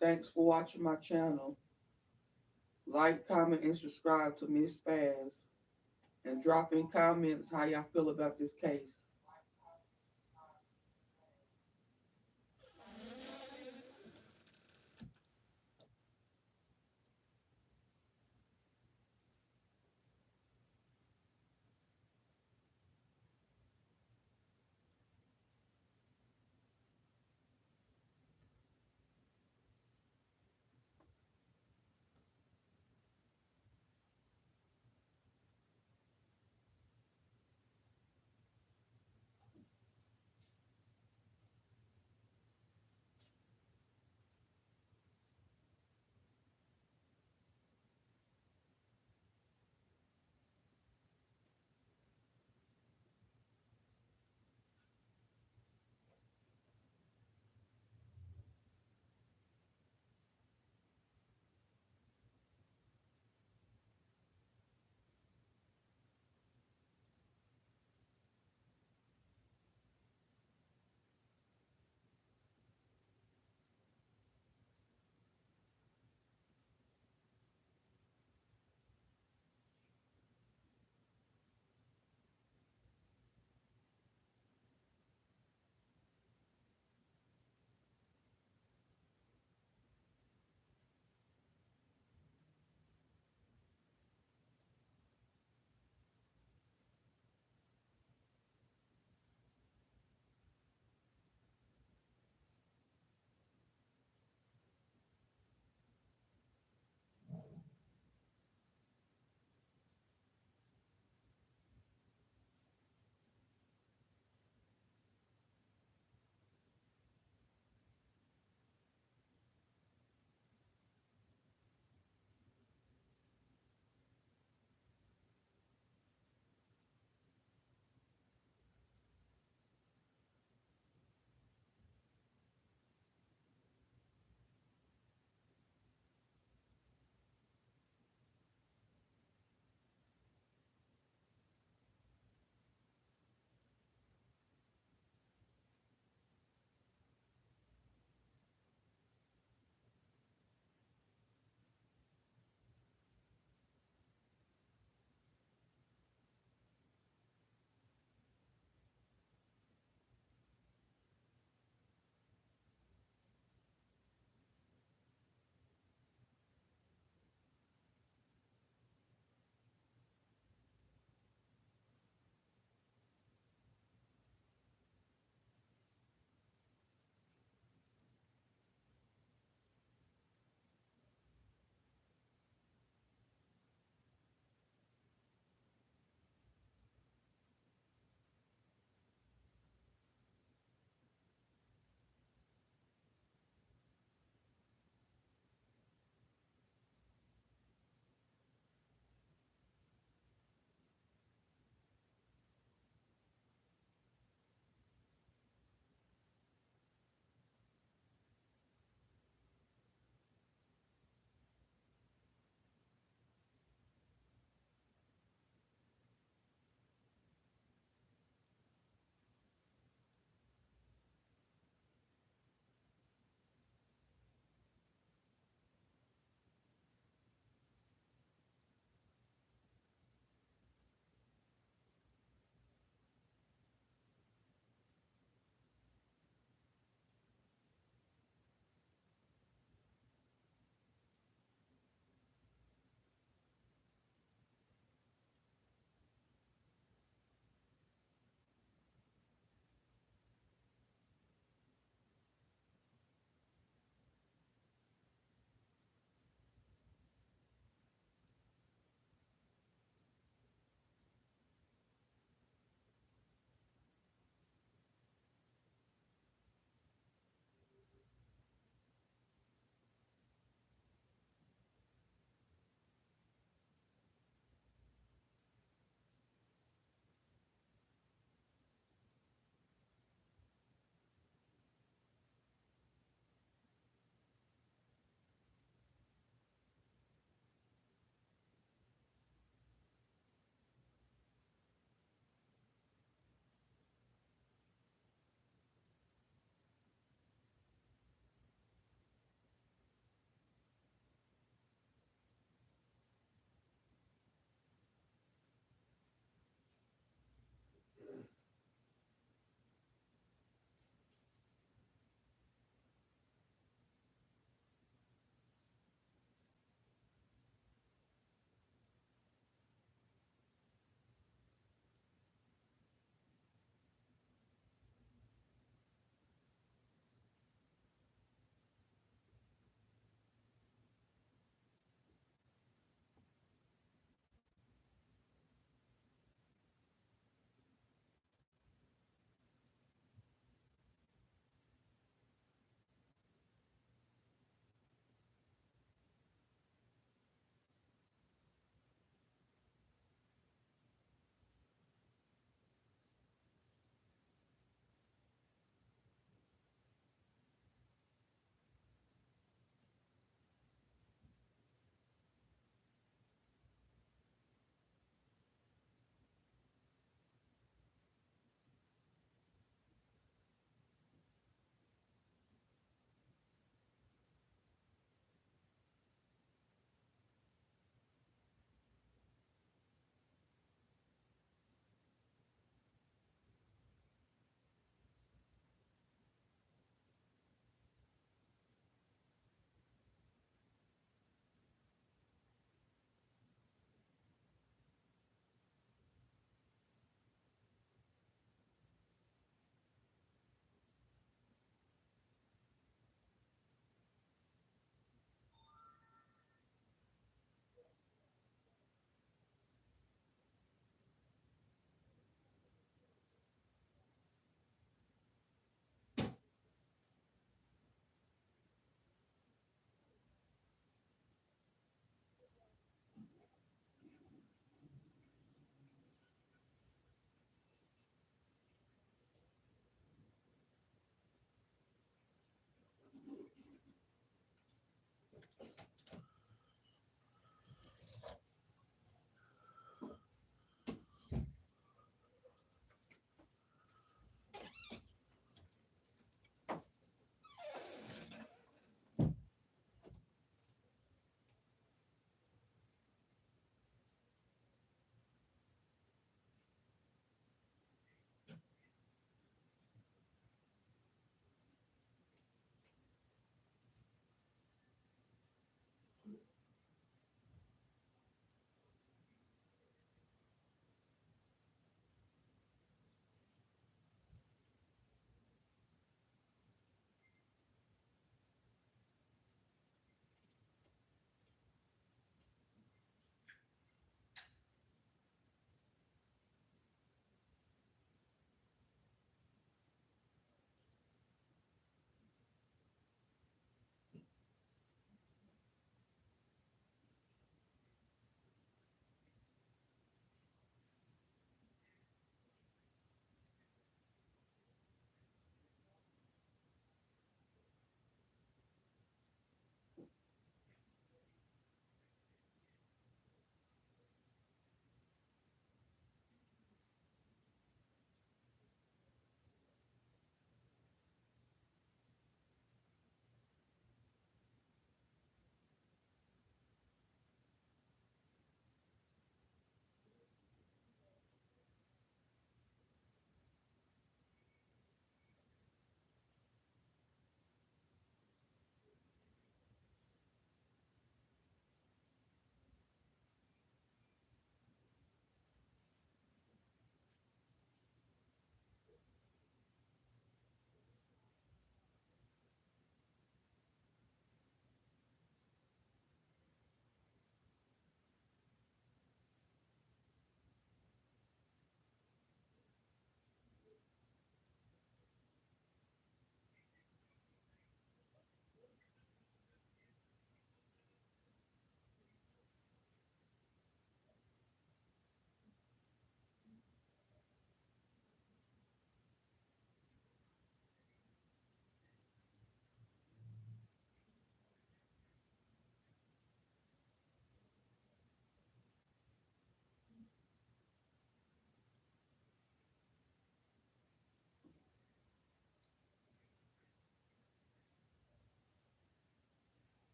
Thanks for watching my channel. Like, comment, and subscribe to Miss Spaz. And drop in comments how y'all feel about this case.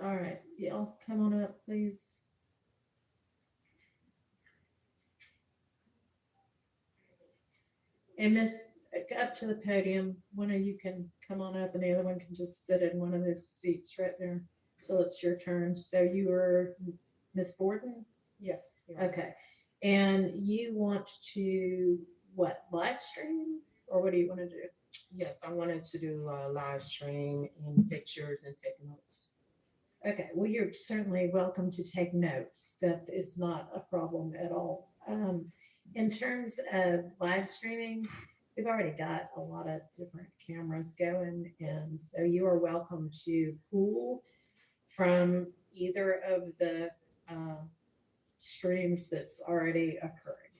All right, y'all come on up, please. And Miss, up to the podium. One of you can come on up, and the other one can just sit in one of those seats right there till it's your turn. So you are Miss Borden? Yes. Okay. And you want to what, live stream? Or what do you want to do? Yes, I wanted to do a live stream in pictures and take notes. Okay, well, you're certainly welcome to take notes. That is not a problem at all. In terms of live streaming, we've already got a lot of different cameras going, and so you are welcome to pull from either of the uh, streams that's already occurring.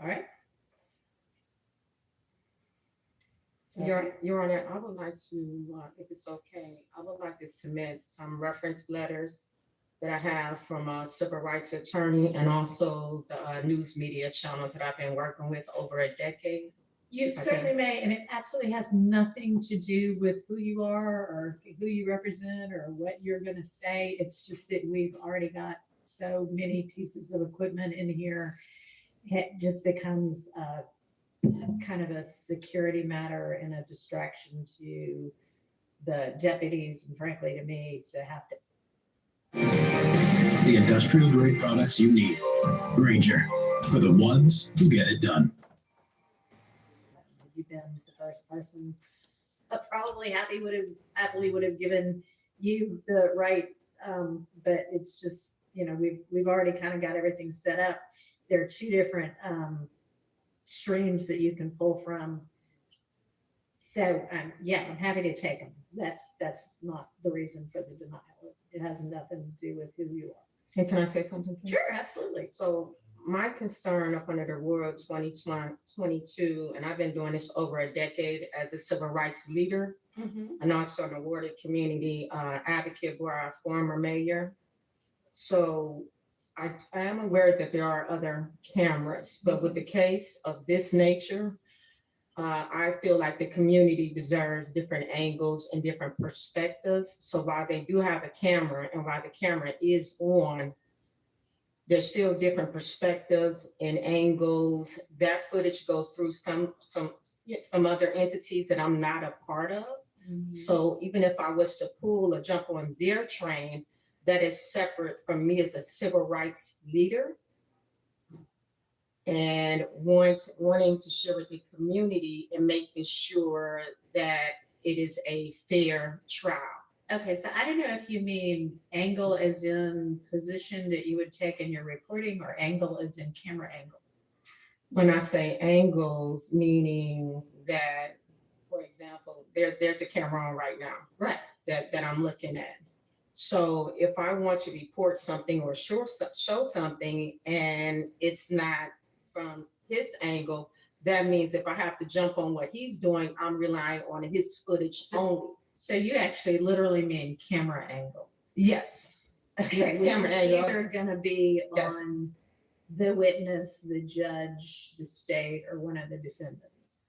All right. Your Honor, I would like to, if it's okay, I would like to submit some reference letters that I have from a civil rights attorney and also the news media channels that I've been working with over a decade. You certainly may, and it absolutely has nothing to do with who you are or who you represent or what you're going to say. It's just that we've already got so many pieces of equipment in here. It just becomes kind of a security matter and a distraction to the deputies and frankly to me to have to. The industrial grade products you need. Granger, for the ones who get it done. You've been the first person probably happily would have given you the right, but it's just, we've already kind of got everything set up. There are two different streams that you can pull from. So yeah, I'm happy to take them. That's not the reason for the denial. It has nothing to do with who you are. And can I say something? Sure, absolutely. So my concern up under the World 2022, and I've been doing this over a decade as a civil rights leader, and also an awarded community advocate for our former mayor. So I am aware that there are other cameras, but with the case of this nature, I feel like the community deserves different angles and different perspectives. So while they do have a camera and while the camera is on, there's still different perspectives and angles. That footage goes through some other entities that I'm not a part of. So even if I was to pull or jump on their train, that is separate from me as a civil rights leader and wanting to share with the community and making sure that it is a fair trial. Okay, so I don't know if you mean angle as in position that you would take in your reporting or angle as in camera angle. When I say angles, meaning that, for example, there's a camera on right now. Right. That I'm looking at. So if I want to report something or show something and it's not from his angle, that means if I have to jump on what he's doing, I'm relying on his footage only. So you actually literally mean camera angle. Yes. Okay, yes, which camera is angle. either going to be Yes. on the witness, the judge, the state, or one of the defendants.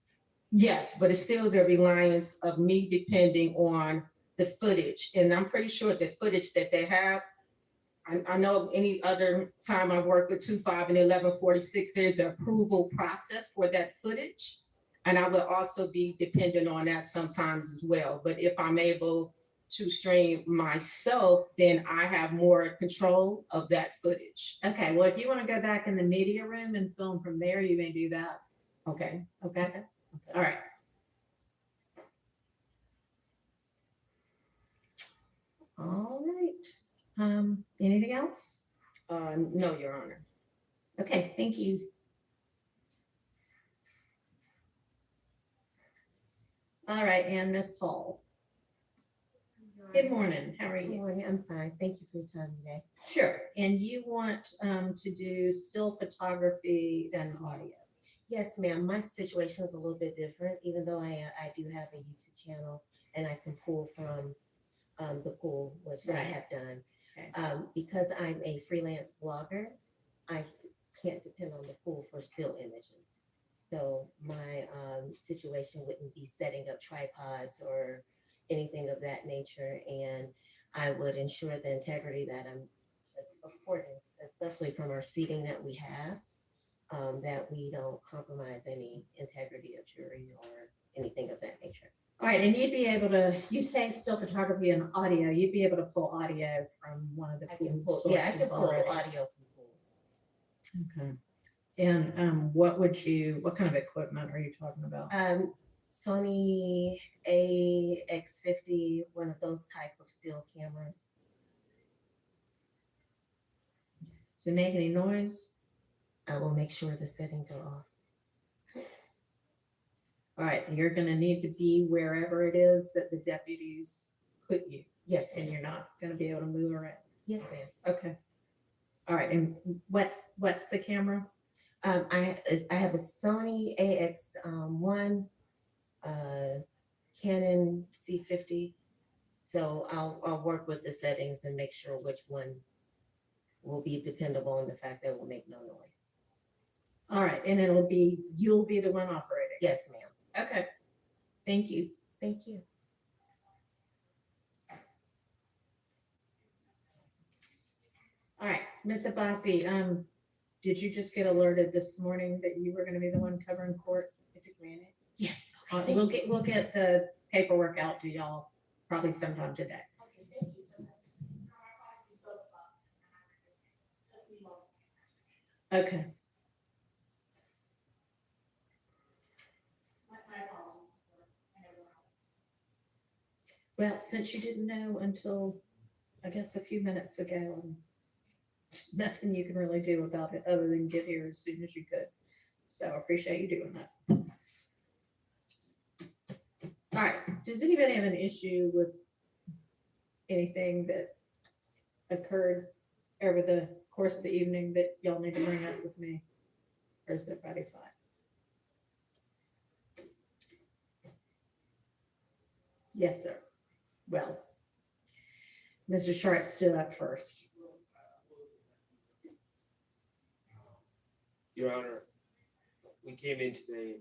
Yes, but it's still the reliance of me depending on the footage. And I'm pretty sure the footage that they have, I know any other time I've worked with 25 and 1146, there's an approval process for that footage. And I will also be dependent on that sometimes as well. But if I'm able to stream myself, then I have more control of that footage. Okay, well, if you want to go back in the media room and film from there, you may do that. Okay. Okay. All right. All right. Anything else? No, Your Honor. Okay, thank you. All right, and Miss Hall. Good morning. How are Good you? morning. I'm fine. Thank you for your time today. Sure. And you want to do still photography and audio? Yes, ma'am. My situation is a little bit different, even though I do have a YouTube channel and I can pull from the pool, which I Right. have done. Okay. Because I'm a freelance blogger, I can't depend on the pool for still images. So my situation wouldn't be setting up tripods or anything of that nature. And I would ensure the integrity that I'm supporting, especially from our seating that we have, that we don't compromise any integrity of jury or anything of that nature. All right, and you'd be able to, you say still photography and audio, you'd be able to pull audio from one of the I pool can pull, sources yeah, I can pull already. audio from pool. Okay. And what kind of equipment are you talking about? Sony AX50, one of those type of still cameras. Does it make any noise? I will make sure the settings are off. All right, you're gonna need to be wherever it is that the deputies put you, Yes, and ma'am. you're not gonna be able to move around. Yes, ma'am. Okay. All right, and what's the camera? I have a Sony AX one, Canon C50. So I'll work with the settings and make sure which one will be dependable on the fact that it will make no noise. All right, and you'll be the one operating. Yes, ma'am. Okay. Thank you. Thank you. All right, Ms. Abbasi, did you just get alerted this morning that you were gonna be the one covering court? Is it granted? Yes. Okay, We'll thank get the paperwork out to y'all probably sometime today. Okay, thank you so much. Okay. Well, since you didn't know until, I guess, a few minutes ago, nothing you can really do about it other than get here as soon as you could. So I appreciate you doing that. All right, does anybody have an issue with anything that occurred over the course of the evening that y'all need to bring up with me? Or is everybody fine? Yes, sir. Well, Mr. Short stood up first. Your Honor, we came in today.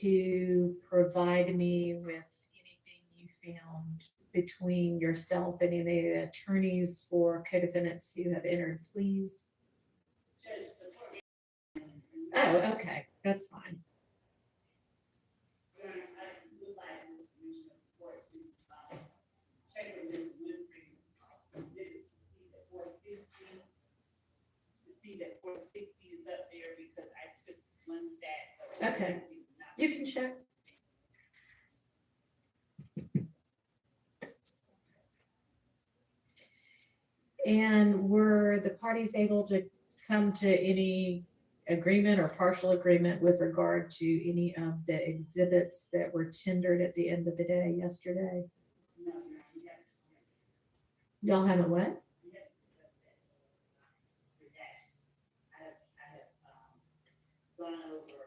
to provide me with anything you found between yourself and any of the attorneys for co-defendants who have entered pleas? Oh, okay, that's fine. To see that 460 is up there because I took one stat. of Okay. 460 was not- You can check. And were the parties able to come to any agreement or partial agreement with regard to any of the exhibits that were tendered at the end of the day yesterday? No, we haven't. Y'all haven't what? We haven't discussed that. Redactions. I have gone over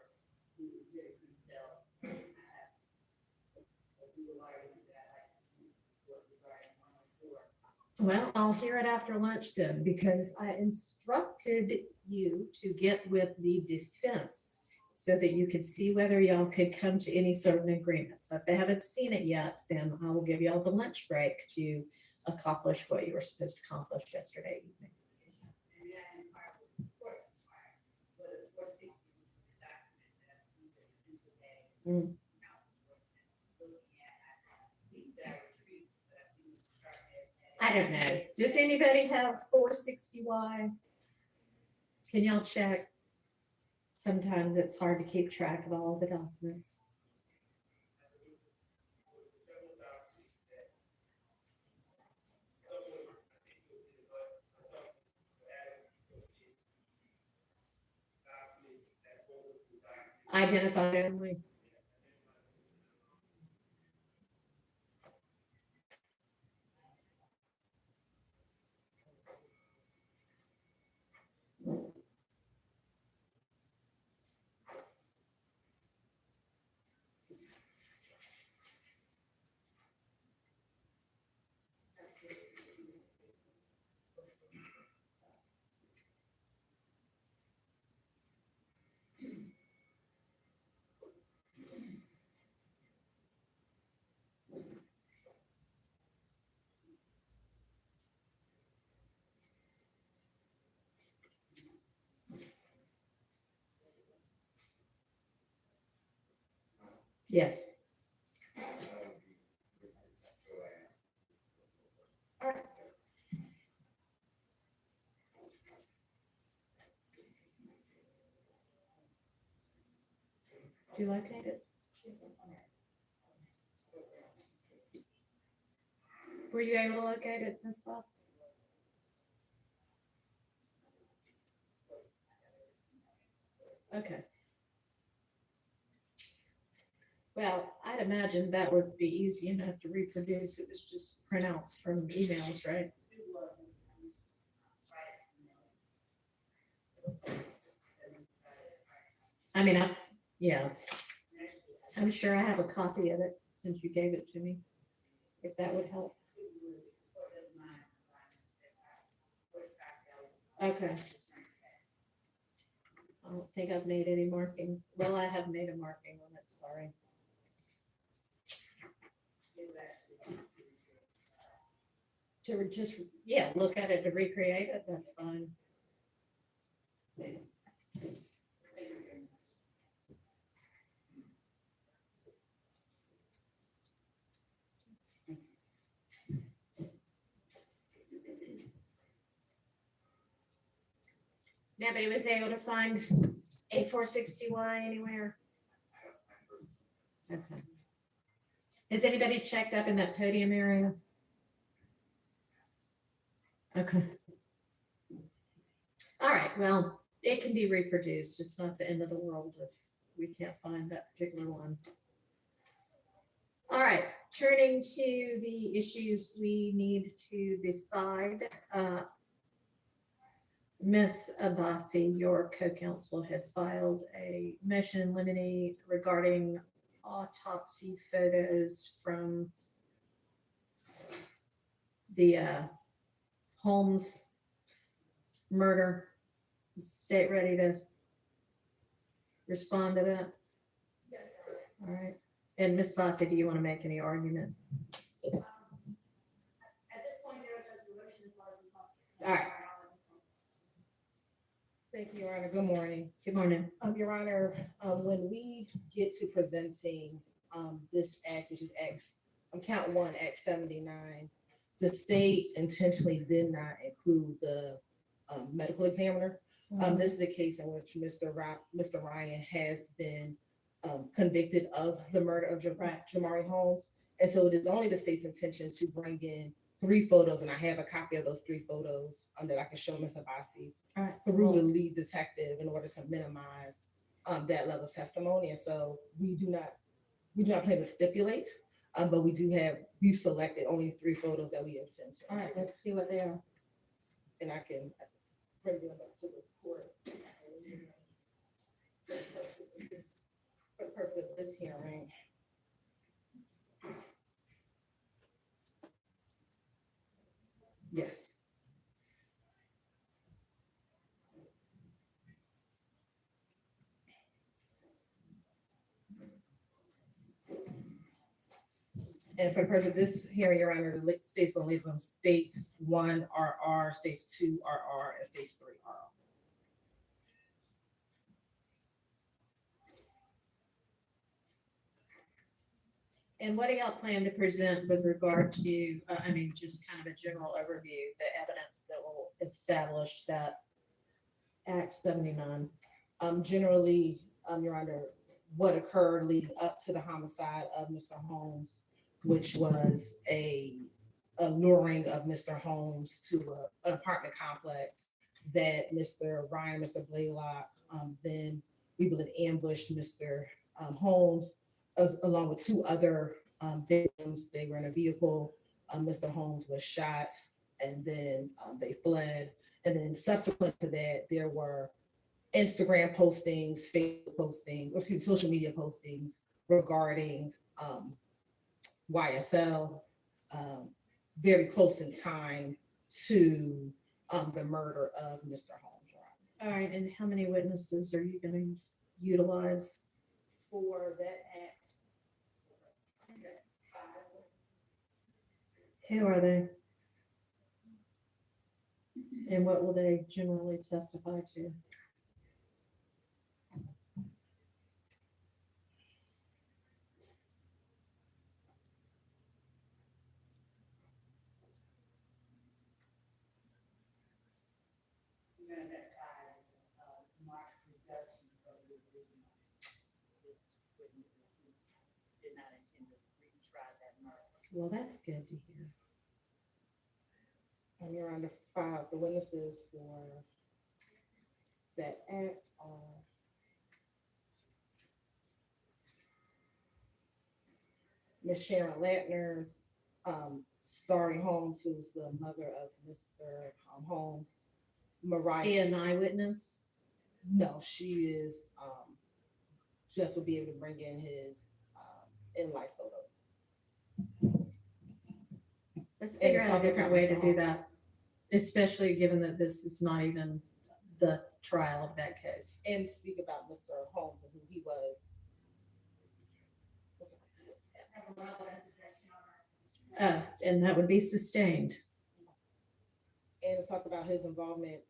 the exhibits themselves. I have. But we will already do that. What regarding 104. Well, I'll hear it after lunch then, because I instructed you to get with the defense so that you could see whether y'all could come to any sort of an agreement. So if they haven't seen it yet, then I will give y'all the lunch break to accomplish what you were supposed to accomplish yesterday evening. And then part of the report, but the 460 was the document that we were in today. Mm. Looking at, I think that retreat, but I think it's started at. I don't know. Does anybody have 460Y? Can y'all check? Sometimes it's hard to keep track of all the documents. Identified only. Yes. All right. Do you locate it? Were you able to locate it, Ms. Love? Okay. Well, I'd imagine that would be easy enough to reproduce. It was just printouts from emails, right? I mean, yeah. I'm sure I have a copy of it since you gave it to me, if that would help. Okay. I don't think I've made any markings. Well, I have made a marking on it, sorry. To just, yeah, look at it to recreate it, that's fine. Nobody was able to find a 460Y anywhere? Okay. Has anybody checked up in that podium area? Okay. All right, well, it can be reproduced. It's not the end of the world if we can't find that particular one. All right, turning to the issues we need to decide. Ms. Abbasi, your co-counsel, had filed a motion in limine regarding autopsy photos from the Holmes murder. Is the state ready to respond to that? All right. And Ms. Fossey, do you want to make any argument? At this point, there is just a motion as far as we talk. All right. Thank you, Your Honor. Good morning. Good morning. Your Honor, when we get to presenting, this act, which is count one, Act 79, the state intentionally did not include the, medical examiner. This is the case in which Mr. Ryan has been, convicted of the murder of Jamari Holmes. And so it is only the state's intention to bring in 3 photos, and I have a copy of those 3 photos, that I can show Ms. Abbasi All right. through the lead detective in order to minimize, that level of testimony. And so we do not plan to stipulate, but we've selected only 3 photos that we intend to. All right, let's see what they are. And I can bring them up to the court. For the purpose of this hearing. Yes. And for the purpose of this hearing, Your Honor, the state's gonna leave them states 1 RR, states 2 RR, and states 3 RR. And what do y'all plan to present with regard to, just kind of a general overview, the evidence that will establish that Act 79? Generally, Your Honor, what occurred leading up to the homicide of Mr. Holmes, which was a luring of Mr. Holmes to an apartment complex that Mr. Ryan, Mr. Blaylock, then we believe ambushed Mr. Holmes along with 2 other victims. They were in a vehicle. Mr. Holmes was shot, and then they fled. And then subsequent to that, there were Instagram postings, Facebook postings, or excuse me, social media postings regarding YSL, very close in time to the murder of Mr. Holmes. All right, and how many witnesses are you gonna utilize? For that act. Who are they? And what will they generally testify to? You're gonna identify as, Mark's reduction from the original list of witnesses who did not intend to retry that murder. Well, that's good to hear. And you're under 5. The witnesses for that act are Miss Sharon Latner's, Starry Holmes, who's the mother of Mr. Holmes. Mariah. Be an eyewitness? No, she is, just will be able to bring in his, in-life photo. Let's figure it's out a talking different about way to Mr. do Holmes. that, especially given that this is not even the trial of that case. And speak about Mr. Holmes and who he was. Have a relevant suggestion on our. And that would be sustained. And to talk about his involvement,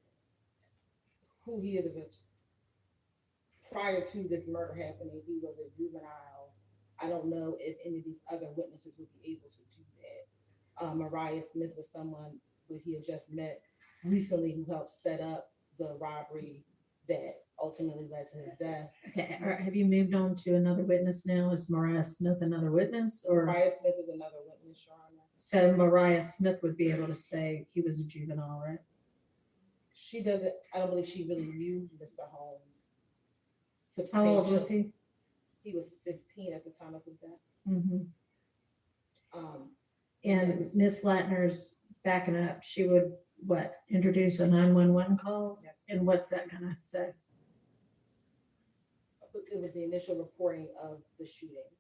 who he is as a, prior to this murder happening, he was a juvenile. I don't know if any of these other witnesses would be able to do that. Mariah Smith was someone that he had just met recently who helped set up the robbery that ultimately led to his death. Okay, all right, have you moved on to another witness now? Is Mariah Smith another witness, or? Mariah Smith is another witness, Your Honor. So Mariah Smith would be able to say he was a juvenile, right? She doesn't, I don't believe she really knew Mr. Holmes. How old was substantially. he? He was 15 at the time of his death. Mm-hmm. Um, And Miss Latner's backing up, she would, what, introduce a 911 call? yes. And what's that gonna say? It was the initial reporting of the shooting.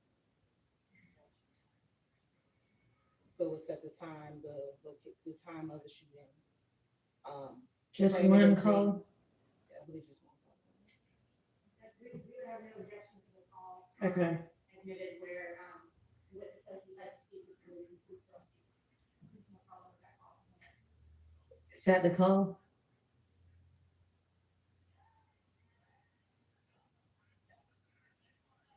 So it was at the time, the time of the shooting. Just framing one of the call? date. Yeah, I believe just one call. We have no objection to the call. Okay. And admitted where, witness says he'd like to speak with police and police don't speak. No problem with that call. Is that the call?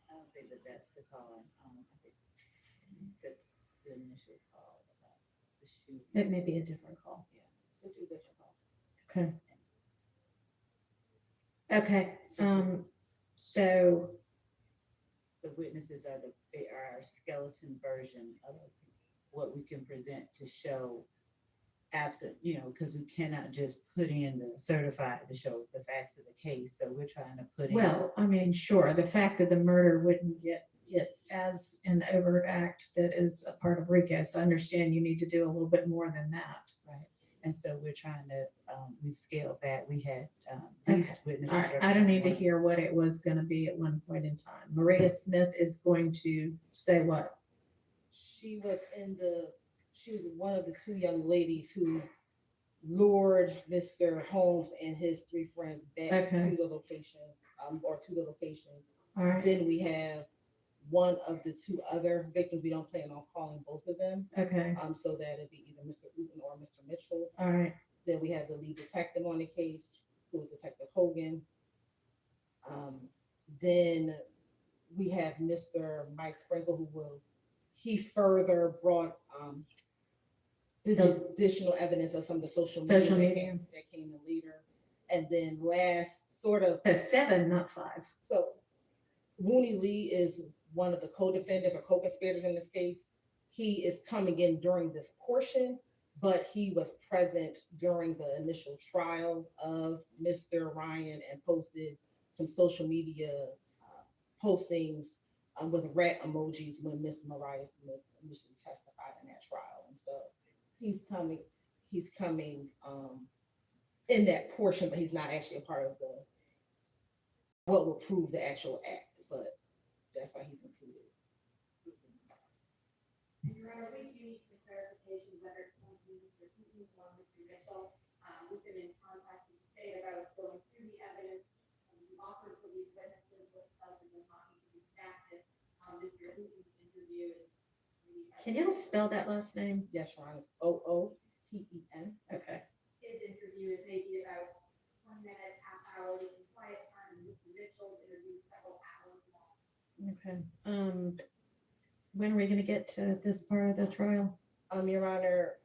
I don't think that that's the call. I think that's the initial call about the shooting. It may be a different call. Yeah, it's a different call. Okay. Okay, so, The witnesses are our skeleton version of what we can present to show absent, because we cannot just put in the certified to show the facts of the case. So we're trying to put in. well, I mean, sure, the fact of the murder wouldn't get it as an overt act that is a part of Rico. So I understand you need to do a little bit more than that. Right. And so we're trying to, we've scaled back. We had these witnesses. All right, I don't need to represent hear what it was gonna be at one point in time. Maria Smith is going to say what? She was one of the two young ladies who lured Mr. Holmes and his three friends back Okay. to the location, to the location. All right, Then we have one of the two other victims. We don't plan on calling both of them, okay, so that it'd be either Mr. Uten or Mr. Mitchell. all right, Then we have the lead detective on the case, who is Detective Hogan. Then we have Mr. Mike Sprinkle, he further brought the additional evidence of some of the social media, Social that media. came in later. And then last, sort of, so 7, not 5. so Wooney Lee is one of the co-defendants or co-conspirators in this case. He is coming in during this portion, but he was present during the initial trial of Mr. Ryan and posted some social media postings with rat emojis when Miss Mariah Smith initially testified in that trial. And so he's coming in that portion, but he's not actually a part of what will prove the actual act, but that's why he's included. And Your Honor, we do need some clarification whether it's going to be Mr. Uten or Mr. Mitchell. We've been in contact with the state about going through the evidence offered for these witnesses, what does and does not need to be redacted. Mr. Uten's interview is. Can you spell that last name? Yes, Your Honor, it's OOTEN. Okay. His interview is maybe about 20 minutes, half hour, with some quiet time, and Mr. Mitchell's interview is several hours long. Okay, when are we gonna get to this part of the trial? Your Honor,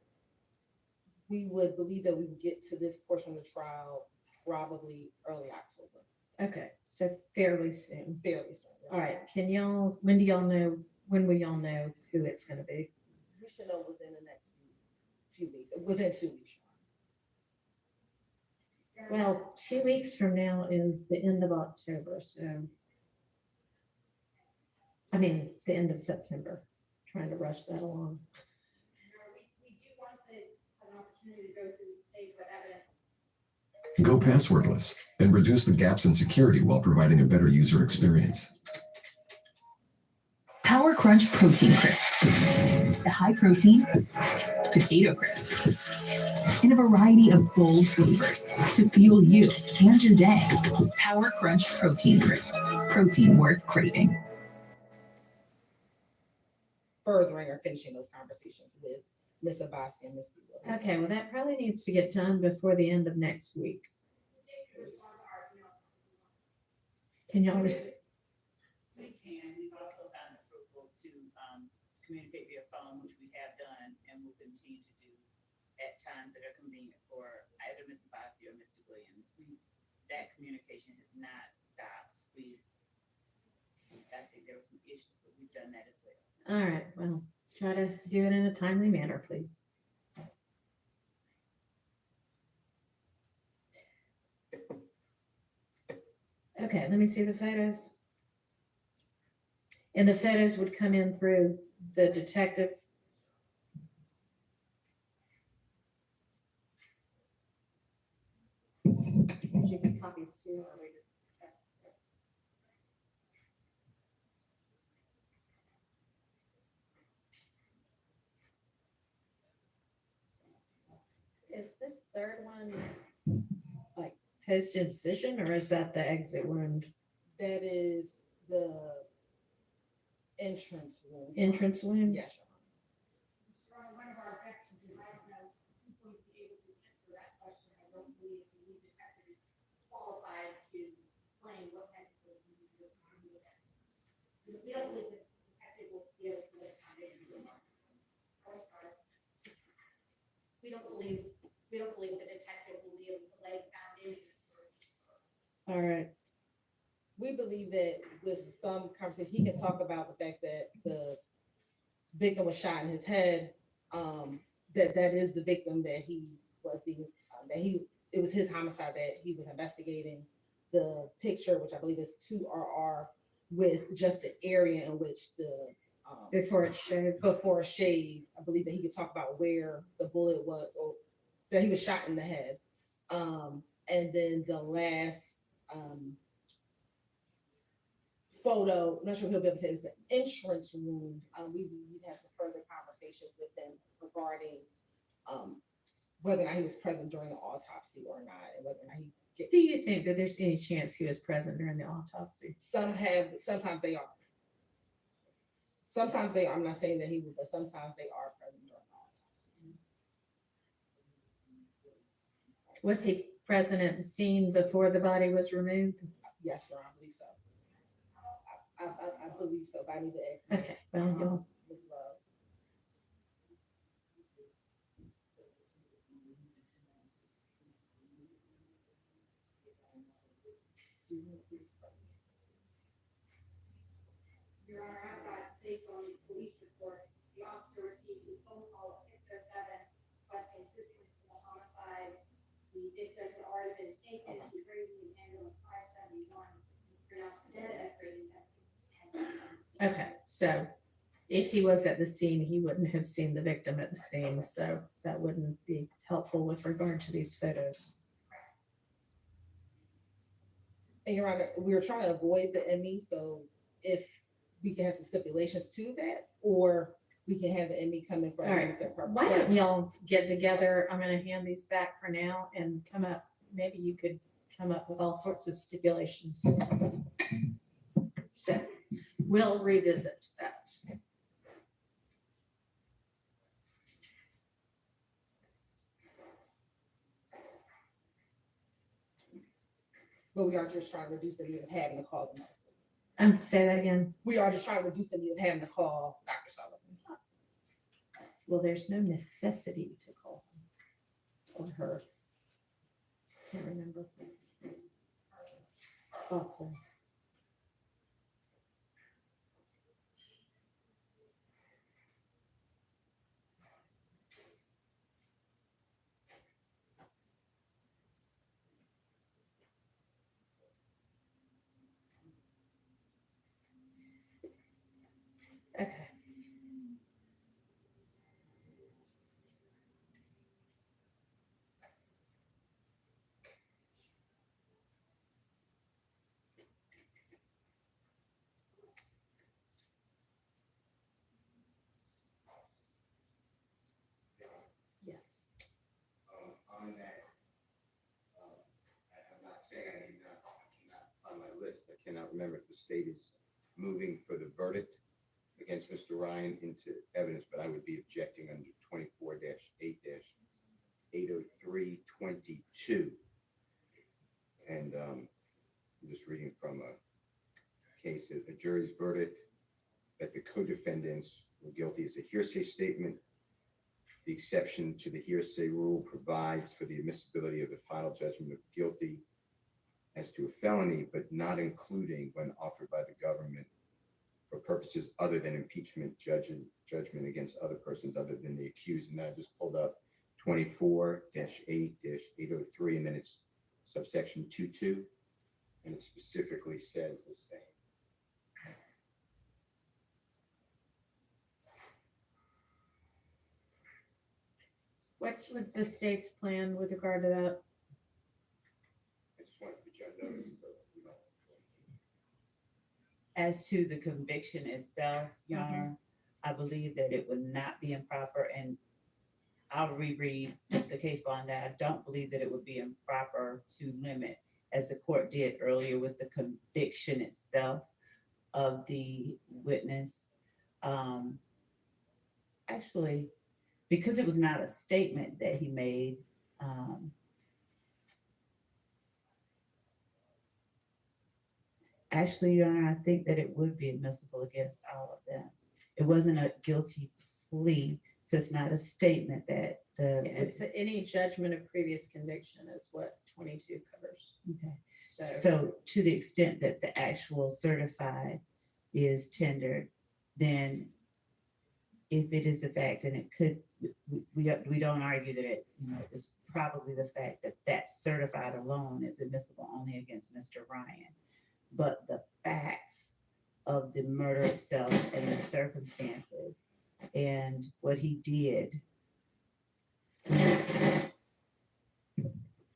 we would believe that we would get to this portion of the trial probably early October, Okay, so fairly soon. fairly soon. Yes. All right, when will y'all know who it's gonna be? We should know within the next few weeks, within 2 weeks. Your Honor, Well, 2 weeks from now is the end of October, so. I mean, the end of September, trying to rush that along. Your Honor, we do want to have an opportunity to go through the state of evidence. Go passwordless and reduce the gaps in security while providing a better user experience. Power Crunch Protein Crisps. The high protein potato crisp. In a variety of bold flavors to fuel you and your day. Power Crunch Protein Crisps. Protein worth craving. Furthering or finishing those conversations with Ms. Abbasi and Mr. Williams. Okay, well, that probably needs to get done before the end of next week. The state could respond to our email. Can y'all, We can. We've also found it fruitful to communicate via phone, which we have done and will continue to do at times that are convenient for either Ms. Abbasi or Mr. Williams. That communication has not stopped. I think there were some issues, but we've done that as well. all right, well, try to do it in a timely manner, please. Okay, let me see the photos. And the photos would come in through the detective. You get copies too, or we just- Is this third one like post incision, or is that the exit wound? That is entrance wound. Entrance wound? Yes, Your Honor. One of our objections is I don't know who's going to be able to answer that question. I don't believe the lead detective is qualified to explain what type of wound you do. We don't believe the detective will be able to lay foundation. I'm sorry. We don't believe the detective will be able to lay foundation. All right. We believe that with some conversation, he can talk about the fact that the victim was shot in his head. That is the victim that he was it was his homicide that he was investigating. The picture, which I believe is 2RR, with just the area in which the Before it's shaved. before a shave, I believe that he could talk about where the bullet was or that he was shot in the head. And then the last photo, I'm not sure if he'll be able to say it's an entrance wound. We'd have some further conversations with him regarding whether or not he was present during the autopsy or not, and whether or not he get. Do you think that there's any chance he was present during the autopsy? Sometimes they are. Sometimes they are. I'm not saying that he would, but sometimes they are present during the autopsy. Was he present at the scene before the body was removed? Yes, Ron, I believe so. I believe so, but I need to ask. Okay, well, you'll. Ms. Love. Your Honor, I've got, based on the police report, the officer received a phone call at 6:07 requesting assistance to the homicide. The victim had already been taken to Grady ambulance 571, pronounced dead at Grady at 6:10. Okay, so if he was at the scene, he wouldn't have seen the victim at the scene, so that wouldn't be helpful with regard to these photos. And Your Honor, we were trying to avoid the ME, so if we can have some stipulations to that, or we can have the ME come in for All right. administrative purposes. Why don't y'all get together? I'm gonna hand these back for now and come up, maybe you could come up with all sorts of stipulations. So we'll revisit that. But we are just trying to reduce the need of having to call them. Say that again. We are just trying to reduce the need of having to call Dr. Sullivan. Well, there's no necessity to call him or her. Can't remember. Thought so. Okay. Yes. On that, I'm not saying I cannot find my list. I cannot remember if the state is moving for the verdict against Mr. Ryan into evidence, but I would be objecting under 24-8-803-22. And I'm just reading from a case, a jury's verdict that the co-defendants were guilty is a hearsay statement. The exception to the hearsay rule provides for the admissibility of the final judgment of guilty as to a felony, but not including when offered by the government for purposes other than impeachment, judgment against other persons other than the accused. And then I just pulled up 24-8-803, and then it's subsection 2.2, and it specifically says the same. What's with the state's plan with regard to that? I just want to put you on notice. As to the conviction itself, Your Honor, I believe that it would not be improper, and I'll reread the case law on that. I don't believe that it would be improper to limit, as the court did earlier with the conviction itself, of the witness. Actually, because it was not a statement that he made, actually, Your Honor, I think that it would be admissible against all of them. It wasn't a guilty plea, so it's not a statement that the. It's any judgment of previous conviction is what 22 covers. Okay. So So to the extent that the actual certified is tendered, then if it is the fact, and it could, we don't argue that it, is probably the fact that that certified alone is admissible only against Mr. Ryan. But the facts of the murder itself and the circumstances and what he did,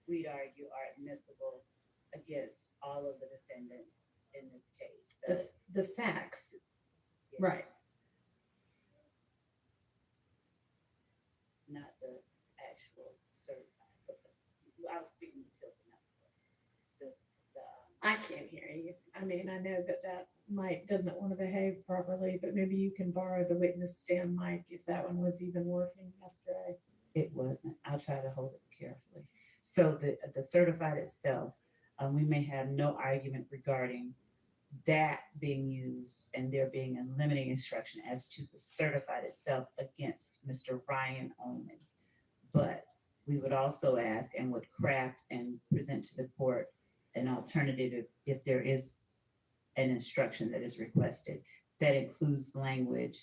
we'd argue are admissible against all of the defendants in this case. So, the facts, yes. right. Not the actual certified, but I was speaking to Hilton, not this, I can't hear you. I mean, I know that mic doesn't want to behave properly, but maybe you can borrow the witness stand mic if that one was even working yesterday. it wasn't. I'll try to hold it carefully. So the certified itself, we may have no argument regarding that being used and there being a limiting instruction as to the certified itself against Mr. Ryan only. But we would also ask and would craft and present to the court an alternative if there is an instruction that is requested that includes language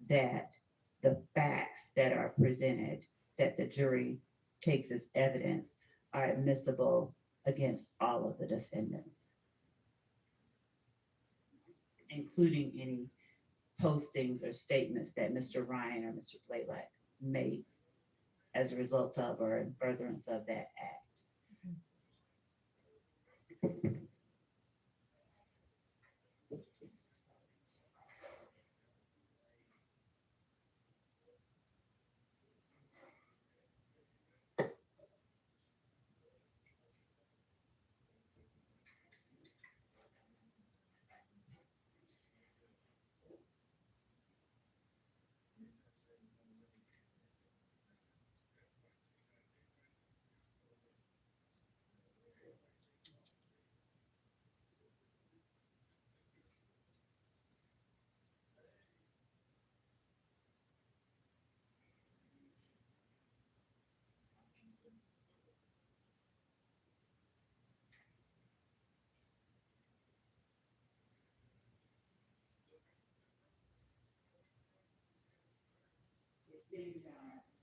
that the facts that are presented that the jury takes as evidence are admissible against all of the defendants, including any postings or statements that Mr. Ryan or Mr. Blaylock made as a result of or in furtherance of that act. It seems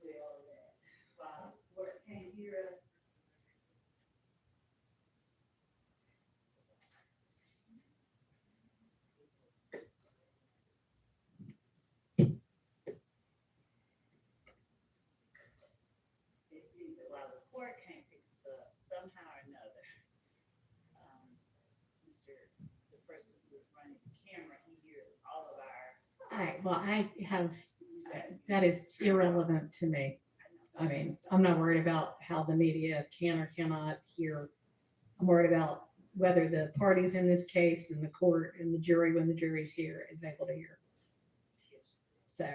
clear that while the court can't hear us, it seems that while the court can't pick us up, somehow or another, the person who is running the camera, he hears all of our. I have, that is irrelevant to me. I mean, I'm not worried about how the media can or cannot hear. I'm worried about whether the parties in this case and the court and the jury, when the jury's here, is able to hear. So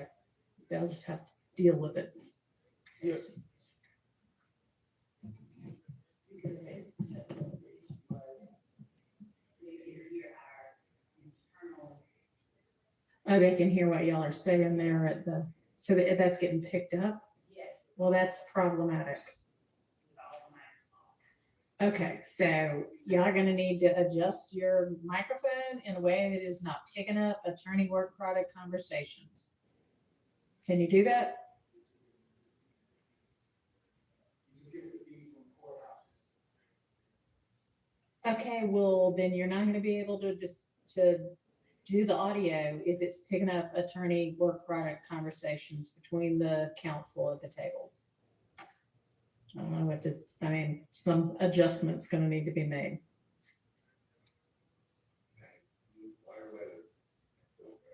they'll just have to deal with it. Yeah. Oh, they can hear what y'all are saying there at the, so that's getting picked up? Yes. Well, that's problematic. Okay, so y'all are gonna need to adjust your microphone in a way that is not picking up attorney work product conversations. Can you do that? Okay, well, then you're not gonna be able to to do the audio if it's picking up attorney work product conversations between the counsel at the tables. I don't know what to, I mean, some adjustment's gonna need to be made.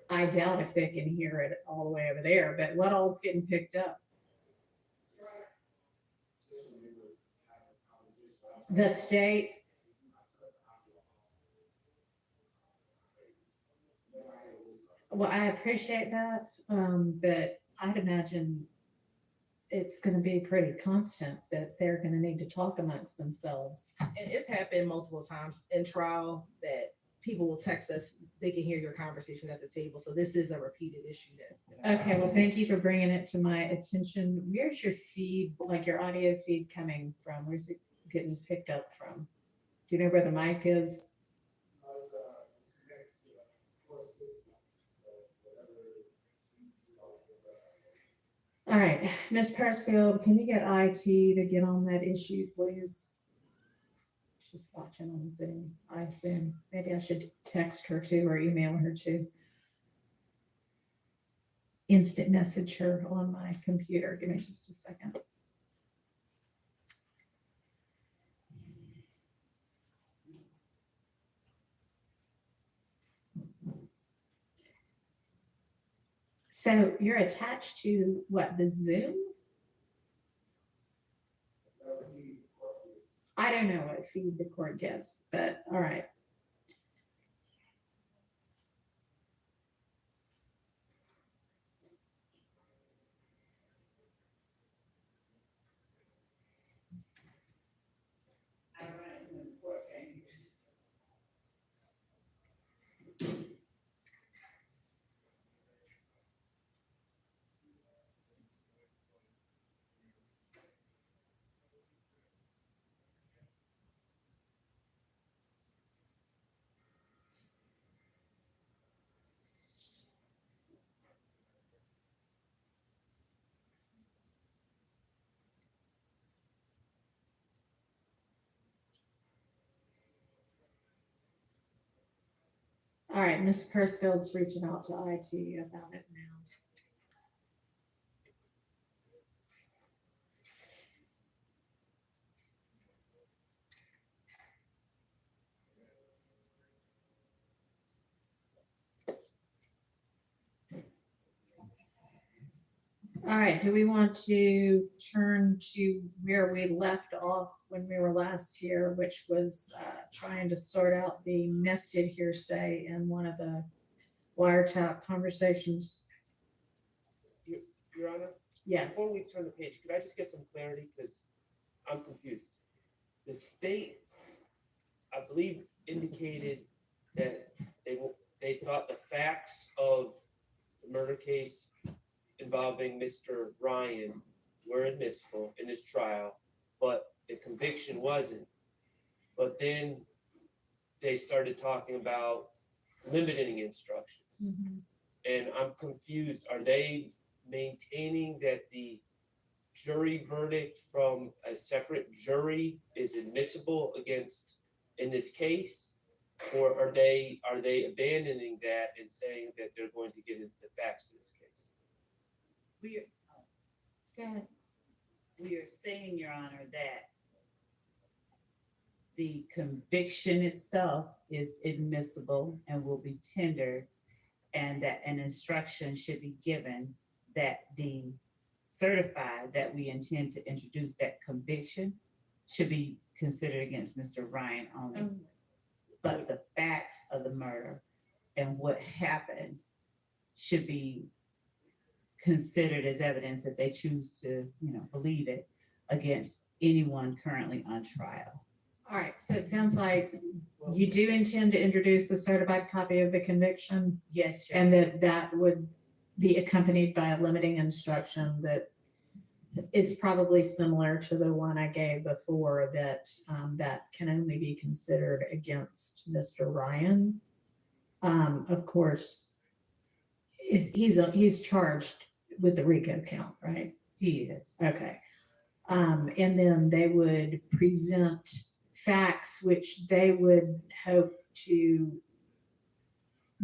I doubt if they can hear it all the way over there, but what all's getting picked up? The state. Well, I appreciate that, but I'd imagine it's gonna be pretty constant that they're gonna need to talk amongst themselves. And it's happened multiple times in trial that people will text us, they can hear your conversation at the table. So this is a repeated issue that's been. Okay, well, thank you for bringing it to my attention. Where's your feed, like your audio feed coming from? Where's it getting picked up from? Do you know where the mic is? All right, Ms. Persfield, can you get IT to get on that issue, please? She's watching on Zoom, I assume. Maybe I should text her too or email her too. Instant message her on my computer. Give me just a second. So you're attached to what, the Zoom? I don't know what feed the court gets, but all right. I run it in the court chambers. All right, Ms. Persfield's reaching out to IT about it now. All right, do we want to turn to where we left off when we were last here, which was trying to sort out the nested hearsay in one of the wiretap conversations? Your Honor, Yes. before we turn the page, could I just get some clarity? Because I'm confused. The state, I believe, indicated that they thought the facts of the murder case involving Mr. Ryan were admissible in this trial, but the conviction wasn't. But then they started talking about limiting instructions. And I'm confused. Are they maintaining that the jury verdict from a separate jury is admissible against in this case? Or are they abandoning that and saying that they're going to get into the facts in this case? We are saying, Your Honor, that the conviction itself is admissible and will be tendered, and that an instruction should be given that the certified that we intend to introduce that conviction should be considered against Mr. Ryan only. But the facts of the murder and what happened should be considered as evidence that they choose to, believe it against anyone currently on trial. All right, so it sounds like you do intend to introduce a certified copy of the conviction, Yes, Your and that would be accompanied by a limiting instruction that is probably similar to the one I gave before, that that can only be considered against Mr. Ryan. Of course, he's charged with the Rico count, right? He is. Okay. And then they would present facts which they would hope to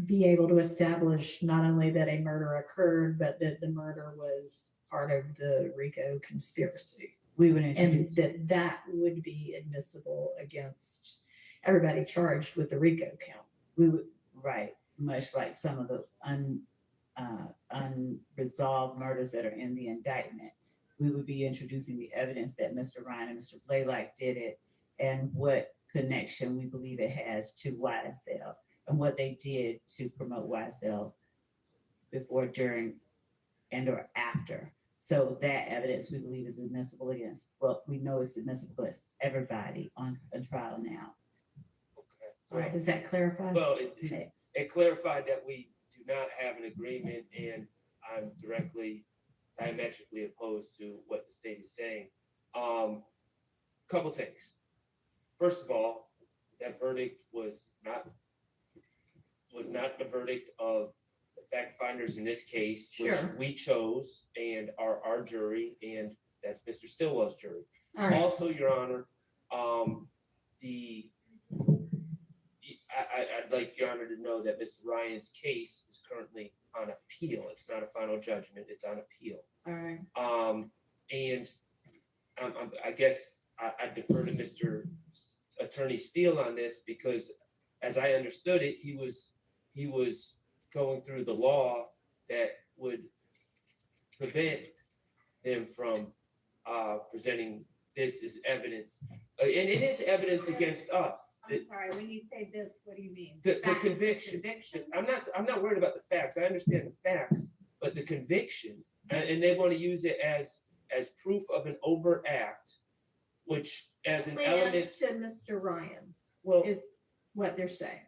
be able to establish not only that a murder occurred, but that the murder was part of the Rico conspiracy. We would And that would be admissible against everybody charged with the Rico count. We would, right, much like some of the unresolved murders that are in the indictment. We would be introducing the evidence that Mr. Ryan and Mr. Blaylock did it, and what connection we believe it has to YSL, and what they did to promote YSL before, during, and or after. So that evidence we believe is admissible against, well, we know it's admissible against everybody on a trial now. Okay. All right, does that clarify? Well, it clarified that we do not have an agreement, and I'm diametrically opposed to what the state is saying. Couple things. First of all, that verdict was not the verdict of the fact finders in this case, which Sure. we chose and are our jury, and that's Mr. Stillwell's jury. All right. Also, Your Honor, I'd like Your Honor to know that Mr. Ryan's case is currently on appeal. It's not a final judgment, it's on appeal. All right. And I guess I defer to Mr. Attorney Steele on this, because as I understood it, he was going through the law that would prevent them from presenting this as evidence. And it is evidence against us. I'm sorry, when you say this, what do you mean? The Fact of conviction. Conviction? I'm not worried about the facts. I understand the facts, but the conviction, and they want to use it as proof of an overt act, which as an element. Plans to Mr. Ryan Well, is what they're saying.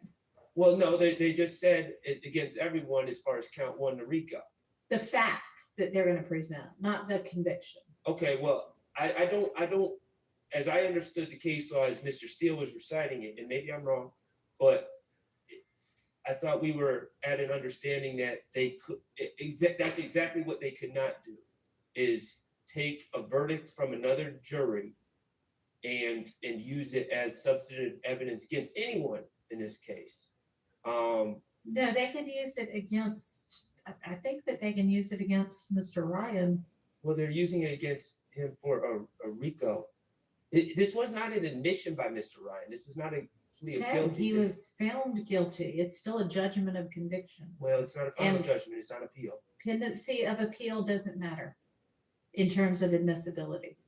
well, no, they just said it against everyone as far as count one to Rico. The facts that they're gonna present, not the conviction. Okay, well, I don't, as I understood the case law as Mr. Steele was reciting it, and maybe I'm wrong, but I thought we were at an understanding that they could, that's exactly what they could not do, is take a verdict from another jury and use it as substantive evidence against anyone in this case. No, they can use it against, I think that they can use it against Mr. Ryan. Well, they're using it against him for a RICO. This was not an admission by Mr. Ryan. This was not a plea of No, guilty. he was found guilty. It's still a judgment of conviction. Well, it's not a final And- judgment. It's on appeal. Pendency of appeal doesn't matter in terms of admissibility.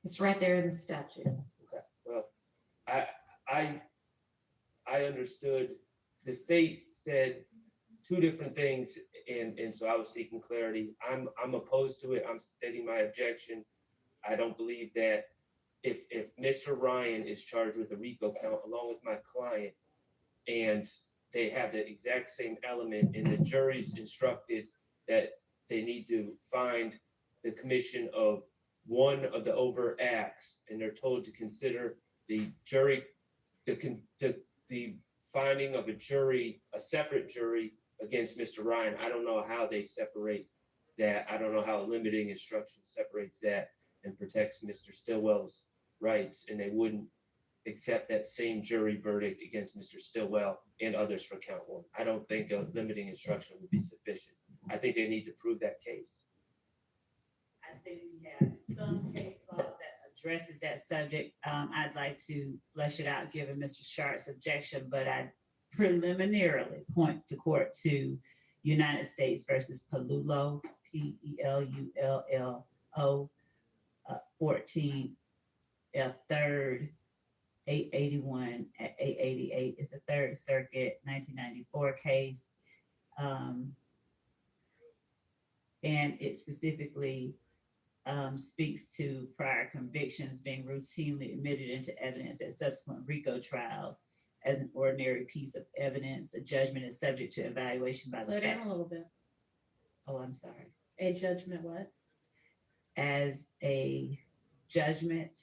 It's right there in the statute. Okay. Well, I understood. The state said two different things, and so I was seeking clarity. I'm opposed to it. I'm stating my objection. I don't believe that if Mr. Ryan is charged with a RICO count along with my client, and they have the exact same element, and the jury's instructed that they need to find the commission of one of the overt acts, and they're told to consider the jury, the finding of a separate jury against Mr. Ryan. I don't know how they separate that. I don't know how limiting instruction separates that and protects Mr. Stillwell's rights, and they wouldn't accept that same jury verdict against Mr. Stillwell and others for count one. I don't think a limiting instruction would be sufficient. I think they need to prove that case. I think we have some case law that addresses that subject. I'd like to flesh it out given Mr. Sharp's objection, but I preliminarily point the court to United States versus Pelullo, Pelullo, 14 F 3rd 881 at 888. It's a Third Circuit 1994 case. And it specifically speaks to prior convictions being routinely admitted into evidence at subsequent RICO trials as an ordinary piece of evidence. A judgment is subject to evaluation by the Slow down a little bit. Oh, I'm sorry. A judgment what? As a judgment,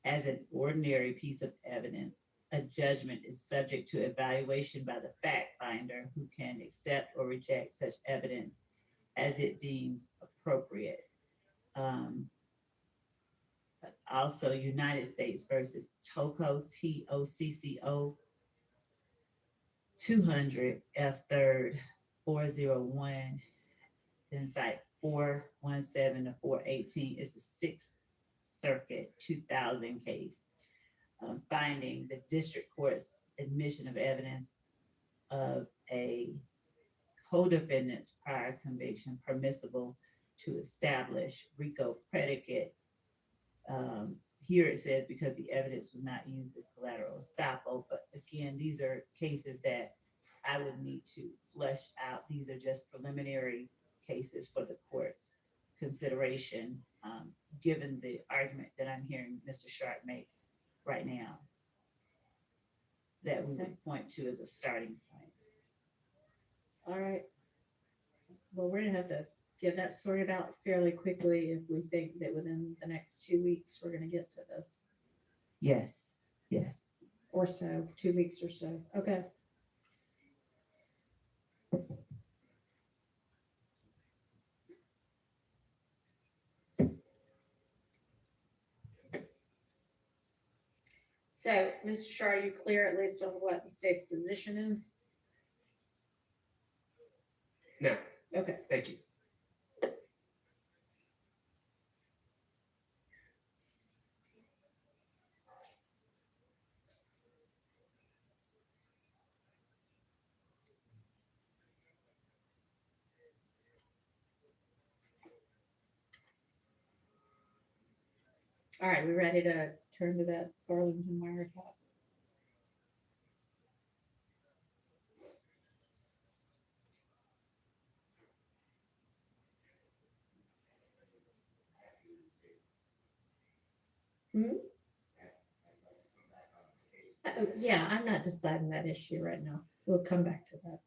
as an ordinary piece of evidence, a judgment is subject to evaluation by the fact finder, who can accept or reject such evidence as it deems appropriate. Also, United States versus Tocco, Tocco, 200 F 3rd 401, then cite 417 to 418. It's a Sixth Circuit 2000 case, finding the district court's admission of evidence of a co-defendant's prior conviction permissible to establish RICO predicate here it says because the evidence was not used as collateral estoppel, but again, these are cases that I would need to flesh out. These are just preliminary cases for the court's consideration, given the argument that I'm hearing Mr. Sharp make right now, that we would point to as a starting point. All right. Well, we're gonna have to get that sorted out fairly quickly if we think that within the next 2 weeks, we're gonna get to this, Yes, yes. or so, 2 weeks or so. Okay. So, Mr. Shaw, are you clear at least on what the state's position is? No, Okay. thank you. All right, we ready to turn to that Garlington wiretap? Yeah, I'm not deciding that issue right now. We'll come back to that.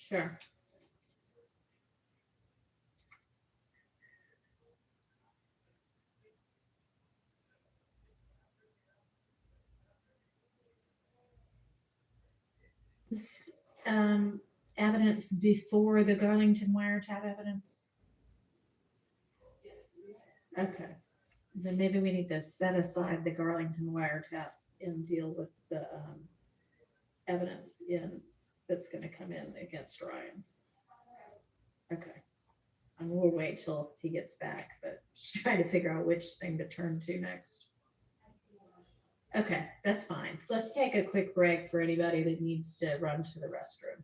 Sure. This, evidence before the Garlington wiretap evidence? Okay, then maybe we need to set aside the Garlington wiretap and deal with the, evidence that's gonna come in against Ryan. Okay. And we'll wait till he gets back, but just trying to figure out which thing to turn to next. Okay, that's fine. Let's take a quick break for anybody that needs to run to the restroom.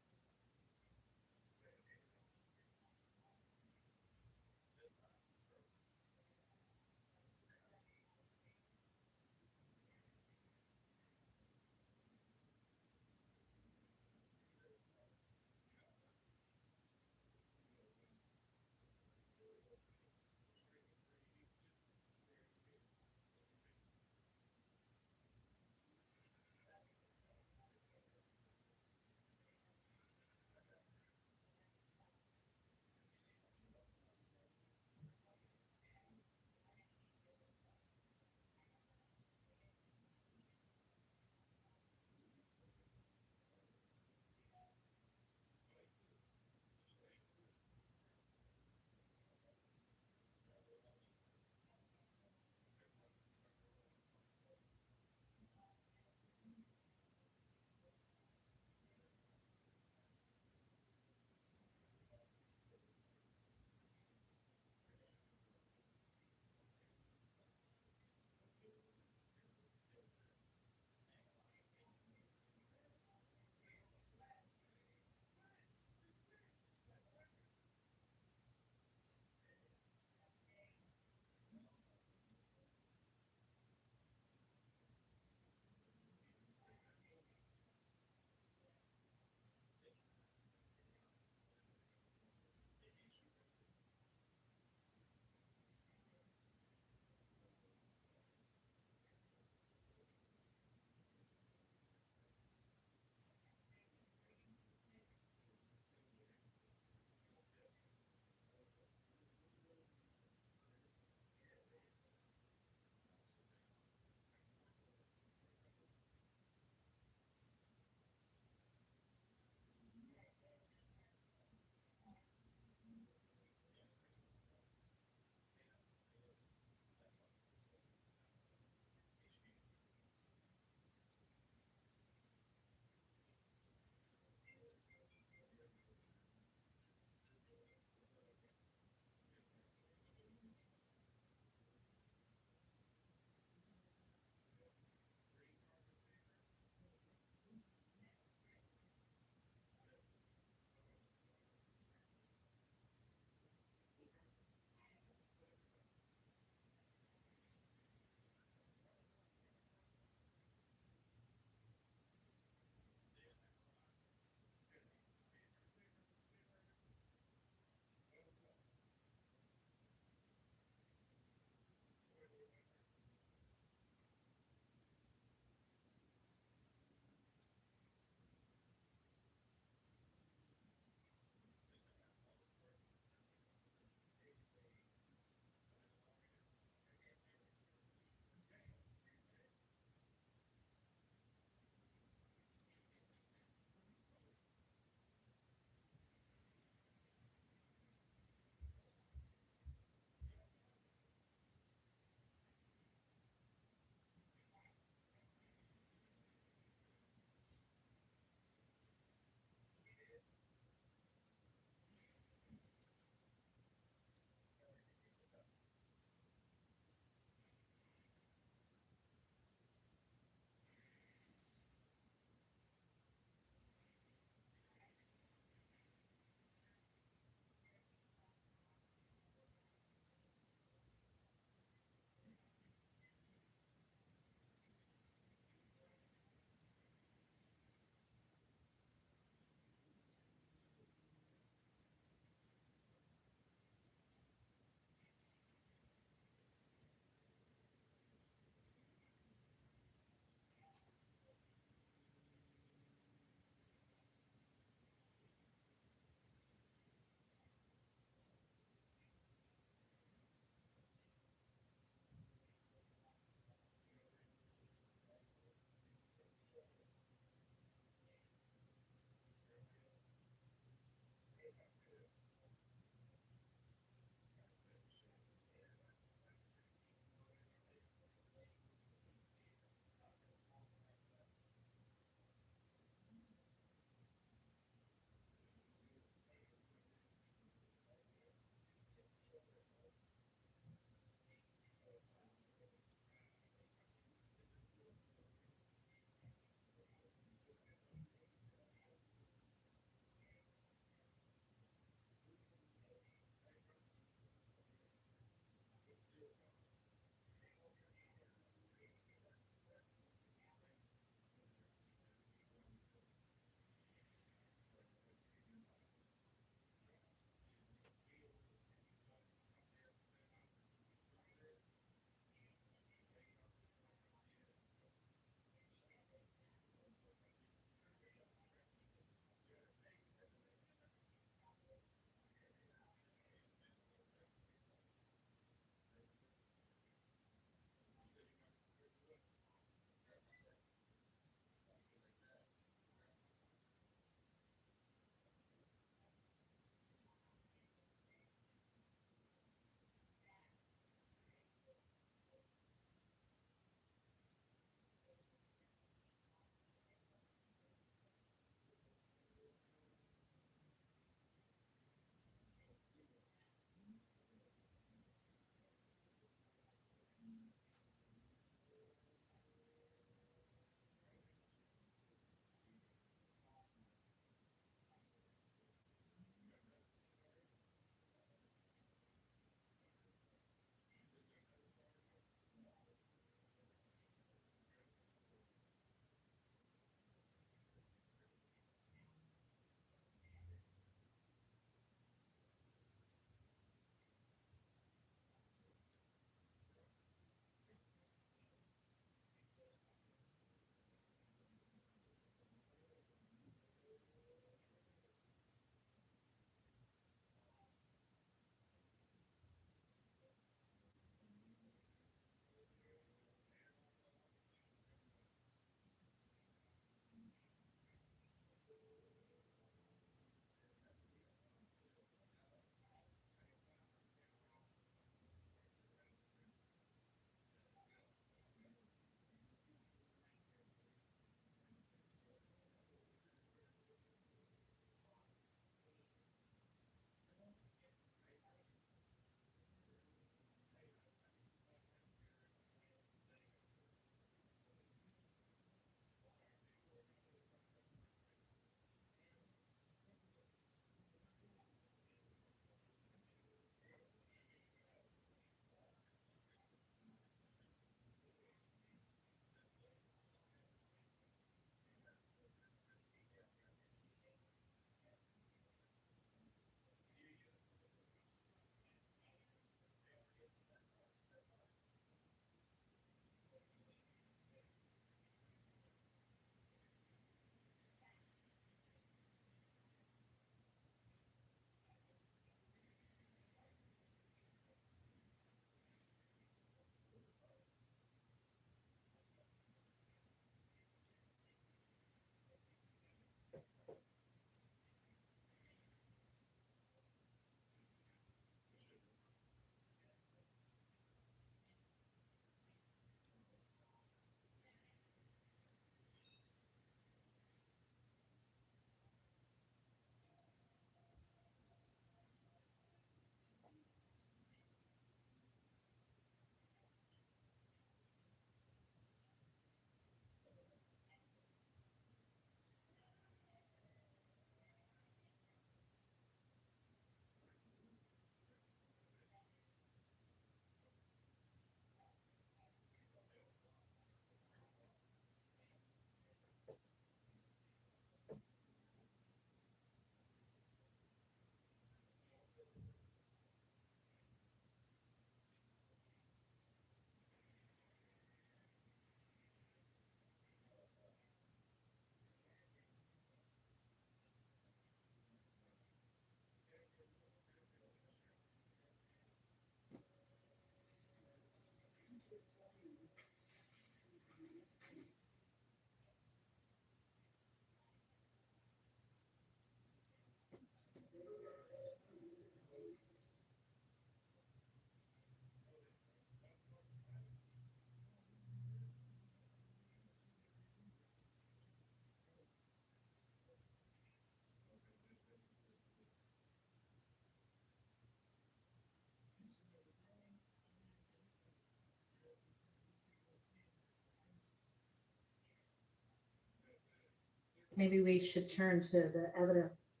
Maybe we should turn to the evidence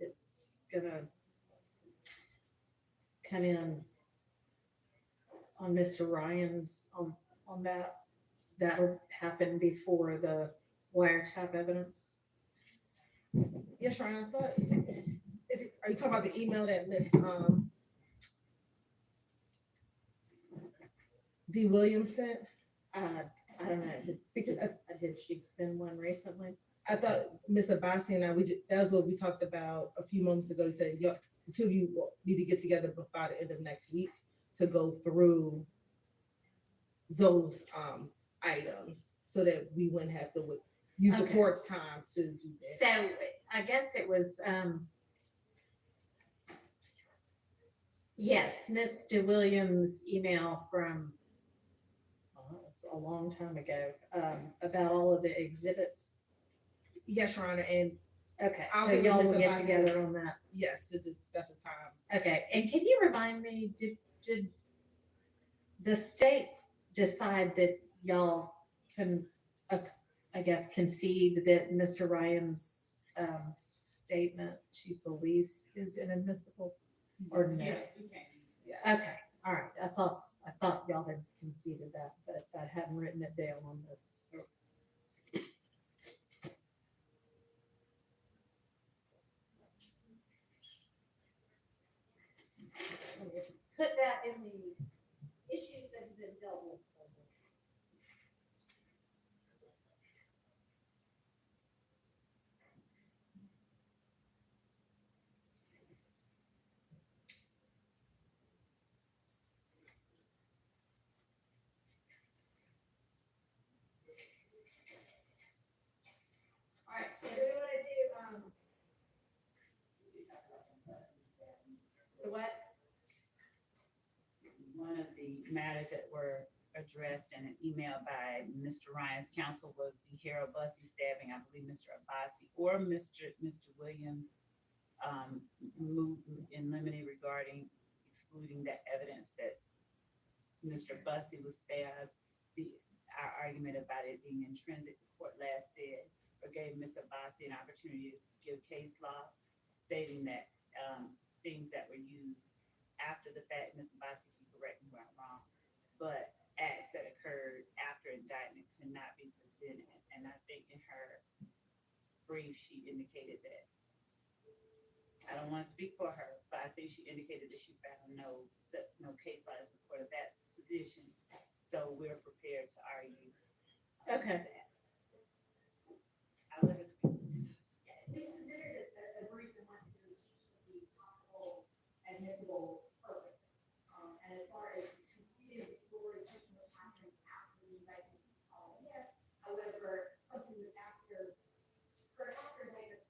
that's gonna come in on Mr. Ryan's, on that. That'll happen before the wiretap evidence. Yes, Ryan, I thought, are you talking about the email that Miss D. Williams sent? I don't know, Because did she send one recently? I thought Miss Abbasi and I, that was what we talked about a few moments ago. He said, the two of you need to get together by the end of next week to go through those items so that we wouldn't have to use the Okay. court's time to do that. So I guess it was, yes, Mr. Williams' email from, well, it was a long time ago, about all of the exhibits. Yes, Your Honor, and Okay, I'll so get with y'all will Ms. get Abbasi. together on that. Yes, to discuss the time. Okay, and can you remind me, did the state decide that y'all can, I guess, concede that Mr. Ryan's statement to police is inadmissible, or no? Yes, we can. Okay, all right. I thought y'all had conceded that, but I hadn't written it down on this. Put that in the issues that have been dealt with. All right, so do we want to do, the what? One of the matters that were addressed in an email by Mr. Ryan's counsel was the Harold Bussey stabbing. I believe Mr. Abbasi or Mr. Williams moved in limine regarding excluding that evidence that Mr. Bussey was stabbed. Our argument about it being intrinsic, the court last said, or gave Ms. Abbasi an opportunity to give case law stating that things that were used after the fact, Ms. Abbasi can correct me where I'm wrong, but acts that occurred after indictment could not be presented. And I think in her brief, she indicated that, I don't want to speak for her, but I think she indicated that she found no case law in support of that position. So we're prepared to argue. Okay. That. I'll let her speak. We submitted a brief and went through each of these possible admissible purposes. And as far as completing the story, something that happened after the indictment was called in. However, something that after indictment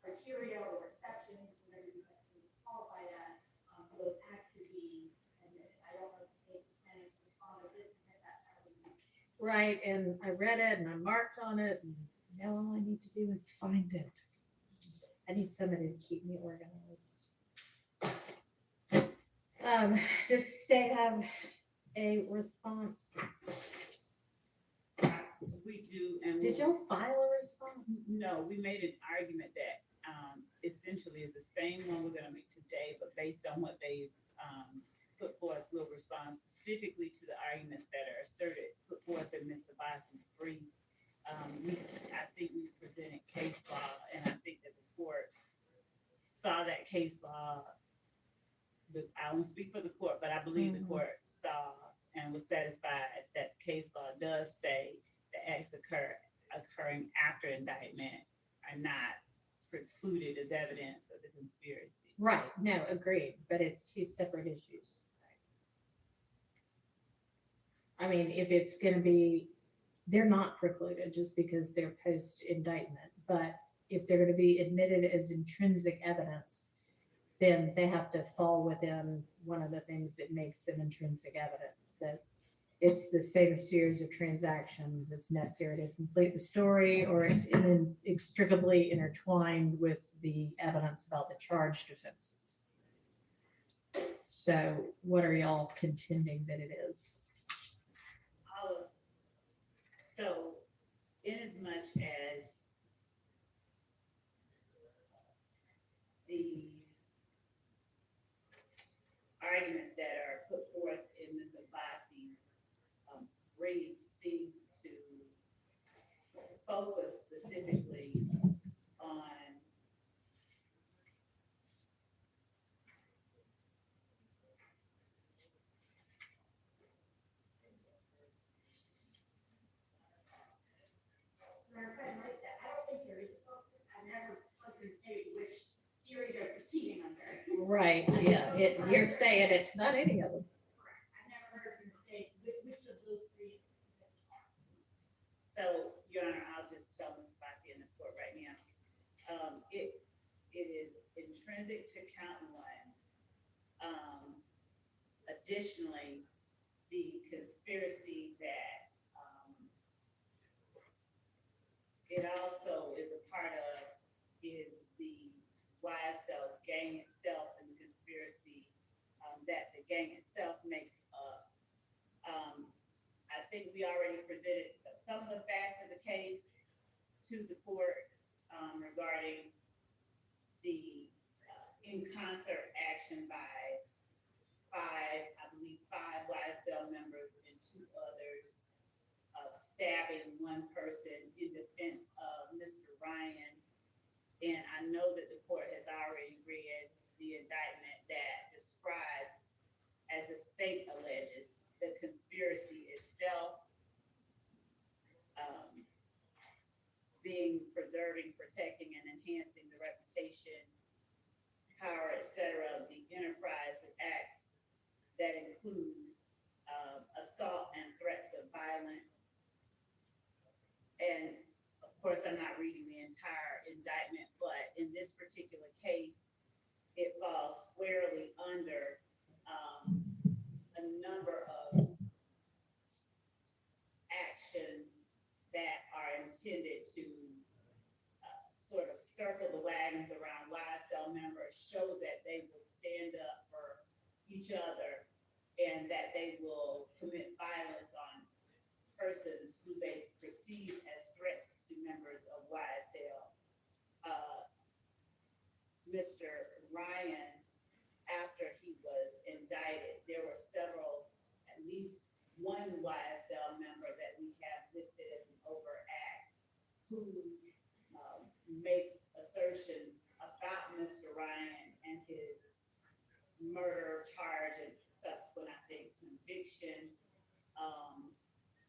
criteria or exception, whatever you like to qualify that, for those acts to be admitted. I don't know if the state lieutenant responded to this, and if that's how we use it. Right, and I read it and I marked on it, and now all I need to do is find it. I need somebody to keep me organized. Does the state have a response? We do, and Did y'all file a response? no, we made an argument that essentially is the same one we're gonna make today, but based on what they put forth, we'll respond specifically to the arguments that are asserted, put forth in Ms. Sabasi's brief. I think we presented case law, and I think that the court saw that case law. I won't speak for the court, but I believe the court saw and was satisfied that the case law does say the acts occurring after indictment are not precluded as evidence of the conspiracy. Right, no, agreed, but it's two separate issues. I mean, if it's gonna be, they're not precluded just because they're post indictment, but if they're gonna be admitted as intrinsic evidence, then they have to fall within one of the things that makes them intrinsic evidence, that it's the same series of transactions, it's necessary to complete the story, or it's inextricably intertwined with the evidence about the charged offenses. So what are y'all contending that it is? So, inasmuch as the arguments that are put forth in Ms. Abbasi's brief seems to focus specifically on I don't think there is a focus. I've never fucking stated which theory they're proceeding under. Right, yeah, you're saying it's not any of them. I've never heard them state which of those three is specific. So, Your Honor, I'll just tell Ms. Abbasi in the court right now. It is intrinsic to count one. Additionally, the conspiracy that it also is a part of is the YSL gang itself and the conspiracy that the gang itself makes up. I think we already presented some of the facts of the case to the court regarding the in concert action by five YSL members and two others stabbing one person in defense of Mr. Ryan. And I know that the court has already read the indictment that describes, as the state alleges, the conspiracy itself being preserving, protecting, and enhancing the reputation, power, etc. of the enterprise of acts that include assault and threats of violence. And of course, I'm not reading the entire indictment, but in this particular case, it falls squarely under a number of actions that are intended to sort of circle the wagons around YSL members, show that they will stand up for each other and that they will commit violence on persons who they perceive as threats to members of YSL. Mr. Ryan, after he was indicted, there were several, at least one YSL member that we have listed as an overact who makes assertions about Mr. Ryan and his murder charge and subsequent, I think, conviction.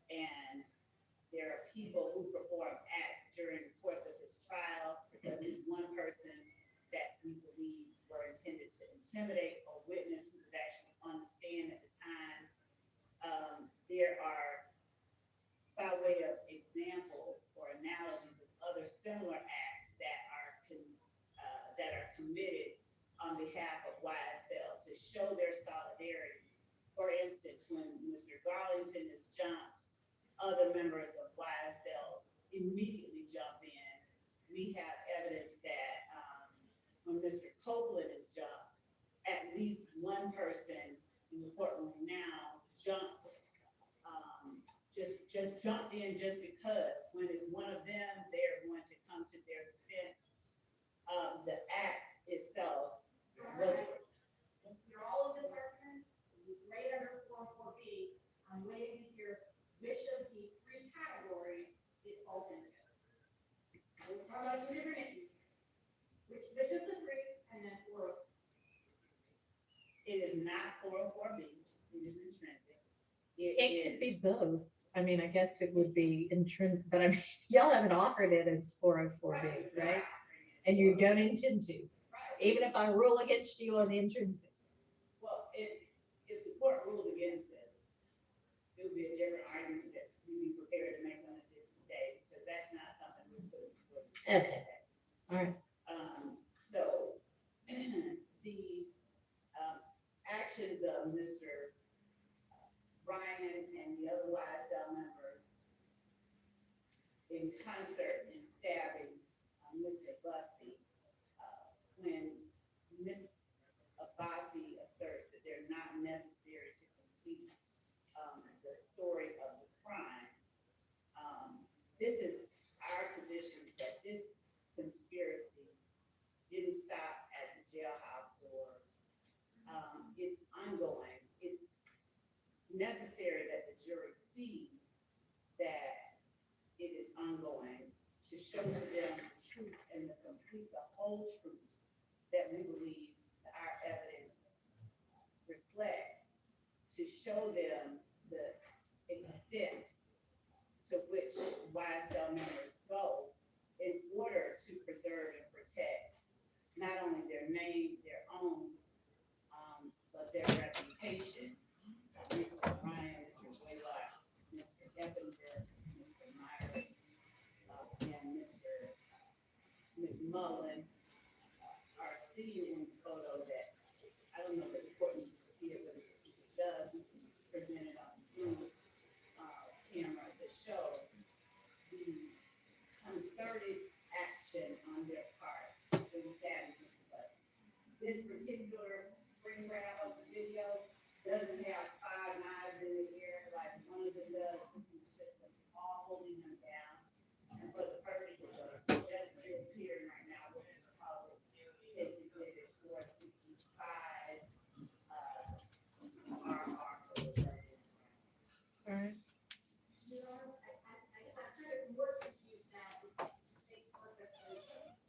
And there are people who perform acts during the course of his trial. At least one person that we believe were intended to intimidate a witness who was actually on the stand at the time. There are, by way of examples or analogies of other similar acts that are on behalf of YSL to show their solidarity. For instance, when Mr. Garlington is jumped, other members of YSL immediately jump in. We have evidence that when Mr. Copeland is jumped, at least one person in the courtroom now jumped, just jumped in just because. When it's one of them, they're going to come to their defense. The act itself was. After all of this argument, right under 404B, I'm waiting to hear which of these three categories it falls into. We're talking about two different issues here. Which of the three, and then 404. It is not 404B, it is intrinsic. It could be is- both. I mean, I guess it would be intrinsic, but I mean, y'all haven't offered it as 404B, right? And you don't intend to, even if I rule against you on the intrinsic. Well, if the court ruled against this, it would be a different argument that we'd be prepared to make on a different day, because that's not something we put before the court Okay. today. All right. So, the actions of Mr. Ryan and the other YSL members in concert in stabbing Mr. Bussey, when Ms. Abbasi asserts that they're not necessary to complete the story of the crime, this is our position that this conspiracy didn't stop at the jailhouse doors. It's ongoing. It's necessary that the jury sees that it is ongoing to show to them the truth and the whole truth that we believe that our evidence reflects, to show them the extent to which YSL members go in order to preserve and protect not only their name, their own, but their reputation. Mr. Ryan, Mr. Waylock, Mr. Eppinger, Mr. Meyer, and Mr. McMullen are sitting in the photo that, I don't know if the court needs to see it, but if it does, we can present it on Zoom camera to show the concerted action on their part in stabbing Mr. Bussey. This particular screen grab of the video doesn't have 5 knives in the air like one of them does. This was just them all holding him down. And for the purposes of just this hearing right now, we're going to call it State's Exhibit 465, RR. All right. You know, I guess I'm kind of more confused now with the state's purpose.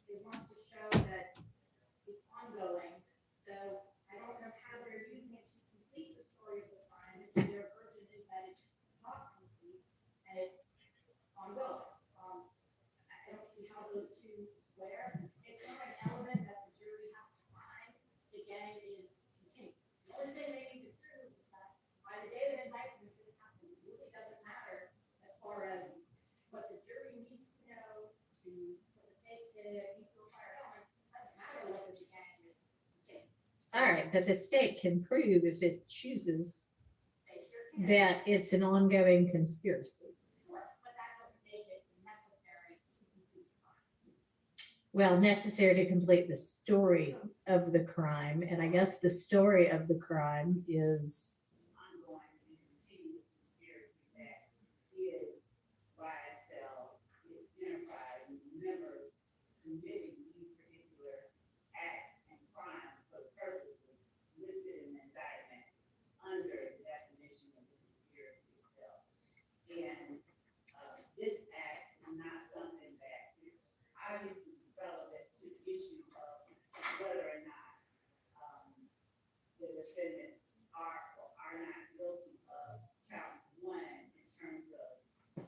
They want to show that it's ongoing. So I don't know how they're using it to complete the story of the crime. If their version is that it's not complete and it's ongoing. I don't see how those two square. It's not an element that the jury has to find. The gang is continuing. The only thing they need to prove is that by the date of indictment, this happened. It really doesn't matter as far as what the jury needs to know to put the state to meet the required elements. It doesn't matter whether the gang is continuing. All right, but the state can prove if it chooses They sure can. that it's an ongoing conspiracy. Sure, but that doesn't make it necessary to complete the crime. Well, necessary to complete the story of the crime, and I guess the story of the crime is Ongoing and continuous conspiracy that is YSL, its enterprise, and members committing these particular acts and crimes for the purposes listed in the indictment under the definition of the conspiracy itself. And this act is not something that is obviously relevant to the issue of whether or not the defendants are or are not guilty of count 1 in terms of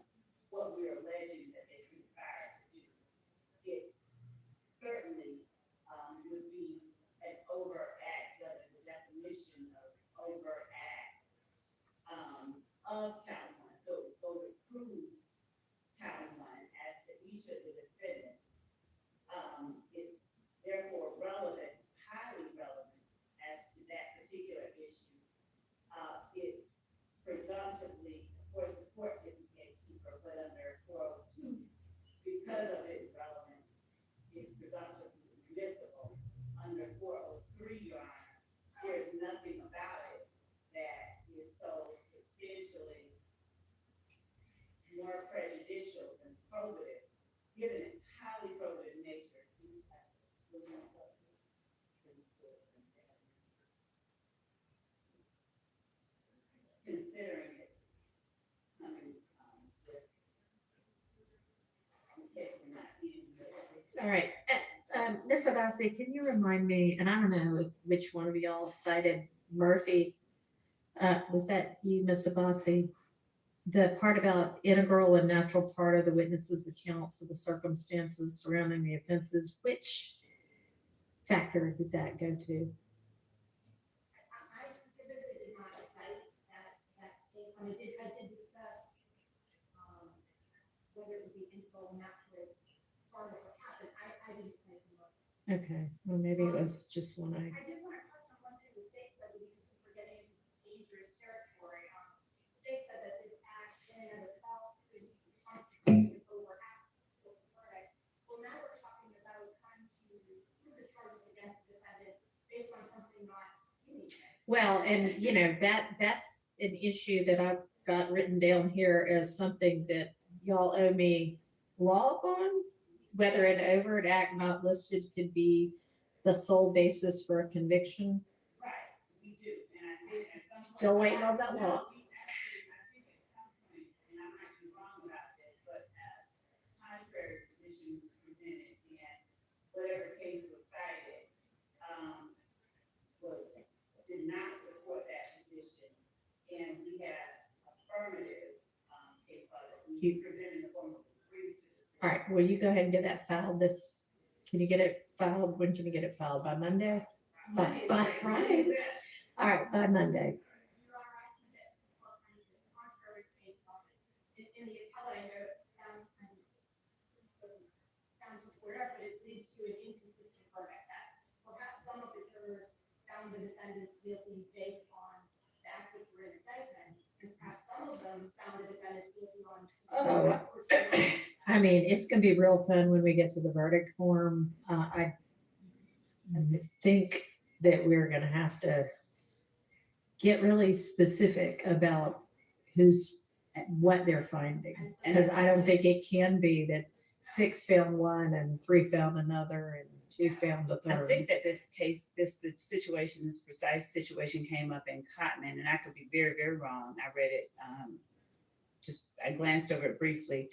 what we're alleging that they conspired to do. It certainly would be an overact, the definition of overact of count 1. So it would go to prove count 1 as to each of the defendants. It's therefore relevant, highly relevant because of its relevance, it's presumptively permissible under 403, Your Honor. There's nothing about it that is so substantially more prejudicial than probative, given its highly probative nature. Considering its, I mean, just, I'm taking that in. All right, Ms. Abassi, can you remind me, and I don't know which one of y'all cited Murphy, was that you, Ms. Abassi? The part about integral and natural part of the witness's accounts of the circumstances surrounding the offenses, which factor did that go to? I specifically did not cite that case. I mean, I did discuss, whether it would be info, natural, part of what happened. I didn't cite it. Okay, well, maybe it was just one I. I did want to touch on one thing the state said, because I think we're getting into dangerous territory. The state said that this act in and of itself could constitute an overact of the verdict. Well, now we're talking about trying to prove the charges against the defendant based on something not unique. Well, and you know, that's an issue that I've got written down here as something that y'all owe me law on, whether an overt act not listed could be the sole basis for a conviction. Right, we do, and I think at some point. Still waiting on that law. We actually, I think at some point, and I might be wrong about this, but contrary position was presented, and whatever case was cited, did not support that position. And we had affirmative, case law that we presented in the form of a brief to the. All right, will you go ahead and get that filed can you get it filed? When can you get it filed? By Monday? By Friday? All right, by Monday. You are right in this, well, kind of the contrary case law. In the appellate, I know it sounds kind of, doesn't sound too squared up, but it leads to an inconsistent verdict that perhaps some of the jurors found the defendants guilty based on the acts which were in indictment, and perhaps some of them found the defendants guilty on. I mean, it's gonna be real fun when we get to the verdict form. I think that we're gonna have to get really specific about what they're finding. Because I don't think it can be that 6 found one and 3 found another and 2 found a I third. think that this situation, this precise situation came up in Cotman, and I could be very, very wrong. I read it, I glanced over it briefly.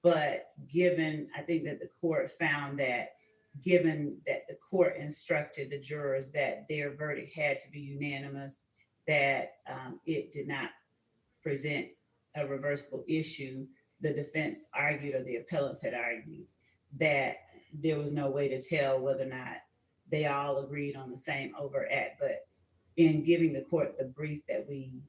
But I think that the court found that given that the court instructed the jurors that their verdict had to be unanimous, that it did not present a reversible issue, the defense argued, or the appellants had argued, that there was no way to tell whether or not they all agreed on the same overt act. But in giving the court the brief that we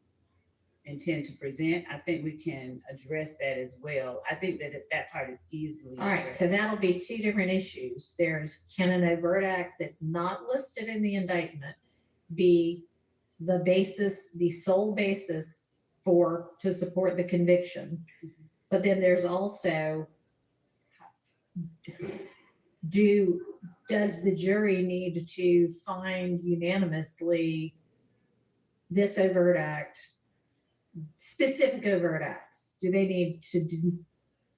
intend to present, I think we can address that as well. I think that part is easily All right, addressed. so that'll be 2 different issues. There's, can an overt act that's not listed in the indictment be the basis, the sole basis to support the conviction? But then there's also, does the jury need to find unanimously this overt act, specific overt acts? Do they need to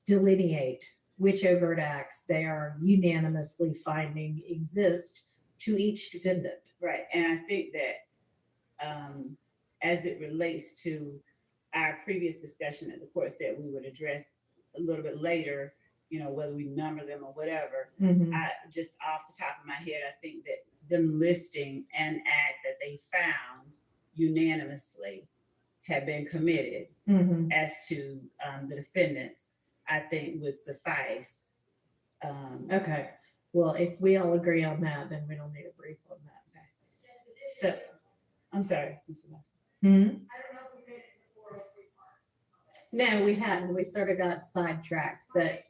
delineate which overt acts they are unanimously finding exist to each defendant? Right, and I think that as it relates to our previous discussion that the court said we would address a little bit later, whether we number them or whatever, I just off the top of my head, I think that them listing an act that they found unanimously had been committed as to the defendants, I think would suffice. Okay, well, if we all agree on that, then we don't need a brief on that. So, I'm sorry, Mr. Lawson. I don't know if we made it before or three part. No, we hadn't. We sort of got sidetracked, but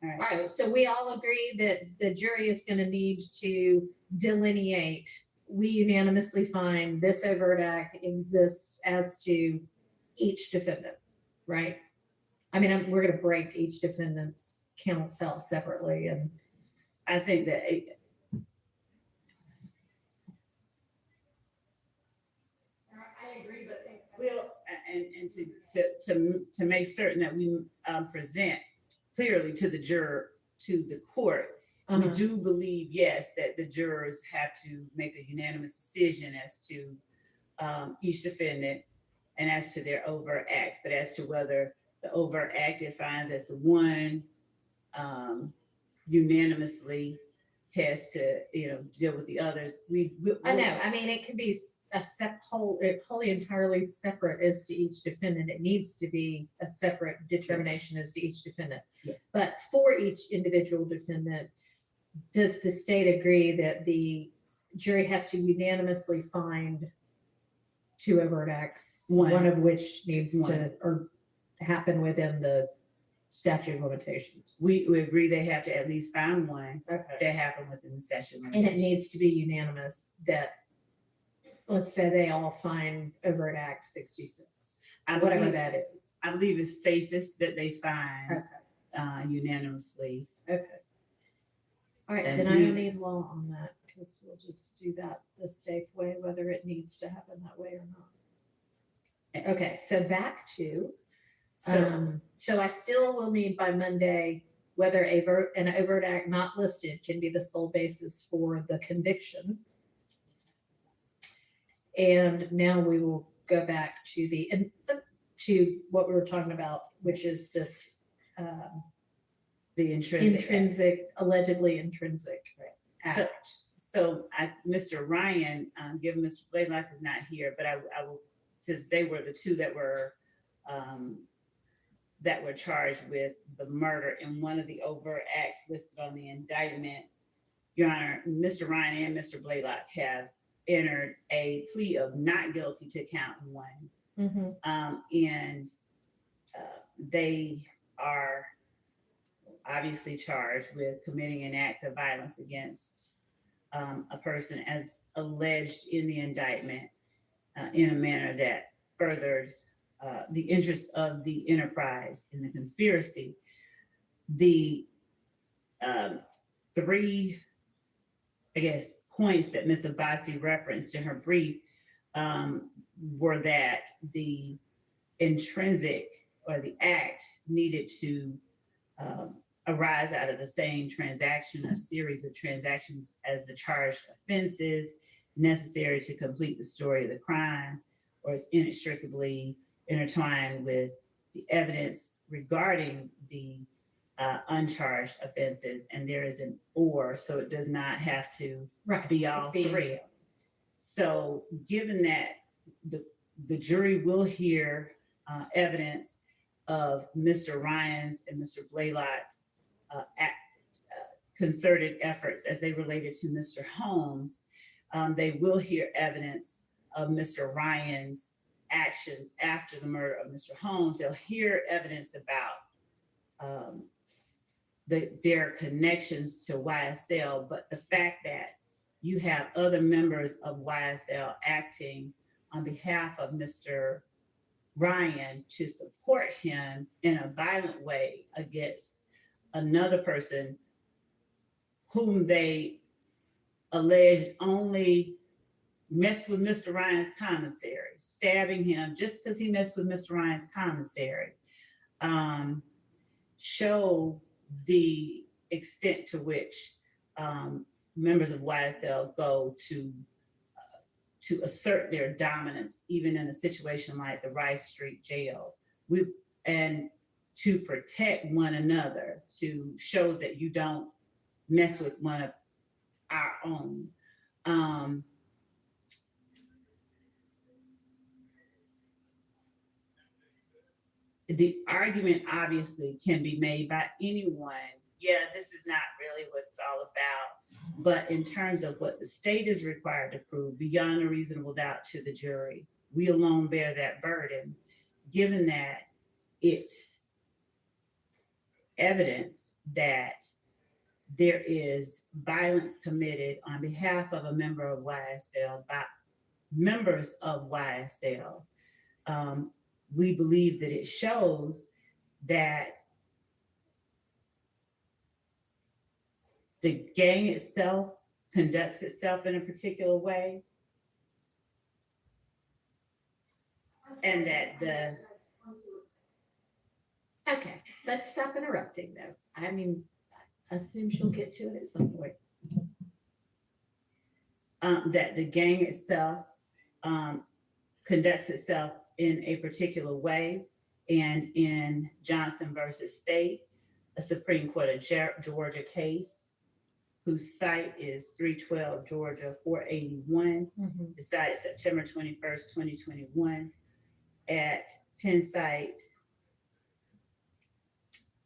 all right. So we all agree that the jury is going to need to delineate. We unanimously find this overt act exists as to each defendant, right? I mean, we're going to break each defendant's counts out separately, and I think that I agree, but well, and to make certain that we present clearly to the juror, to the court, we do believe, yes, that the jurors have to make a unanimous decision as to each defendant and as to their overt acts, but as to whether the overt act it finds as the one unanimously has to, deal with the others. I know. I mean, it could be wholly entirely separate as to each defendant. It needs to be a separate determination as to each defendant. Yeah. But for each individual defendant, does the state agree that the jury has to unanimously find two overt acts, one of which needs to or happen within the statute of limitations? We agree they have to at least find one Okay. that happened within the statute of And limitations. it needs to be unanimous that, let's say they all find overt act 66, whatever that is. I believe it's safest that they find unanimously. Okay. All right, And then I we- don't need law on that because we'll just do that the safe way, whether it needs to happen that way or not. Okay, so back to, so I still will need by Monday whether an overt act not listed can be the sole basis for the conviction. And now we will go back to to what we were talking about, which is this the intrinsic allegedly intrinsic act. So Mr. Ryan, given Mr. Blaylock is not here, but I will, since they were the two that were charged with the murder in one of the overt acts listed on the indictment, Your Honor, Mr. Ryan and Mr. Blaylock have entered a plea of not guilty to count one. And they are obviously charged with committing an act of violence against a person as alleged in the indictment in a manner that furthered the interests of the enterprise in the conspiracy. The three, I guess, points that Ms. Abbasi referenced in her brief were that the intrinsic or the act needed to arise out of the same transaction, a series of transactions as the charged offenses necessary to complete the story of the crime, or is inextricably intertwined with the evidence regarding the uncharged offenses. And there is an or, so it does not have to be all three. So given that the jury will hear evidence of Mr. Ryan's and Mr. Blaylock's concerted efforts as they related to Mr. Holmes, they will hear evidence of Mr. Ryan's actions after the murder of Mr. Holmes. They'll hear evidence about their connections to YSL, but the fact that you have other members of YSL acting on behalf of Mr. Ryan to support him in a violent way against another person whom they alleged only messed with Mr. Ryan's commissary, stabbing him just because he messed with Mr. Ryan's commissary, show the extent to which members of YSL go to assert their dominance, even in a situation like the Rice Street jail, and to protect one another, to show that you don't mess with one of our own. The argument obviously can be made by anyone. Yeah, this is not really what it's all about. But in terms of what the state is required to prove beyond a reasonable doubt to the jury, we alone bear that burden, given that it's evidence that there is violence committed on behalf of a member of YSL by members of YSL. We believe that it shows that the gang itself conducts itself in a particular way, and that the Okay, let's stop interrupting though. I mean, I assume she'll get to it at some point. that the gang itself conducts itself in a particular way. And in Johnson versus State, a Supreme Court of Georgia case, whose site is 312 Georgia 481, decided September 21st, 2021 at Penn site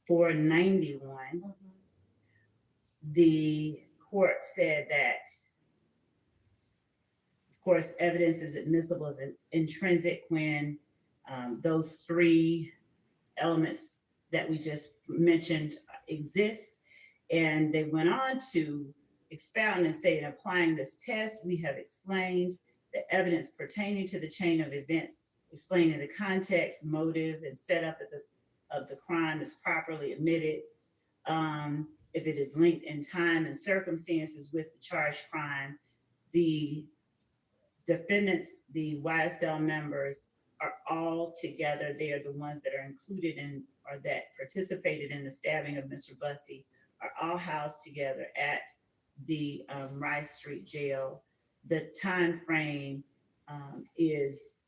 491. The court said that, of course, evidence is admissible as intrinsic when those three elements that we just mentioned exist. And they went on to expound and say, in applying this test, we have explained the evidence pertaining to the chain of events, explaining the context, motive, and setup of the crime is properly admitted. If it is linked in time and circumstances with the charged crime, the defendants, the YSL members, are all together. They are the ones that are included in or that participated in the stabbing of Mr. Bussey, are all housed together at the Rice Street Jail. The time frame is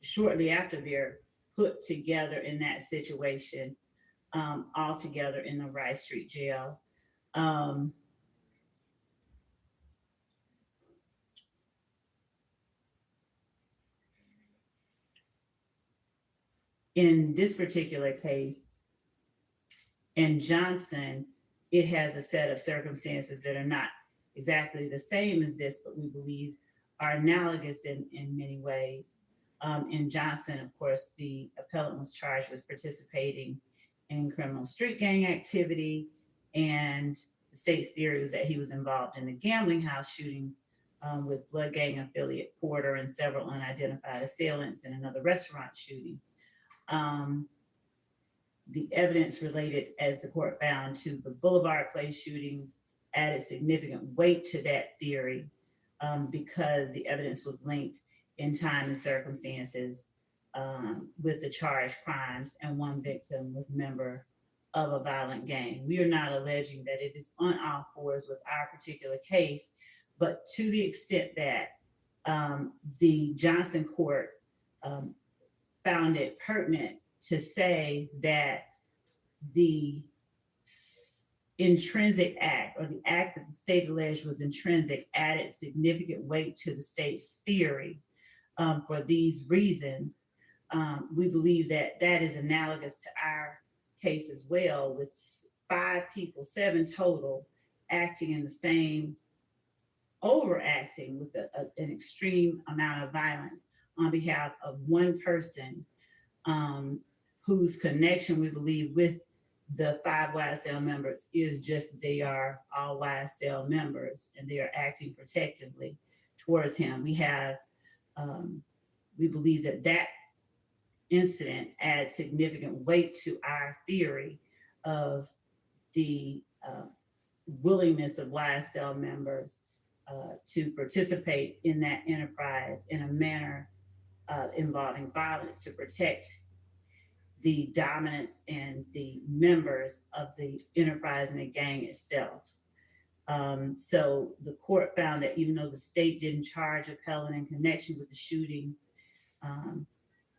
shortly after they're put together in that situation, all together in the Rice Street Jail. In this particular case, in Johnson, it has a set of circumstances that are not exactly the same as this, but we believe are analogous in many ways. In Johnson, of course, the appellant was charged with participating in criminal street gang activity, and the state's theory was that he was involved in the gambling house shootings with Blood Gang affiliate Porter and several unidentified assailants in another restaurant shooting. The evidence related, as the court found, to the Boulevard Place shootings added significant weight to that theory because the evidence was linked in time and circumstances with the charged crimes, and one victim was a member of a violent gang. We are not alleging that it is on all fours with our particular case, but to the extent that the Johnson court found it pertinent to say that the intrinsic act, or the act that the state alleged was intrinsic, added significant weight to the state's theory for these reasons. We believe that that is analogous to our case as well, with 5 people, 7 total, acting in the same, overacting with an extreme amount of violence on behalf of one person whose connection, we believe, with the 5 YSL members is just they are all YSL members and they are acting protectively towards him. We have, we believe that that incident adds significant weight to our theory of the willingness of YSL members to participate in that enterprise in a manner involving violence to protect the dominance and the members of the enterprise and the gang itself. So the court found that even though the state didn't charge appellant in connection with the shooting,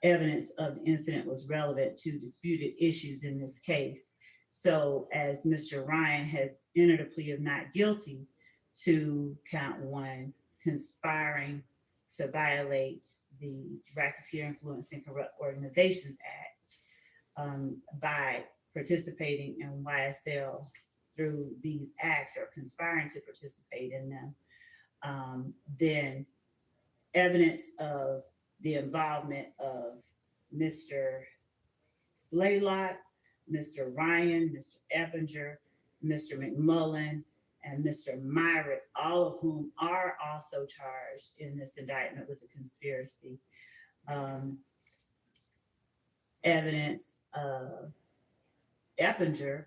evidence of the incident was relevant to disputed issues in this case. So as Mr. Ryan has entered a plea of not guilty to count 1, conspiring to violate the Racketeer Influencing Corrupt Organizations Act by participating in YSL through these acts or conspiring to participate in them, then evidence of the involvement of Mr. Blaylock, Mr. Ryan, Mr. Eppinger, Mr. McMullen, and Mr. Myrick, all of whom are also charged in this indictment with a conspiracy. Evidence of Eppinger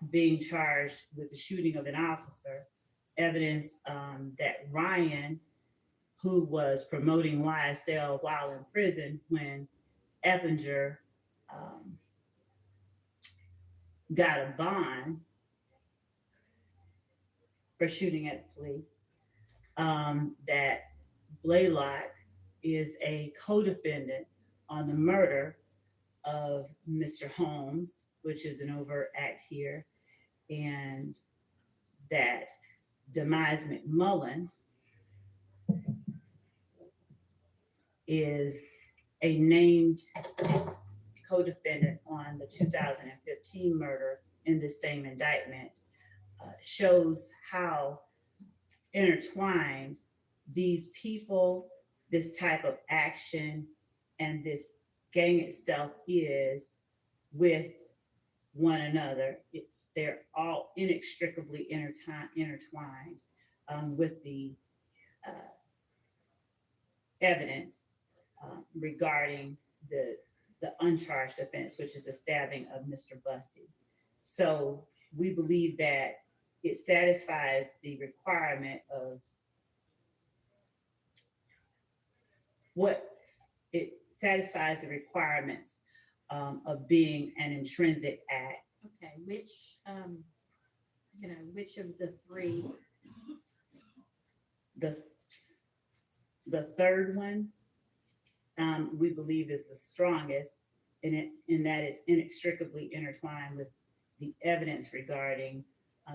being charged with the shooting of an officer, evidence that Ryan, who was promoting YSL while in prison when Eppinger got a bond for shooting at the police, that Blaylock is a co-defendant on the murder of Mr. Holmes, which is an overt act here, and that Demise McMullen is a named co-defendant on the 2015 murder in the same indictment, shows how intertwined these people, this type of action, and this gang itself is with one another. They're all inextricably intertwined with the evidence regarding the uncharged offense, which is the stabbing of Mr. Bussey. So we believe that it satisfies the requirement of it satisfies the requirements of being an intrinsic act. Okay, which of the three? The third one, we believe is the strongest in that it's inextricably intertwined with the evidence regarding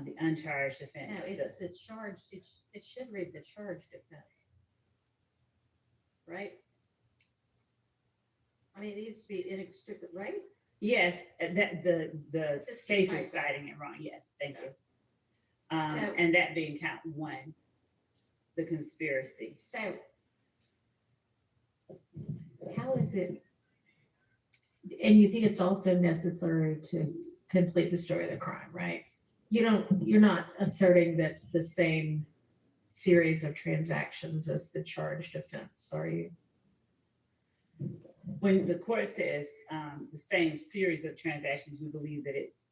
the uncharged offense. No, it's the charge, it should read the charged offense. Right? I mean, it needs to be inextricable, right? Yes, that the Just case typo. is citing it wrong. Yes, thank you. So- And that being count one, the conspiracy. So how is it? And you think it's also necessary to complete the story of the crime, right? You're not asserting that's the same series of transactions as the charged offense, are you? When the court says the same series of transactions, we believe that it's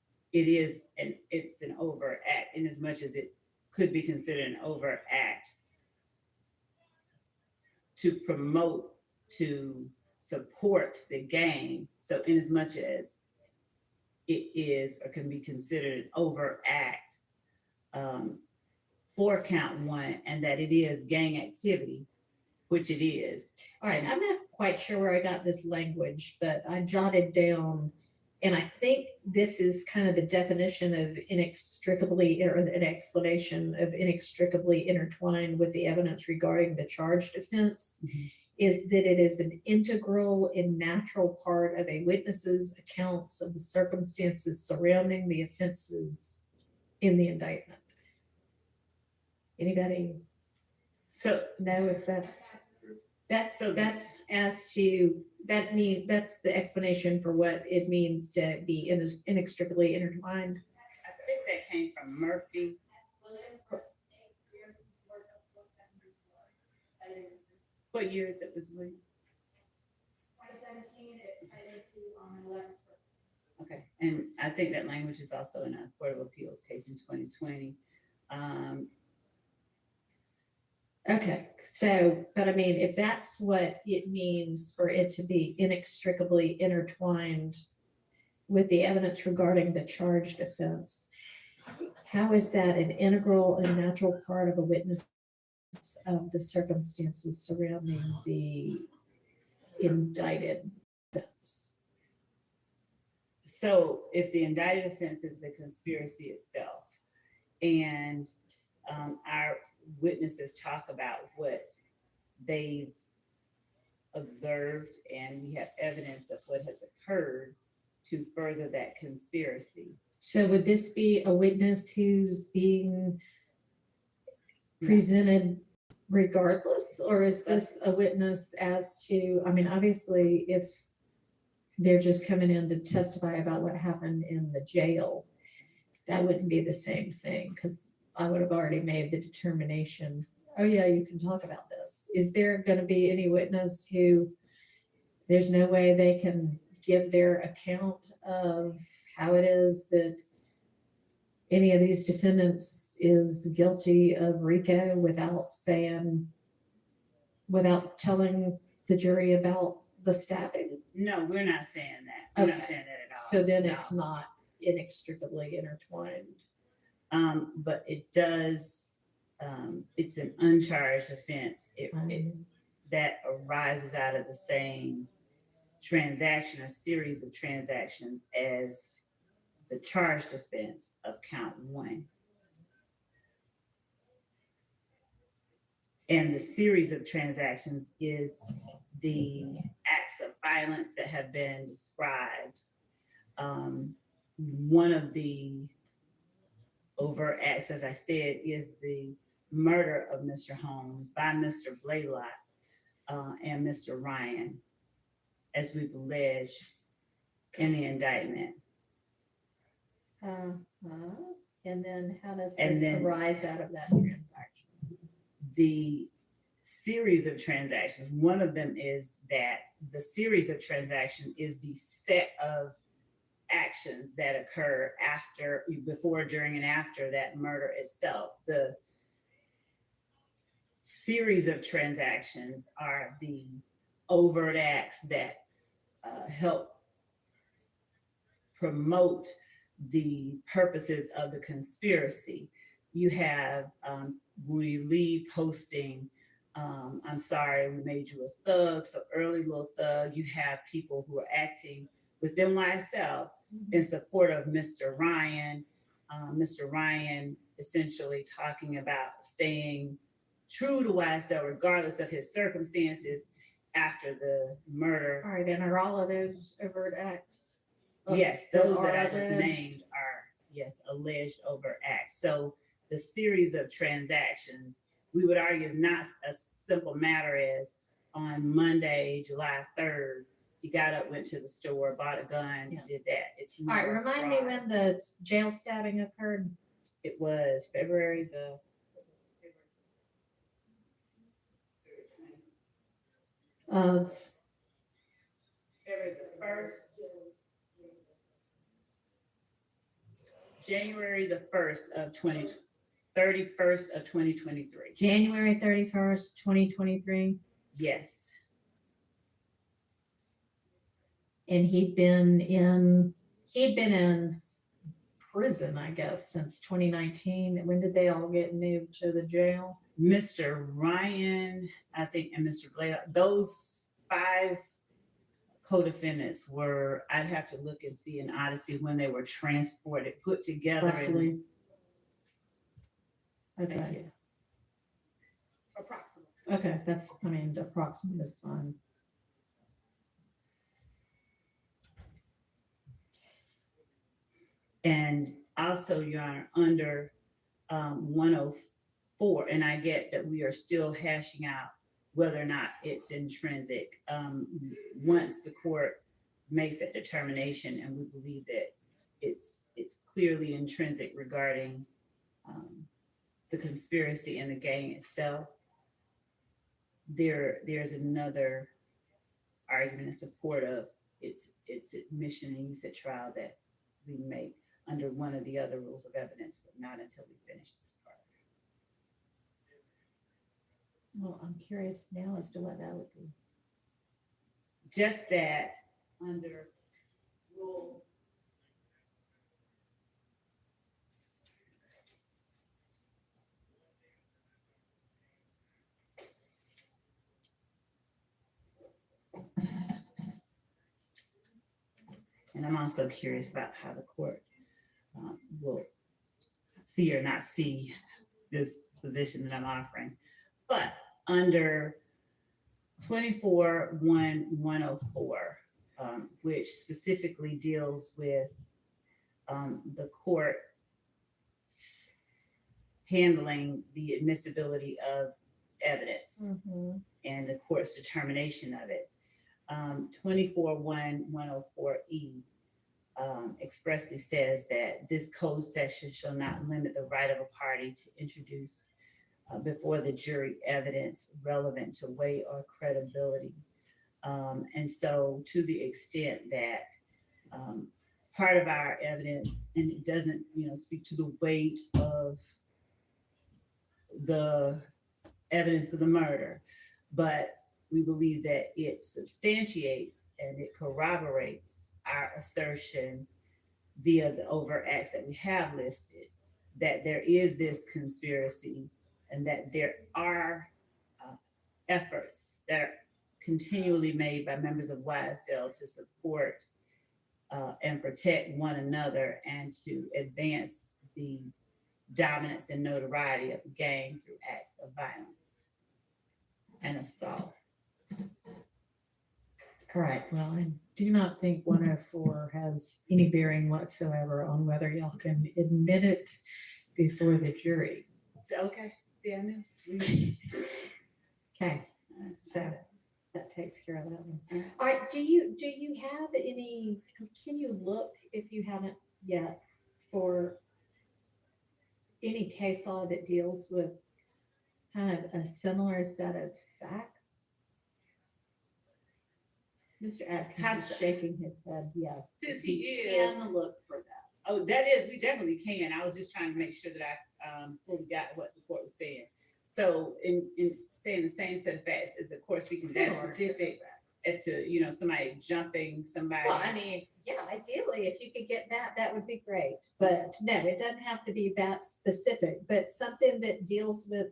an overt act in as much as it could be considered an overt act to promote, to support the gang. So in as much as it is or can be considered an overt act for count one, and that it is gang activity, which it is. All right, I'm not quite sure where I got this language, but I jotted down, and I think this is kind of the definition of inextricably, or an explanation of inextricably intertwined with the evidence regarding the charged offense, is that it is an integral and natural part of a witness's accounts of the circumstances surrounding the offenses in the indictment. Anybody So know if that's So that's as to that's the explanation for what it means to be inextricably intertwined. I think that came from Murphy. What year is it was when? 2017, it's cited to 11. Okay, and I think that language is also in a Court of Appeals case in 2020. Okay, so, but I mean, if that's what it means for it to be inextricably intertwined with the evidence regarding the charged offense, how is that an integral and natural part of a witness of the circumstances surrounding the indicted offense? So if the indicted offense is the conspiracy itself, and our witnesses talk about what they've observed, and we have evidence of what has occurred to further that conspiracy. So would this be a witness who's being presented regardless, or is this a witness as to, I mean, obviously, if they're just coming in to testify about what happened in the jail, that wouldn't be the same thing, because I would have already made the determination, oh yeah, you can talk about this. Is there going to be any witness who there's no way they can give their account of how it is that any of these defendants is guilty of Rico without telling the jury about the stabbing. No, we're not saying that. We're not Okay. saying that at all. So then No. it's not inextricably intertwined. But it does, it's an uncharged offense. That arises out of the same transaction or series of transactions as the charged offense of count 1. And the series of transactions is the acts of violence that have been described. One of the overt acts, as I said, is the murder of Mr. Holmes by Mr. Blaylock and Mr. Ryan, as we've alleged in the indictment. And then how does And this then- arise out of that transaction? The series of transactions, one of them is that the series of transactions is the set of actions that occur after, before, during, and after that murder itself. The series of transactions are the overt acts that help promote the purposes of the conspiracy. You have Woody Lee posting, I'm sorry, we made you a thug, so early little thug. You have people who are acting within YSL in support of Mr. Ryan. Mr. Ryan essentially talking about staying true to YSL regardless of his circumstances after the murder. All right, and are all of those overt acts? Yes, those that I are just they? named are, yes, alleged overt acts. So the series of transactions, we would argue, is not a simple matter as on Monday, July 3rd, he got up, went to the store, bought a gun, did that. It's All right, more remind me broad. when the jail stabbing occurred. It was February the Of February the 1st. January the 1st of 31st of 2023. January 31st, 2023. Yes. And he'd been in prison, I guess, since 2019. When did they all get moved to the jail? Mr. Ryan, I think, and Mr. Blaylock, those 5 co-defendants were, I'd have to look and see in Odyssey when they were transported, put together. Roughly. Thank Okay. you. Approximately. Okay, that's, I mean, approximate is fine. And also, Your Honor, under 104, and I get that we are still hashing out whether or not it's intrinsic. Once the court makes that determination, and we believe that it's clearly intrinsic regarding the conspiracy and the gang itself, there's another argument in support of its admission and use at trial that we make under one of the other rules of evidence, but not until we finish this part. Well, I'm curious now as to what that would be. Just that under rule. And I'm also curious about how the court will see or not see this position that I'm offering. But under 24-1-104, which specifically deals with the court handling the admissibility of evidence and the court's determination of it. 24-1-104E expressly says that this code section shall not limit the right of a party to introduce before the jury evidence relevant to weight or credibility. And so to the extent that part of our evidence, and it doesn't, speak to the weight of the evidence of the murder, but we believe that it substantiates and it corroborates our assertion via the overt acts that we have listed, that there is this conspiracy and that there are efforts that are continually made by members of YSL to support and protect one another and to advance the dominance and notoriety of the gang through acts of violence and assault. All right, well, I do not think 104 has any bearing whatsoever on whether y'all can admit it before the jury. So, okay, see, I knew. Okay, so that takes care of that one. All right, do you have any, can you look, if you haven't yet, for any case law that deals with kind of a similar set of facts? Mr. Atkins is shaking his head, yes. Since He he can is- look for that. Oh, that is, we definitely can. I was just trying to make sure that I fully got what the court was saying. So in saying the same set of facts is, of course, we can be that Similar specific as to, somebody jumping somebody. Well, I mean, yeah, ideally, if you could get that, that would be great. But no, it doesn't have to be that specific, but something that deals with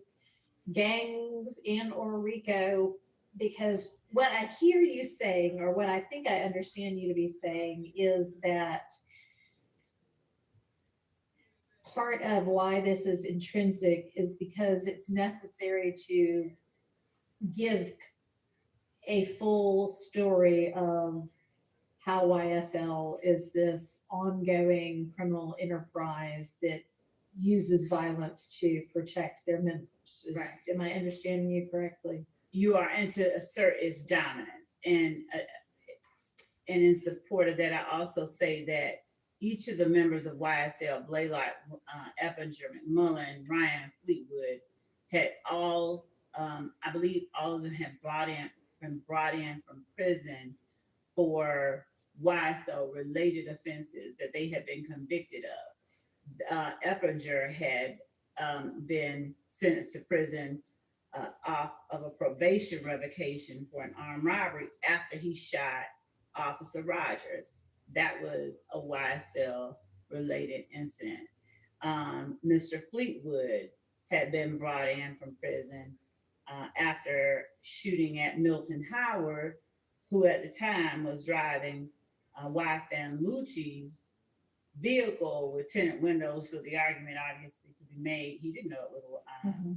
gangs and or Rico, because what I hear you saying, or what I think I understand you to be saying, is that part of why this is intrinsic is because it's necessary to give a full story of how YSL is this ongoing criminal enterprise that uses violence to protect their members. Right. Am I understanding you correctly? You are, and to assert its dominance. And in support of that, I also say that each of the members of YSL, Blaylock, Eppinger, McMullen, Ryan, Fleetwood, had all, I believe all of them had been brought in from prison for YSL related offenses that they had been convicted of. Eppinger had been sentenced to prison off of a probation revocation for an armed robbery after he shot Officer Rogers. That was a YSL related incident. Mr. Fleetwood had been brought in from prison after shooting at Milton Howard, who at the time was driving Wyfan Lucci's vehicle with tinted windows. So the argument obviously could be made. He didn't know it was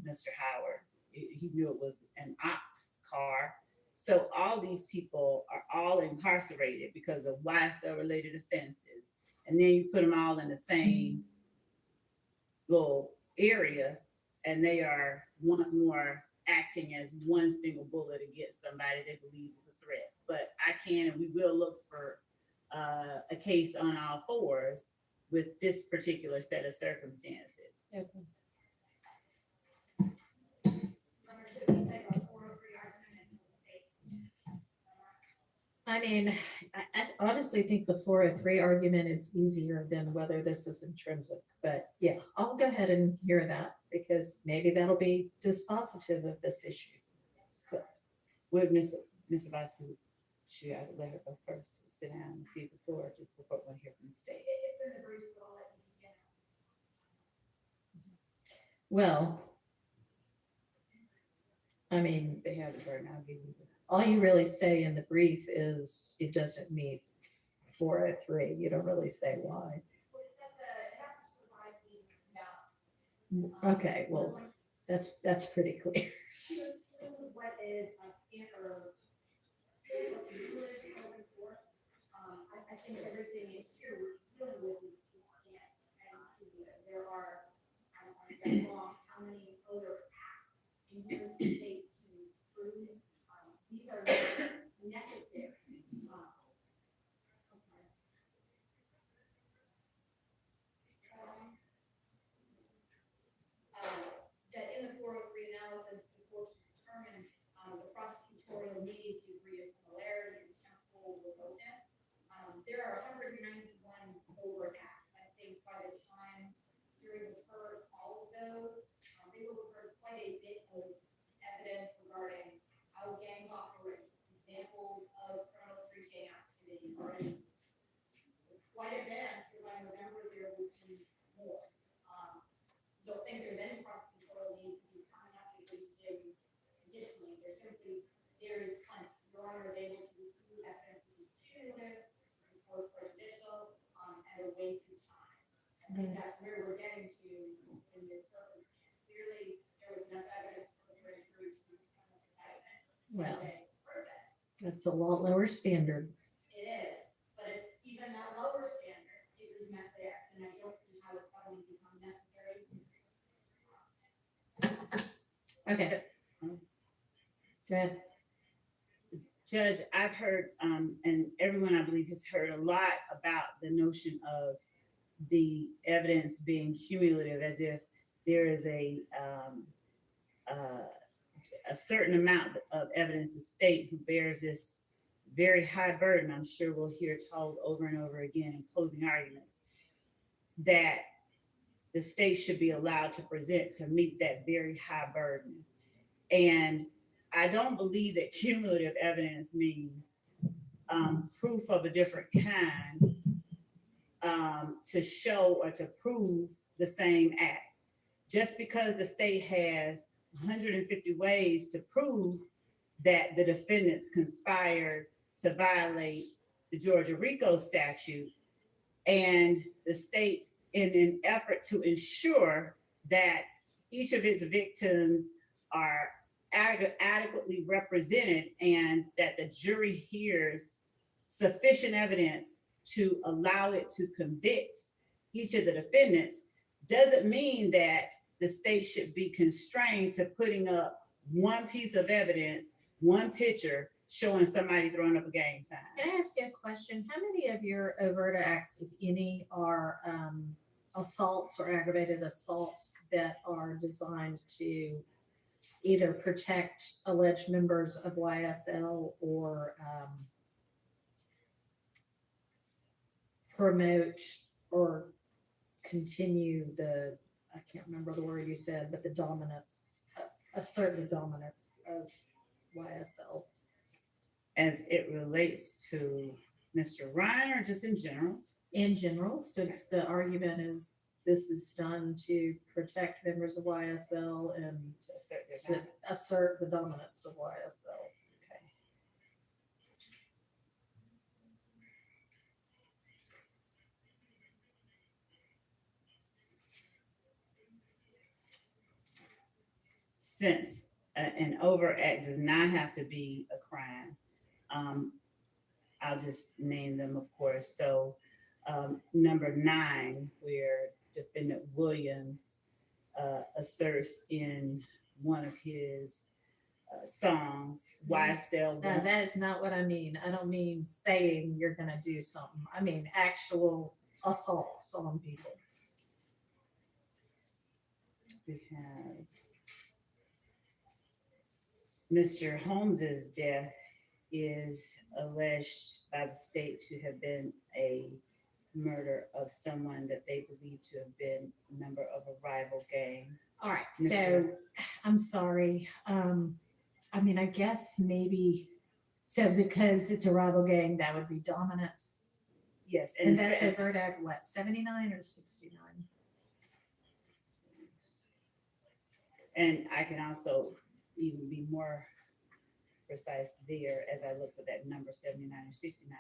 Mr. Howard. He knew it was an ops car. So all these people are all incarcerated because of YSL related offenses. And then you put them all in the same little area and they are once more acting as one single bullet against somebody they believe is a threat. But I can and we will look for a case on all fours with this particular set of circumstances. Okay. I mean, I honestly think the 403 argument is easier than whether this is intrinsic. But yeah, I'll go ahead and hear that because maybe that'll be dispositive of this issue. So, with Ms. Vasu, should I let her go first? Sit down and see if the court want to hear from the state. It's in the brief, so I'll let you begin. Well, I mean, They have the burden. I'll give you the. all you really say in the brief is it doesn't meet 403. You don't really say why. Was that it has to survive the ballot. Okay, well, that's pretty clear. To assume what is a standard of good open court, I think everything is here we're dealing with is scant. And there are, I don't want to get wrong, how many other acts in order to state to prove these are necessary. That in the 403 analysis, the court should determine the prosecutorial need, degree of similarity, and temporal remoteness. There are 191 Well, Okay, purpose. that's a lot lower standard. It is, but if even that lower standard, it was met there, then I don't see how it suddenly become necessary. Okay. Go ahead. Judge, I've heard, and everyone I believe has heard a lot about the notion of the evidence being cumulative, as if there is a certain amount of evidence the state who bears this very high burden. I'm sure we'll hear told over and over again in closing arguments that the state should be allowed to present to meet that very high burden. And I don't believe that cumulative evidence means proof of a different kind to show or to prove the same act. Just because the state has 150 ways to prove that the defendants conspired to violate the Georgia Rico statute, and the state, in an effort to ensure that each of its victims are adequately represented and that the jury hears sufficient evidence to allow it to convict each of the defendants, doesn't mean that the state should be constrained to putting up one piece of evidence, one picture showing somebody throwing up a gang sign. Can I ask you a question? How many of your overt acts, if any, are assaults or aggravated assaults that are designed to either protect alleged members of YSL or promote or continue the, I can't remember the word you said, but the dominance, assert the dominance of YSL? As it relates to Mr. Ryan, or just in general? In general, since the argument is this is done to protect members of YSL and assert the dominance of YSL. Okay. Since an overact does not have to be a crime, I'll just name them, of course. So number 9, where defendant Williams asserts in one of his songs, YSL. No, that is not what I mean. I don't mean saying you're gonna do something. I mean actual assaults on people. We have Mr. Holmes's death is alleged by the state to have been a murder of someone that they believe to have been a member of a rival gang. All right, so Mr. I'm sorry. I mean, I guess maybe so because it's a rival gang, that would be dominance. Yes, And that's overt act, what, 79 or 69? And I can also even be more precise there as I look for that number 79 or 69.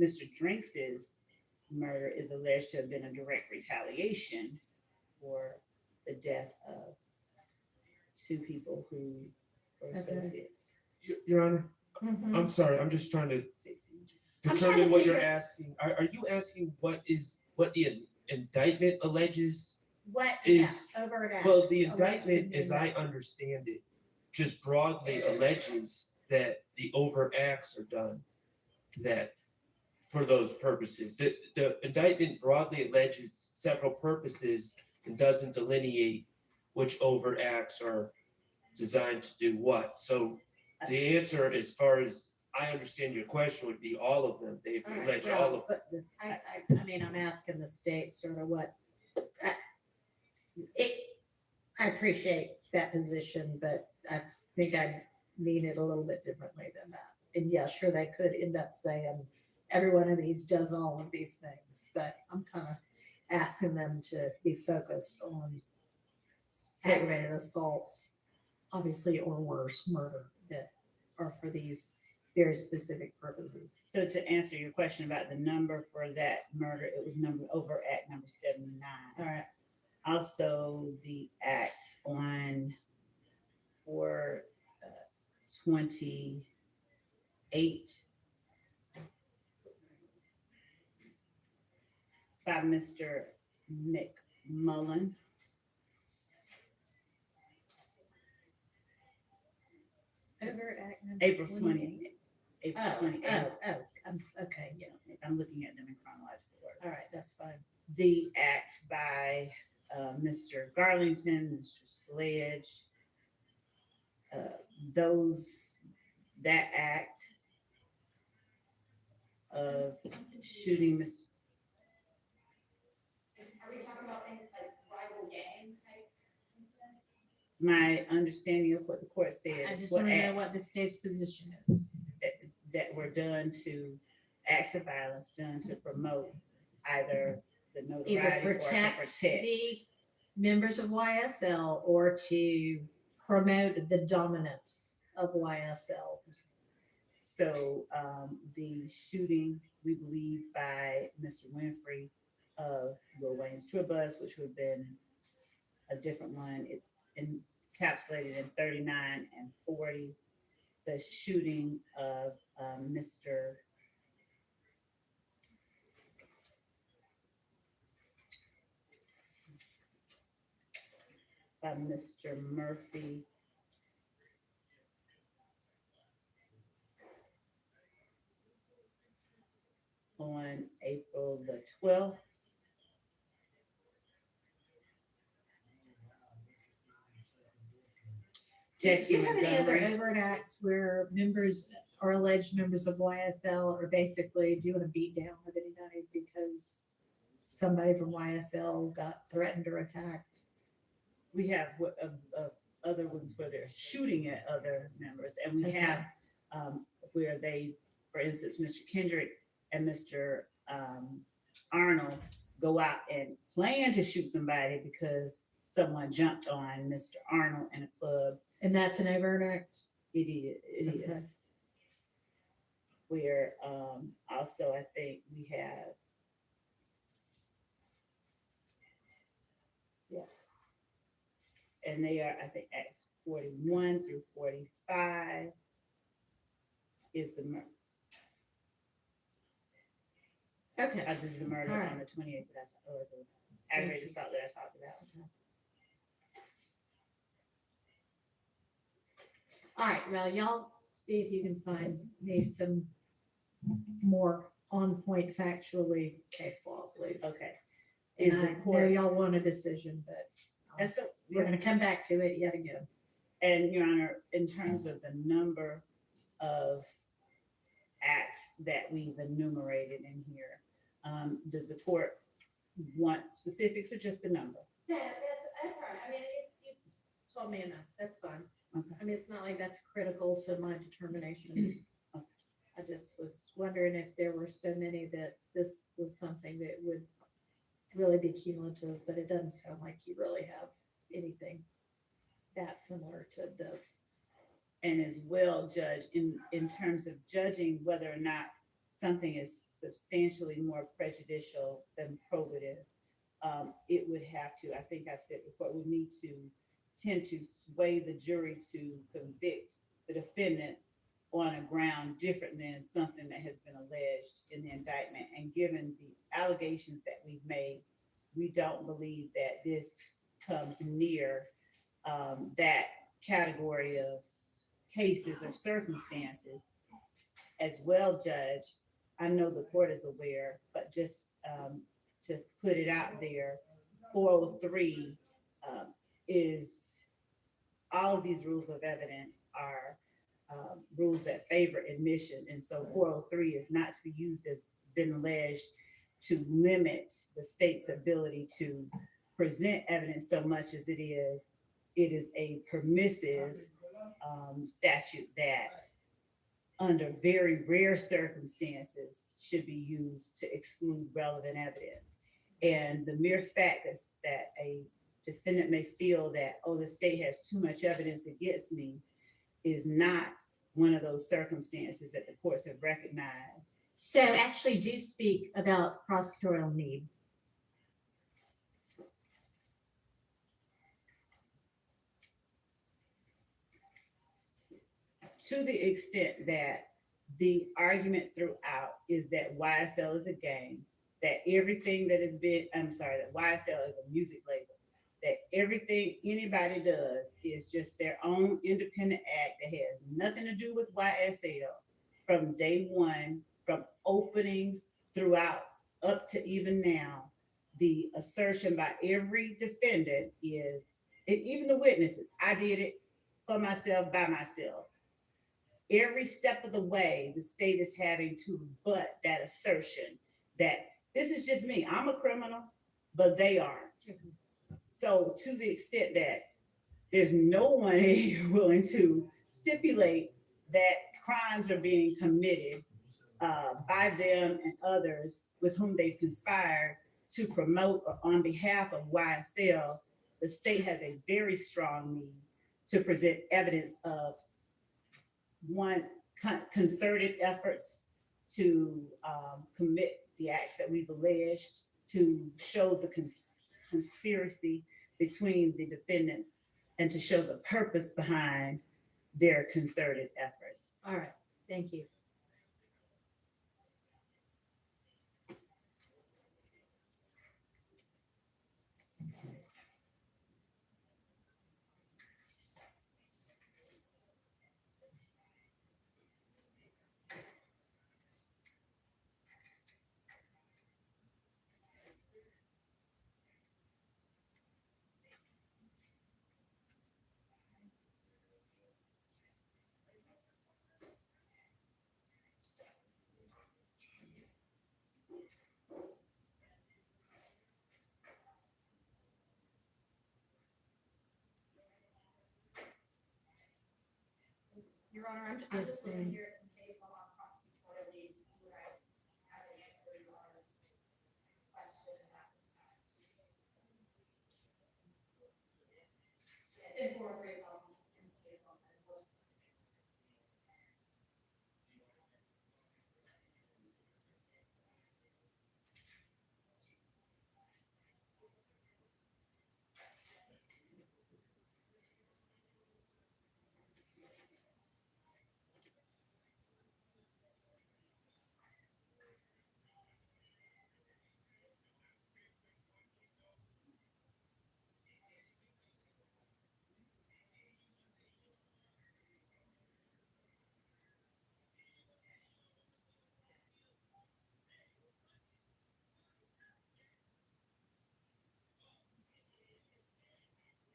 Mr. Drinks's murder is alleged to have been a direct retaliation for the death of 2 people who were associates. Your Honor, Mhm. I'm sorry, I'm just trying to I'm trying determine to what you're figure- asking. Are you asking what the indictment alleges? What Is- overt act? Well, the alleged indictment, to as be I made. understand it, just broadly alleges that the overt acts are done that for those purposes. The indictment broadly alleges several purposes and doesn't delineate which overt acts are designed to do what. So the answer, as far as I understand your question, would be all of them. They've All right, alleged well, all of them. but I mean, I'm asking the state sort of what, I appreciate that position, but I think I mean it a little bit differently than that. And yeah, sure, they could end up saying every one of these does all of these things, but I'm kind of asking them to be focused on aggravated assaults, obviously, or worse, murder, that are for these very specific purposes. So to answer your question about the number for that murder, it was overt act number 79. All right. Also, the act for 28 by Mr. McMullen. Overt act number April 28. 20, April Oh, 28th. okay, yeah, I'm looking at them in chronological order. all right, that's fine. The act by Mr. Garlington, Mr. Sledge, that act of shooting Miss. Are we talking about things like rival gang type incidents? My understanding of what the court said I is just what want to know acts what the state's position is. that were done to acts of violence done to promote either the Either notoriety or to protect protect. the members of YSL or to promote the dominance of YSL. So the shooting, we believe, by Mr. Winfrey of Lil Wayne's tour bus, which would have been a different one. It's encapsulated in 39 and 40. The shooting of Mr. by Mr. Murphy on April the 12th. Do you Jackson have any other Montgomery. overt acts where members or alleged members of YSL are basically doing a beat down of anybody because somebody from YSL got threatened or attacked? We have other ones where they're shooting at other members, and we Okay. have where they, for instance, Mr. Kendrick and Mr. Arnold go out and plan to shoot somebody because someone jumped on Mr. Arnold in a club. And that's an overt act? It is. Okay. Where also I think we have, yeah, and they are, I think, Acts 41 through 45 is the murder. Okay. This is the murder All right. on the 28th or the aggravated assault that I talked about. All right, well, y'all see if you can find me some more on point factually case law, please. Okay. And Is the I know court, y'all want a decision, but and so, we're gonna come back to it yet again. and Your Honor, in terms of the number of acts that we've enumerated in here, does the court want specifics or just the number? Yeah, that's all right. I mean, you've told me enough. That's fine. Okay. I mean, it's not like that's critical to my determination. I just was wondering if there were so many that this was something that would really be cumulative, but it doesn't sound like you really have anything that similar to this. And as well, Judge, in terms of judging whether or not something is substantially more prejudicial than probative, it would have to, I think I've said before, we need to tend to sway the jury to convict the defendants on a ground different than something that has been alleged in the indictment. And given the allegations that we've made, we don't believe that this comes near that category of cases or circumstances. As well, Judge, I know the court is aware, but just to put it out there, 403 is, all of these rules of evidence are rules that favor admission. And so 403 is not to be used as been alleged to limit the state's ability to present evidence so much as it is a permissive statute that under very rare circumstances should be used to exclude relevant evidence. And the mere fact that a defendant may feel that, oh, the state has too much evidence against me, is not one of those circumstances that the courts have recognized. So actually do speak about prosecutorial need. to the extent that the argument throughout is that YSL is a gang, that everything that has been, I'm sorry, that YSL is a music label, that everything anybody does is just their own independent act that has nothing to do with YSL from day one, from openings throughout up to even now. The assertion by every defendant is, and even the witnesses, I did it for myself by myself. Every step of the way, the state is having to rebut that assertion that this is just me. I'm a criminal, but they aren't. So, to the extent that there's no one here willing to stipulate that crimes are being committed by them and others with whom they've conspired to promote or on behalf of YSL, the state has a very strong need to present evidence of one, concerted efforts to commit the acts that we've alleged, to show the conspiracy between the defendants, and to show the purpose behind their concerted efforts. All right, thank you. Your Honor, I'm Yes, just looking ma'am. here at some case law on prosecutorial leads, where I have an answer to Your Honor's question, and that was, yeah, it's in 403 itself, in case law, but it wasn't specific.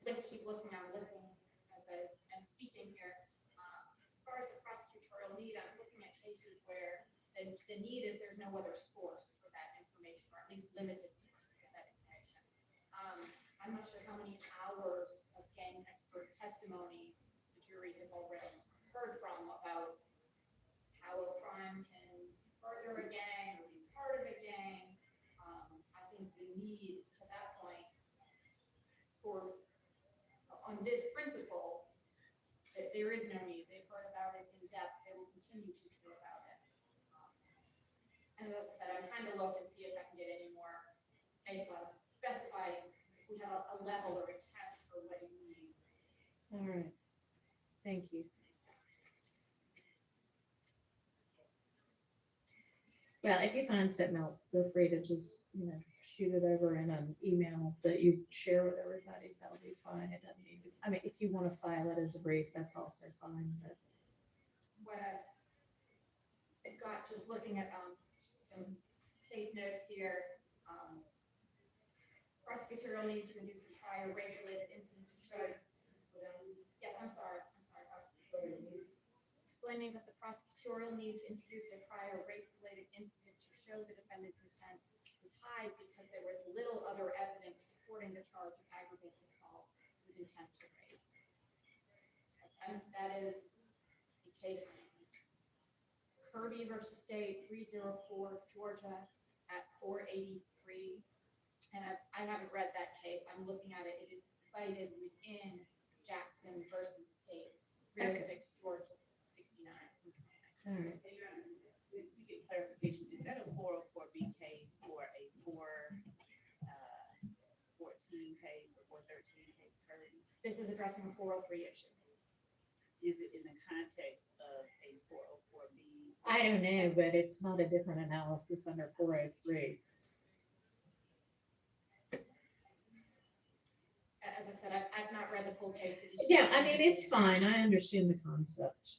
I'm going to keep looking, I'm looking as I'm speaking here. As far as the prosecutorial need, I'm looking at cases where the need is there's no other source for that information, or at least limited sources of that information. I'm not sure how many hours of gang expert testimony the jury has already heard from about how a crime can further a gang or be part of a gang. I think the need to that point for on this principle, that there is no need. They've heard about it in depth. They will continue to hear about it. And as I said, I'm trying to look and see if I can get any more case laws specify if we have a level or a test for what you need. All right, thank you. Well, if you find something else, feel free to just, shoot it over in an email that you share with everybody. That'll be fine. It doesn't need to, I mean, if you want to file it as a brief, that's also fine, but. What I've got, just looking at some case notes here, prosecutorial need to induce a prior regulated incident to show. Yes, I'm sorry. Explaining that the prosecutorial need to introduce a prior rape-related incident to show the defendant's intent was high because there was little other evidence supporting the charge of aggravated assault with intent to rape. That is the case Kirby versus State, 304 Georgia at 483. And I haven't read that case. I'm looking at it. It is cited within Jackson versus State, 306 Georgia, 69. All right. We get clarification, is that a 404B case or a 414 case or 413 case, Kirby? This is addressing a 403 issue. is it in the context of a 404B? I don't know, but it's not a different analysis under 403. As I said, I've not read the full case. It is Yeah, just- I mean, it's fine. I understand the concept.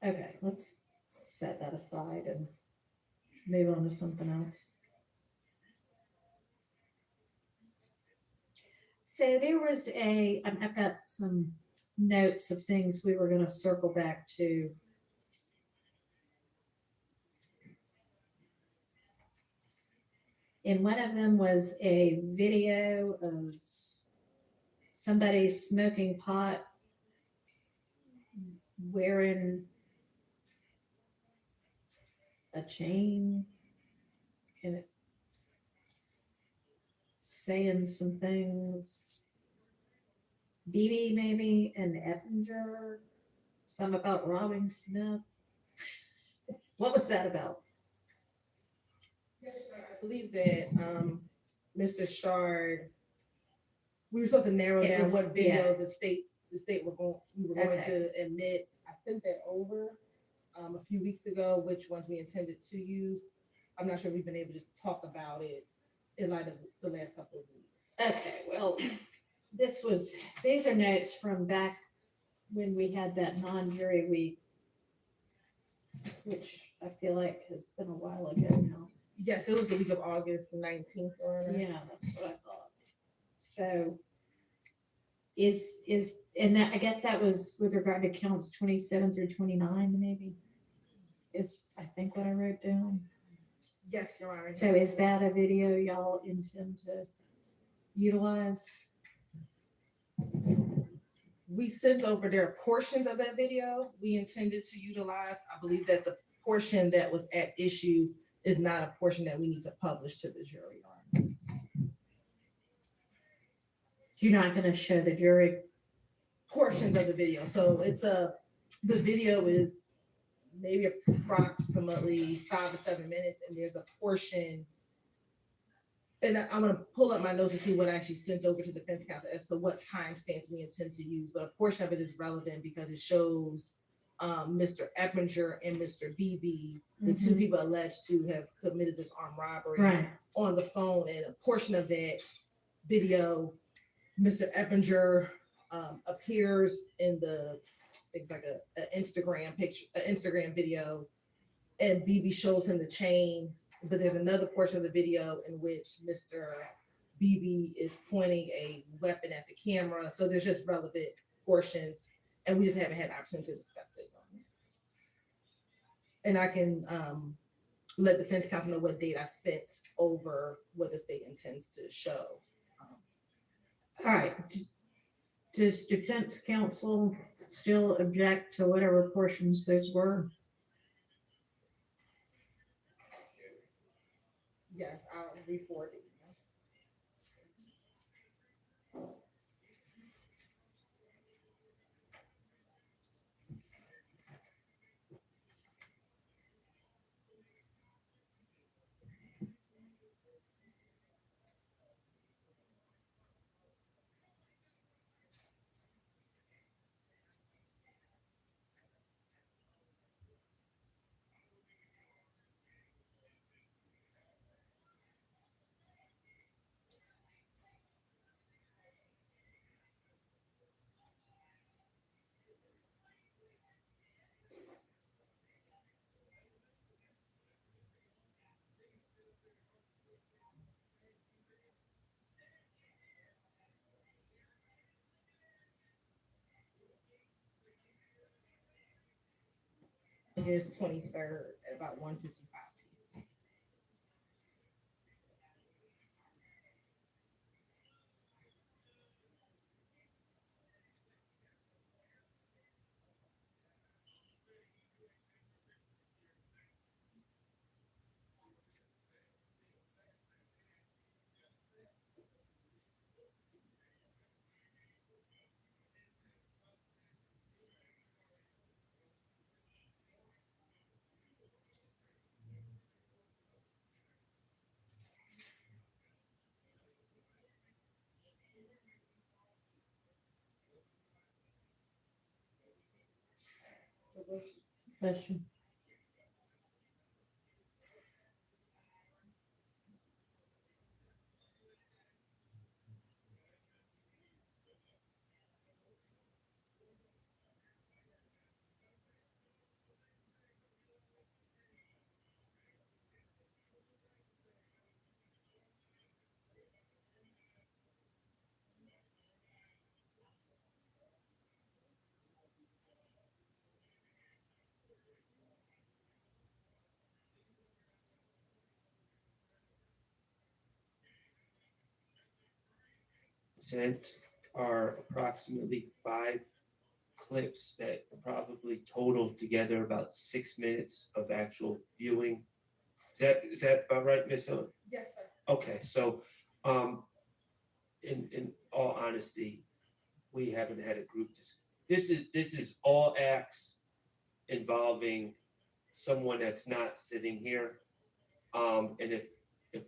Okay, let's set that aside and move on to something else. So there was I've got some notes of things we were gonna circle back to. And one of them was a video of somebody smoking pot wearing a chain and saying some things. BB maybe and Eppinger, something about robbing Smith. What was that about? I believe that, Mr. Shard, we were supposed to narrow It down was- what video yeah. the state we were going Okay. to admit. I sent that over, a few weeks ago, which ones we intended to use. I'm not sure we've been able to just talk about it in light of the last couple of weeks. Okay, well, these are notes from back when we had that non-jury week, which I feel like has been a while ago now. Yes, it was the week of August 19th, or Yeah, that's what I thought. So and that, I guess that was with regard to counts 27 through 29, maybe, is I think what I wrote down. Yes, Your Honor. So is that a video y'all intend to utilize? We sent over, there are portions of that video we intended to utilize. I believe that the portion that was at issue is not a portion that we need to publish to the jury on. You're not gonna show the jury? Portions of the video. So the video is maybe approximately 5 to 7 minutes, and there's a portion. And I'm gonna pull up my notes to see what I actually sent over to defense counsel as to what timestamps we intend to use, but a portion of it is relevant because it shows Mr. Eppinger and Mr. BB, the two Mhm. people alleged to have committed this armed robbery, Right. on the phone. And a portion of that video, Mr. Eppinger appears in it's like a Instagram picture, an Instagram video, and BB shows him the chain. But there's another portion of the video in which Mr. BB is pointing a weapon at the camera. So there's just relevant portions, and we just haven't had opportunity to discuss it. And I can let defense counsel know what date I sent over what the state intends to show. All right. Does defense counsel still object to whatever portions those were? Yes, I'll re-forward it. August 23rd at about 1:55. Question. Sent are approximately 5 clips that probably total together about 6 minutes of actual viewing. Is that about right, Ms. Hill? Yes, sir. Okay, so, in all honesty, we haven't had a group this is all acts involving someone that's not sitting here. And if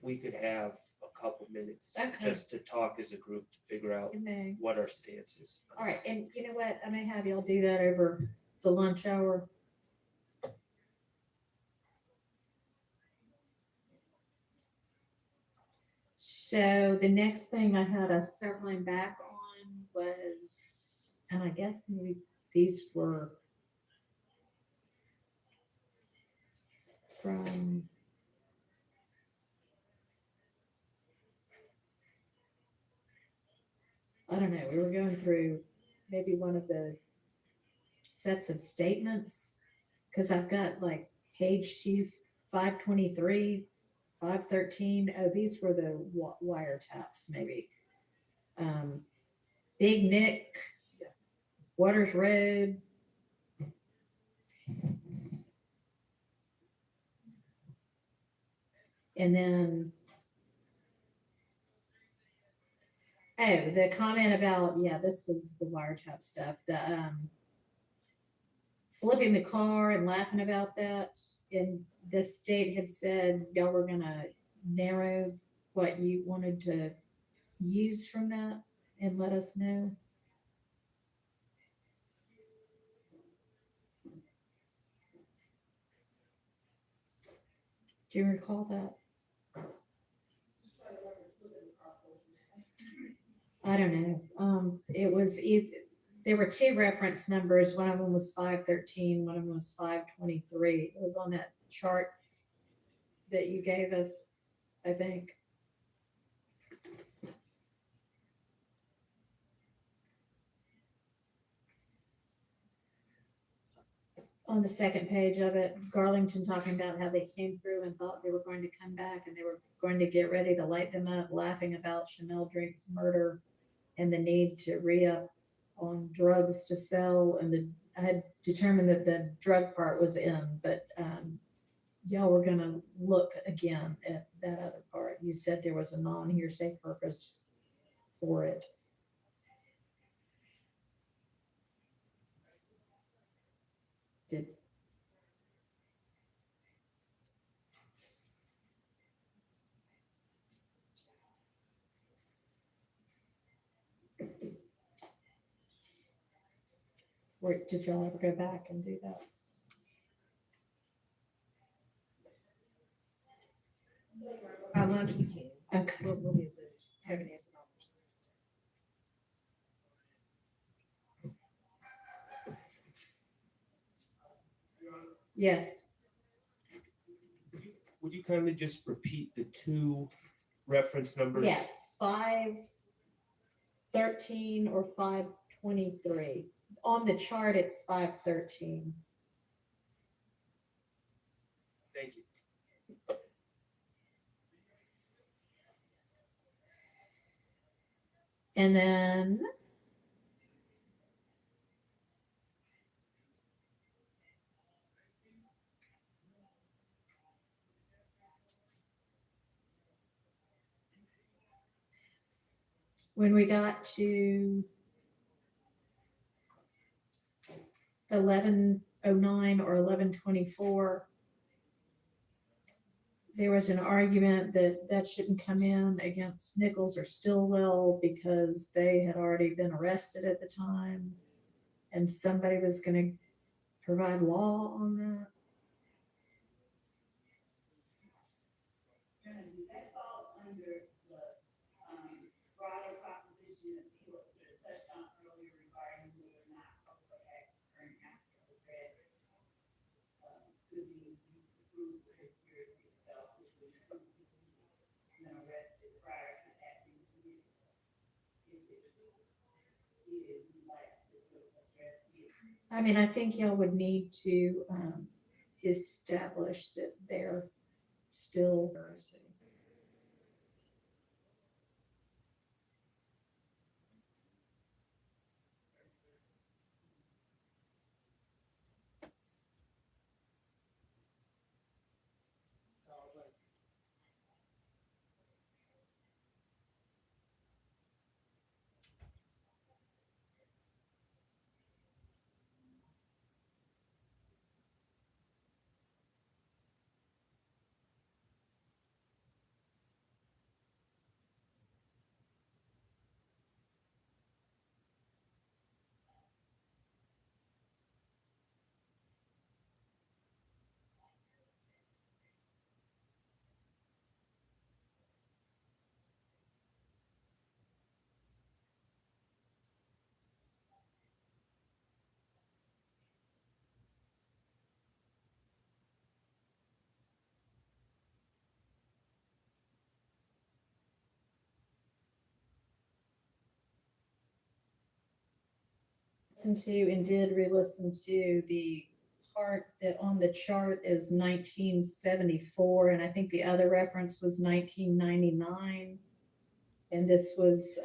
we could have a couple minutes Okay. just to talk as a group to figure out It may. what our stance is. on All right, this. and you know what? I may have y'all do that over the lunch hour. So the next thing I had us circling back on was, and I guess maybe these were from I don't know, we were going through maybe one of the sets of statements, because I've got like page 523, 513. Oh, these were the wiretaps, maybe. Big Nick, Waters Road. And then, oh, the comment about, yeah, this was the wiretap stuff, the flipping the car and laughing about that. And the state had said y'all were gonna narrow what you wanted to use from that and let us know. Do you recall that? I don't know. It was there were 2 reference numbers. One of them was 513. One of them was 523. It was on that chart that you gave us, I think. On the second page of it, Garlington talking about how they came through and thought they were going to come back and they were going to get ready to light them up, laughing about Chanel Drink's murder and the need to re-up on drugs to sell. And I had determined that the drug part was in, but y'all were gonna look again at that other part. You said there was a non-hearsay purpose for it. Did did y'all ever go back and do that? By lunch we can. Okay. We'll be able to have an answer. Yes. Would you kindly just repeat the 2 reference numbers? Yes, 513 or 523. On the chart, it's 513. Thank you. And then when we got to 1109 or 1124, there was an argument that that shouldn't come in against Nichols or Stillwell because they had already been arrested at the time, and somebody was going to provide law on that? And do that fall under the, broader proposition that people sort of touched on earlier regarding whether or not public acts occurring after arrest, could be used to prove the conspiracy itself, which would prove people who've been arrested prior to that being committed? If it did, we'd like to sort of address it. I mean, I think y'all would need to establish that they're still. Listened to and did re-listen to the part that on the chart is 1974, and I think the other reference was 1999. And this was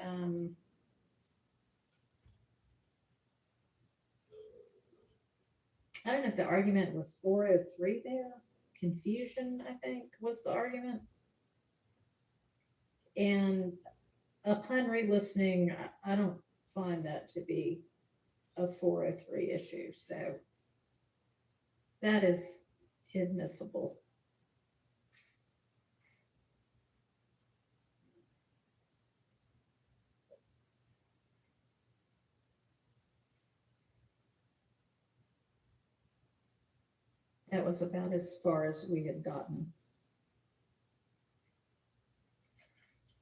I don't know if the argument was 403 there. Confusion, I think, was the argument. And upon re-listening, I don't find that to be a 403 issue. So that is admissible. That was about as far as we had gotten.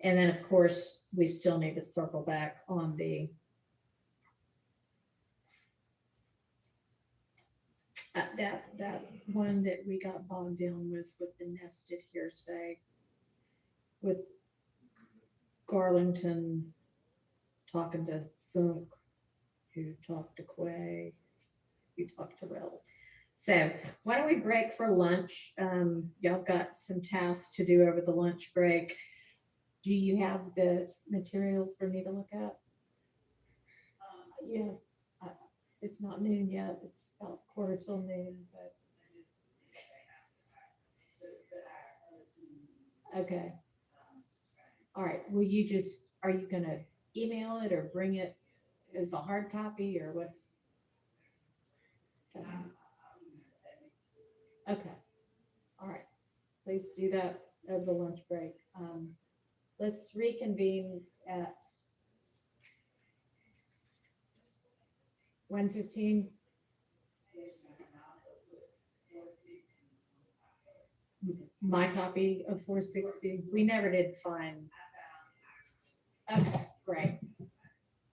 And then, of course, we still need to circle back on the that one that we got bogged down with the nested hearsay with Garlington talking to Funk, who talked to Quay, who talked to Rel. So why don't we break for lunch? Y'all got some tasks to do over the lunch break. Do you have the material for me to look at? Yeah, it's not noon yet. It's about 1:45 but. Okay. All right. Will you are you gonna email it or bring it as a hard copy or what's? Okay. All right. Please do that over the lunch break. Let's reconvene at 1:15. My copy of 460. We never did find. Okay, great.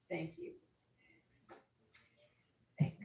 Thank you. Thanks.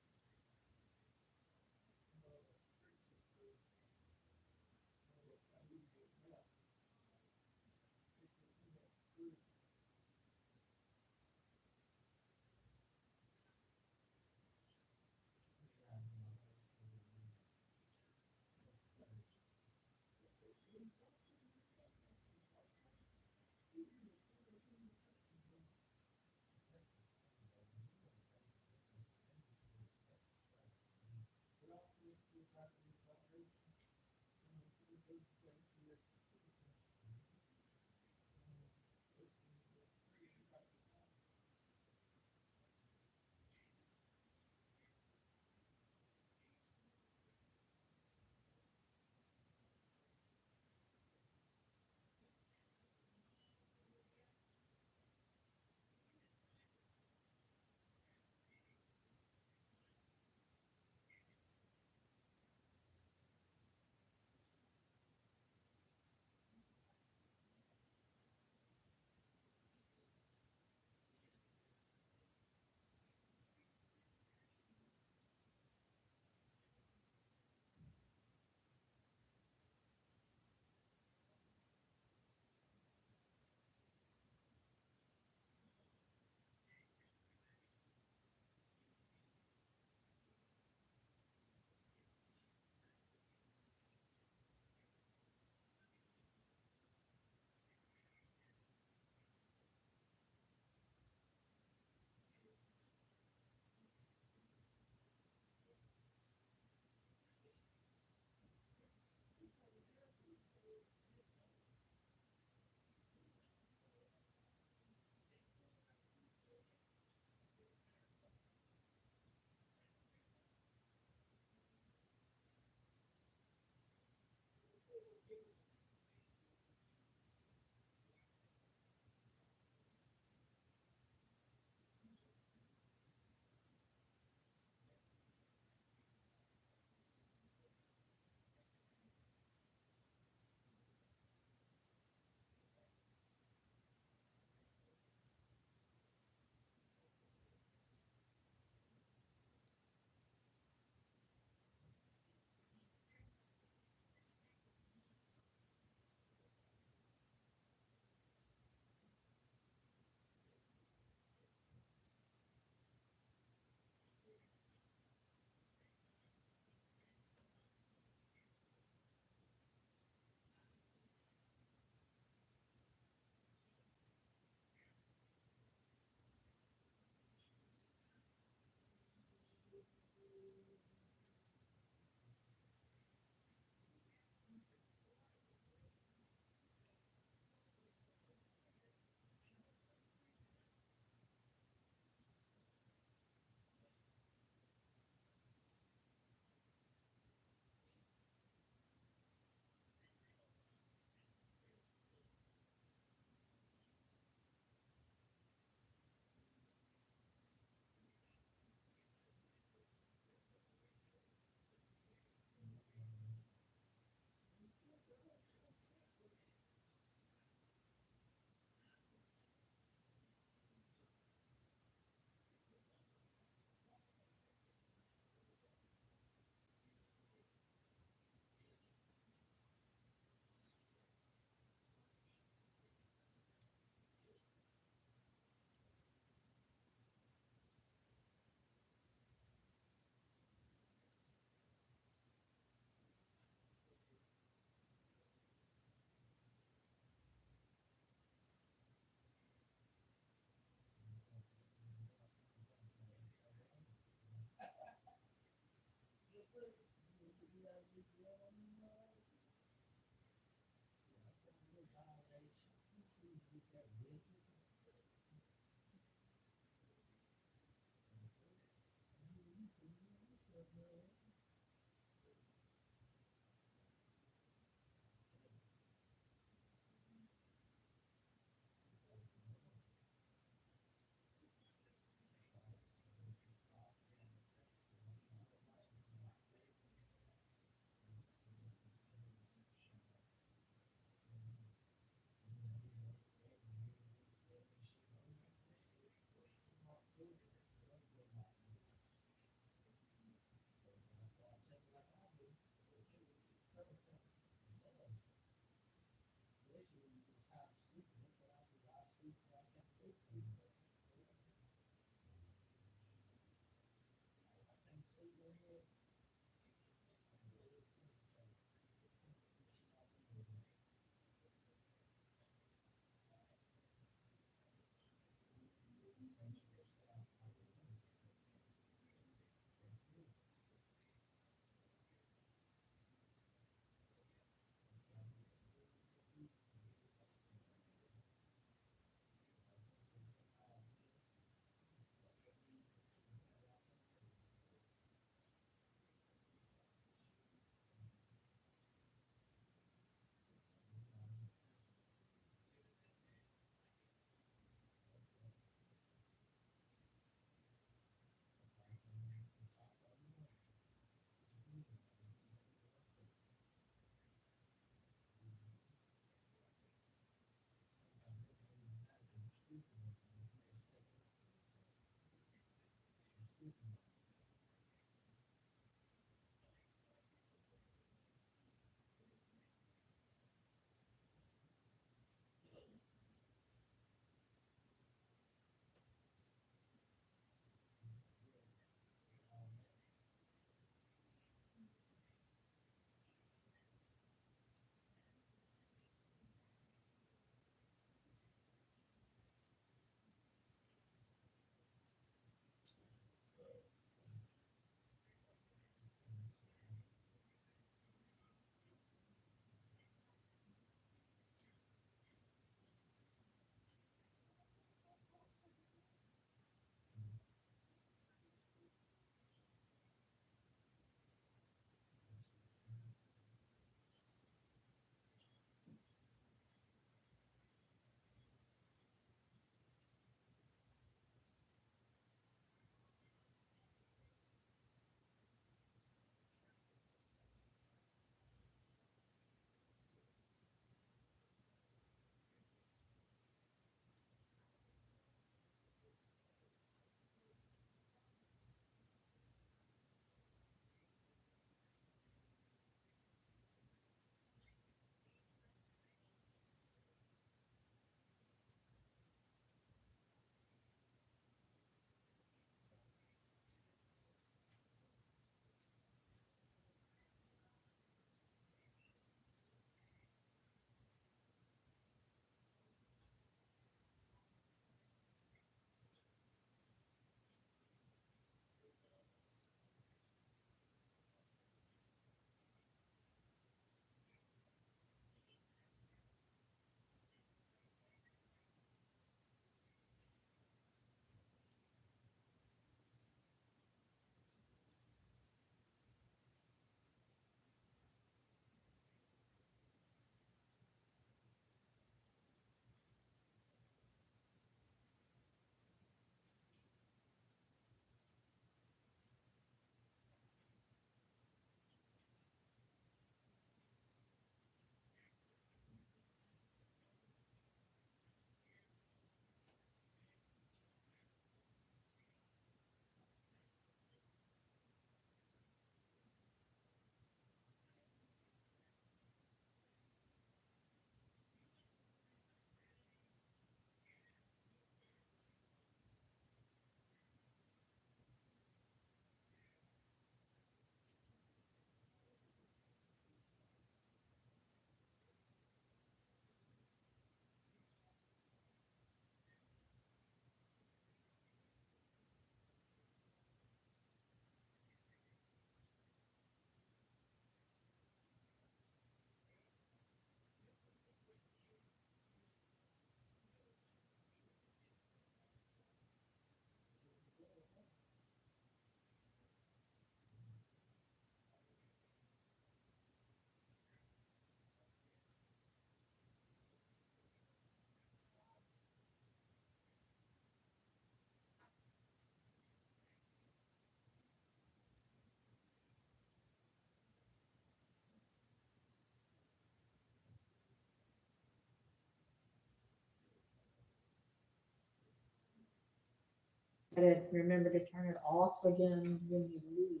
Gotta remember to turn it off again when you leave.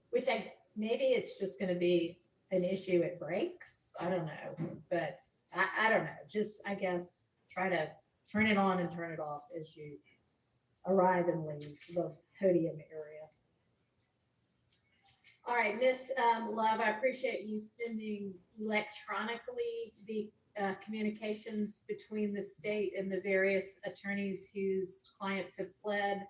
Which maybe it's just gonna be an issue at breaks. I don't know, but I don't know. Just, I guess, try to turn it on and turn it off as you arrive and leave the podium area. All right, Miss Love, I appreciate you sending electronically the communications between the state and the various attorneys whose clients have pled.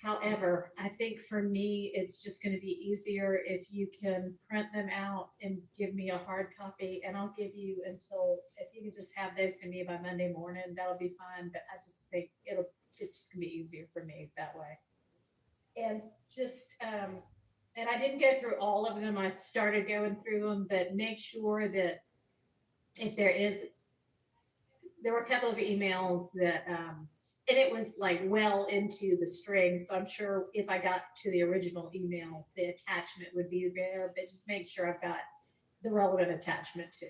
However, I think for me, it's just going to be easier if you can print them out and give me a hard copy, and I'll give you until, if you can just have those to me by Monday morning, that'll be fine. But I just think it's just gonna be easier for me that way. And just, and I didn't go through all of them. I started going through them, but make sure that if there were a couple of emails that, and it was like well into the string. So I'm sure if I got to the original email, the attachment would be there, but just make sure I've got the relevant attachment too.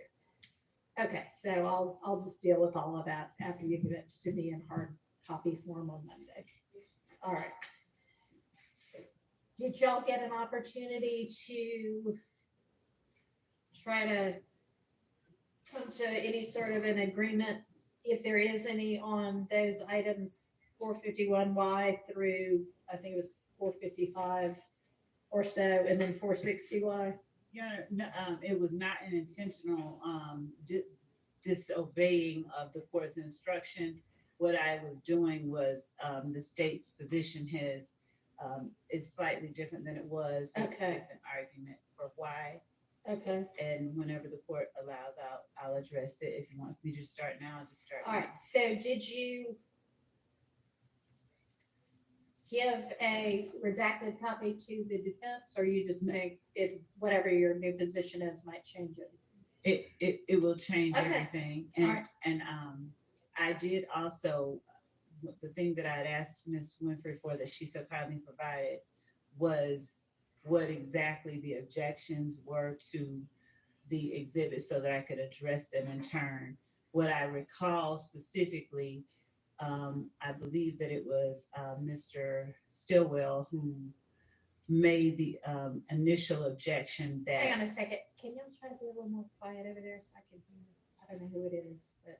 Okay, so I'll just deal with all of that after you give it to me in hard copy form on Monday. All right. Did y'all get an opportunity to try to come to any sort of an agreement, if there is any, on those items 451Y through, I think it was 455 or so, and then 460Y? Yeah, no, it was not an intentional disobeying of the court's instruction. What I was doing was the state's position is slightly different than it was with an argument for why. Okay. And whenever the court allows, I'll address it. If he wants me to start now, I'll just start. All now. right. So did you give a redacted copy to the defense, or you just think it's whatever your new position is might change it? It will change everything. And All right. and I did also, the thing that I had asked Ms. Winfrey for that she so kindly provided was what exactly the objections were to the exhibit so that I could address them in turn. What I recall specifically, I believe that it was Mr. Stillwell who made the initial objection that. Hang on a second. Can y'all try to be a little more quiet over there so I can hear? I don't know who it is, but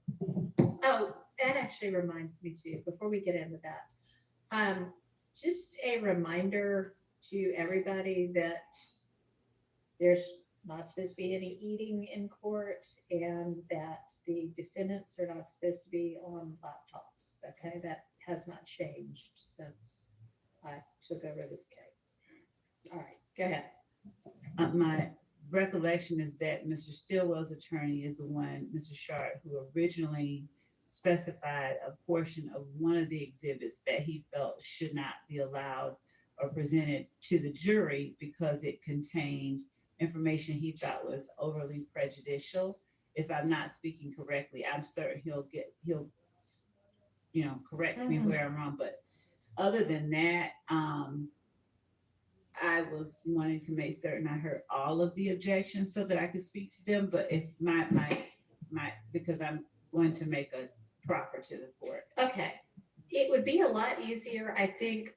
oh, that actually reminds me too, before we get into that. Just a reminder to everybody that there's not supposed to be any eating in court, and that the defendants are not supposed to be on laptops. Okay, that has not changed since I took over this case. All right, go ahead. My recollection is that Mr. Stillwell's attorney is the one, Mr. Sharp, who originally specified a portion of one of the exhibits that he felt should not be allowed or presented to the jury because it contained information he thought was overly prejudicial. If I'm not speaking correctly, I'm certain he'll correct me where I'm wrong. But other than that, I was wanting to make certain I heard all of the objections so that I could speak to them. But if my because I'm going to make a proffer to the court. Okay, it would be a lot easier, I think.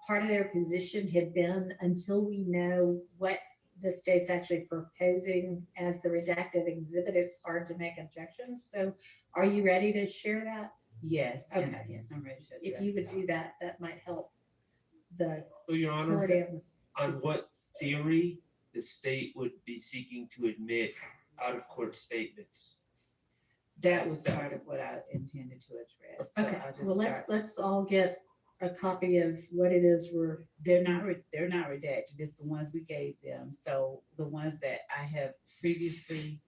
Part of their position had been, until we know what the state's actually proposing as the redacted exhibit, it's hard to make objections. So are you ready to share that? Yes. Okay. Yes, I'm ready to address If you would do that, that might help the So, Your Honor, courthouse. on what theory the state would be seeking to admit out-of-court statements? That was part of what I intended to address. So Okay, I'll just well, start. let's all get a copy of what it is They're not redacted. It's the ones we gave them. So the ones that I have previously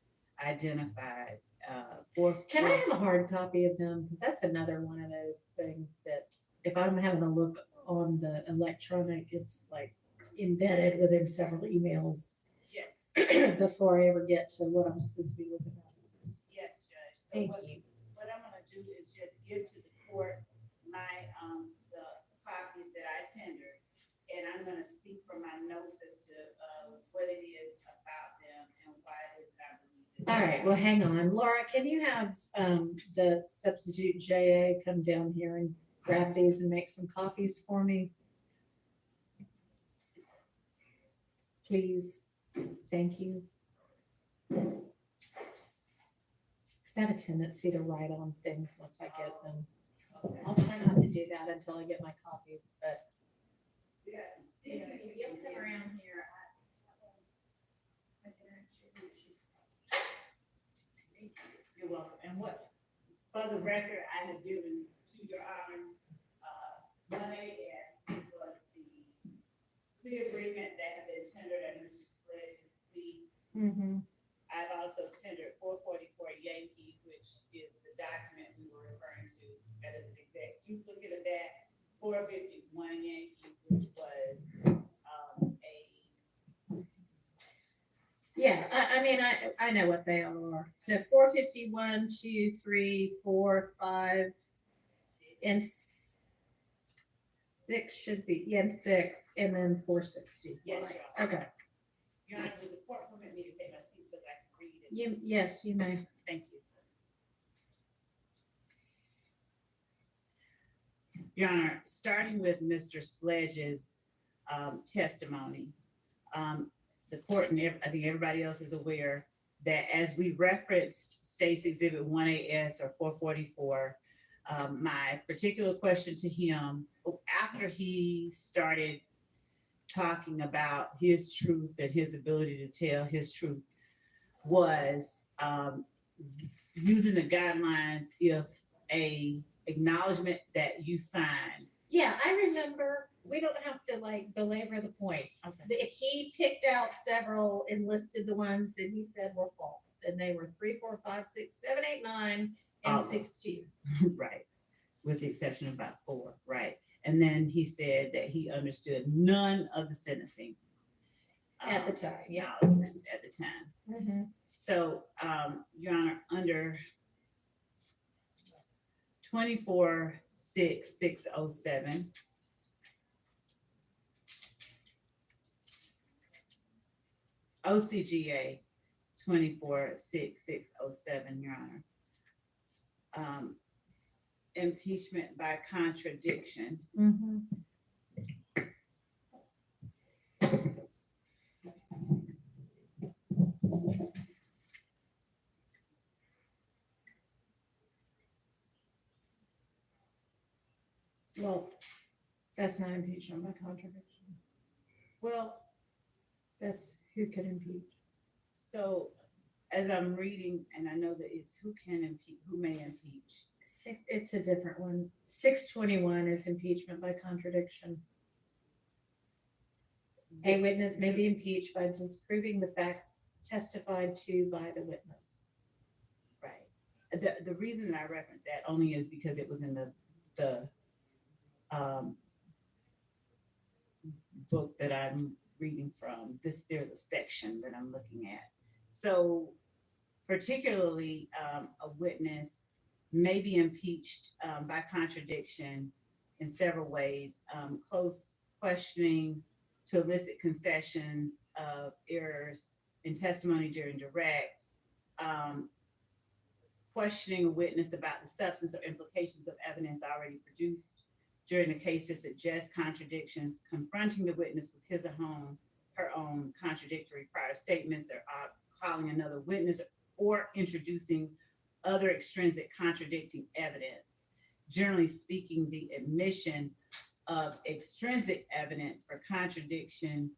identified. Can I have a hard copy of them? Because that's another one of those things that if I'm having a look on the electronic, it's like embedded within several emails. Yes. Before I ever get to what I'm supposed to be looking at. Yes, Judge. So Thank what you. I'm gonna do is just give to the court my, the copies that I tendered. And I'm gonna speak from my notes as to, what it is about them and why it is that I believe. All right, well, hang on. Laura, can you have the substitute JA come down here and grab these and make some copies for me? Please, thank you. Because I have a tendency to write on things once I get them. I'll try not to do that until I get my copies, but. If you come around here, You're welcome. And what, for the record, I have given to your honor, 1AS was the plea agreement that had been tendered at Mr. Sledge's plea. I've also tendered 444 Yankee, which is the document we were referring to that is an exact duplicate of that. 451 Yankee, which was Yeah, I mean, I know what they all are. So 451, 2, 3, 4, 5, and 6 should be, and 6, and then 460. Yes, Your Honor. Okay. Your Honor, would the court permit me to take my seat so that I can read it? Yes, you may. Thank you. Your Honor, starting with Mr. Sledge's testimony, the court and I think everybody else is aware that as we referenced State's Exhibit 1AS or 444, my particular question to him after he started talking about his truth and his ability to tell his truth was using the guidelines if a acknowledgement that you signed. Yeah, I remember. We don't have to like belabor the point. Okay. He picked out several and listed the ones that he said were false, and they were 3, 4, 5, 6, 7, 8, 9, and 16. Right, with the exception of about 4, right? And then he said that he understood none of the sentencing At the time, yeah. acknowledgements at the time. So, Your Honor, under 24-6-607, OCGA 24-6-607, Your Honor. Impeachment by contradiction. Well, that's not impeachment by contradiction. Well, That's who can impeach. so as I'm reading, and I know that it's who can impeach, who may impeach. It's a different one. 621 is impeachment by contradiction. A witness may be impeached by disproving the facts testified to by the witness. Right. The reason that I referenced that only is because it was in the book that I'm reading from. There's a section that I'm looking at. So particularly a witness may be impeached by contradiction in several ways. Close questioning to elicit concessions of errors in testimony during direct, questioning a witness about the substance or implications of evidence already produced during the case to suggest contradictions, confronting the witness with his or her own contradictory prior statements, or calling another witness, or introducing other extrinsic contradicting evidence. Generally speaking, the admission of extrinsic evidence for contradiction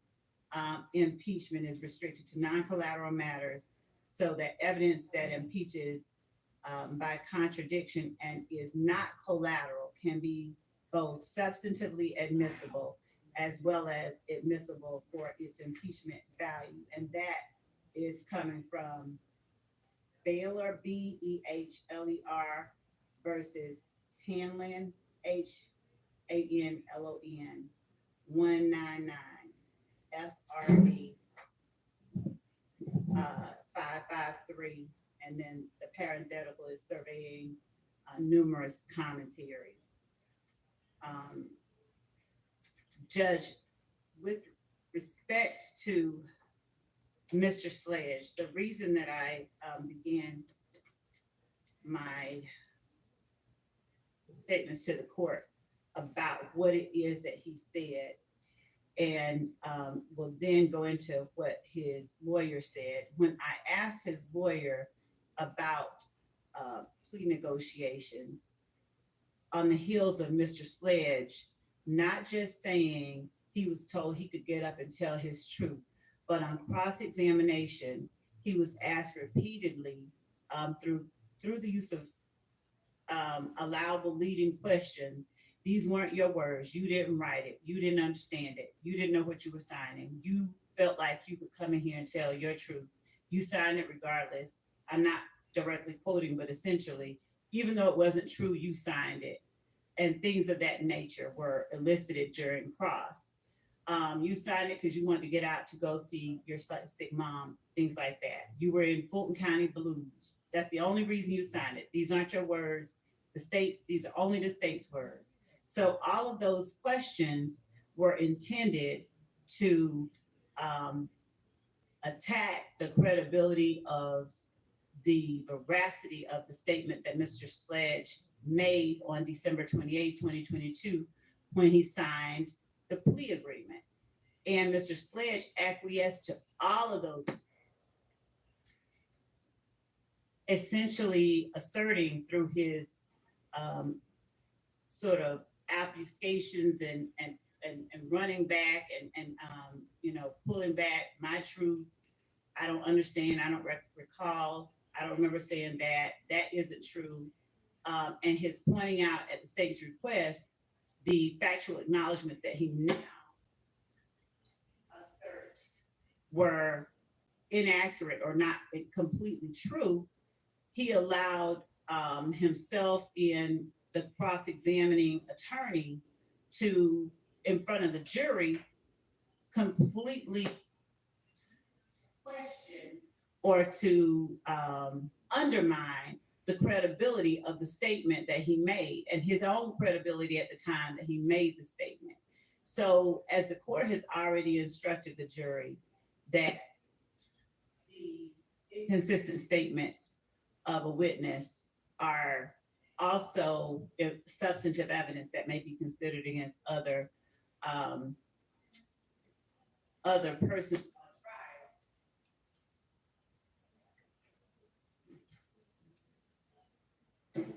impeachment is restricted to non-collateral matters, so that evidence that impeaches by contradiction and is not collateral can be both substantively admissible as well as admissible for its impeachment value. And that is coming from Baylor, Behler versus Hanlon, Hanlon, 199 FRD 553. And then the parenthetical is surveying numerous commentaries. Judge, with respect to Mr. Sledge, the reason that I began my statements to the court about what it is that he said, and will then go into what his lawyer said. When I asked his lawyer about plea negotiations on the heels of Mr. Sledge, not just saying he was told he could get up and tell his truth, but on cross-examination, he was asked repeatedly through the use of allowable leading questions. These weren't your words. You didn't write it. You didn't understand it. You didn't know what you were signing. You felt like you could come in here and tell your truth. You signed it regardless. I'm not directly quoting, but essentially, even though it wasn't true, you signed it. And things of that nature were elicited during cross. You signed it because you wanted to get out to go see your sick mom, things like that. You were in Fulton County Blues. That's the only reason you signed it. These aren't your words. These are only the state's words. So all of those questions were intended to attack the credibility of the veracity of the statement that Mr. Sledge made on December 28, 2022, when he signed the plea agreement. And Mr. Sledge acquiesced to all of those, essentially asserting through his sort of obfuscations and running back and pulling back my truth. I don't understand. I don't recall. I don't remember saying that. That isn't true. And his pointing out at the state's request the factual acknowledgments that he now asserts were inaccurate or not completely true. He allowed himself and the cross-examining attorney to, in front of the jury, completely question or to undermine the credibility of the statement that he made and his own credibility at the time that he made the statement. So as the court has already instructed the jury that the inconsistent statements of a witness are also substantive evidence that may be considered against other persons on trial.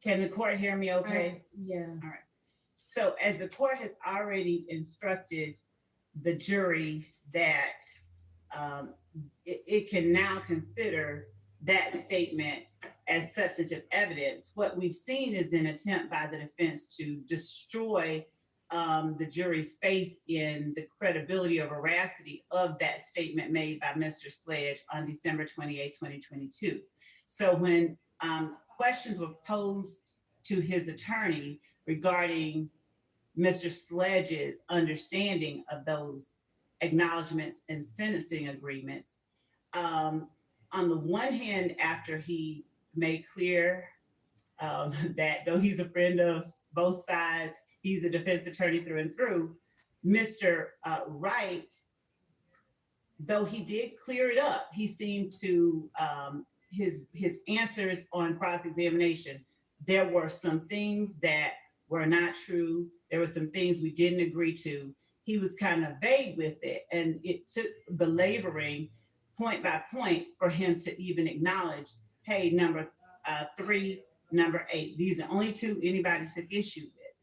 Can the court hear me okay? Yeah. All right. So as the court has already instructed the jury that it can now consider that statement as substantive evidence, what we've seen is an attempt by the defense to destroy the jury's faith in the credibility or veracity of that statement made by Mr. Sledge on December 28, 2022. So when questions were posed to his attorney regarding Mr. Sledge's understanding of those acknowledgments and sentencing agreements, on the one hand, after he made clear that though he's a friend of both sides, he's a defense attorney through and through, Mr. Wright, though he did clear it up, he seemed to, his answers on cross-examination, there were some things that were not true. There were some things we didn't agree to. He was kind of vague with it, and it took belaboring point by point for him to even acknowledge, hey, number 3, number 8, these are the only 2 anybody took issue with.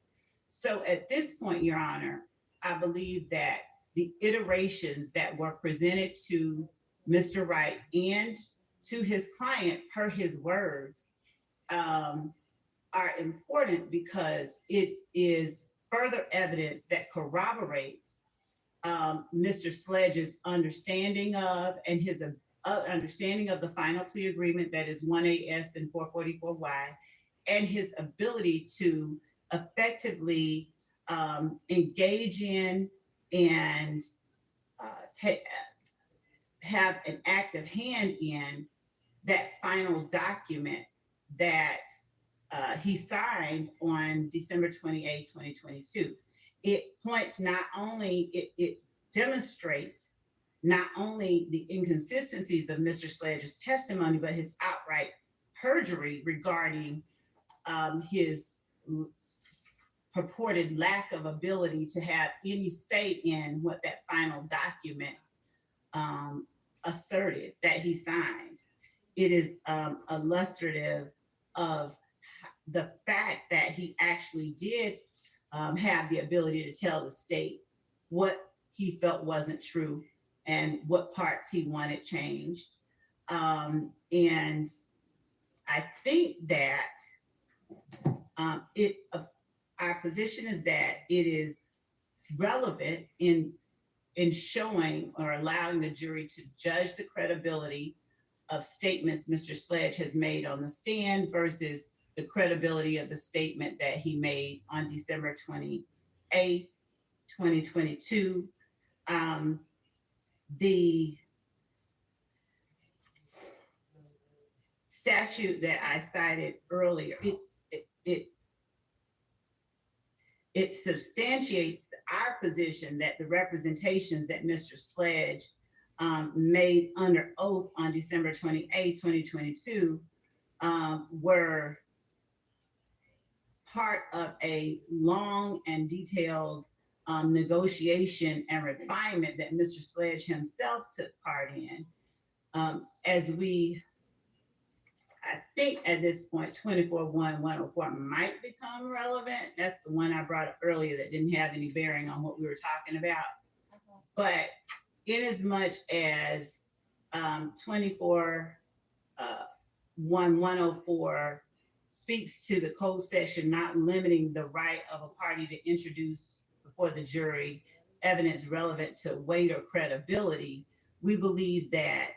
So at this point, Your Honor, I believe that the iterations that were presented to Mr. Wright and to his client per his words are important because it is further evidence that corroborates Mr. Sledge's understanding of and his understanding of the final plea agreement that is 1AS and 444Y, and his ability to effectively engage in and have an active hand in that final document that he signed on December 28, 2022. It points not only, it demonstrates not only the inconsistencies of Mr. Sledge's testimony, but his outright perjury regarding his purported lack of ability to have any say in what that final document asserted that he signed. It is illustrative of the fact that he actually did have the ability to tell the state what he felt wasn't true and what parts he wanted changed. And I think that our position is that it is relevant in showing or allowing the jury to judge the credibility of statements Mr. Sledge has made on the stand versus the credibility of the statement that he made on December 28th, 2022. The statute that I cited earlier, it substantiates our position that the representations that Mr. Sledge made under oath on December 28, 2022 were part of a long and detailed negotiation and refinement that Mr. Sledge himself took part in. I think at this point, 24-1-104 might become relevant. That's the one I brought up earlier that didn't have any bearing on what we were talking about. But in as much as 24-1-104 speaks to the code section not limiting the right of a party to introduce before the jury evidence relevant to weight or credibility, we believe that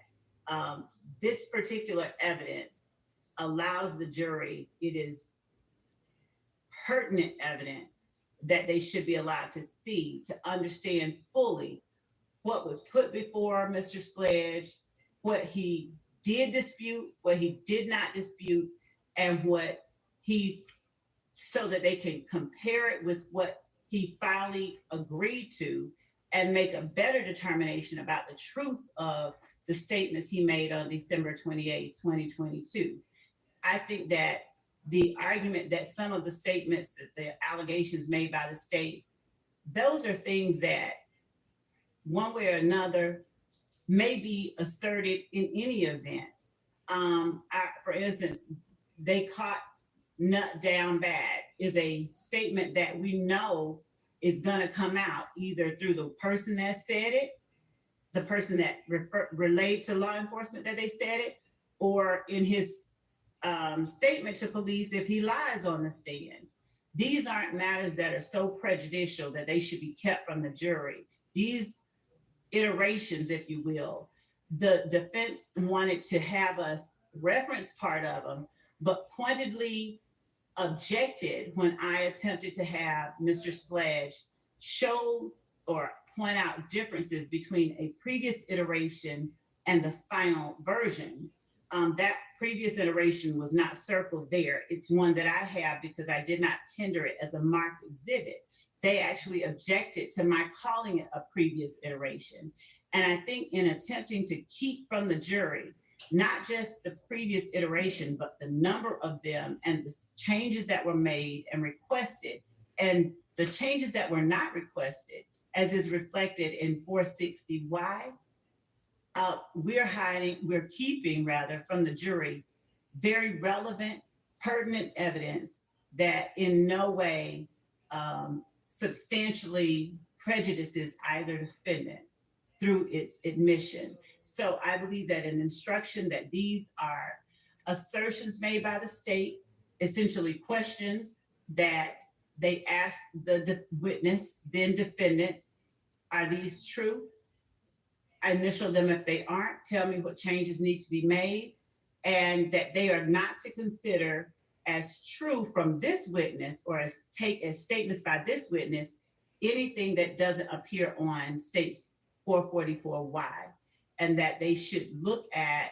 this particular evidence allows the jury, it is pertinent evidence that they should be allowed to see, to understand fully what was put before Mr. Sledge, what he did dispute, what he did not dispute, and what he, so that they can compare it with what he finally agreed to and make a better determination about the truth of the statements he made on December 28, 2022. I think that the argument that some of the statements, the allegations made by the state, those are things that one way or another may be asserted in any event. For instance, they caught nut down bad is a statement that we know is going to come out either through the person that said it, the person that relayed to law enforcement that they said it, or in his statement to police if he lies on the stand. These aren't matters that are so prejudicial that they should be kept from the jury. These iterations, if you will, the defense wanted to have us reference part of them, but pointedly objected when I attempted to have Mr. Sledge show or point out differences between a previous iteration and the final version. That previous iteration was not circled there. It's one that I have because I did not tender it as a marked exhibit. They actually objected to my calling it a previous iteration. And I think in attempting to keep from the jury, not just the previous iteration, but the number of them and the changes that were made and requested, and the changes that were not requested, as is reflected in 460Y, we're keeping from the jury very relevant, pertinent evidence that in no way substantially prejudices either defendant through its admission. So I believe that an instruction that these are assertions made by the state, essentially questions that they ask the witness, then defendant, are these true? I initial them if they aren't, tell me what changes need to be made, and that they are not to consider as true from this witness or as statements by this witness, anything that doesn't appear on state's 444Y, and that they should look at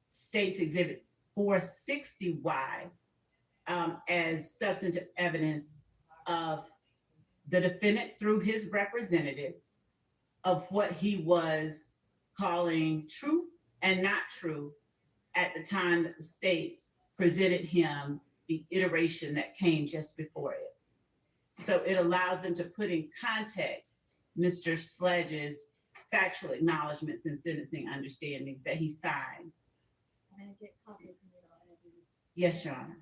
state's exhibit 460Y as substantive evidence of the defendant through his representative of what he was calling true and not true at the time that the state presented him the iteration that came just before it. So it allows them to put in context Mr. Sledge's factual acknowledgments and sentencing understandings that he signed. I'm gonna get copies and then I'll add these. Yes, Your Honor.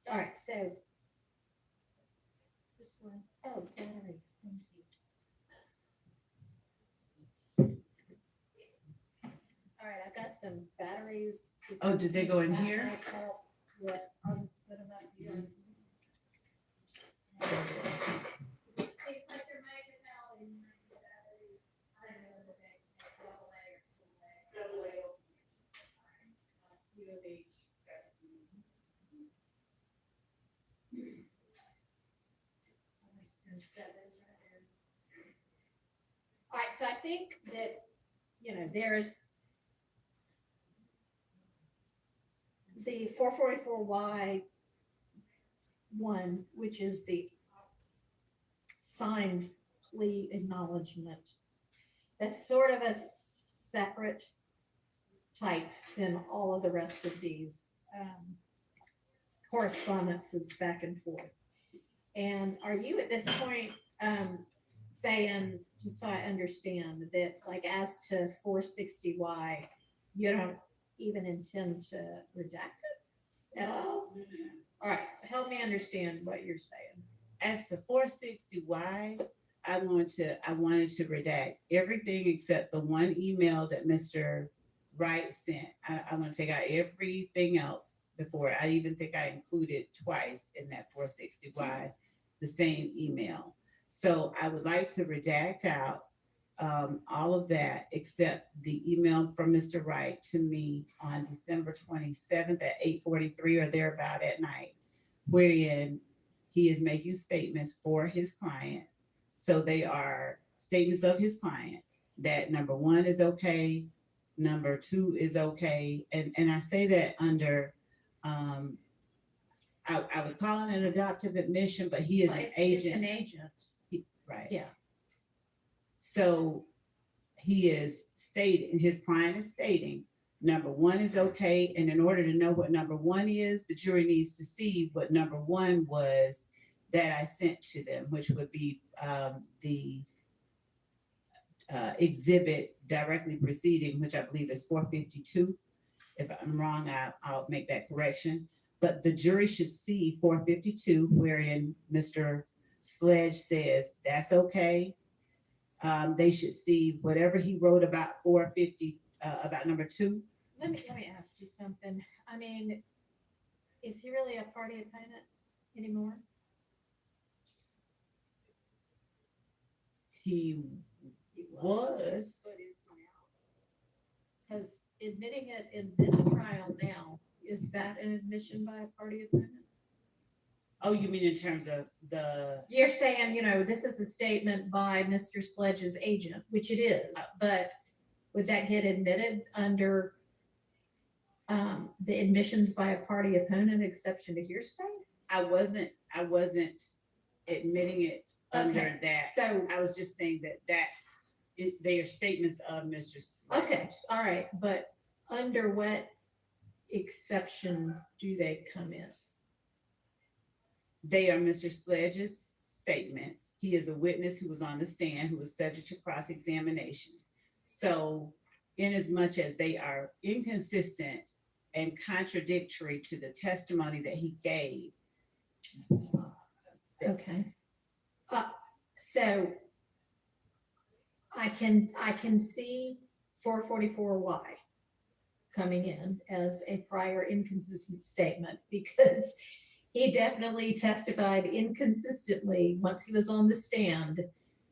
All right, so. This one, oh, batteries, thank you. All right, I've got some batteries. Oh, did they go in here? Yeah, I'll just put them up here. Seems like there might be salad in the batteries. I don't know whether they take double A or single A. U of H. I'm just gonna set those right there. All right, so I think that, you know, there's the 444Y one, which is the signed plea acknowledgement. That's sort of a separate type than all of the rest of these correspondences back and forth. And are you at this point saying, just so I understand, that like as to 460Y, you don't even intend to redact it at all? All right, help me understand what you're saying. As to 460Y, I wanted to redact everything except the one email that Mr. Wright sent. I want to take out everything else before. I even think I included twice in that 460Y the same email. So I would like to redact out all of that except the email from Mr. Wright to me on December 27th at 8:43 or thereabout at night, wherein he is making statements for his client. So they are statements of his client that number one is okay, number two is okay. And I say that under, I would call it an adoptive admission, but he is Well, an it's agent. an agent. Right. Yeah. So he is stating, his client is stating, number one is okay. And in order to know what number one is, the jury needs to see what number one was that I sent to them, which would be the exhibit directly preceding, which I believe is 452. If I'm wrong, I'll make that correction. But the jury should see 452, wherein Mr. Sledge says, that's okay. They should see whatever he wrote about 450, about number two. Let me ask you something. I mean, is he really a party opponent anymore? He was. What is he now? Because admitting it in this trial now, is that an admission by a party opponent? Oh, you mean in terms of the? You're saying, you know, this is a statement by Mr. Sledge's agent, which it is, but would that get admitted under the admissions by a party opponent exception to hearsay? I wasn't admitting it under Okay, that. so- I was just saying they are statements of Mr. Sledge. Okay, all right, but under what exception do they come in? They are Mr. Sledge's statements. He is a witness who was on the stand, who was subject to cross-examination. So inasmuch as they are inconsistent and contradictory to the testimony that he gave. Okay. So I can see 444Y coming in as a prior inconsistent statement because he definitely testified inconsistently once he was on the stand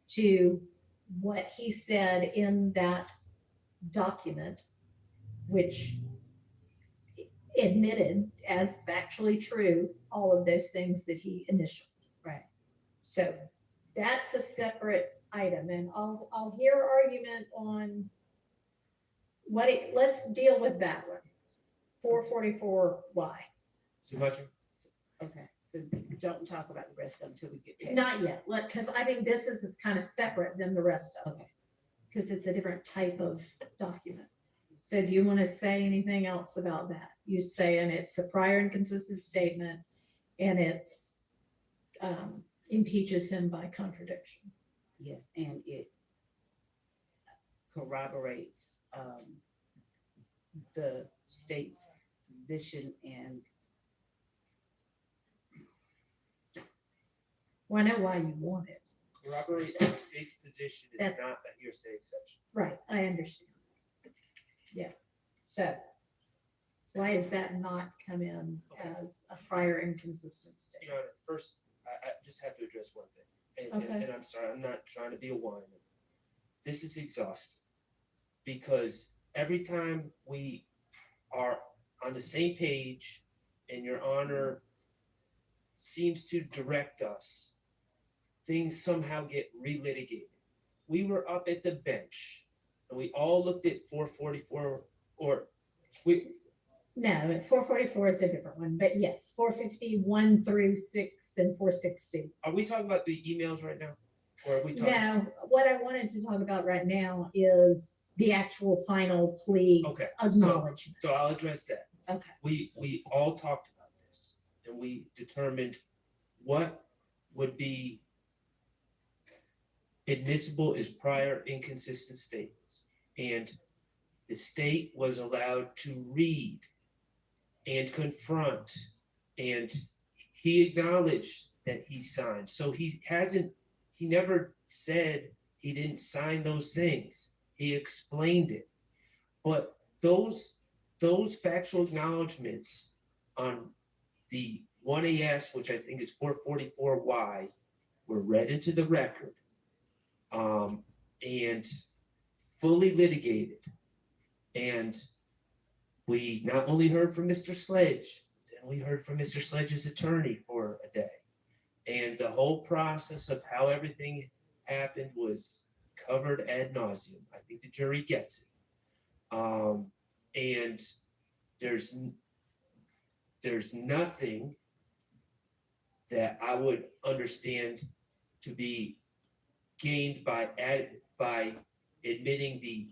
to what he said in that document, which admitted as factually true all of those things that he initialed. Right. So that's a separate item, and I'll hear argument on let's deal with that one. 444Y. Supervisor? Okay, so don't talk about the rest of them until we get past. Not yet, because I think this is kind of separate than the rest of them. Okay. because it's a different type of document. So do you want to say anything else about that? You saying it's a prior inconsistent statement and it's impeaches him by contradiction. Yes, and it corroborates the state's position and Well, I know why you want it. Corroborates the state's position is That- not a hearsay exception. Right, I understand. Yeah, so why does that not come in as a prior inconsistent Your statement? Honor, first, I just have to address one thing. And, Okay. and I'm sorry, I'm not trying to be a whiner. This is exhausting because every time we are on the same page and Your Honor seems to direct us, things somehow get relitigated. We were up at the bench and we all looked at 444 or we, No, 444 is a different one, but yes, 451 through 6 and 460. are we talking about the emails right now? Or are we talking? No, what I wanted to talk about right now is the actual final plea Okay, acknowledgement. so I'll address that. Okay, We all talked about this and we determined what would be admissible as prior inconsistent statements. And the state was allowed to read and confront, and he acknowledged that he signed. So he never said he didn't sign those things. He explained it. But those factual acknowledgments on the 1AS, which I think is 444Y, were read into the record and fully litigated. And we not only heard from Mr. Sledge, then we heard from Mr. Sledge's attorney for a day. And the whole process of how everything happened was covered ad nauseum. I think the jury gets it. And there's nothing that I would understand to be gained by admitting the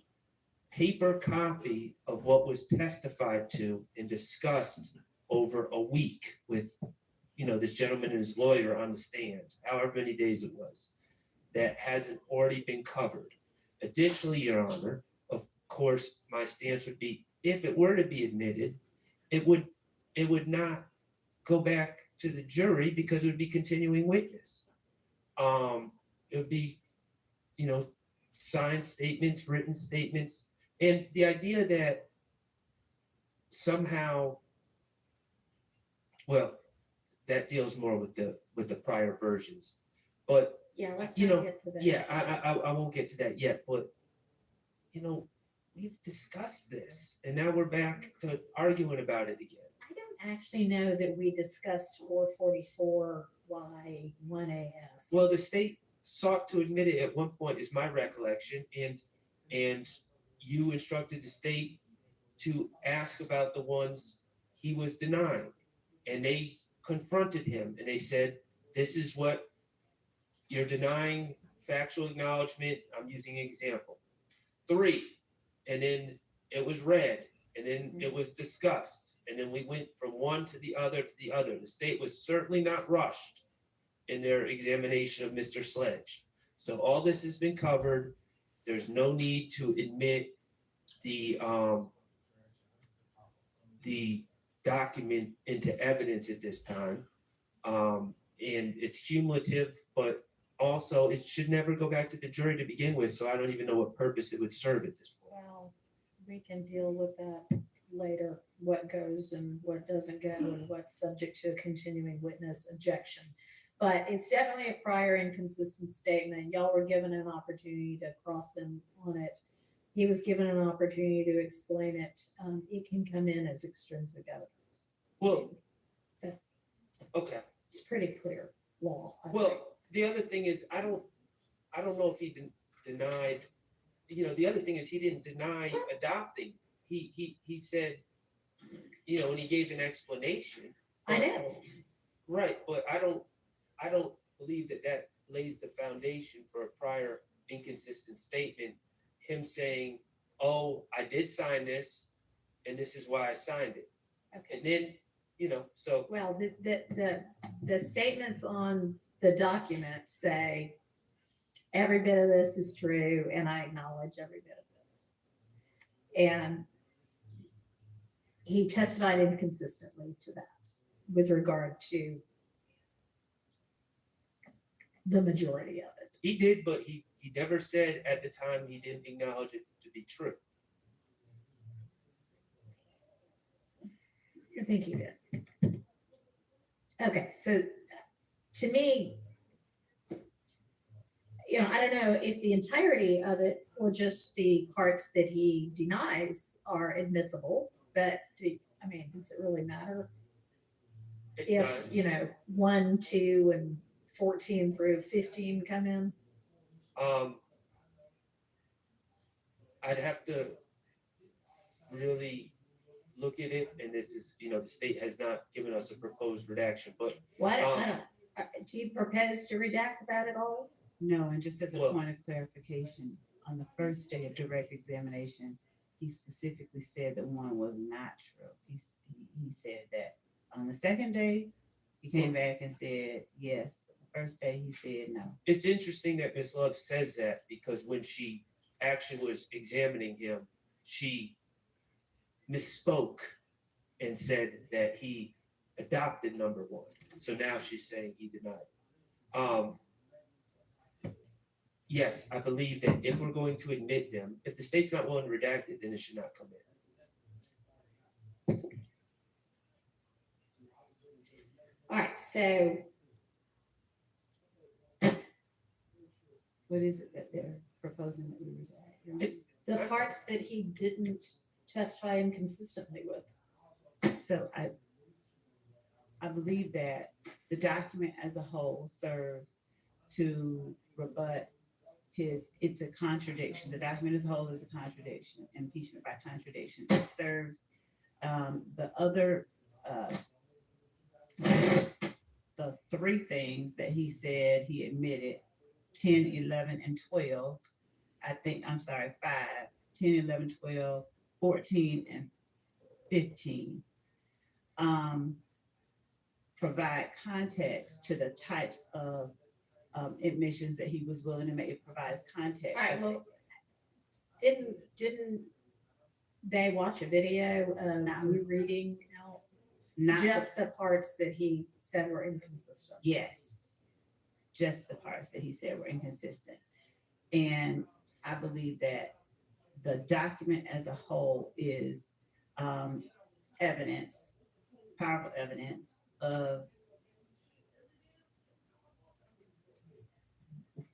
paper copy of what was testified to and discussed over a week with, this gentleman and his lawyer on the stand, however many days it was, that hasn't already been covered. Additionally, Your Honor, of course, my stance would be, if it were to be admitted, it would not go back to the jury because it would be continuing witness. It would be, signed statements, written statements, and the idea that somehow, well, that deals more with the prior versions, but yeah, let's you not know, get to that. yeah, I won't get to that yet, but we've discussed this, and now we're back to arguing about it again. I don't actually know that we discussed 444Y 1AS. Well, the state sought to admit it at one point, is my recollection, and you instructed the state to ask about the ones he was denying, and they confronted him and they said, "This is what you're denying, factual acknowledgement." I'm using an example. 3, and then it was read, and then it was discussed, and then we went from one to the other to the other. The state was certainly not rushed in their examination of Mr. Sledge. So all this has been covered. There's no need to admit the document into evidence at this time. And it's cumulative, but also it should never go back to the jury to begin with. So I don't even know what purpose it would serve at this point. Well, we can deal with that later, what goes and what doesn't go and what's subject to a continuing witness objection. But it's definitely a prior inconsistent statement. Y'all were given an opportunity to cross him on it. He was given an opportunity to explain it. It can come in as extrinsic evidence. Well, okay. It's pretty clear law. I think. Well, the other thing is, I don't know if he denied. The other thing is he didn't deny adopting. He said, and he gave an explanation. I know. Right, but I don't believe that lays the foundation for a prior inconsistent statement him saying, oh, I did sign this, and this is why I signed it. Okay. And then, you know, so Well, the statements on the document say every bit of this is true, and I acknowledge every bit of this. And he testified inconsistently to that with regard to the majority of it. he did, but he never said at the time he didn't acknowledge it to be true. I think he did. Okay, so to me, you know, I don't know if the entirety of it or just the parts that he denies are admissible, but I mean, does it really matter It if, does. you know, 1, 2, and 14 through 15 come in? I'd have to really look at it, and this is, you know, the state has not given us a proposed redaction, but Why, I don't, do you propose to redact that at all? No, and just as a Well- point of clarification, on the first day of direct examination, he specifically said that one was not true. He said that on the second day, he came back and said yes, but the first day he said no. it's interesting that Ms. Love says that, because when she actually was examining him, she misspoke and said that he adopted number 1. So now she's saying he denied. Yes, I believe that if we're going to admit them, if the state's not willing to redact it, then it should not come in. All right, so What is it that they're proposing that we redact? It's, the parts that he didn't testify inconsistently with. So I believe that the document as a whole serves to rebut it's a contradiction. The document as a whole is a contradiction, impeachment by contradiction. It serves the other, the 3 things that he said he admitted, 10, 11, and 12. I'm sorry, 5, 10, 11, 12, 14, and 15. Provide context to the types of admissions that he was willing to make. It provides context. All right, well, didn't they watch a video of you reading out Not just the parts that he said were inconsistent? Yes, just the parts that he said were inconsistent. And I believe that the document as a whole is evidence, powerful evidence of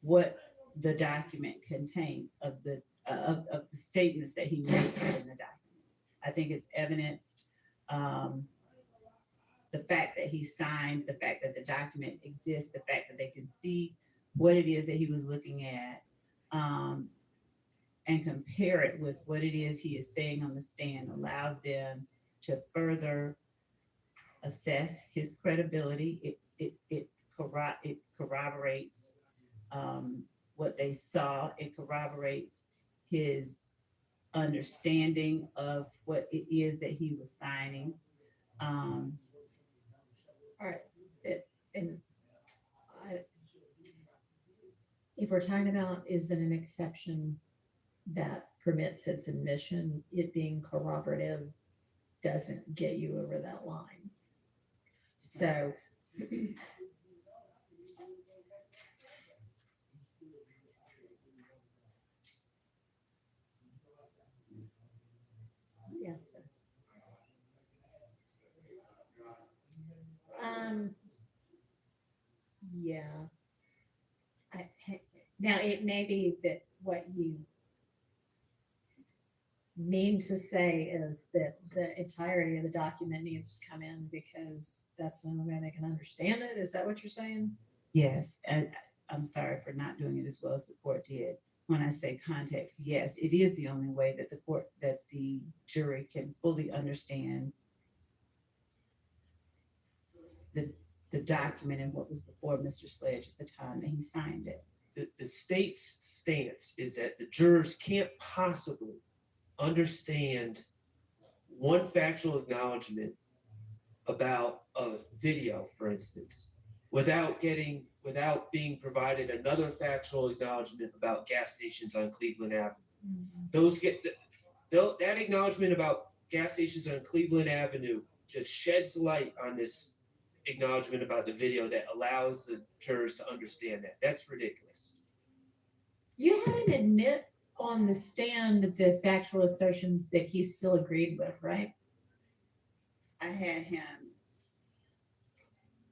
what the document contains, of the statements that he makes in the documents. I think it's evidence. The fact that he signed, the fact that the document exists, the fact that they can see what it is that he was looking at, and compare it with what it is he is saying on the stand, allows them to further assess his credibility. It corroborates what they saw. It corroborates his understanding of what it is that he was signing. All right, if we're talking about is it an exception that permits its admission, it being corroborative doesn't get you over that line. So yes, sir. Yeah. Now it may be that what you mean to say is that the entirety of the document needs to come in because that's the only way they can understand it. Is that what you're saying? Yes, and I'm sorry for not doing it as well as the court did. When I say context, yes, it is the only way that the jury can fully understand the document and what was before Mr. Sledge at the time that he signed it. the state's stance is that the jurors can't possibly understand one factual acknowledgement about a video, for instance, without being provided another factual acknowledgement about gas stations on Cleveland Avenue. That acknowledgement about gas stations on Cleveland Avenue just sheds light on this acknowledgement about the video that allows the jurors to understand that. That's ridiculous. You had him admit on the stand the factual assertions that he still agreed with, right? I had him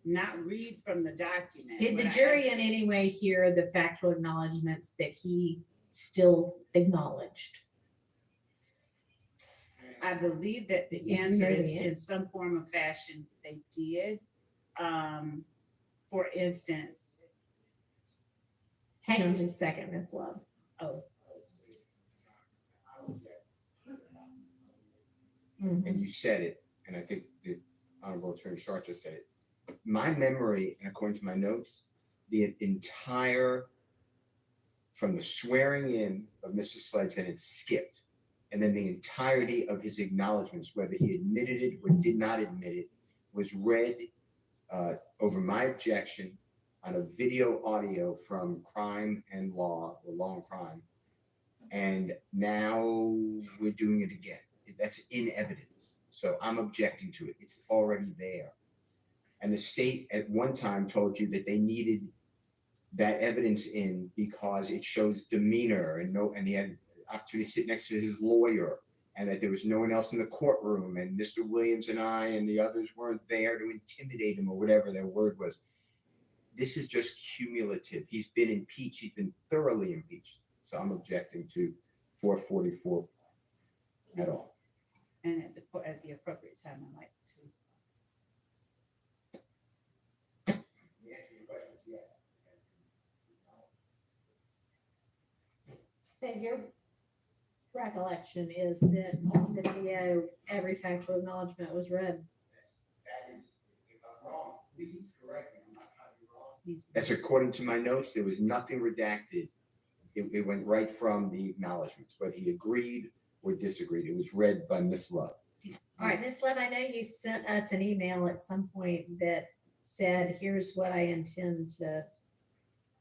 not read from the document. Did the but I jury asked- in any way hear the factual acknowledgments that he still acknowledged? I believe that the You answer know is the in some form or fashion they did. For instance, Hang on just a second, Ms. Love. oh, And you said it, and I think the Honorable Attorney Sharp just said it. My memory, and according to my notes, the entire, from the swearing in of Mr. Sledge, then it skipped. And then the entirety of his acknowledgments, whether he admitted it or did not admit it, was read over my objection on a video audio from Crime and Law, or Law and Crime. And now we're doing it again. That's in evidence. So I'm objecting to it. It's already there. And the state at one time told you that they needed that evidence in because it shows demeanor and he had opportunity to sit next to his lawyer, and that there was no one else in the courtroom, and Mr. Williams and I and the others weren't there to intimidate him or whatever their word was. This is just cumulative. He's been impeached. He's been thoroughly impeached. So I'm objecting to 444 at all. and at the appropriate time, I'd like to respond. The answer to your question is yes. So your recollection is that on the video, every factual acknowledgement was read. That is, if I'm wrong, please correct me. I'm not trying to be wrong. That's according to my notes. There was nothing redacted. It went right from the acknowledgements, whether he agreed or disagreed. It was read by Miss Love. All right, Ms. Love, I know you sent us an email at some point that said, here's what I intend to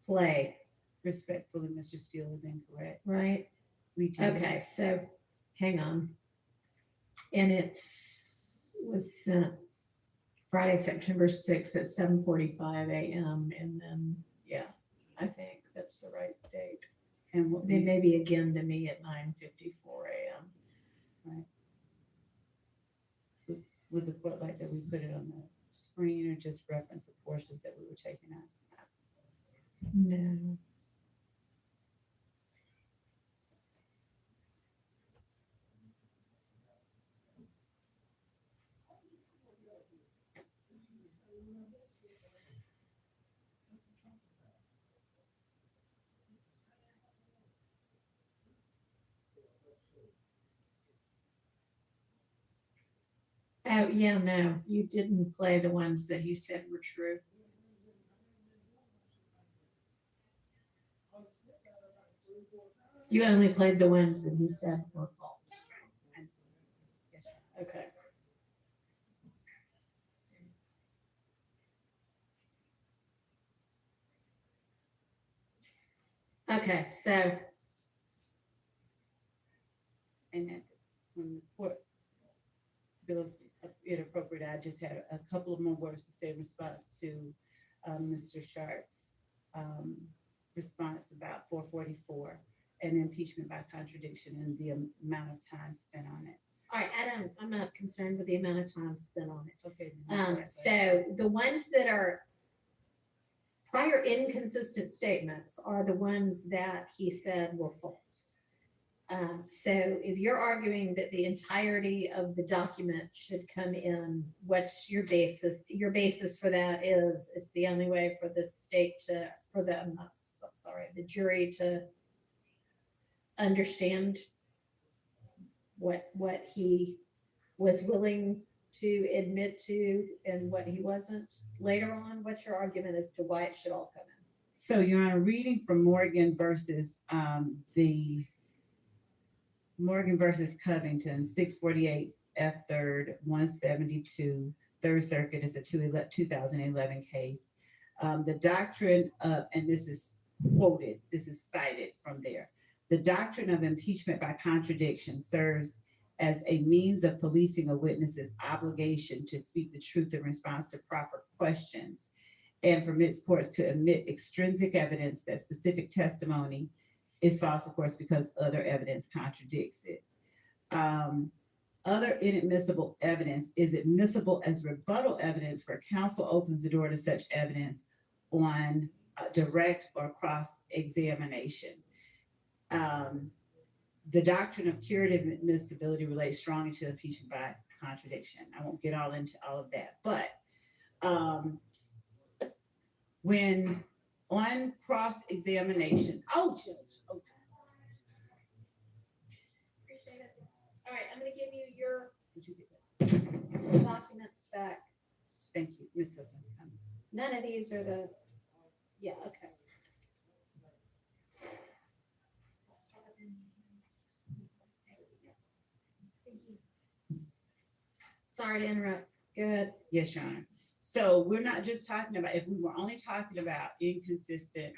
play, Respectfully, Mr. Steele is incorrect. right? We do. Okay, so hang on. And was sent Friday, September 6th at 7:45 a.m. And then, yeah, I think that's the right date. And what They we, may be again to me at 9:54 a.m. would the court like that we put it on the screen or just reference the portions that we were taking out? No. Oh, yeah, no, you didn't play the ones that he said were true. You only played the ones that he said were false. Yes, Okay. Okay, so, and that when the court feels inappropriate, I just had a couple of more words to say in response to Mr. Sharp's response about 444 and impeachment by contradiction and the amount of time spent on it. all right, I'm not concerned with the amount of time spent on it. Okay. So the ones that are prior inconsistent statements are the ones that he said were false. So if you're arguing that the entirety of the document should come in, what's your basis? Your basis for that is it's the only way for the state the jury to understand what he was willing to admit to and what he wasn't later on. What's your argument as to why it should all come in? So, Your Honor, reading from Morgan versus Covington, 648 F 3rd, 172, Third Circuit is a 2011 case. The doctrine of, and this is quoted, this is cited from there. The doctrine of impeachment by contradiction serves as a means of policing a witness's obligation to speak the truth in response to proper questions, and permits courts to admit extrinsic evidence that specific testimony is false, of course, because other evidence contradicts it. Other inadmissible evidence is admissible as rebuttal evidence where counsel opens the door to such evidence on direct or cross-examination. The doctrine of curative admissibility relates strongly to impeachment by contradiction. I won't get all into all of that, but when on cross-examination, Appreciate it. All right, I'm gonna give you your Did you get that? documents back. Thank you, Ms. Hilton's coming. None of these are the, yeah, okay. Sorry to interrupt. Good. Yes, Your Honor. So we're not just talking about, if we were only talking about inconsistent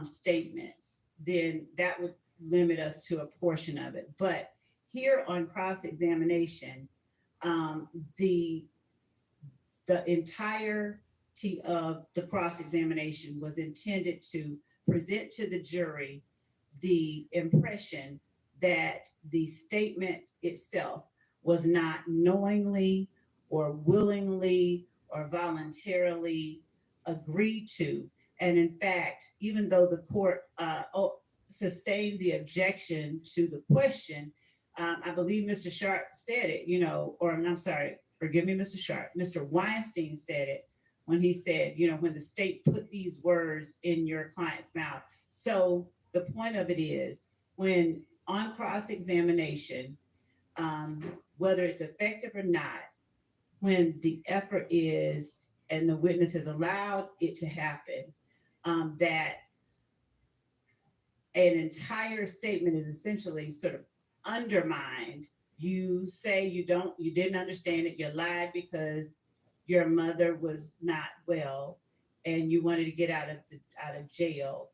statements, then that would limit us to a portion of it. But here on cross-examination, the entirety of the cross-examination was intended to present to the jury the impression that the statement itself was not knowingly or willingly or voluntarily agreed to. And in fact, even though the court sustained the objection to the question, I believe Mr. Sharp said it, or I'm sorry, forgive me, Mr. Sharp, Mr. Weinstein said it when he said, when the state put these words in your client's mouth. So the point of it is, when on cross-examination, whether it's effective or not, when the effort is, and the witness has allowed it to happen, that an entire statement is essentially sort of undermined. You say you didn't understand it, you lied because your mother was not well and you wanted to get out of jail.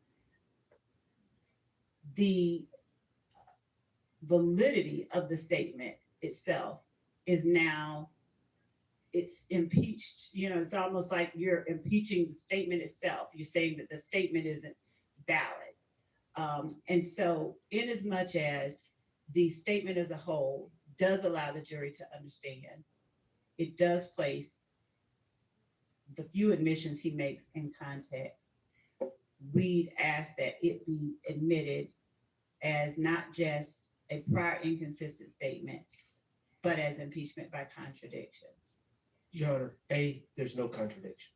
The validity of the statement itself is now, it's impeached. It's almost like you're impeaching the statement itself. You're saying that the statement isn't valid. And so in as much as the statement as a whole does allow the jury to understand, it does place the few admissions he makes in context. We'd ask that it be admitted as not just a prior inconsistent statement, but as impeachment by contradiction. Your Honor, there's no contradiction.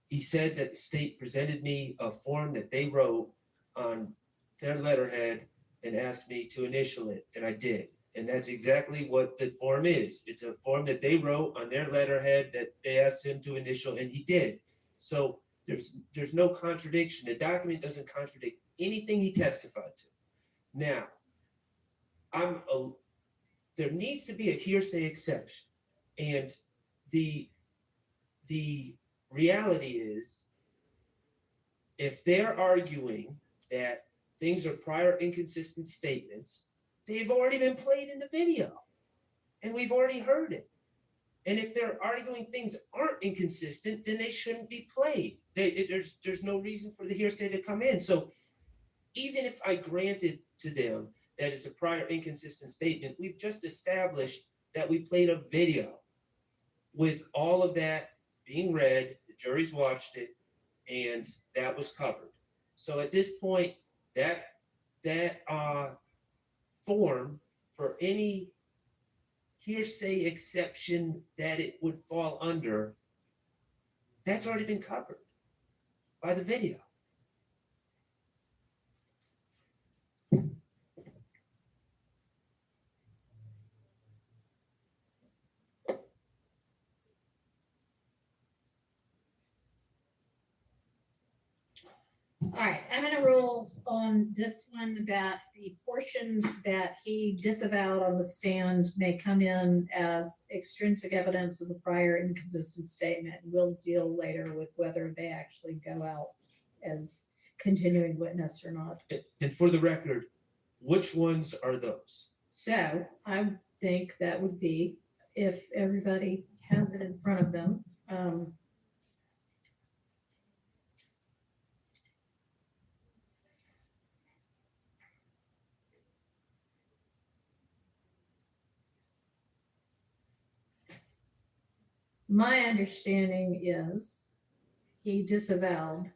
He said that the state presented me a form that they wrote on their letterhead and asked me to initial it, and I did. And that's exactly what the form is. It's a form that they wrote on their letterhead that they asked him to initial, and he did. So there's no contradiction. The document doesn't contradict anything he testified to. Now, there needs to be a hearsay exception, and the reality is, if they're arguing that things are prior inconsistent statements, they've already been played in the video, and we've already heard it. And if they're arguing things aren't inconsistent, then they shouldn't be played. There's no reason for the hearsay to come in. So even if I granted to them that it's a prior inconsistent statement, we've just established that we played a video with all of that being read, the jury's watched it, and that was covered. So at this point, that form for any hearsay exception that it would fall under, that's already been covered by the video. All right, I'm gonna rule on this one that the portions that he disavowed on the stand may come in as extrinsic evidence of the prior inconsistent statement. We'll deal later with whether they actually go out as continuing witness or not. And for the record, which ones are those? So I think that would be, if everybody has it in front of them, my understanding is he disavowed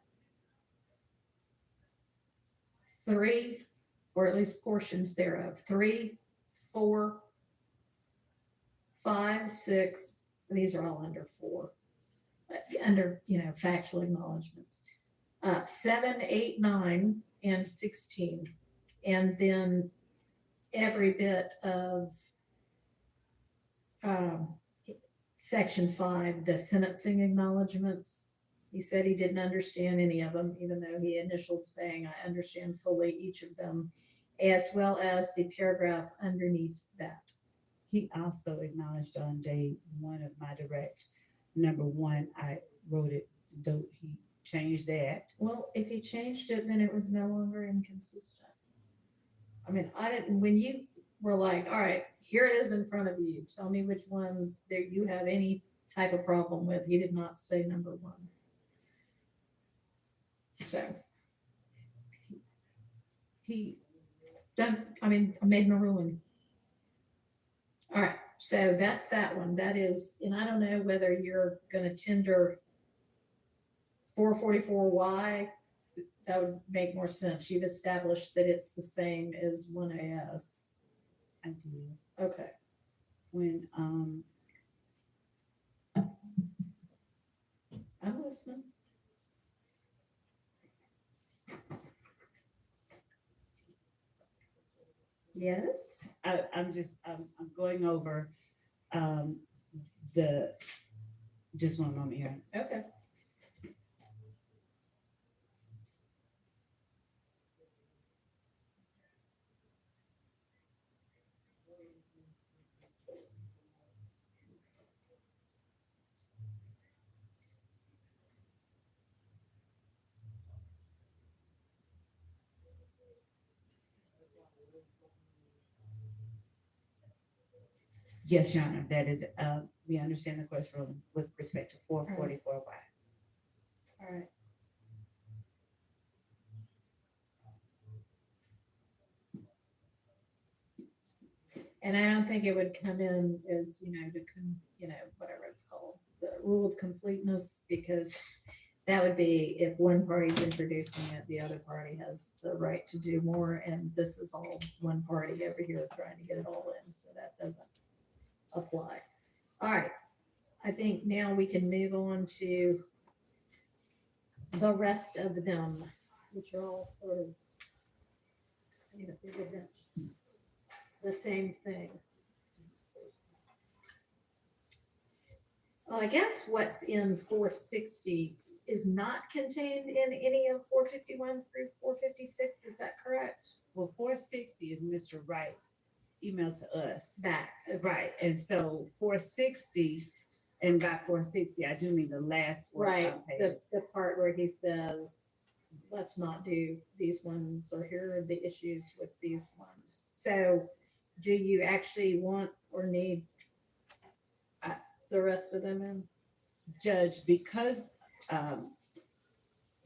3, or at least portions thereof, 3, 4, 5, 6. These are all under 4, under, factual acknowledgements. 7, 8, 9, and 16, and then every bit of section 5, the sentencing acknowledgements. He said he didn't understand any of them, even though he initialed saying, I understand fully each of them, as well as the paragraph underneath that. He also acknowledged on day 1 of my direct, number 1, I wrote it, though he changed that. Well, if he changed it, then it was no longer inconsistent. I mean, I didn't, when you were like, all right, here it is in front of you, tell me which ones there you have any type of problem with. He did not say number 1. So he done, I made my ruling. All right, so that's that one. That is, and I don't know whether you're gonna tender 444Y. That would make more sense. You've established that it's the same as 1AS. I did. Okay. When, I'm listening. Yes. I'm going over, just one moment here. Okay. Yes, Your Honor, that is, we understand the court's ruling with respect to 444Y. All right. And I don't think it would come in as, whatever it's called, the rule of completeness, because that would be if one party's introducing it, the other party has the right to do more. And this is all one party over here trying to get it all in. So that doesn't apply. All right. I think now we can move on to the rest of them, which are all sort of, the same thing. Well, I guess what's in 460 is not contained in any of 451 through 456. Is that correct? Well, 460 is Mr. Wright's email to us. Back. Right, and so 460, and by 460, I do mean the last one. Right, the part where he says, let's not do these ones, or here are the issues with these ones. So do you actually want or need the rest of them in? Judge, because, And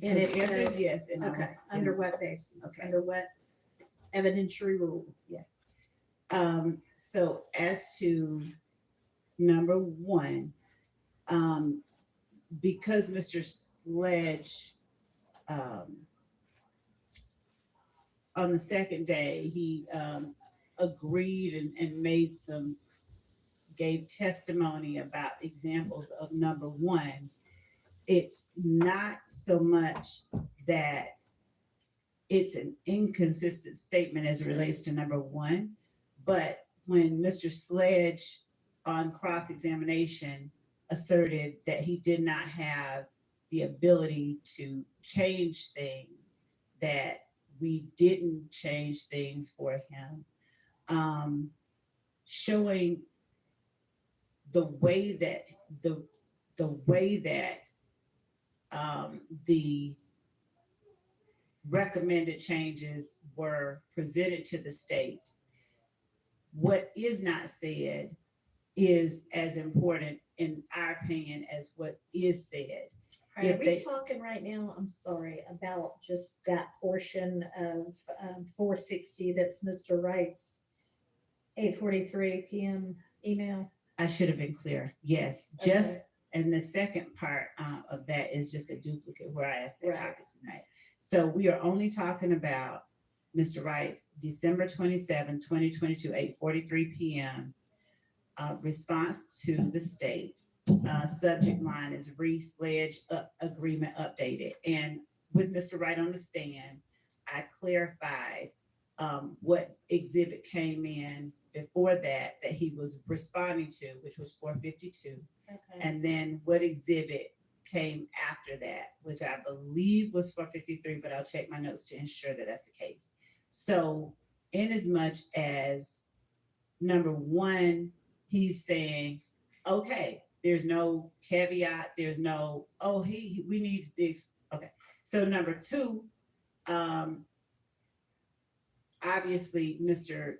so it's the answer is yes. And okay, under what basis? Okay. Under what evidentiary rule? Yes. So as to number 1, because Mr. Sledge, on the second day, he agreed and gave testimony about examples of number 1. It's not so much that it's an inconsistent statement as it relates to number 1, but when Mr. Sledge on cross-examination asserted that he did not have the ability to change things that we didn't change things for him. Showing the way that the recommended changes were presented to the state. What is not said is as important, in our opinion, as what is said. Are If we they- talking right now, I'm sorry, about just that portion of 460 that's Mr. Wright's 8:43 p.m. email? I should have been clear. Yes, Okay. just, and the second part of that is just a duplicate where I asked that Right. copies be made. So we are only talking about Mr. Wright's December 27, 2022, 8:43 p.m. Response to the state. Subject line is re-sledge agreement updated. And with Mr. Wright on the stand, I clarified what exhibit came in before that he was responding to, which was 452. Okay. And then what exhibit came after that, which I believe was 453, but I'll check my notes to ensure that that's the case. So in as much as number one, he's saying, okay, there's no caveat, there's no, oh, we need this. Okay. So number two, obviously Mr.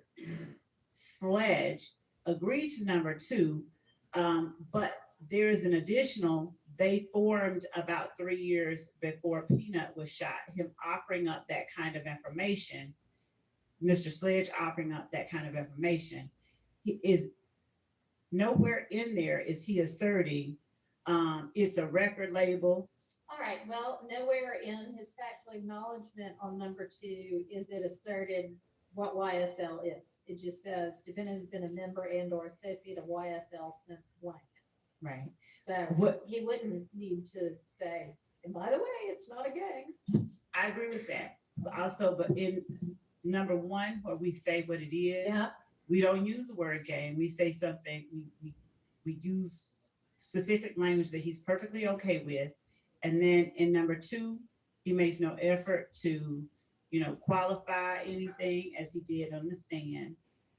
Sledge agreed to number two, but there is an additional, they formed about 3 years before Peanut was shot, him offering up that kind of information, Mr. Sledge offering up that kind of information. He is nowhere in there is he asserting it's a record label. All right, well, nowhere in his factual acknowledgement on number 2 is it asserted what YSL is. It just says defendant has been a member and or associate of YSL since blank. Right. So What- he wouldn't need to say, and by the way, it's not a gang. I agree with that. But also, but in number one, where we say what it is, Yeah. we don't use the word gang. We say something, we use specific language that he's perfectly okay with. And then in number 2, he makes no effort to, qualify anything as he did on the stand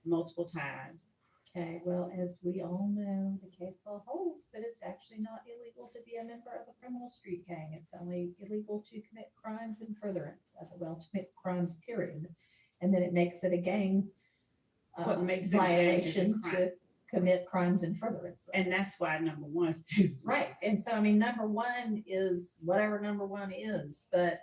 multiple times. Okay, well, as we all know, the case law holds that it's actually not illegal to be a member of a criminal street gang. It's only illegal to commit crimes in furtherance of to commit crimes, period. And then it makes it a gang What makes it a gang is a violation crime. to commit crimes in furtherance. And that's why number 1 is Right, and so, I mean, number 1 is whatever number 1 is, but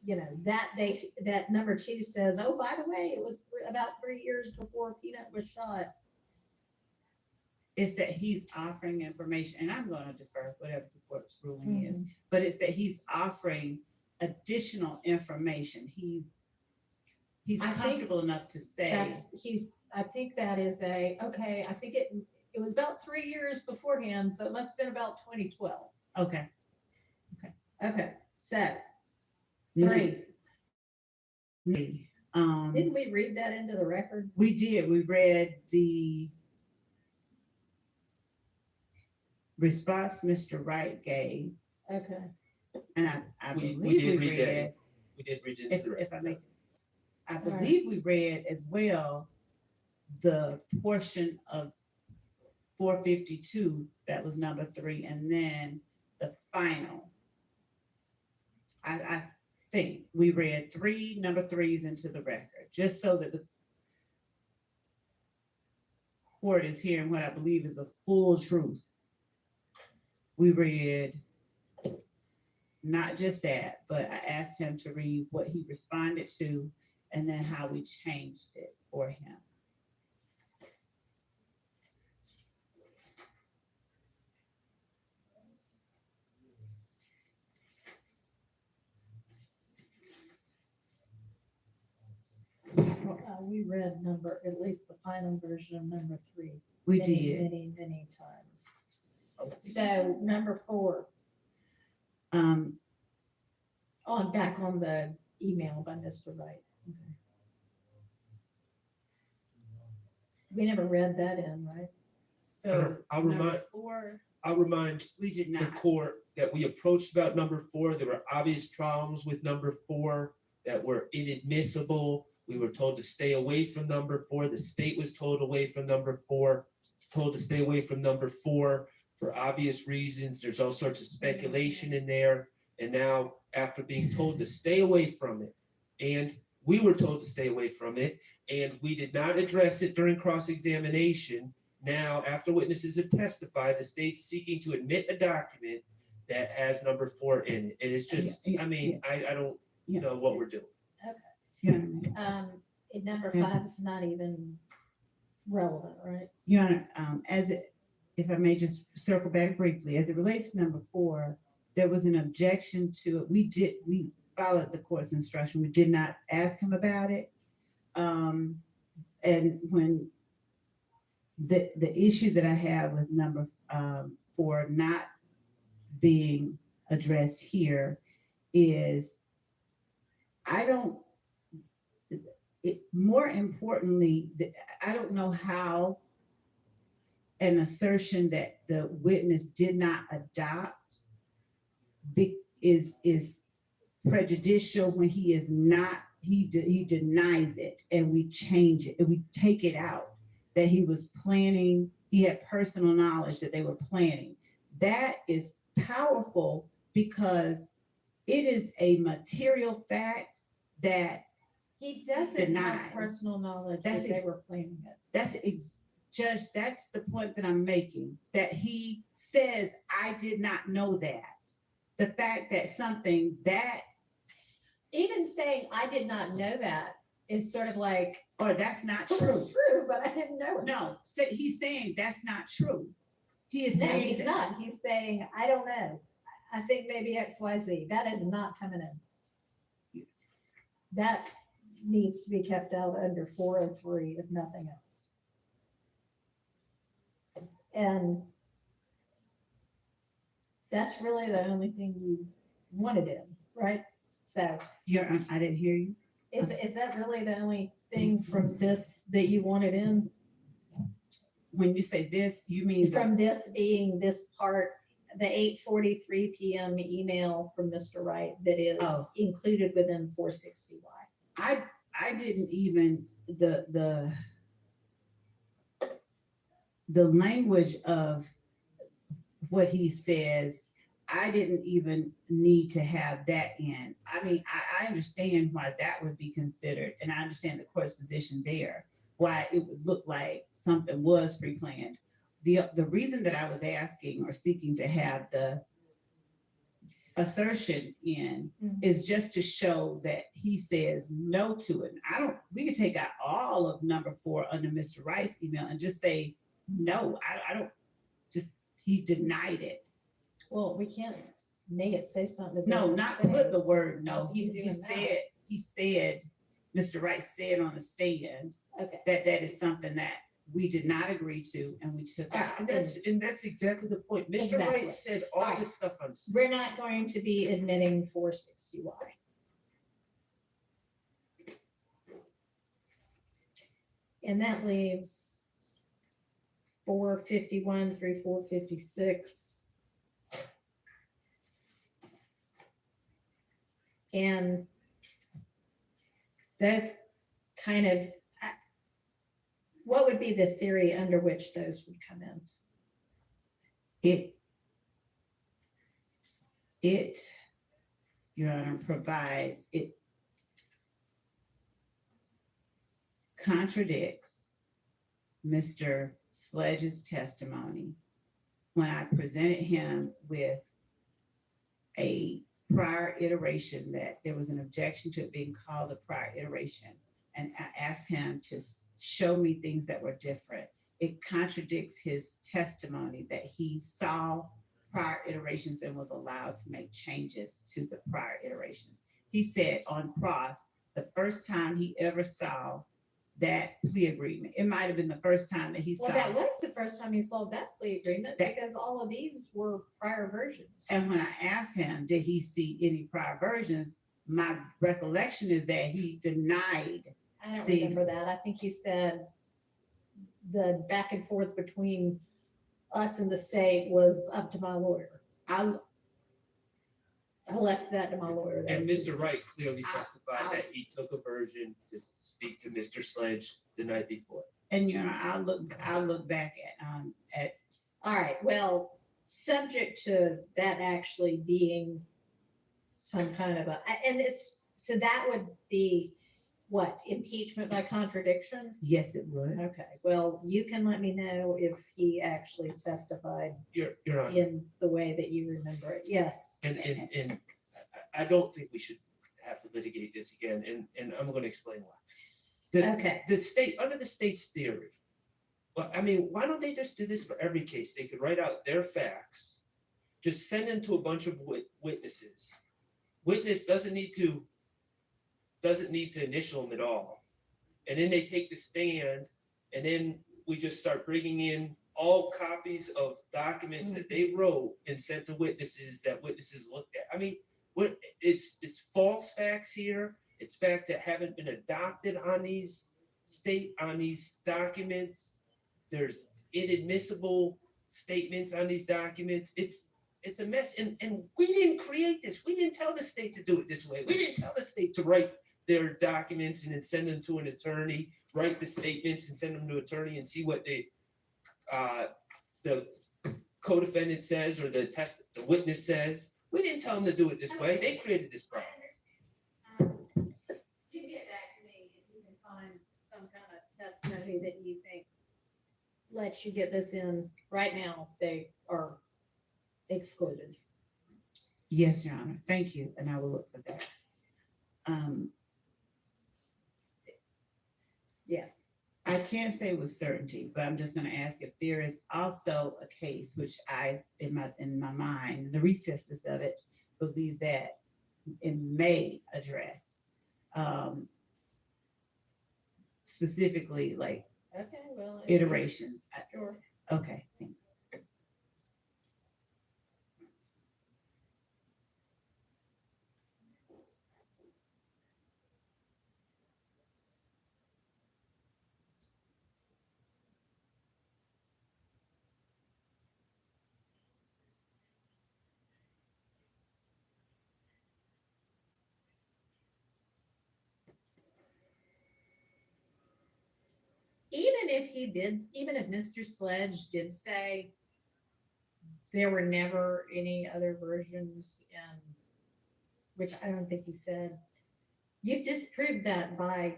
that number 2 says, oh, by the way, it was about 3 years before Peanut was shot. It's that he's offering information, and I'm going to defer whatever the court's ruling is, but it's that he's offering additional information. He's I think comfortable enough to say. I think that is okay, I think it was about 3 years beforehand, so it must have been about 2012. Okay. Okay, so 3. Didn't we read that into the record? We did. We read the response Mr. Wright gave. Okay. And I We believe did we read read, that. We did read it into the if I may, record. I right. believe we read as well the portion of 452 that was number 3, and then the final. I think we read 3 number 3s into the record, just so that the court is hearing what I believe is a full truth. We read not just that, but I asked him to read what he responded to and then how we changed it for him. We read at least the final version of number 3. We many, did. many times. So number 4, back on the email by Mr. Wright. Okay. We never read that in, right? So I'll number remind- 4, I'll remind We did the not. court that we approached about number 4. There were obvious problems with number 4 that were inadmissible. We were told to stay away from number 4. The state was told away from number 4, told to stay away from number 4 for obvious reasons. There's all sorts of speculation in there. And now, after being told to stay away from it, and we were told to stay away from it, and we did not address it during cross-examination. Now, after witnesses have testified, the state's seeking to admit a document that has number 4 in it. And it's just, I mean, I don't know what we're doing. Your Honor, Number Yeah. 5 is not even relevant, right? Your Honor, if I may just circle back briefly, as it relates to number 4, there was an objection to it. We followed the court's instruction. We did not ask him about it. And when the issue that I have with number 4 not being addressed here is more importantly, I don't know how an assertion that the witness did not adopt is prejudicial when he is not, he denies it and we change it and we take it out, that he was planning, he had personal knowledge that they were planning. That is powerful because it is a material fact that He doesn't Denied. have personal knowledge That's that they ex- were planning it. Judge, that's the point that I'm making, that he says, I did not know that. The fact that something that, Even saying I did not know that is sort of like, or that's not it true. was true, but I didn't know it. No, he's saying that's not true. He is No, saying he's that- not. He's saying, I don't know. I think maybe XYZ. That is not coming in. That needs to be kept out under 403, if nothing else. And that's really the only thing you wanted in, right? So I didn't hear you. is that really the only thing from this that you wanted in? When you say this, you mean From this being this part, the 8:43 p.m. email from Mr. Wright that is Oh. included within 460Y. I didn't even the language of what he says, I didn't even need to have that in. I mean, I understand why that would be considered, and I understand the court's position there, why it would look like something was pre-planned. The reason that I was asking or seeking to have the assertion in is just to show that he says no to it. We could take out all of number 4 under Mr. Wright's email and just say, no, I don't, just, he denied it. Well, we can't make it say something. it No, doesn't not say. put the word no. He Even that. said, Mr. Wright said on the stand Okay. that is something that we did not agree to and we took out. And that's exactly the point. Mr. Exactly. Wright said all Alright. this stuff on the We're not going to be admitting 460Y. And that leaves 451 through 456. And those kind of, what would be the theory under which those would come in? It, Your Honor, provides, it contradicts Mr. Sledge's testimony when I presented him with a prior iteration, that there was an objection to it being called a prior iteration. And I asked him to show me things that were different. It contradicts his testimony that he saw prior iterations and was allowed to make changes to the prior iterations. He said on cross, the first time he ever saw that plea agreement, it might have been the first time that he saw. Well, that was the first time he saw that plea agreement because all of these were prior versions. And when I asked him, did he see any prior versions? My recollection is that he denied. I don't remember that. I think he said the back and forth between us in the state was up to my lawyer. I, I left that to my lawyer. And That's- Mr. Wright clearly I- testified that he took a version to speak to Mr. Sledge the night before. and I'll look back at, All right, well, subject to that actually being some kind of and it's, so that would be what, impeachment by contradiction? yes, it would. Okay, well, you can let me know if he actually testified You're on. in the way that you remember it. Yes. And I don't think we should have to litigate this again, and I'm gonna explain why. Okay. The state, under the state's theory, well, I mean, why don't they just do this for every case? They could write out their facts, just send them to a bunch of witnesses. Witness doesn't need to initial them at all. And then they take the stand, and then we just start bringing in all copies of documents that they wrote and sent to witnesses that witnesses looked at. I mean, it's false facts here. It's facts that haven't been adopted on these documents. There's inadmissible statements on these documents. It's a mess. And we didn't create this. We didn't tell the state to do it this way. We didn't tell the state to write their documents and then send them to an attorney, write the statements and send them to an attorney and see what the co-defendant says or the witness says. We didn't tell them to do it this way. They created this problem. You get back to me if you can find some kind of testimony that you think lets you get this in. Right now, they are excluded. Yes, Your Honor. Thank you, and I will look for that. Yes. I can't say with certainty, but I'm just gonna ask if there is also a case which I, in my mind, the recesses of it, believe that it may address, specifically like Okay, well. iterations. Sure. Okay, thanks. Even if Mr. Sledge did say there were never any other versions, and which I don't think he said, you've disproved that by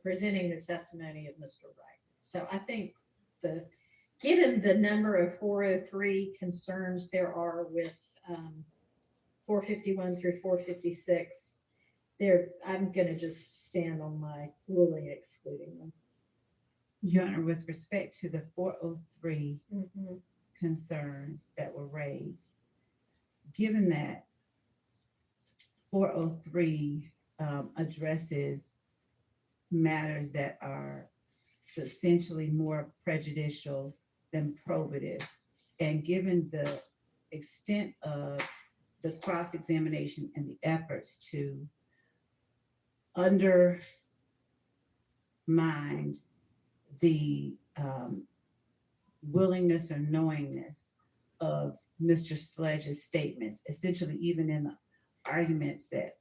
presenting the testimony of Mr. Wright. So I think given the number of 403 concerns there are with 451 through 456, I'm gonna just stand on my ruling excluding them. Your Honor, with respect to the 403 concerns that were raised, given that 403 addresses matters that are substantially more prejudicial than probative, and given the extent of the cross-examination and the efforts to undermine the willingness or knowingness of Mr. Sledge's statements, essentially even in the arguments that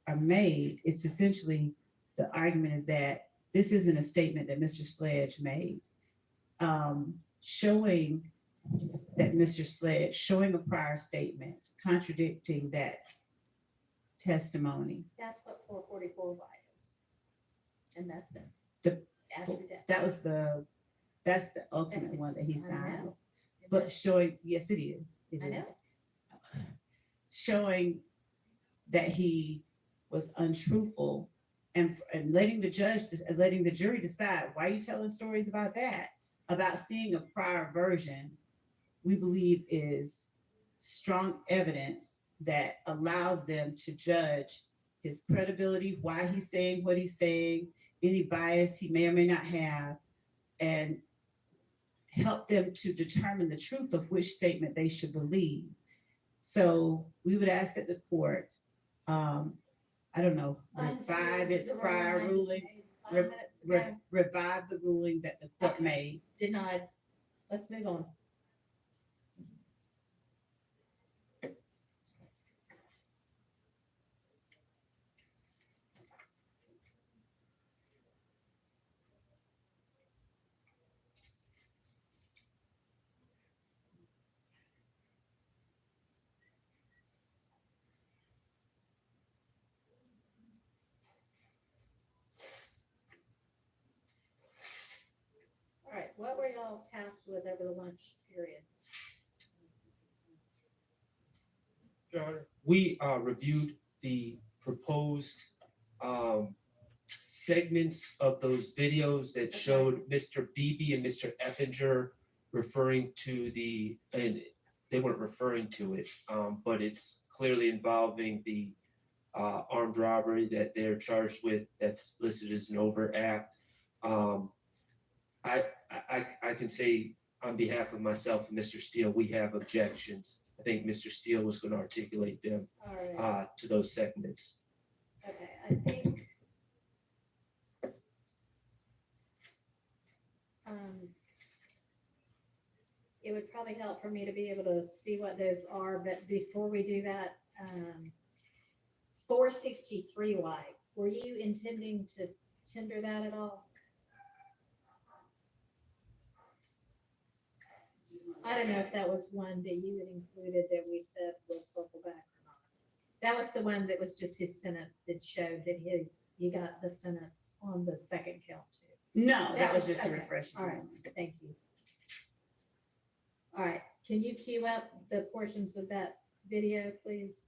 are made, it's essentially, the argument is that this isn't a statement that Mr. Sledge made. Showing that Mr. Sledge, showing a prior statement, contradicting that testimony. That's what 444 is. And that's it. That's the ultimate one that he signed. But showing, yes, it is. It is. Showing that he was untruthful and letting the jury decide, why are you telling stories about that? About seeing a prior version, we believe is strong evidence that allows them to judge his credibility, why he's saying what he's saying, any bias he may or may not have, and help them to determine the truth of which statement they should believe. So we would ask that the court, I don't know, revive its prior ruling, revive the ruling that the court made. Denied. Let's move on. all tasked with over the lunch period? Your Honor, we reviewed the proposed segments of those videos that showed Mr. Beebe and Mr. Eppinger referring to and they weren't referring to it, but it's clearly involving the armed robbery that they're charged with that's listed as an overt act. I can say on behalf of myself and Mr. Steele, we have objections. I think Mr. Steele was going to articulate them All right, to those segments. okay, I think. It would probably help for me to be able to see what those are, but before we do that, 463Y, were you intending to tender that at all? I don't know if that was one that you had included that we said we'll circle back or not. That was the one that was just his sentence that showed that he got the sentence on the second count too. No, that was just a okay. refresh. All right, thank you. All right, can you cue up the portions of that video, please?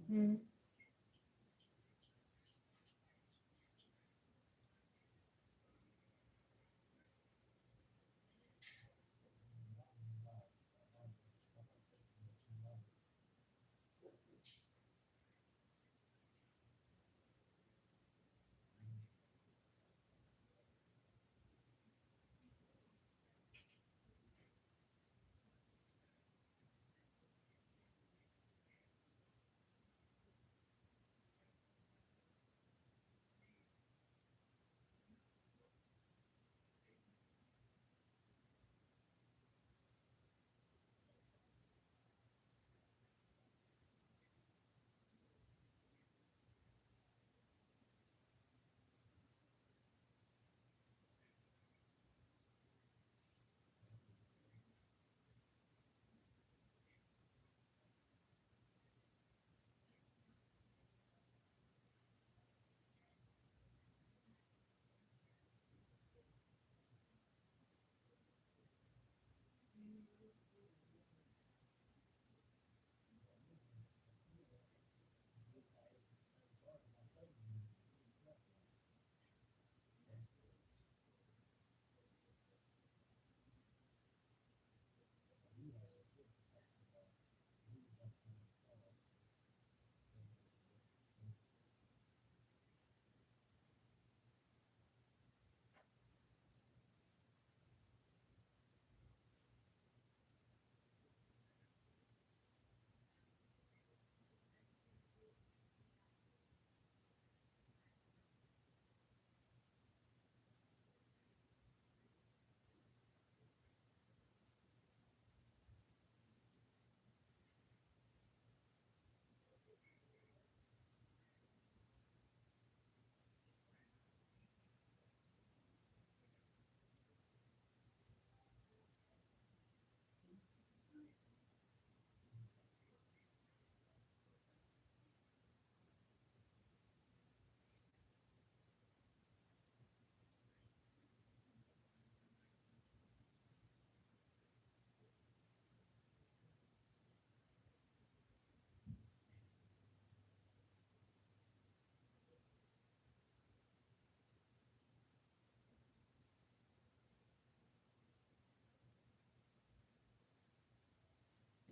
Hmm.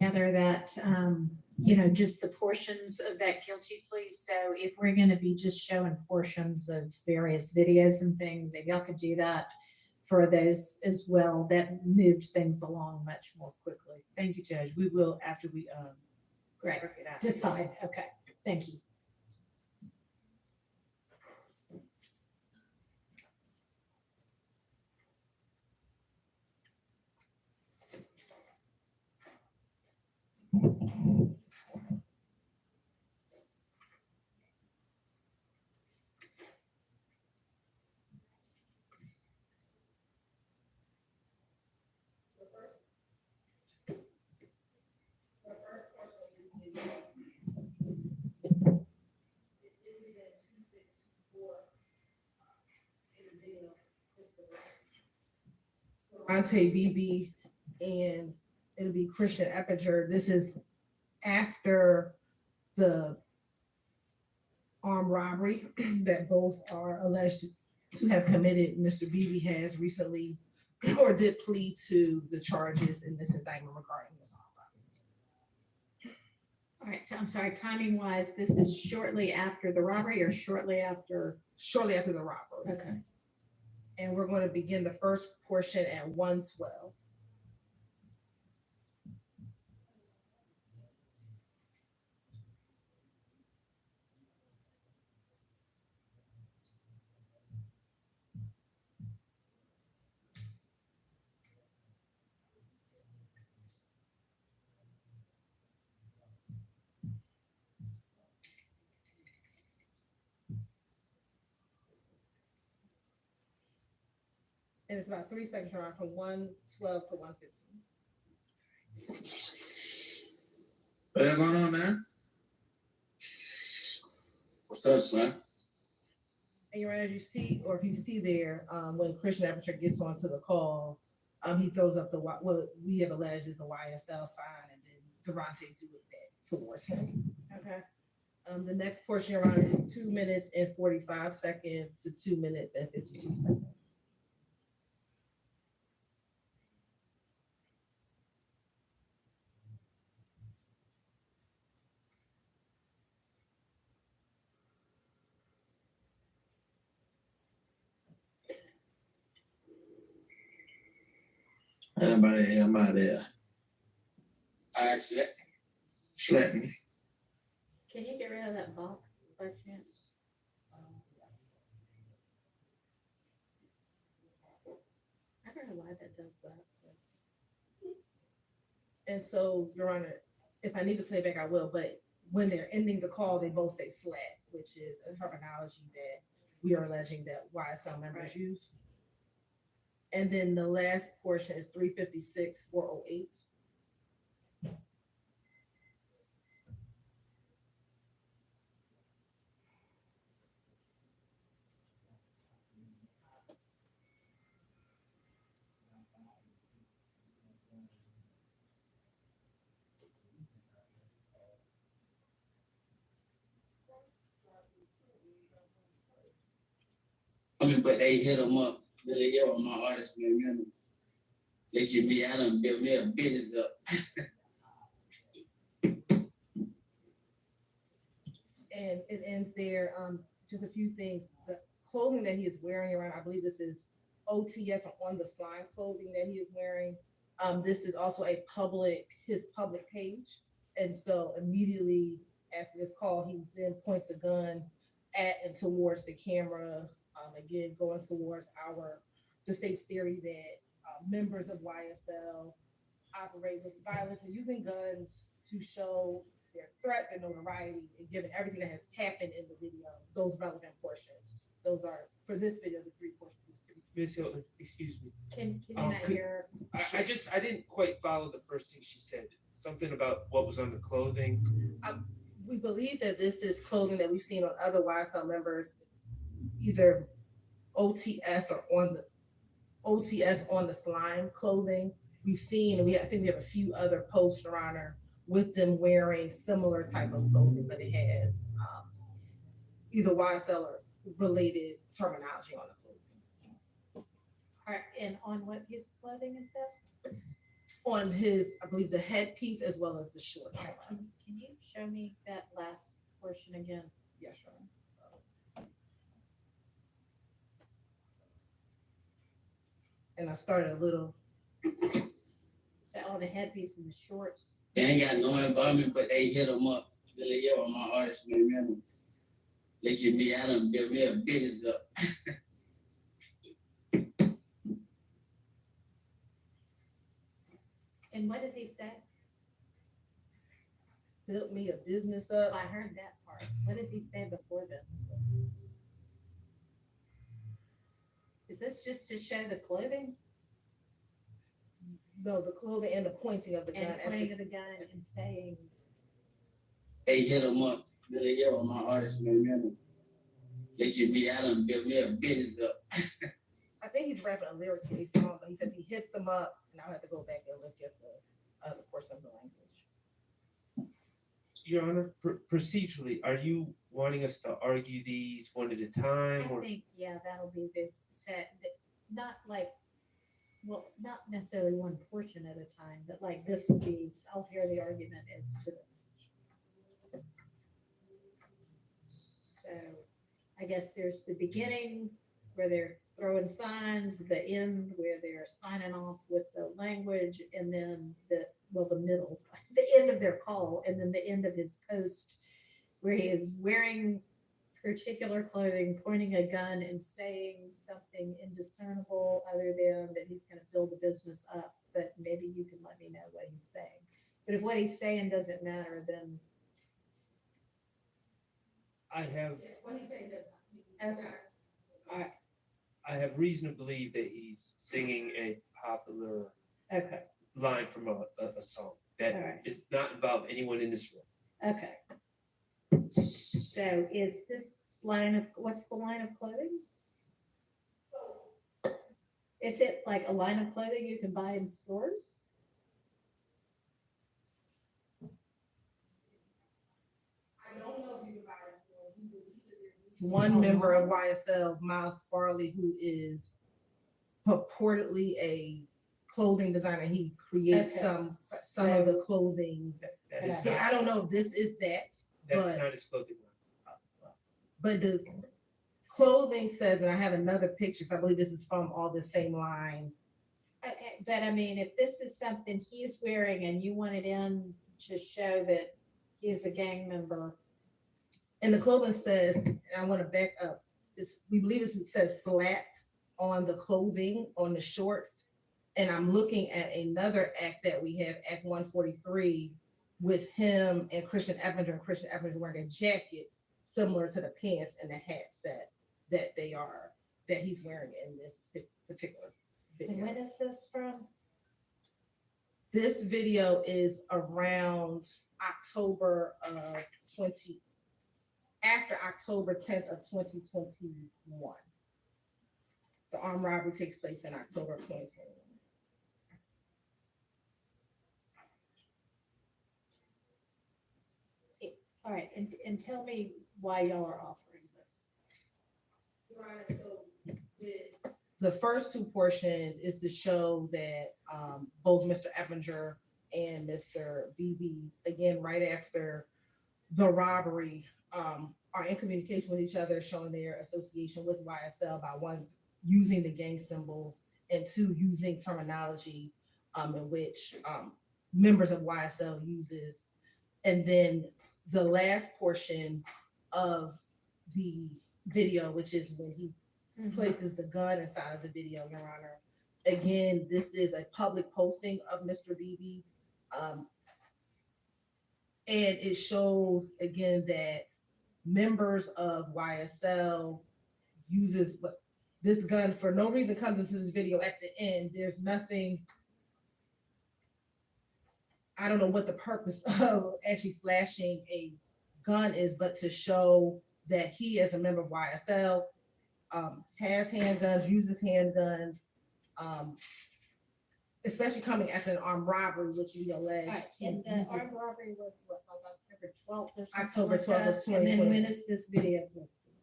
Together that, just the portions of that guilty plea. So if we're going to be just showing portions of various videos and things, if y'all could do that for those as well, that moved things along much more quickly. Thank you, Judge. We will after we Great. work it out. Decide, okay. Thank you. Ante BB, and it'll be Christian Eppinger. This is after the armed robbery that both are alleged to have committed. Mr. Beebe has recently or did plead to the charges in this indictment regarding this armed robbery. All right, so I'm sorry, timing wise, this is shortly after the robbery or shortly after? Shortly after the robbery. Okay. And we're going to begin the first portion at 1:12. And it's about 3 seconds around from 1:12 to 1:15. What's going on, man? What's up, son? And you're as you see, or if you see there, when Christian Eppinger gets onto the call, he throws up the what we have alleged is the YSL sign, and then Durante do it back towards him. Okay. The next portion around is 2 minutes and 45 seconds to 2 minutes and 52 seconds. Anybody am out there? I slept. Can you get rid of that box by chance? I don't know why that does that. And so, Your Honor, if I need to play back, I will. But when they're ending the call, they both say flat, which is a terminology that we are alleging that YSL members use. And then the last portion is 356, 408. I mean, but they hit them up. They yell on my artist man. They give me, I done built me a business up. And it ends there. Just a few things. The clothing that he is wearing around, I believe this is OTS or on the slime clothing that he is wearing. This is also his public page. And so immediately after this call, he then points a gun at and towards the camera. Again, going towards the state's theory that members of YSL operate with violence and using guns to show their threat, their notoriety, and given everything that has happened in the video, those relevant portions. Those are, for this video, the 3 portions. Ms. Hilton, excuse me. Can you not hear? I didn't quite follow the first thing she said. Something about what was on the clothing. We believe that this is clothing that we've seen on other YSL members. It's either OTS or on the slime clothing. We've seen, I think we have a few other posts, Your Honor, with them wearing similar type of clothing, but it has either YSL or related terminology on the clothing. All right, and on what piece of clothing and stuff? On his, I believe, the headpiece as well as the short. All right, can you show me that last portion again? Yes, Your Honor. And I started a little. So on the headpiece and the shorts. They ain't got no involvement, but they hit them up. Really, yo, my artist, man, they give me, I done built me a business up. And what does he say? Built me a business up. I heard that part. What does he say before that? Is this just to show the clothing No, the clothing and the pointing of the gun. and at pointing the- of the gun and saying, They hit a month. Really, yo, my artist, man, they give me, I done built me a business up. I think he's rapping a lyric to a song, but he says he hits them up, and I'll have to go back and look at the other portion of the language. Your Honor, procedurally, are you wanting us to argue these one at a time, I or? think, yeah, that'll be this set, not like, well, not necessarily one portion at a time, but like this will be, I'll hear the argument as to this. So I guess there's the beginning where they're throwing signs, the end where they're signing off with the language, and then the middle, the end of their call, and then the end of his post where he is wearing particular clothing, pointing a gun and saying something indiscernible other than that he's going to build the business up. But maybe you can let me know what he's saying. But if what he's saying doesn't matter, then I have, okay. All right. I have reason to believe that he's singing a popular Okay. line from a song that All right. does not involve anyone in this room. Okay. So is this line of, what's the line of clothing? Is it like a line of clothing you can buy in stores? I don't know if you can buy it. One member of YSL, Miles Farley, who is purportedly a clothing designer. He creates Okay. some of the clothing. That is I not, don't know if this is that, that's but not his clothing line. but the clothing says, and I have another picture, because I believe this is from all the same line. Okay, but I mean, if this is something he's wearing and you want it in to show that he's a gang member. And the clothing says, and I want to back up, we believe it says slat on the clothing, on the shorts. And I'm looking at another act that we have, Act 143, with him and Christian Eppinger, and Christian Eppinger wearing a jacket similar to the pants and the hat set that he's wearing in this particular And video. when is this from? This video is around October of after October 10th of 2021. The armed robbery takes place in October of 2021. All right, and tell me why y'all are offering this. Your Honor, so the first two portions is to show that both Mr. Eppinger and Mr. Beebe, again, right after the robbery, are in communication with each other, showing their association with YSL by one, using the gang symbols, and two, using terminology in which members of YSL uses. And then the last portion of the video, which is when he places the gun inside of the video, Your Honor. Again, this is a public posting of Mr. Beebe. And it shows again that members of YSL uses this gun for no reason, comes into this video at the end. There's nothing, I don't know what the purpose of actually flashing a gun is, but to show that he, as a member of YSL, has handguns, uses handguns, especially coming after an armed robbery, which we allege. All right, and the armed robbery was what, like October 12th or something? October like 12th of that? And then 2020. when is this video posted?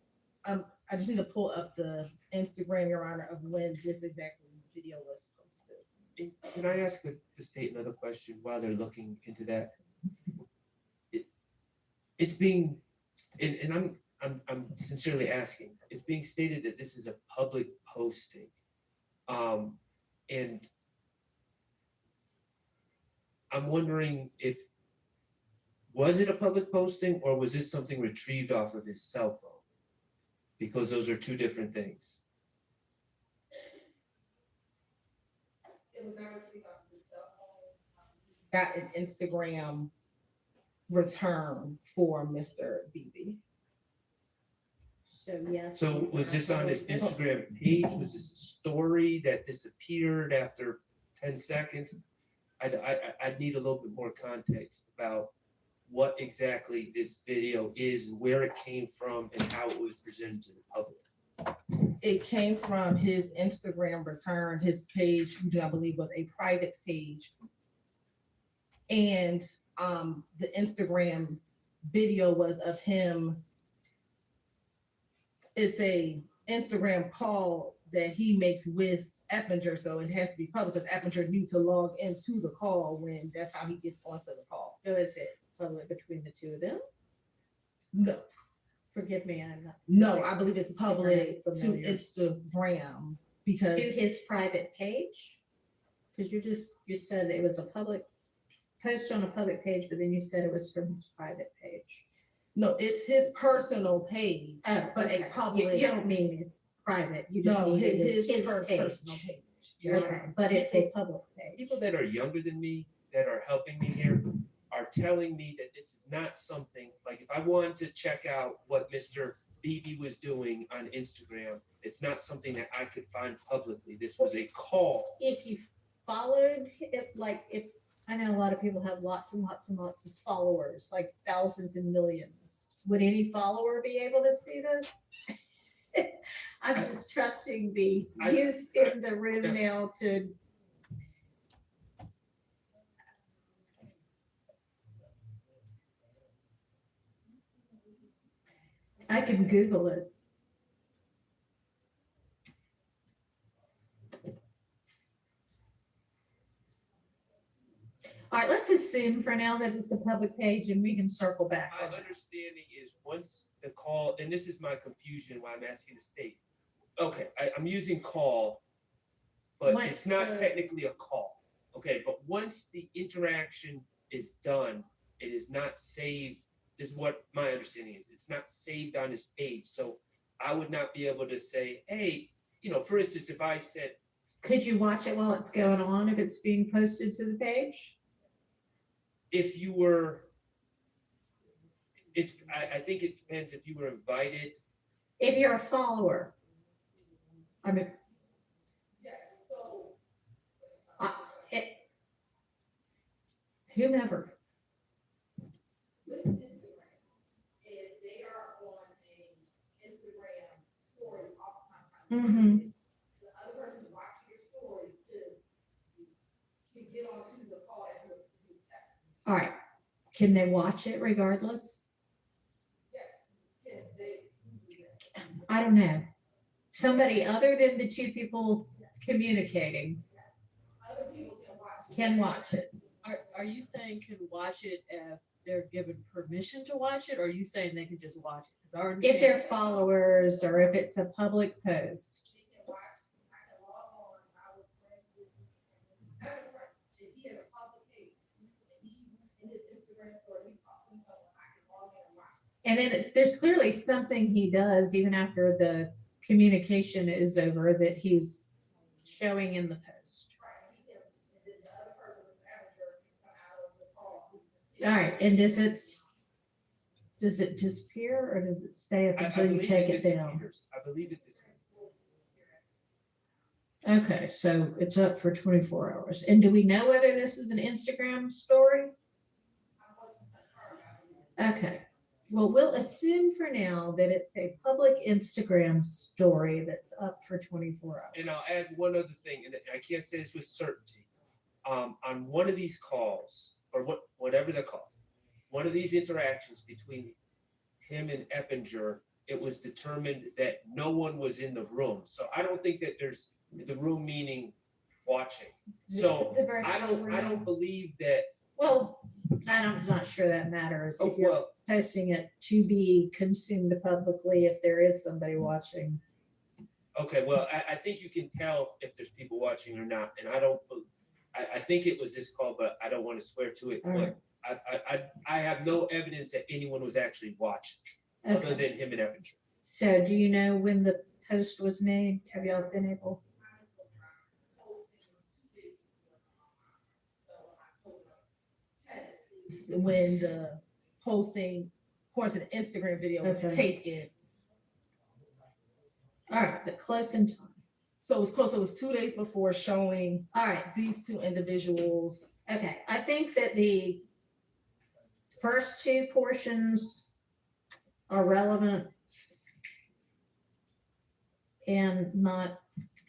I just need to pull up the Instagram, Your Honor, of when this exactly video was posted. Can I ask the state another question while they're looking into that? It's being, and I'm sincerely asking, it's being stated that this is a public posting. And I'm wondering if Was it a public posting or was this something retrieved off of his cell phone? Because those are two different things. It was never received off the cell phone. Got an Instagram return for Mr. BB. So yes. So these was are this on his public- Instagram page? Was this a story that disappeared after 10 seconds? I'd need a little bit more context about what exactly this video is, where it came from, and how it was presented to the public. It came from his Instagram return, his page, which I believe was a private page. And the Instagram video was of him. It's a Instagram call that he makes with Eppinger, so it has to be public because Eppinger needs to log into the call when that's how he gets onto the call. So is it public between the two of them? No, Forgive me, I'm not. no, I believe it's public to Familiar. Instagram because To his private page? Because you said it was a public post on a public page, but then you said it was from his private page. no, it's his personal page. Oh, But a okay. public- You don't mean it's private, you just No, mean it is his personal page. page. Okay, but it's a public page. People that are younger than me that are helping me here are telling me that this is not something, like if I wanted to check out what Mr. BB was doing on Instagram, it's not something that I could find publicly. This was a call. If you followed, if I know a lot of people have lots and lots and lots of followers, like thousands and millions. Would any follower be able to see this? I'm just trusting the youth in the room now to. I can Google it. All right, let's assume for now that it's a public page and we can circle back. My understanding is once the call, and this is my confusion why I'm asking the state. Okay, I'm using call, but Once it's not the- technically a call. Okay, but once the interaction is done, it is not saved. This is what my understanding is. It's not saved on his page. So I would not be able to say, hey, for instance, if I said, Could you watch it while it's going on if it's being posted to the page? if you were, I think it depends if you were invited. If you're a follower. I mean, Yes, so. whomever. With Instagram, if they are on a Instagram story all the time, Mhm. the other person watching your story could get onto the call at your second. All right, can they watch it regardless? Can they? I don't know. Somebody other than the two people communicating Other people can watch. can watch it. Are you saying can watch it if they're given permission to watch it, or are you saying they can just watch it? 'Cause our If they're understanding- followers or if it's a public post. They can watch, I can log on, I was friends with, not a friend, if he has a public page, and he's in his Instagram story, he's talking to someone, I can log in and watch. And then there's clearly something he does even after the communication is over that he's showing in the post. Right, he can, and then the other person is amateur, can come out of the call. who can see. All right, and does it disappear or does it stay up I until you believe take it it down? disappears. I believe it disappears. Okay, so it's up for 24 hours. And do we know whether this is an Instagram story? Okay, well, we'll assume for now that it's a public Instagram story that's up for 24 hours. And I'll add one other thing, and I can't say this with certainty. On one of these calls, or whatever they're called, one of these interactions between him and Eppinger, it was determined that no one was in the room. So I don't think that there's the room meaning watching. So The virtual I room. don't believe that. Well, I'm not sure that matters. Oh, If you're well, posting it to be consumed publicly, if there is somebody watching. okay, well, I think you can tell if there's people watching or not, and I think it was this call, but I don't want to swear to it. All But right. I have no evidence that anyone was actually watching, other Okay. than him and Eppinger. So do you know when the post was made? Have y'all been able? When the posting, according to the Instagram video, was Okay. taken. All right, but close in time. So it was close, it was 2 days before showing All right. these two individuals. Okay, I think that the first two portions are relevant and not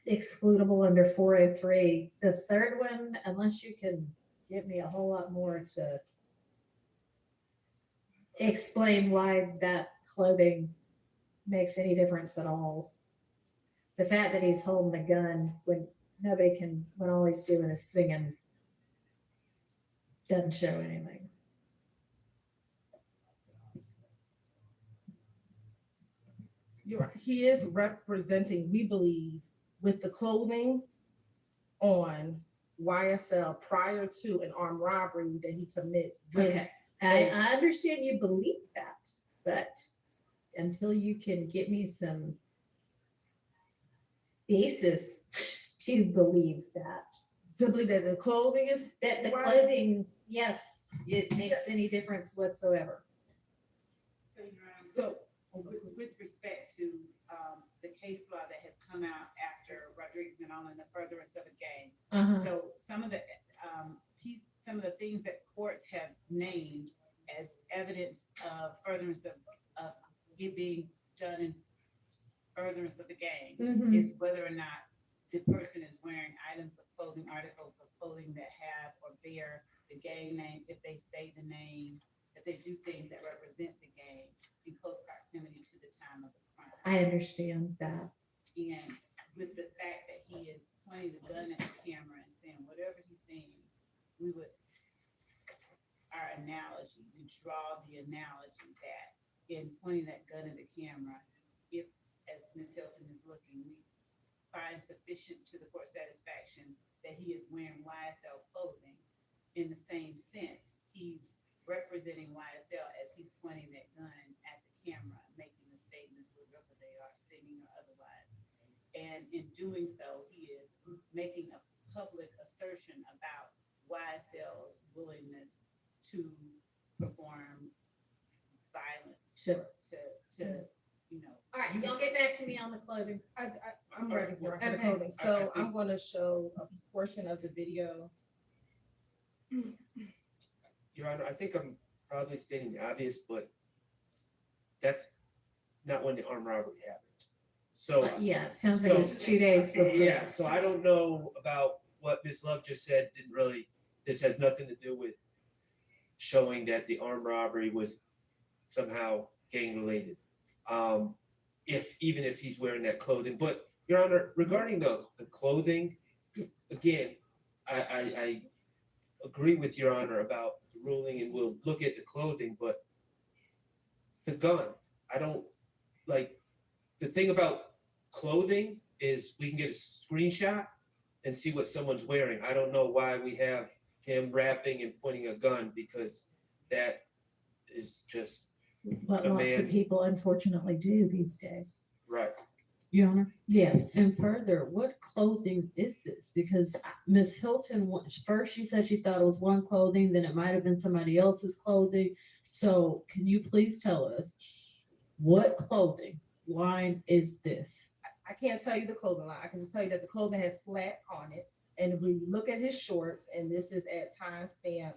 excludable under 403. The third one, unless you can give me a whole lot more to explain why that clothing makes any difference at all. The fact that he's holding a gun when nobody can, when all he's doing is singing, doesn't show anything. You're right. He is representing, we believe, with the clothing on YSL prior to an armed robbery that he commits. with- Okay, I understand you believe that, but until you can get me some basis to believe that. To believe that the clothing is. That the Right. clothing, yes, it makes Yes. any difference whatsoever. So, Your Honor, So, with respect to the case law that has come out after Rodriguez and all in the furtherance of a gang. Uh-huh. So some of the things that courts have named as evidence of furtherance of it being done in furtherance of the gang Mhm. is whether or not the person is wearing items of clothing, articles of clothing that have or bear the gang name, if they say the name, if they do things that represent the gang in close proximity to the time of the crime. I understand that. And with the fact that he is pointing the gun at the camera and saying whatever he's saying, we would, our analogy, we draw the analogy that in pointing that gun at the camera, if, as Ms. Hilton is looking, we find sufficient to the court's satisfaction that he is wearing YSL clothing, in the same sense, he's representing YSL as he's pointing that gun at the camera, making the statements, whether they are singing or otherwise. And in doing so, he is making a public assertion about YSL's willingness to perform violence. Sure. To you know. All right, y'all get back to me on the clothing. I'm ready for it. Okay. Clothing. So I'm gonna show a portion of the video. Your Honor, I think I'm probably stating the obvious, but that's not when the armed robbery happened. So. Yeah, it sounds like it's 2 days before. Yeah, so I don't know about what Ms. Love just said, this has nothing to do with showing that the armed robbery was somehow gang related. Even if he's wearing that clothing, but Your Honor, regarding the clothing, again, I agree with Your Honor about the ruling and we'll look at the clothing, but the gun, I don't like, the thing about clothing is we can get a screenshot and see what someone's wearing. I don't know why we have him rapping and pointing a gun, because that is just What a lots of man, people unfortunately do these days. right? Your Honor? Yes. And further, what clothing is this? Because Ms. Hilton, first she said she thought it was one clothing, then it might have been somebody else's clothing. So can you please tell us what clothing line is this? I can't tell you the clothing line. I can just tell you that the clothing has slat on it. And if we look at his shorts, and this is at timestamp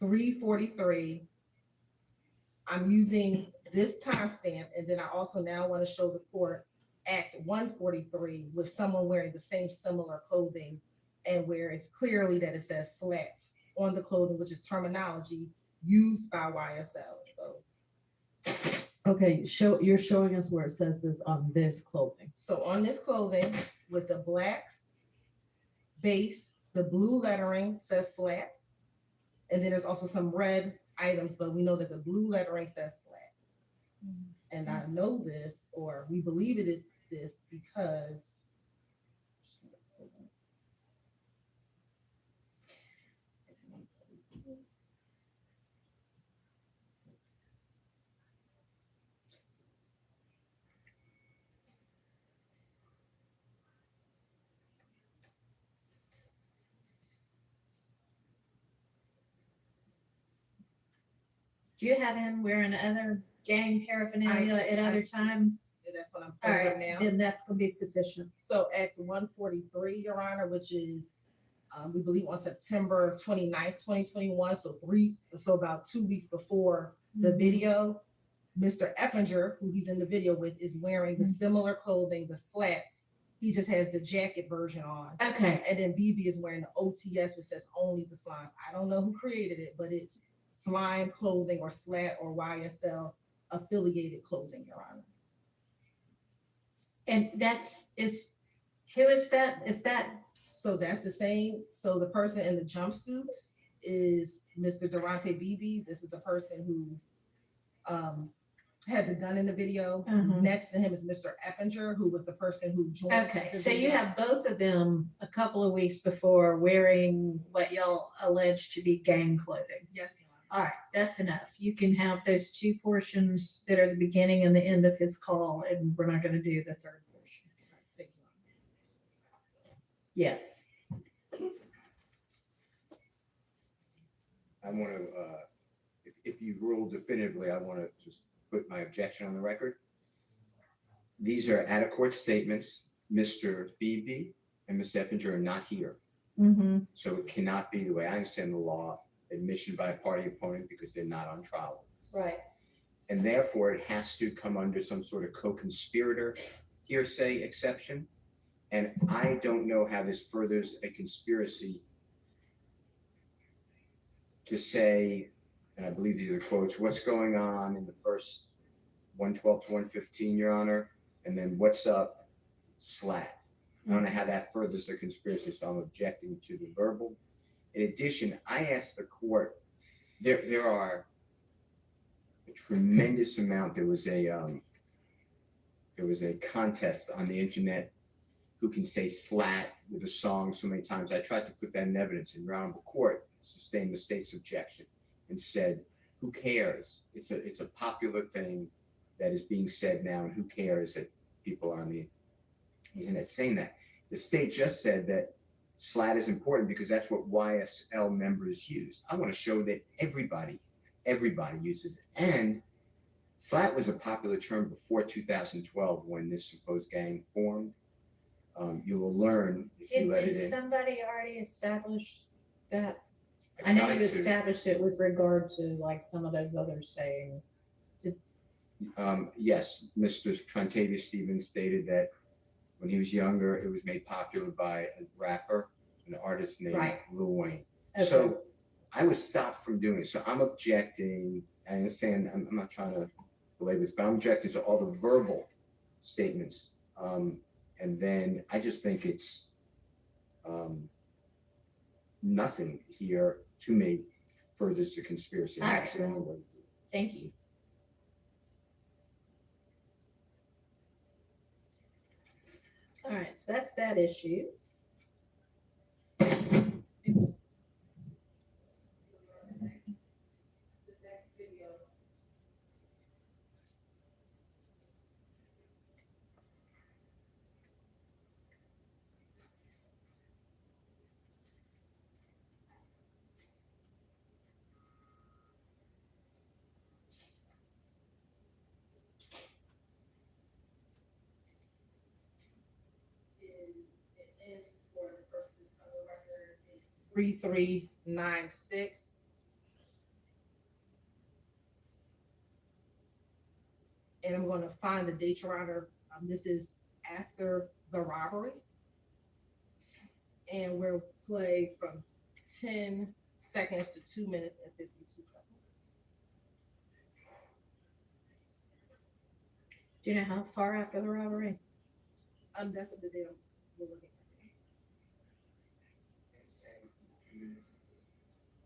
3:43, I'm using this timestamp, and then I also now want to show the court Act 143 with someone wearing the same similar clothing, and where it's clearly that it says slats on the clothing, which is terminology used by YSL. So, Okay, you're showing us where it says this on this clothing. so on this clothing with the black base, the blue lettering says slats, and then there's also some red items, but we know that the blue lettering says slat. And I know this, or we believe it is this, because Do you have him wearing other gang paraphernalia at other times? That's what I'm All pulling right, up now. then that's gonna be sufficient. So at 143, Your Honor, which is, we believe on September 29th, 2021, so about 2 weeks before the Mhm. video, Mr. Eppinger, who he's in the video with, is wearing the similar clothing, the slats. He just has the jacket version on. Okay. And then BB is wearing the OTS, which says only the slime. I don't know who created it, but it's slime clothing or slat or YSL affiliated clothing, Your Honor. And who is that? Is that? So that's the same. So the person in the jumpsuit is Mr. Durante Beebe. This is the person who had the gun in the video. Mhm. Next to him is Mr. Eppinger, who was the person who joined. Okay, the so you video. have both of them a couple of weeks before wearing what y'all allege to be gang clothing. Yes, Your Honor. All right, that's enough. You can have those two portions that are the beginning and the end of his call, and we're not gonna do the third portion. Thank you. Yes. I want to, if you rule definitively, I want to just put my objection on the record. These are out-of-court statements. Mr. Beebe and Mr. Eppinger are not here. Mm-hmm. So it cannot be, the way I understand the law, admission by a party opponent because they're not on trial. Right. And therefore, it has to come under some sort of co-conspirator hearsay exception. And I don't know how this furthers a conspiracy to say, and I believe these are quotes, what's going on in the first 112 to 115, Your Honor, and then what's up, slat. I don't know how that furthers the conspiracy, so I'm objecting to the verbal. In addition, I asked the court, there are a tremendous amount. There was a contest on the internet who can say slat with a song so many times. I tried to put that in evidence, and Your Honorable Court sustained the state's objection and said, who cares? It's a popular thing that is being said now, and who cares that people are on the internet saying that? The state just said that slat is important because that's what YSL members use. I want to show that everybody uses it. And slat was a popular term before 2012 when this supposed gang formed. You will learn if you let it Did in. somebody already establish that? I I know tried you to. established it with regard to like some of those other sayings. Yes, Mr. Trantavious Stevens stated that when he was younger, it was made popular by a rapper, an artist named Right. Lil Wayne. Okay. So I was stopped from doing it. So I'm objecting. I understand. I'm not trying to belabor this, but I'm objecting to all the verbal statements. And then I just think it's nothing here to me furthers the conspiracy. All right. That's the only way to do it. Thank you. All right, so that's that issue. Oops. It is for the purposes of the record, 3396. And I'm going to find the date, Your Honor. This is after the robbery. And we'll play from 10 seconds to 2 minutes and 52 seconds. Do you know how far after the robbery? That's the date we're looking at.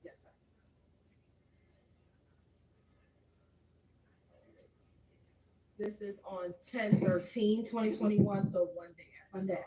Yes, sir. This is on 10/13/2021, so 1 day after. 1 day. Okay.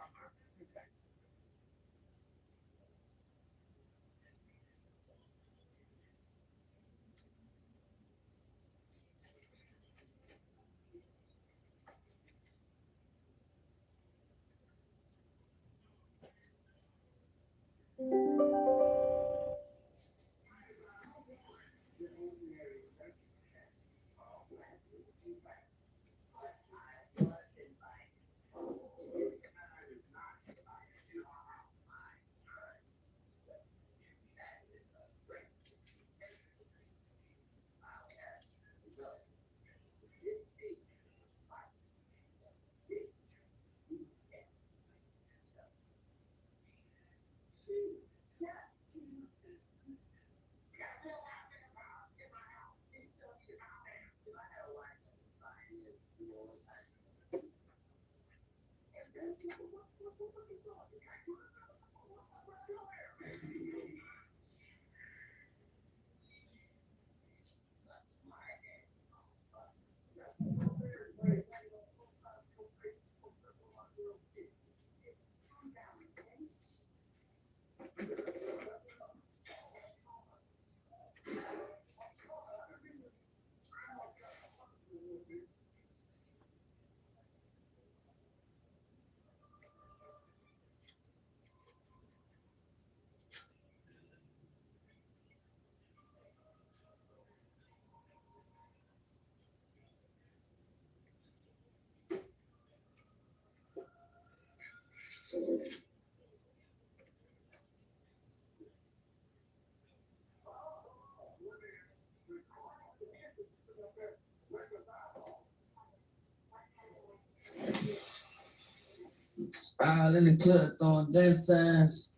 All in the club throwing gun signs.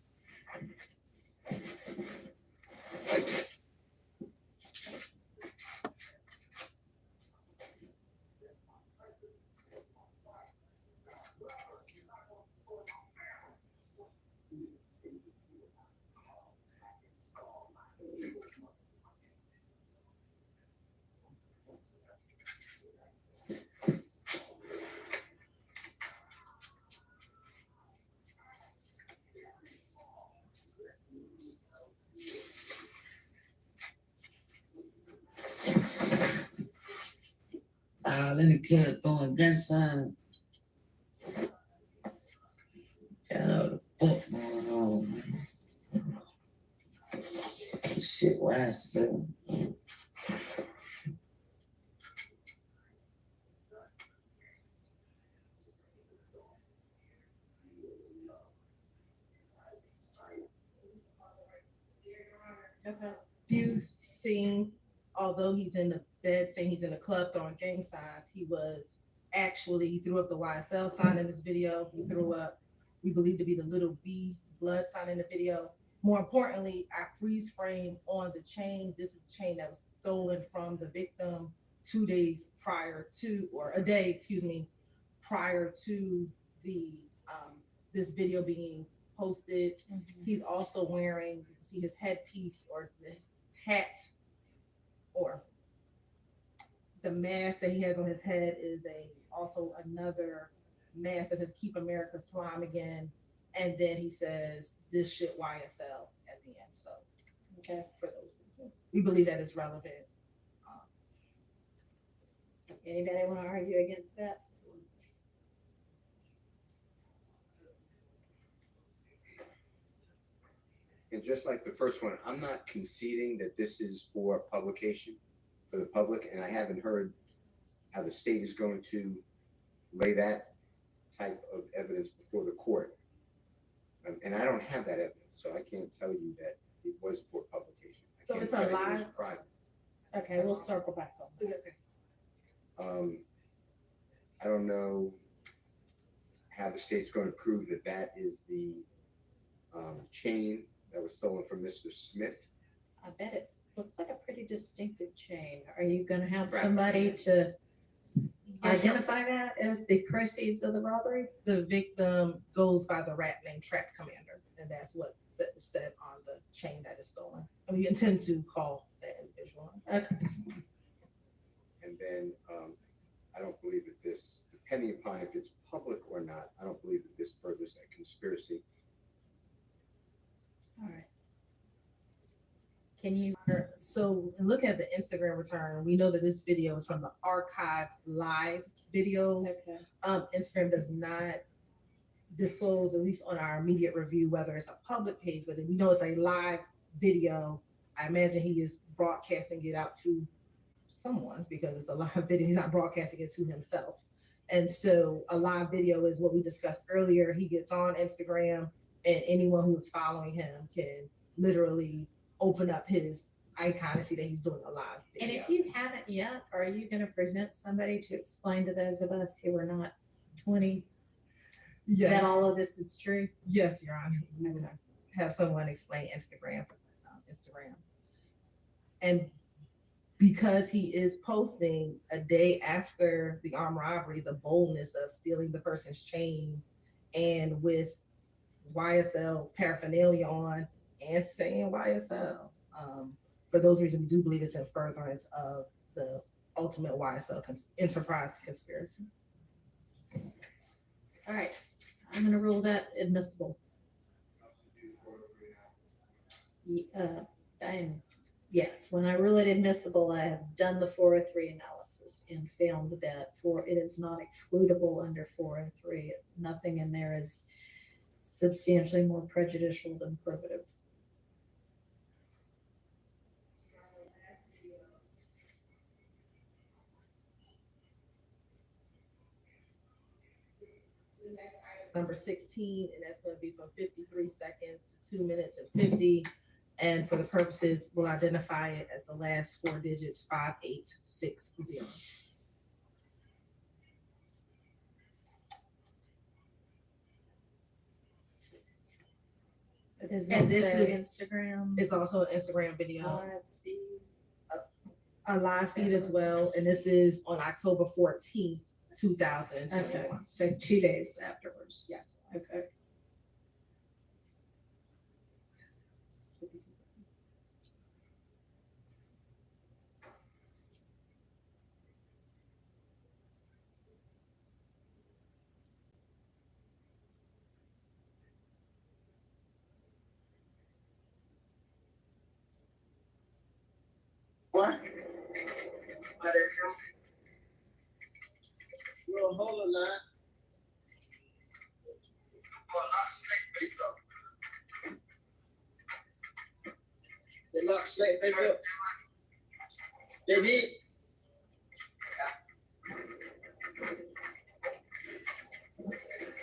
All in the club throwing gun signs. Got all the fuck going on, man. Shit, why I said. Okay. Few things, although he's in the bed saying he's in the club throwing gang signs, he threw up the YSL sign in this video. He threw up, we believe to be the little B blood sign in the video. More importantly, I freeze frame on the chain. This is the chain that was stolen from the victim 2 days prior to, or a day, excuse me, prior to the this video being posted. Mm-hmm. He's also wearing, you can see his headpiece or the hat, or the mask that he has on his head is also another mask that says "Keep America Slime Again," and then he says "This shit YSL" at the end. So, okay, for those reasons, we believe that it's relevant. Anybody want to argue against that? And just like the first one, I'm not conceding that this is for publication for the public, and I haven't heard how the state is going to lay that type of evidence before the court. And I don't have that evidence, so I can't tell you that it was for publication. So it's a lie. Private. Okay, we'll circle back on that. Okay. I don't know how the state's going to prove that that is the chain that was stolen from Mr. Smith. I bet it looks like a pretty distinctive chain. Are you going to have Right. somebody to identify that as the proceeds of the robbery? The victim goes by the rap name Trap Commander, and that's what said on the chain that is stolen. And we intend to call that individual. Okay. And then I don't believe that this, depending upon if it's public or not, I don't believe that this furthers a conspiracy. All right. Can you? So look at the Instagram return. We know that this video is from the archived live videos. Okay. Instagram does not disclose, at least on our immediate review, whether it's a public page, but we know it's a live video. I imagine he is broadcasting it out to someone because it's a live video. He's not broadcasting it to himself. And so a live video is what we discussed earlier. He gets on Instagram, and anyone who's following him can literally open up his icon and see that he's doing a live video. And if you haven't yet, are you going to present somebody to explain to those of us who are not 20 that all of this is true? Yes, Your Honor. We will have someone explain Instagram. And because he is posting a day after the armed robbery, the boldness of stealing the person's chain, and with YSL paraphernalia on and saying YSL. For those reasons, we do believe it's in furtherance of the ultimate YSL enterprise conspiracy. All right, I'm gonna rule that admissible. Yes, when I rule it admissible, I have done the 403 analysis and found that it is not excludable under 403. Nothing in there is substantially more prejudicial than probative. Number 16, and that's going to be from 53 seconds to 2 minutes and 50. And for the purposes, we'll identify it as the last 4 digits, 5860. And this is Instagram. It's also an Instagram video. Live feed. A live feed as well. And this is on October 14th, 2021. Okay, so 2 days afterwards. Yes. Okay. What? Well, hold on now. They locked Slate face up. They did.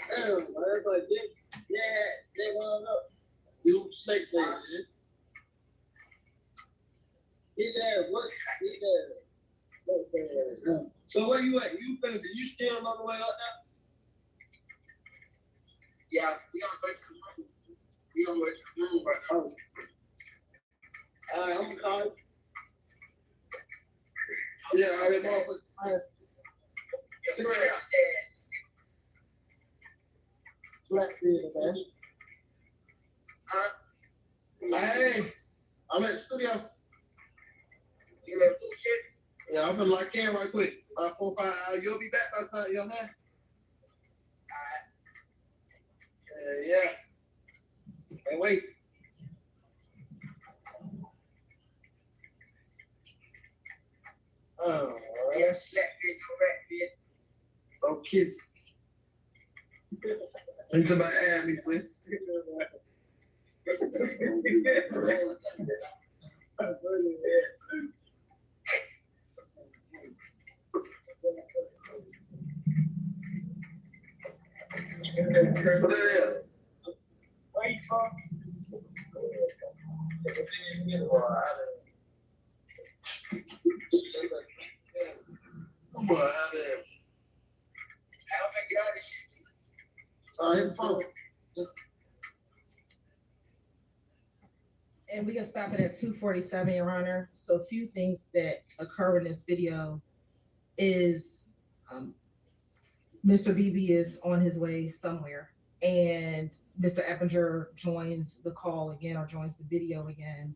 Damn, everybody did. Yeah, they wound up. You Slate face, man. He said, what? He said, so where you at? You finished it? You still on the way up now? Yeah, we on the way to the room. We on the way to the room right now. Alright, I'm gonna call you. Yeah, I didn't know it's right here. Flat theater, man. Huh? Hey, I'm at the studio. You have to shit? Yeah, I'm gonna lock in right quick. About 4 or 5 hours. You'll be back by the time you're on there. Alright. Yeah. Can't wait. Oh, yeah, slapped in your rat, bitch. Oh, kiss. Think somebody add me, please. Where you from? Boy, I don't get out of shit. His phone. And we can stop it at 2:47, Your Honor. So a few things that occur in this video is Mr. Beebe is on his way somewhere, and Mr. Eppinger joins the call again or joins the video again.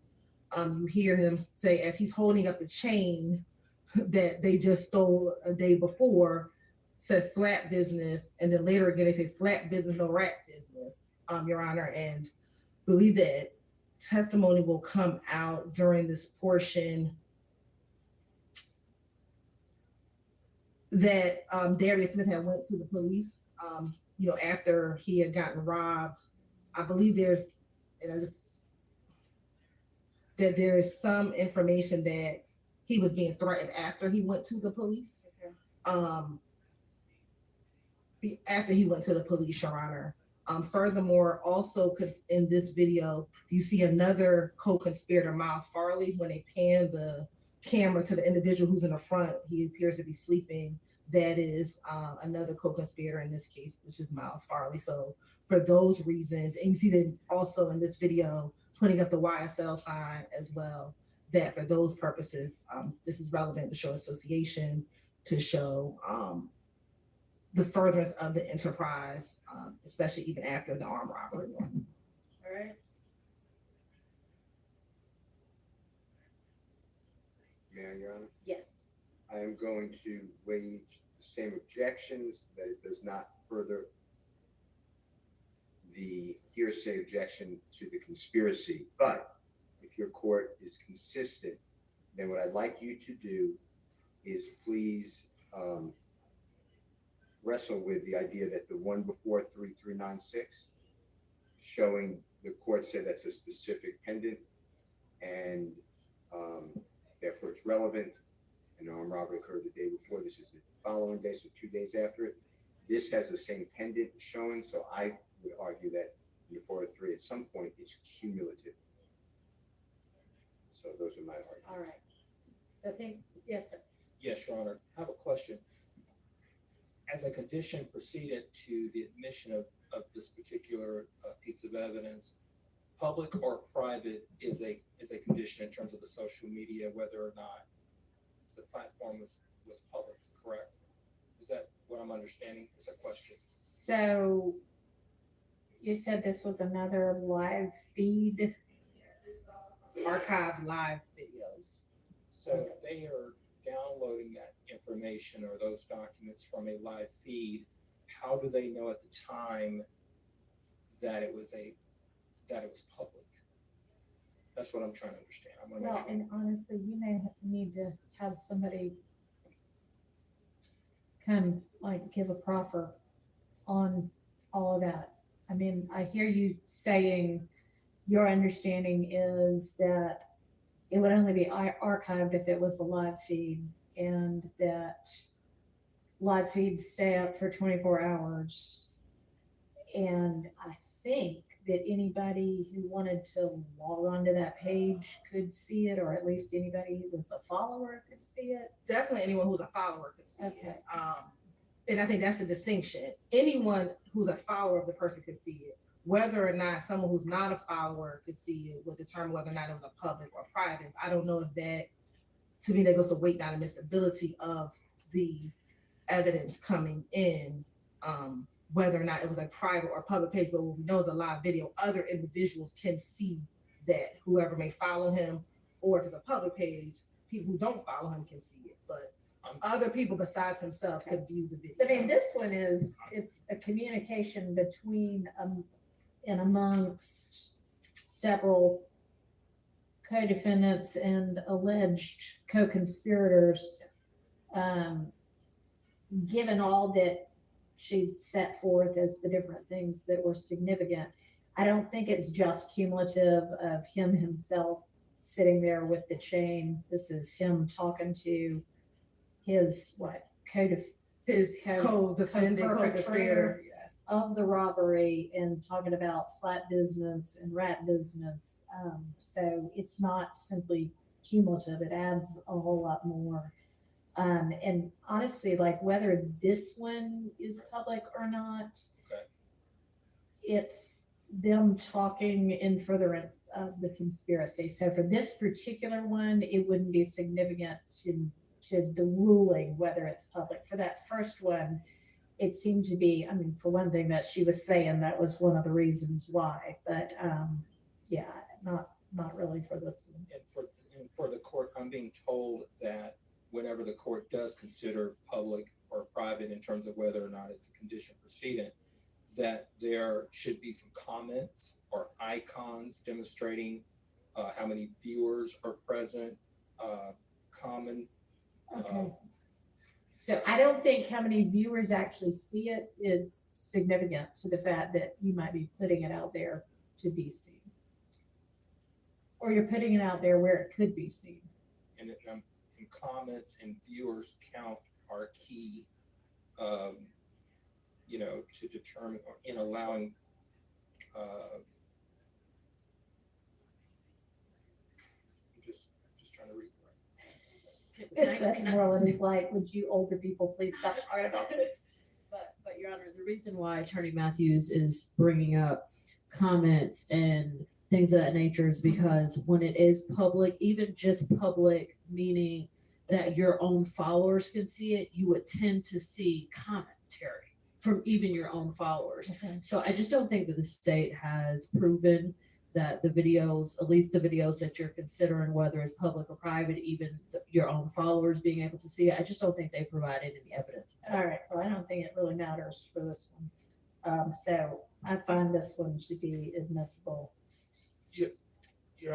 You hear him say, as he's holding up the chain that they just stole a day before, says slap business, and then later again they say slap business, no rat business, Your Honor, and believe that testimony will come out during this portion that Darius Smith had went to the police, after he had gotten robbed. I believe there is some information that he was being threatened after he went to the police. Okay. After he went to the police, Your Honor. Furthermore, also in this video, you see another co-conspirator, Miles Farley. When they pan the camera to the individual who's in the front, he appears to be sleeping. That is another co-conspirator in this case, which is Miles Farley. So for those reasons, and you see them also in this video putting up the YSL sign as well, that for those purposes, this is relevant to show association, to show the furtherance of the enterprise, especially even after the armed robbery one. All right. May I, Your Honor? Yes. I am going to wage the same objections, that it does not further the hearsay objection to the conspiracy. But if your court is consistent, then what I'd like you to do is please wrestle with the idea that the one before 3396, showing the court said that's a specific pendant, and therefore it's relevant. An armed robbery occurred the day before. This is the following day, so 2 days after it. This has the same pendant showing, so I would argue that in the 403 at some point it's cumulative. So those are my arguments. All right. So I think, yes, sir. Yes, Your Honor. I have a question. As a condition precedent to the admission of this particular piece of evidence, public or private is a condition in terms of the social media, whether or not the platform was public, correct? Is that what I'm understanding? Is a question. So you said this was another live feed? Archive live videos. So if they are downloading that information or those documents from a live feed, how do they know at the time that it was public? That's what I'm trying to understand. I want to make Well, sure. and honestly, you may need to have somebody come like give a proffer on all of that. I mean, I hear you saying your understanding is that it would only be archived if it was the live feed, and that live feeds stay up for 24 hours. And I think that anybody who wanted to log onto that page could see it, or at least anybody who was a follower could see it. Definitely anyone who's a follower could see Okay. it. And I think that's the distinction. Anyone who's a follower of the person could see it. Whether or not someone who's not a follower could see it will determine whether or not it was a public or private. I don't know if that, to me, that goes to weight down admissibility of the evidence coming in, whether or not it was a private or public page. But what we know is a live video. Other individuals can see that, whoever may follow him, or if it's a public page, people who don't follow him can see it. But other people besides himself could view the video. So, I mean, this one it's a communication between and amongst several co-defendants and alleged co-conspirators. Given all that she set forth as the different things that were significant, I don't think it's just cumulative of him himself sitting there with the chain. This is him talking to his co-defendant, co-perpetrator of the robbery, and talking about slat business and rat business. So it's not simply cumulative, it adds a whole lot more. And honestly, like whether this one is public or not, Okay. it's them talking in furtherance of the conspiracy. So for this particular one, it wouldn't be significant to the ruling whether it's public. For that first one, it seemed to be, I mean, for one thing, that she was saying that was one of the reasons why, but yeah, not really for this one. And for the court, I'm being told that whenever the court does consider public or private in terms of whether or not it's a condition precedent, that there should be some comments or icons demonstrating how many viewers are present, common. Okay. So I don't think how many viewers actually see it is significant to the fact that you might be putting it out there to be seen. Or you're putting it out there where it could be seen. And comments and viewers count are key, to determine or in allowing. I'm just trying to read. That's more what it's like, would you older people please stop talking about this? But Your Honor, the reason why Attorney Matthews is bringing up comments and things of that nature is because when it is public, even just public, meaning that your own followers can see it, you would tend to see comments. Terry from even your own followers. Okay. So I just don't think that the state has proven that the videos, at least the videos that you're considering, whether it's public or private, even your own followers being able to see it, I just don't think they provided any evidence. All right, well, I don't think it really matters for this one. So I find this one to be admissible. Your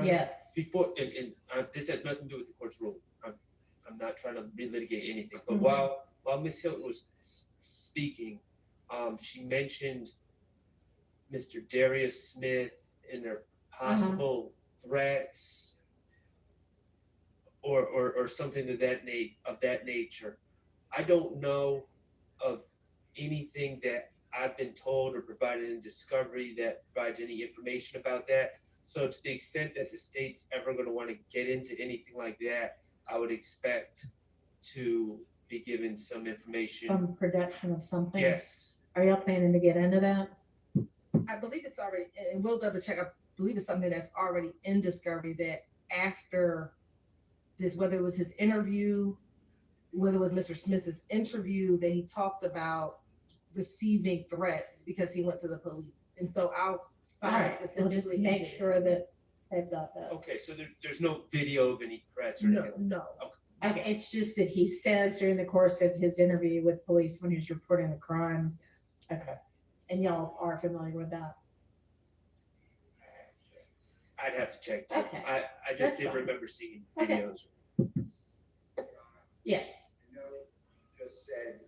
Honor, Yes. Before, this has nothing to do with the court's rule. I'm not trying to relitigate anything, but Mhm. while Ms. Hilton was speaking, she mentioned Mr. Darius Smith and their possible threats or something of that nature. I don't know of anything that I've been told or provided in discovery that provides any information about that. So to the extent that the state's ever going to want to get into anything like that, I would expect to be given some information. From production of something? Yes. Are y'all planning to get into that? I believe it's already, and we'll double check. I believe it's something that's already in discovery that after this, whether it was his interview, whether it was Mr. Smith's interview, that he talked about receiving threats because he went to the police. And so I'll All right, we'll just specifically make sure that they've got that. Okay, so there's no video of any threats or No, anything? no. Okay, it's just that he says during the course of his interview with police when he was reporting the crime. Okay, and y'all are familiar with that? I'd have to check too. Okay, I just that's didn't fine. remember seeing Okay. videos. Yes. I know you just said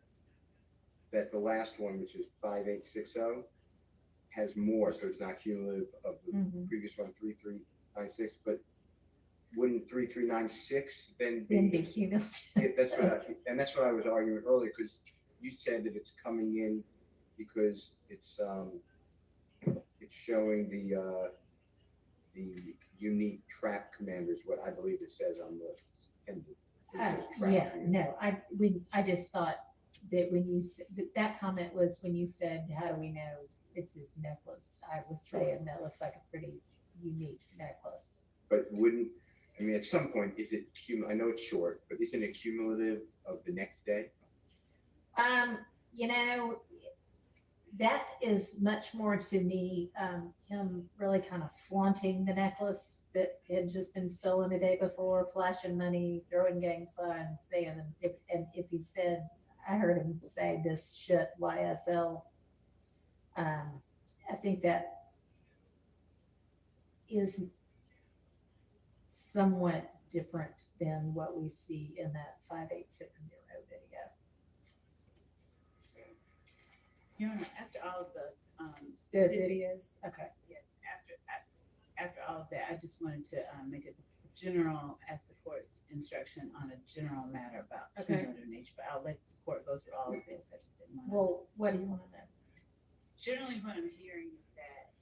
that the last one, which is 5860, has more, so it's not cumulative of the Mhm. previous one, 3396, but wouldn't 3396 then Then be? be cumulative. Yeah, that's what I was arguing earlier, because you said that it's coming in because it's showing the unique trap commanders, what I believe it says on the end. Yeah, no, I just thought that when you, that comment was when you said, how do we know it's his necklace? I was saying that looks like a pretty unique necklace. But wouldn't, I mean, at some point, is it I know it's short, but isn't it cumulative of the next day? You know, that is much more to me, him really kind of flaunting the necklace that had just been stolen a day before, flashing money, throwing gang signs, saying, if he said, I heard him say this shit YSL. I think that is somewhat different than what we see in that 5860 video. Your Honor, after all of the The specific- videos, okay. Yes, after all of that, I just wanted to make a general, ask the court's instruction on a general matter about Okay. cumulative nature, but I'll let the court go through all of this. I just didn't want to. Well, what do you want to know? Generally, what I'm hearing is that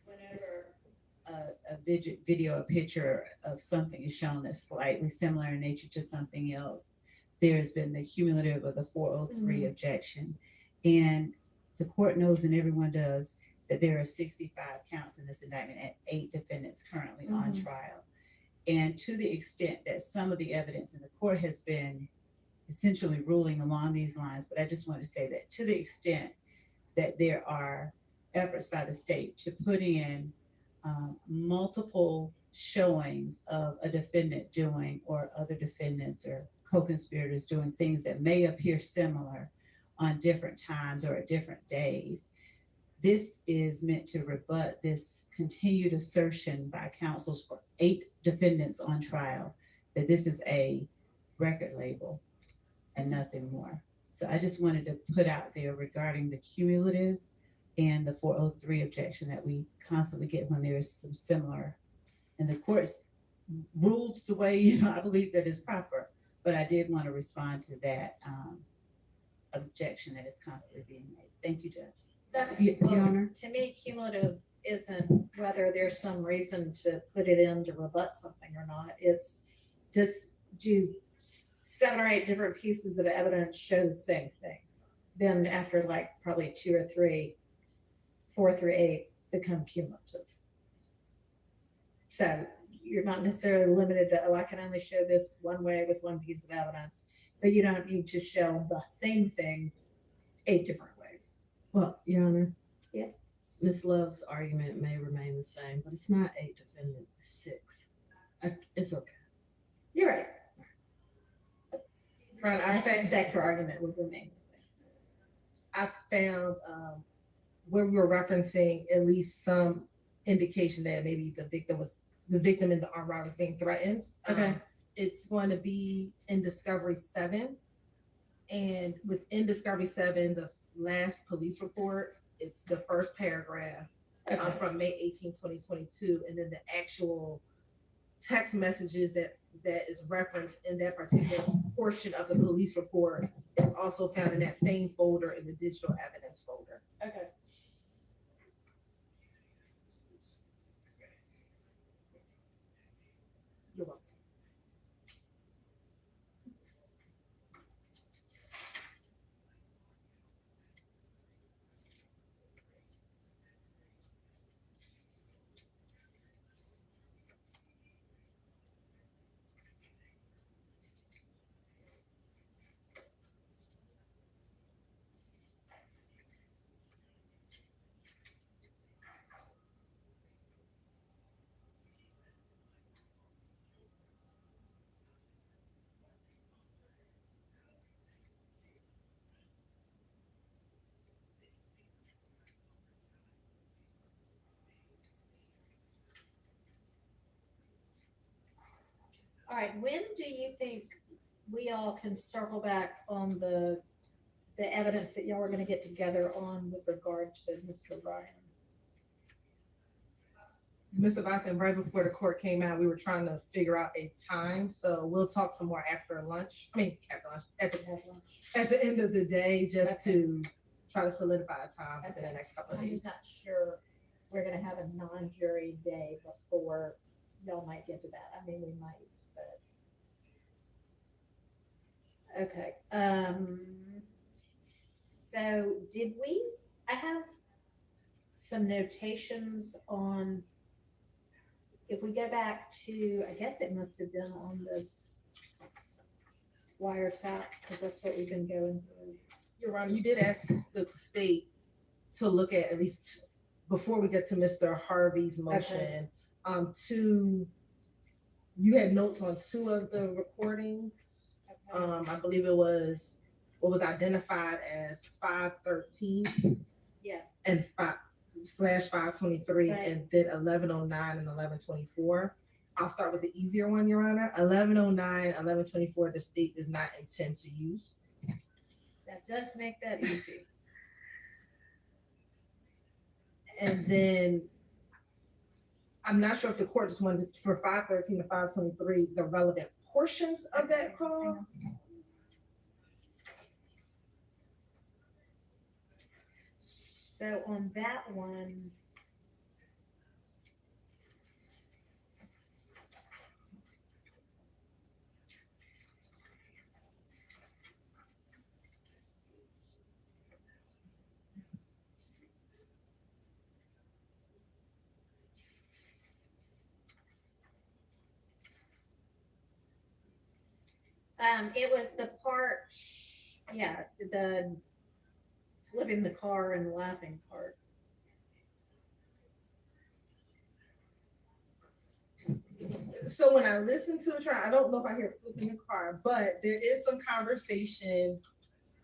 whenever a video, a picture of something is shown that's slightly similar in nature to something else, there's been the cumulative of the 403 objection. And the court knows, and everyone does, that there are 65 counts in this indictment and 8 defendants currently on trial. And to the extent that some of the evidence in the court has been essentially ruling along these lines, but I just want to say that to the extent that there are efforts by the state to put in multiple showings of a defendant doing, or other defendants or co-conspirators doing things that may appear similar on different times or at different days, this is meant to rebut this continued assertion by counsels for 8 defendants on trial that this is a record label and nothing more. So I just wanted to put out there regarding the cumulative and the 403 objection that we constantly get when there's some similar, and the court's ruled the way I believe that is proper, but I did want to respond to that objection that is constantly being made. Thank you, Judge. Your Honor. To me, cumulative isn't whether there's some reason to put it in to rebut something or not. It's just do 7 or 8 different pieces of evidence show the same thing. Then after like probably 2 or 3, 4 through 8 become cumulative. So you're not necessarily limited to, oh, I can only show this one way with one piece of evidence. but you don't need to show the same thing 8 different ways. Well, Your Honor, Yes. Ms. Love's argument may remain the same, but it's not 8 defendants, it's 6. It's okay. You're right. Ron, I suspect her argument would remain the same. I found where we were referencing at least some indication that maybe the victim in the armed robbery was being threatened. Okay. It's going to be in Discovery 7. And within Discovery 7, the last police report, it's the first paragraph from May 18, 2022. And then the actual text messages that is referenced in that particular portion of the police report is also found in that same folder in the digital evidence folder. Okay. You're welcome. All right, when do you think we all can circle back on the evidence that y'all are gonna get together on with regard to Mr. Ryan? Mr. Bison, right before the court came out, we were trying to figure out a time. So we'll talk some more after lunch. At the end of the day, just to try to solidify a time within the next couple of I'm days. not sure we're gonna have a non-jury day before y'all might get to that. I mean, we might, but. Okay, so I have some notations on, if we go back to, I guess it must have been on this wiretap, because that's what we've been going through. Your Honor, you did ask the state to look at least before we get to Mr. Harvey's motion, you had notes on 2 of the recordings. I believe it was what was identified as 513 Yes. and 5/523 Right. and then 1109 and 1124. I'll start with the easier one, Your Honor. 1109, 1124, the state does not intend to use. That does make that easy. And then I'm not sure if the court just wanted for 513 to 523, the relevant portions of that call. So on that one, it was the part, the flipping the car and laughing part. So when I listen to a trial, I don't know if I hear flipping the car, but there is some conversation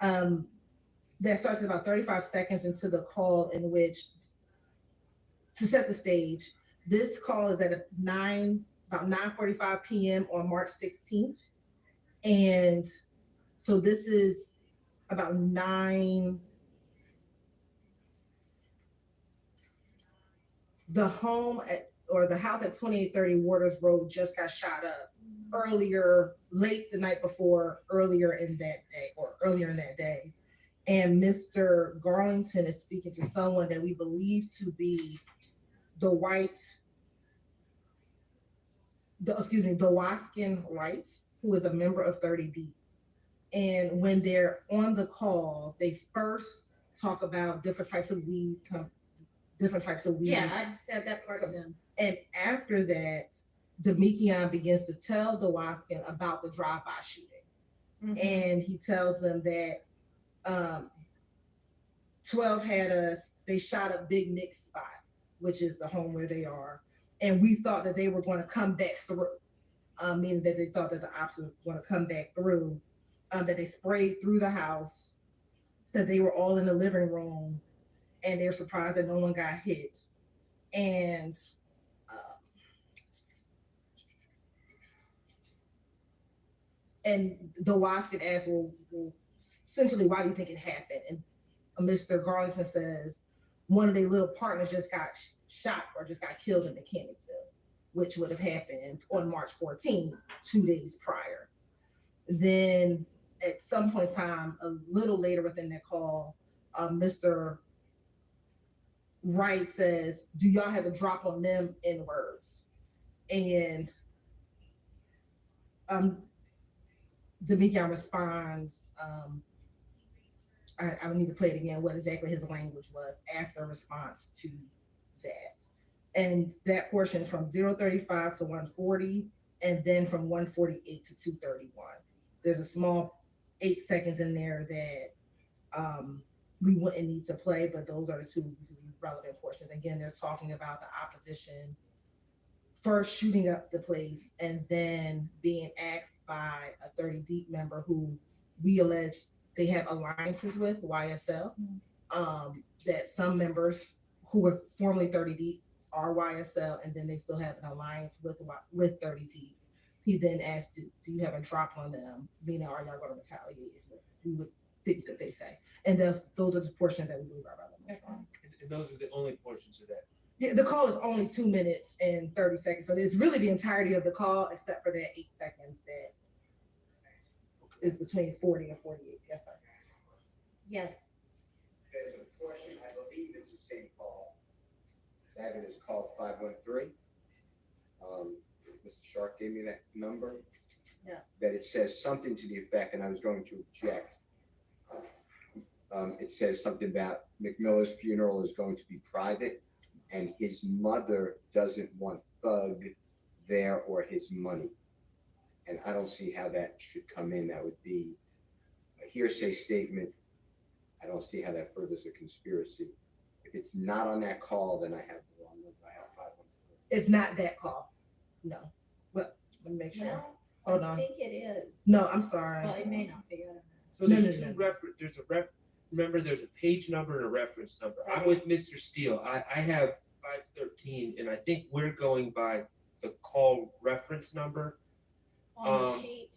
that starts at about 35 seconds into the call, in which, to set the stage, this call is at about 9:45 p.m. on March 16th. And so this is about 9. The the house at 2830 Waters Road just got shot up late the night before, earlier in that day. And Mr. Garlington is speaking to someone that we believe to be the Waskin Wright, who is a member of 30 Deep. And when they're on the call, they first talk about different types of weed. Yeah, I said that part of them. And after that, Demekion begins to tell the Waskin about the drive-by shooting. and he tells them that 12 had us, they shot up Big Nick's spot, which is the home where they are. And we thought that they were going to come back through, meaning that they thought that the ops were going to come back through, that they sprayed through the house, that they were all in the living room, and they're surprised that no one got hit. And the Waskin asked, well, essentially, why do you think it happened? And Mr. Garlington says one of their little partners just got shot or just got killed in Mechanicsville, which would have happened on March 14th, 2 days prior. Then at some point in time, a little later within that call, Mr. Wright says, do y'all have a drop on them in words? And Demekion responds, I would need to play it again, what exactly his language was after response to that. And that portion from 035 to 140, and then from 148 to 231. There's a small 8 seconds in there that we wouldn't need to play, but those are the two relevant portions. Again, they're talking about the opposition first shooting up the place and then being asked by a 30 Deep member who we allege they have alliances with, YSL, that some members who were formerly 30 Deep are YSL, and then they still have an alliance with 30 Deep. He then asked, do you have a drop on them? Meaning, are y'all going to retaliate? Is what we would think that they say. And those are the portions that we believe are relevant. And those are the only portions of that. Yeah, the call is only 2 minutes and 30 seconds. So it's really the entirety of the call, except for that 8 seconds that is between 40 and 48. Yes, sir. Yes. There's a portion, I believe it's the same call. That is call 513. Mr. Shark gave me that number. Yeah. That it says something to the effect, and I was going to object. It says something about McMiller's funeral is going to be private, and his mother doesn't want Thug there or his money. And I don't see how that should come in. That would be a hearsay statement. I don't see how that furthers a conspiracy. If it's not on that call, then I have the wrong number. I have 513. It's not that call. No. But let me make sure. Well, Hold I on. think it is. No, I'm sorry. Well, it may not be. I don't know. So there's two reference. There's a remember, there's a page number and a reference number. I'm with Mr. Steele. I have 513, and I think we're going by the call reference number. On the sheet.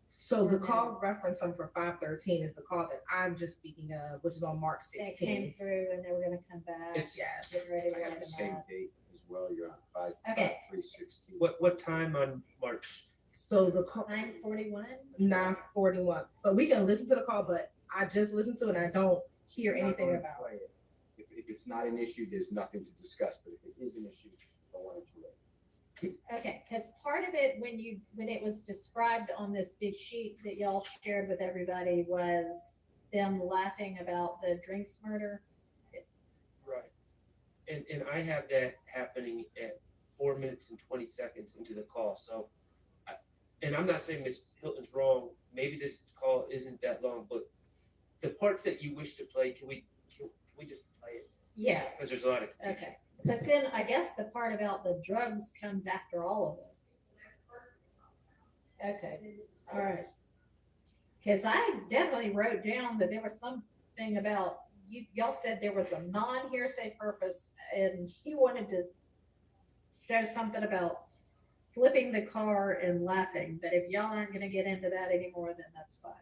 So the call reference number for 513 is the call that I'm just speaking of, which is on March 16th. That came through and they were going to come back. It's yes. Get ready to I have write the them same up. date as well. You're on 5 Okay. 316. What time on March? So the call 9:41. 9:41. So we can listen to the call, but I just listened to it and I don't hear I'm not anything going to about play it. If it's not an issue, there's nothing to discuss. But if it is an issue, I wanted to raise. Okay, because part of it when it was described on this big sheet that y'all shared with everybody was them laughing about the drinks murder. Right. And I have that happening at 4 minutes and 20 seconds into the call. So, and I'm not saying Ms. Hilton's wrong. Maybe this call isn't that long, but the parts that you wish to play, can we just play it? Yeah. Because there's a lot of confusion. Okay. Because then I guess the part about the drugs comes after all of this. Okay. All right. Because I definitely wrote down that there was something about y'all said there was a non-hearsay purpose, and he wanted to show something about flipping the car and laughing. But if y'all aren't going to get into that anymore, then that's fine.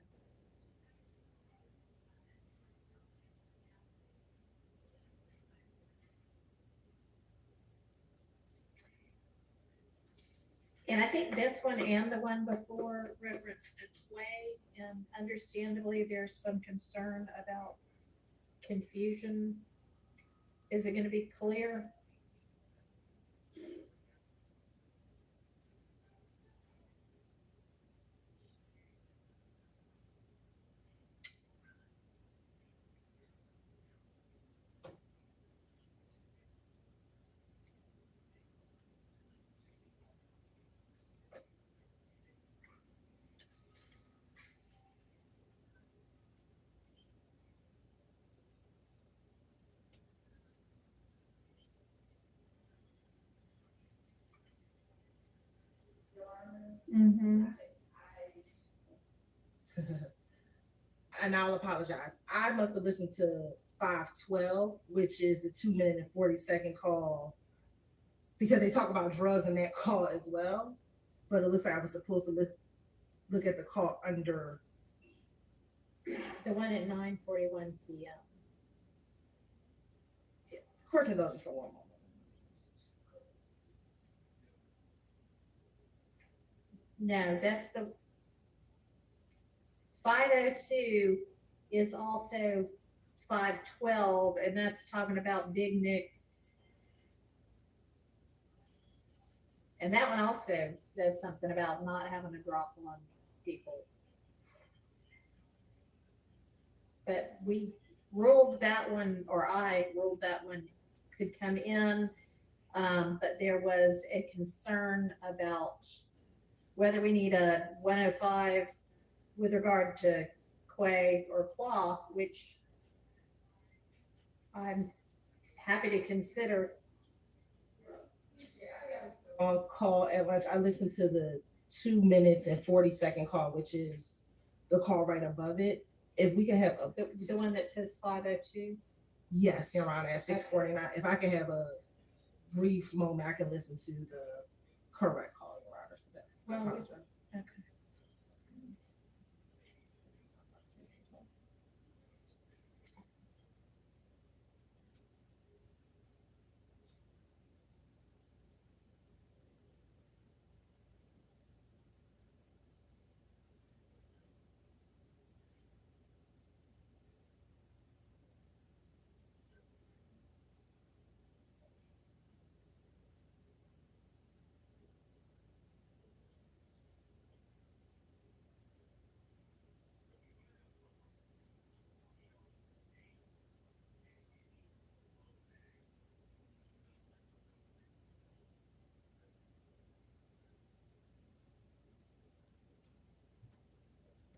And I think this one and the one before reference the play, and understandably, there's some concern about confusion. Is it going to be clear? Mm-hmm. And I'll apologize. I must have listened to 512, which is the 2 minute and 40-second call, because they talk about drugs in that call as well. But it looks like I was supposed to look at the call under. The one at 9:41 p.m. Of course, it doesn't for one moment. No, that's the 502 is also 512, and that's talking about Big Nick's. And that one also says something about not having a drop on people. But we ruled that one, or I ruled that one could come in. But there was a concern about whether we need a 105 with regard to Quay or Claw, which I'm happy to consider. On call at lunch, I listened to the 2 minutes and 40-second call, which is the call right above it. If we can have the one that says 502. Yes, Your Honor, at 6:49. If I can have a brief moment, I can listen to the correct call, Your Honor. For that. I Well, apologize. okay.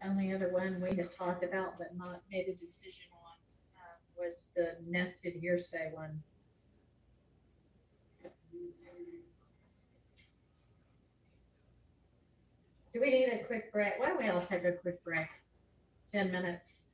Only other one we had talked about but not made a decision on was the nested hearsay one. Do we need a quick break? Why don't we all take a quick break? 10 minutes.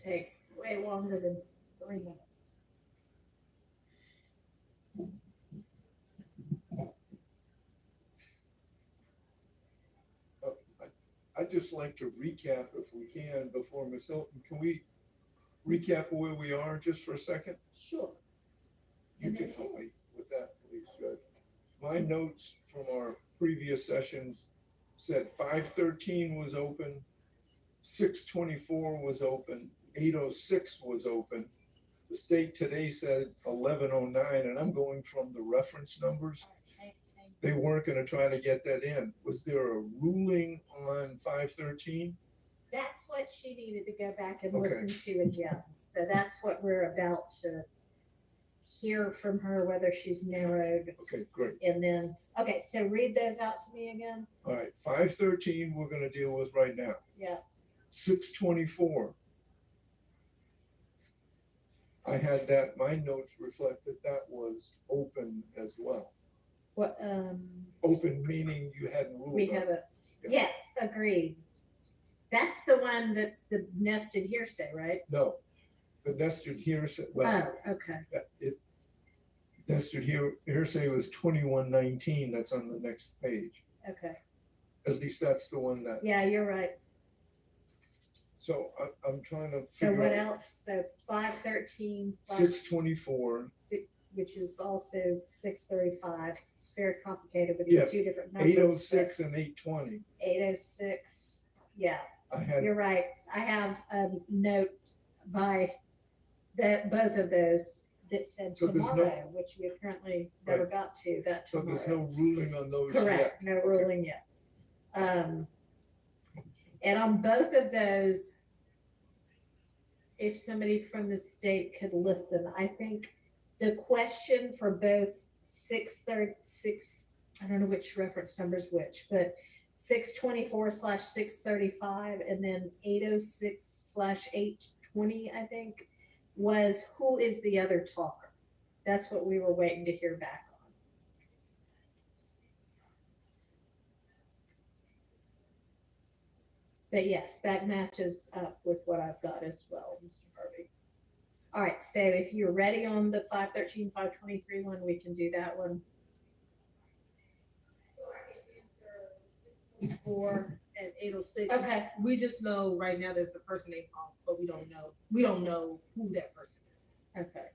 take way longer than 3 minutes. I'd just like to recap if we can before Ms. Hilton. Can we recap where we are just for a second? Sure. You can help me with that, please, Judge. My notes from our previous sessions said 513 was open, 624 was open, 806 was open. The state today said 1109, and I'm going from the reference numbers. They weren't going to try to get that in. Was there a ruling on 513? That's what she needed to go back and Okay. listen to again. So that's what we're about to hear from her, whether she's narrowed. Okay, great. And then, okay, so read those out to me again. All right, 513 we're going to deal with right now. Yeah. 624. I had that, my notes reflect that that was open as well. What, Open meaning you hadn't ruled we on. have a, Yeah. yes, agreed. That's the one that's the nested hearsay, right? No, the nested hearsay, well, Oh, okay. it, nested hearsay was 2119, that's on the next page. Okay. At least that's the one that, Yeah, you're right. so I'm trying to So figure what out else? So 513 624, which is also 635. It's very complicated with these yes, two different numbers. 806 and 820. 806. Yeah, I had, you're right. I have a note by that both of those that said So there's no- tomorrow, which we apparently never got to that so tomorrow. there's no ruling on those yet. Correct, no ruling yet. And on both of those, if somebody from the state could listen, I think the question for both 636, I don't know which reference number's which, but 624/635 and then 806/820, I think, was who is the other talker? That's what we were waiting to hear back on. But yes, that matches up with what I've got as well, Mr. Harvey. All right, so if you're ready on the 513, 523 one, we can do that one. 4 and 806. Okay. We just know right now there's a person named Unc, but we don't know who that person is. Okay.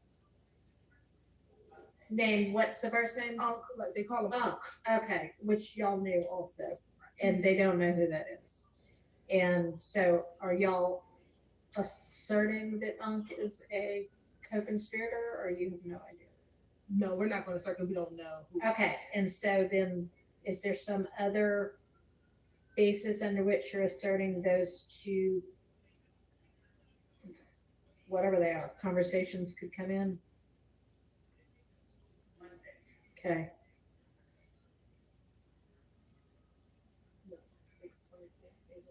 Name, what's the first name? Unc, like they call him Unc. Okay, which y'all knew also, and they don't know who that is. And so are y'all asserting that Unc is a co-conspirator, or you have no idea? No, we're not going to circle. We don't know who. Okay, and so then is there some other basis under which you're asserting those two, whatever they are, conversations could come in? Okay. 624, 806.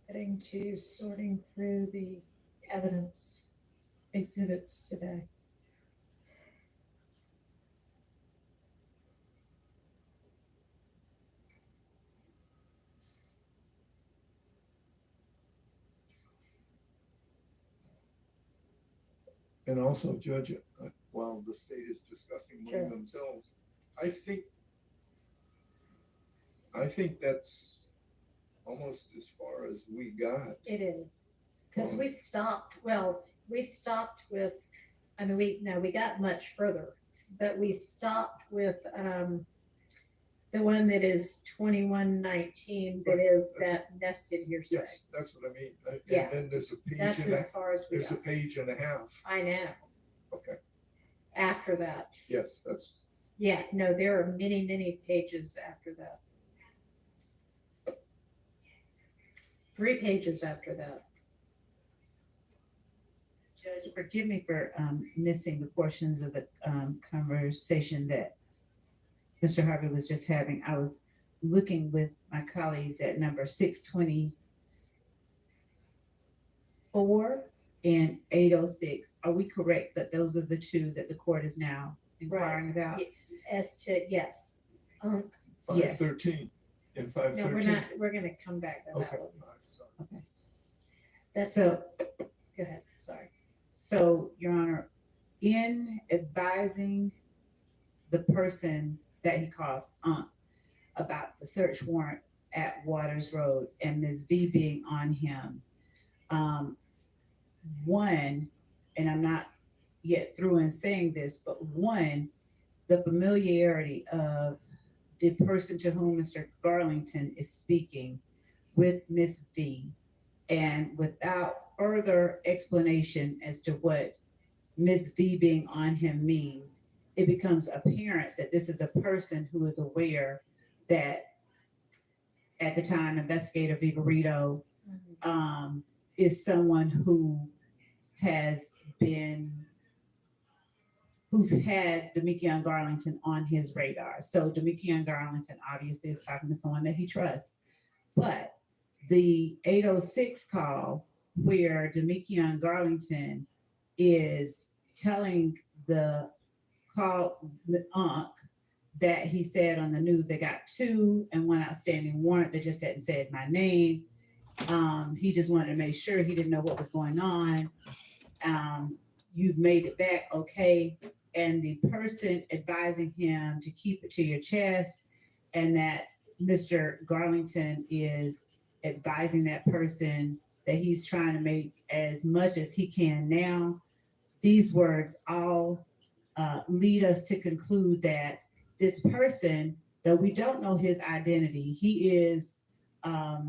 Getting to sorting through the evidence exhibits today. And also, Judge, while the state is discussing Sure. among themselves, I think that's almost as far as we got. It is, because we stopped with, I mean, we got much further, but we stopped with, the one that is 2119, that is that nested hearsay. Yes, that's what I mean. Yeah. And then there's a page That's and a, as far as we there's a got. page and a half. I know. Okay. After that. Yes, that's, Yeah, no, there are many, many pages after that. 3 pages after that. Judge, forgive me for missing the portions of the conversation that Mr. Harvey was just having. I was looking with my colleagues at number 624 and 806. Are we correct that those are the two that the court is now inquiring about? As to, yes. Yes. 513 and No, 513. we're gonna come back to that Okay. one. Okay. That's- So, Go ahead, sorry. so, Your Honor, in advising the person that he calls aunt about the search warrant at Waters Road and Ms. V being on him, one, and I'm not yet through in saying this, but one, the familiarity of the person to whom Mr. Garlington is speaking with Ms. V, and without further explanation as to what Ms. V being on him means, it becomes apparent that this is a person who is aware that at the time Investigator Vivarito is someone who's had Demekion Garlington on his radar. So Demekion Garlington obviously is talking to someone that he trusts. But the 806 call where Demekion Garlington is telling the call Unc that he said on the news they got 2 and 1 outstanding warrant. They just hadn't said my name. He just wanted to make sure, he didn't know what was going on. You've made it back, okay. And the person advising him to keep it to your chest, and that Mr. Garlington is advising that person that he's trying to make as much as he can now. These words all lead us to conclude that this person, though we don't know his identity, he is a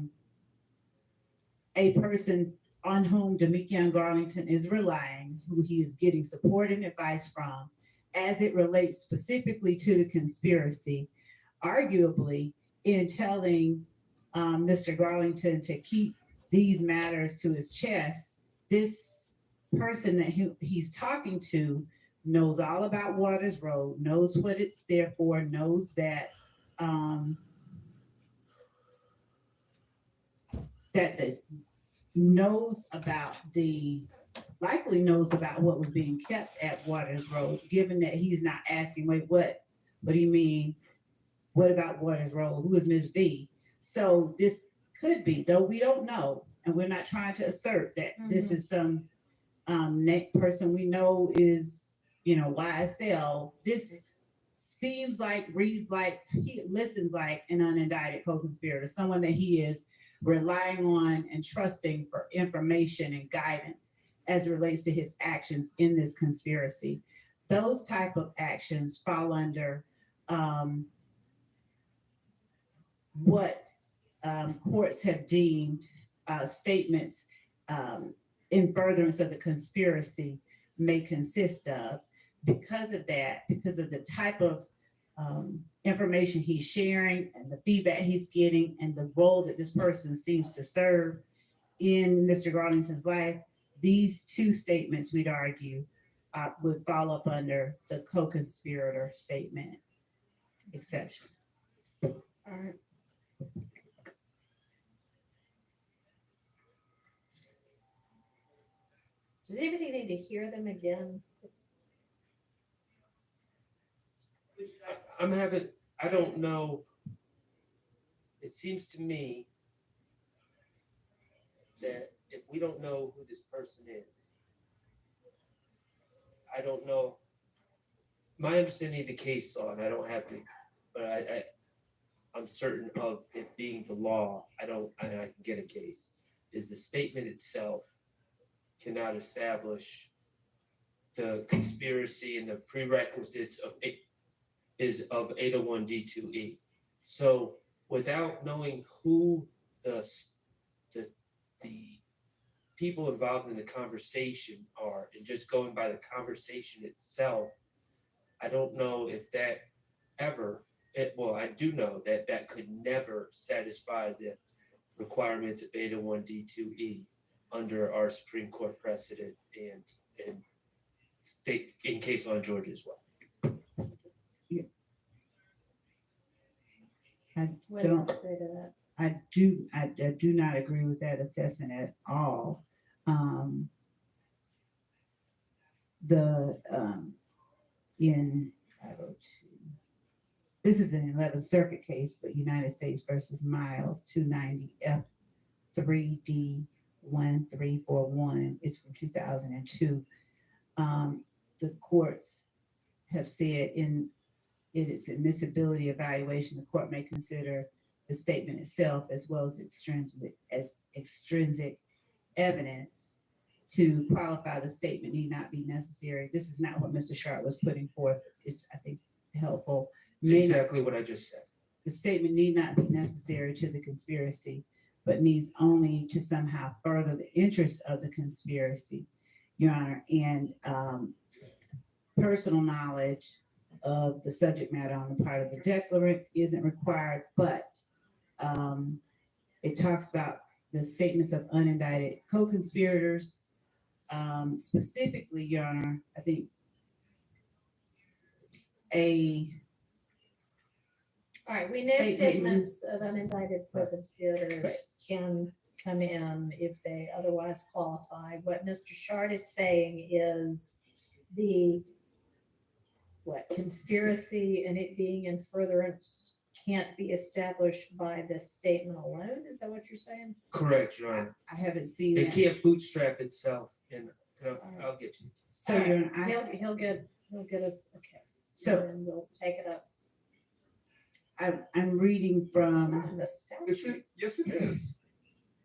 person on whom Demekion Garlington is relying, who he is getting support and advice from, as it relates specifically to the conspiracy. Arguably, in telling Mr. Garlington to keep these matters to his chest, this person that he's talking to knows all about Waters Road, knows what it's there for, knows that likely knows about what was being kept at Waters Road, given that he's not asking, wait, what do you mean? What about Waters Road? Who is Ms. V? So this could be, though we don't know, and we're not trying to assert that this is some person we know is, YSL. This seems like, reads like, he listens like an unindicted co-conspirator, someone that he is relying on and trusting for information and guidance as it relates to his actions in this conspiracy. Those type of actions fall under what courts have deemed statements in furtherance of the conspiracy may consist of. Because of that, because of the type of information he's sharing and the feedback he's getting and the role that this person seems to serve in Mr. Garlington's life, these 2 statements, we'd argue, would fall up under the co-conspirator statement exception. All right. Does anybody need to hear them again? I don't know. It seems to me that if we don't know who this person is, I don't know my understanding of the case law, and I don't have to, but I'm certain of it being the law, I can get a case, is the statement itself cannot establish the conspiracy and the prerequisites of 801 D2E. So without knowing who the people involved in the conversation are, and just going by the conversation itself, I don't know if that ever, well, I do know that that could never satisfy the requirements of 801 D2E under our Supreme Court precedent and state in case law in Georgia as well. I What do you don't, say to that? I do not agree with that assessment at all. In 502, this is an 11th Circuit case, but United States versus Miles 290 F3D1341 is from 2002. The courts have said in its admissibility evaluation, the court may consider the statement itself as well as extrinsic evidence to qualify the statement need not be necessary. This is not what Mr. Sharp was putting forth. It's, I think, helpful. It's exactly what I just said. The statement need not be necessary to the conspiracy, but needs only to somehow further the interest of the conspiracy, Your Honor. And personal knowledge of the subject matter on the part of the declarant isn't required, but it talks about the statements of unindicted co-conspirators. Specifically, Your Honor, I think All right, we know statements of unindicted co-conspirators can come in if they otherwise qualify. What Mr. Shard is saying is the conspiracy and it being in furtherance can't be established by the statement alone. Is that what you're saying? Correct, Your Honor. I haven't seen it that. can't bootstrap itself, and I'll get you. So Your Honor, he'll get us a case. So and we'll take it up. I'm reading from Yes, it is.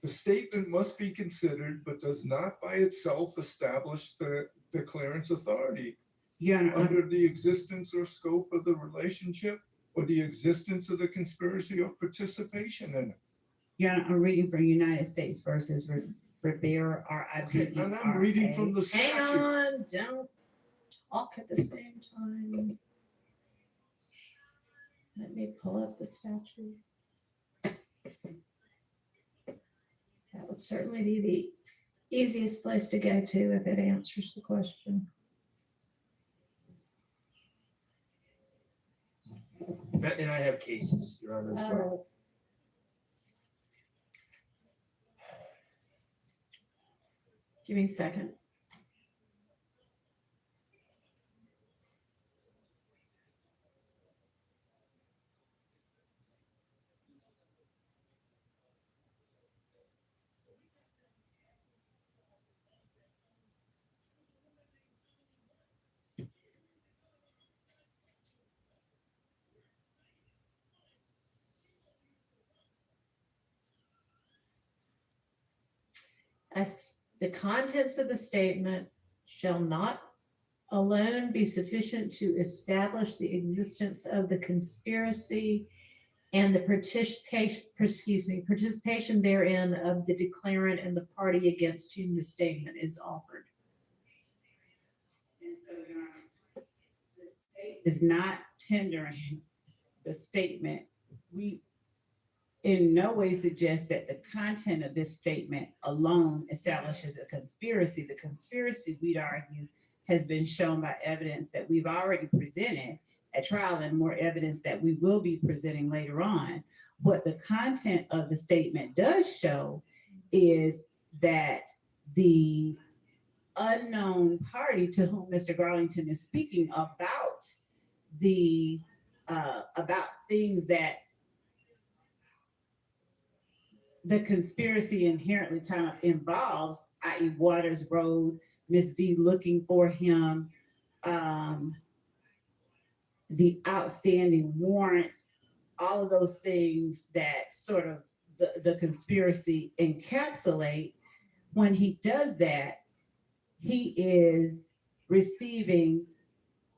The statement must be considered, but does not by itself establish the declarant's authority. Your Honor, under the existence or scope of the relationship or the existence of the conspiracy or participation in it. Your Honor, I'm reading from United States versus Rivera, R-I-V-E-R-A. And I'm reading from the statute. Hang on, don't talk at the same time. Let me pull up the statute. That would certainly be the easiest place to go to if it answers the question. And I have cases, Your Honor, as well. Give me a second. As the contents of the statement shall not alone be sufficient to establish the existence of the conspiracy and the participation therein of the declarant and the party against whom the statement is offered. And so, Your Honor, the state is not tendering the statement. We in no way suggest that the content of this statement alone establishes a conspiracy. The conspiracy, we'd argue, has been shown by evidence that we've already presented at trial and more evidence that we will be presenting later on. What the content of the statement does show is that the unknown party to whom Mr. Garlington is speaking about about things that the conspiracy inherently kind of involves, i.e. Waters Road, Miss V looking for him, the outstanding warrants, all of those things that sort of the conspiracy encapsulate. When he does that, he is receiving,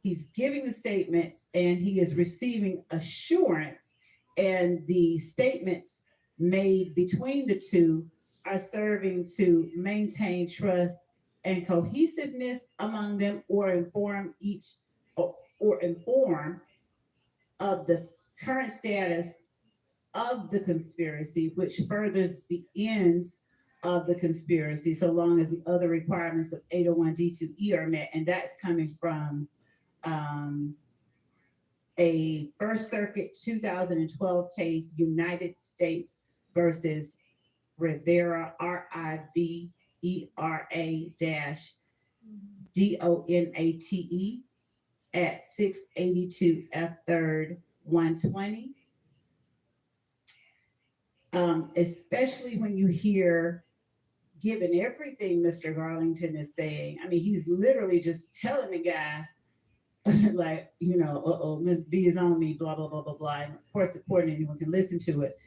he's giving the statements and he is receiving assurance, and the statements made between the two are serving to maintain trust and cohesiveness among them, or inform or inform of the current status of the conspiracy, which furthers the ends of the conspiracy, so long as the other requirements of 801D2E are met. And that's coming from a First Circuit 2012 case, United States versus Rivera, RIVERA-DONATE at 682 F3rd 120. Especially when you hear, given everything Mr. Garlington is saying, I mean, he's literally just telling the guy, like, you know, Ms. B is on me, blah, blah, blah, blah, blah. And of course, the court and anyone can listen to it.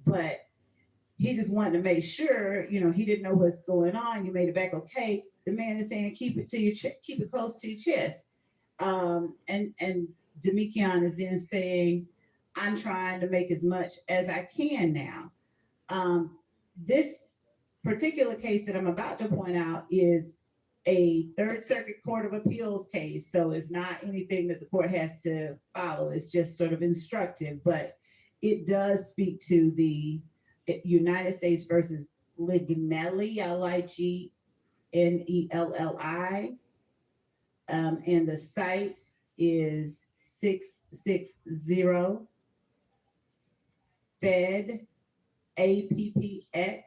But he just wanted to make sure, you know, he didn't know what's going on. You made it back okay. The man is saying, keep it to your keep it close to your chest. And Demikian is then saying, I'm trying to make as much as I can now. This particular case that I'm about to point out is a Third Circuit Court of Appeals case. So it's not anything that the court has to follow. It's just sort of instructive, but it does speak to the United States versus Lignelli, Lignelli. And the site is 660 Fed APPX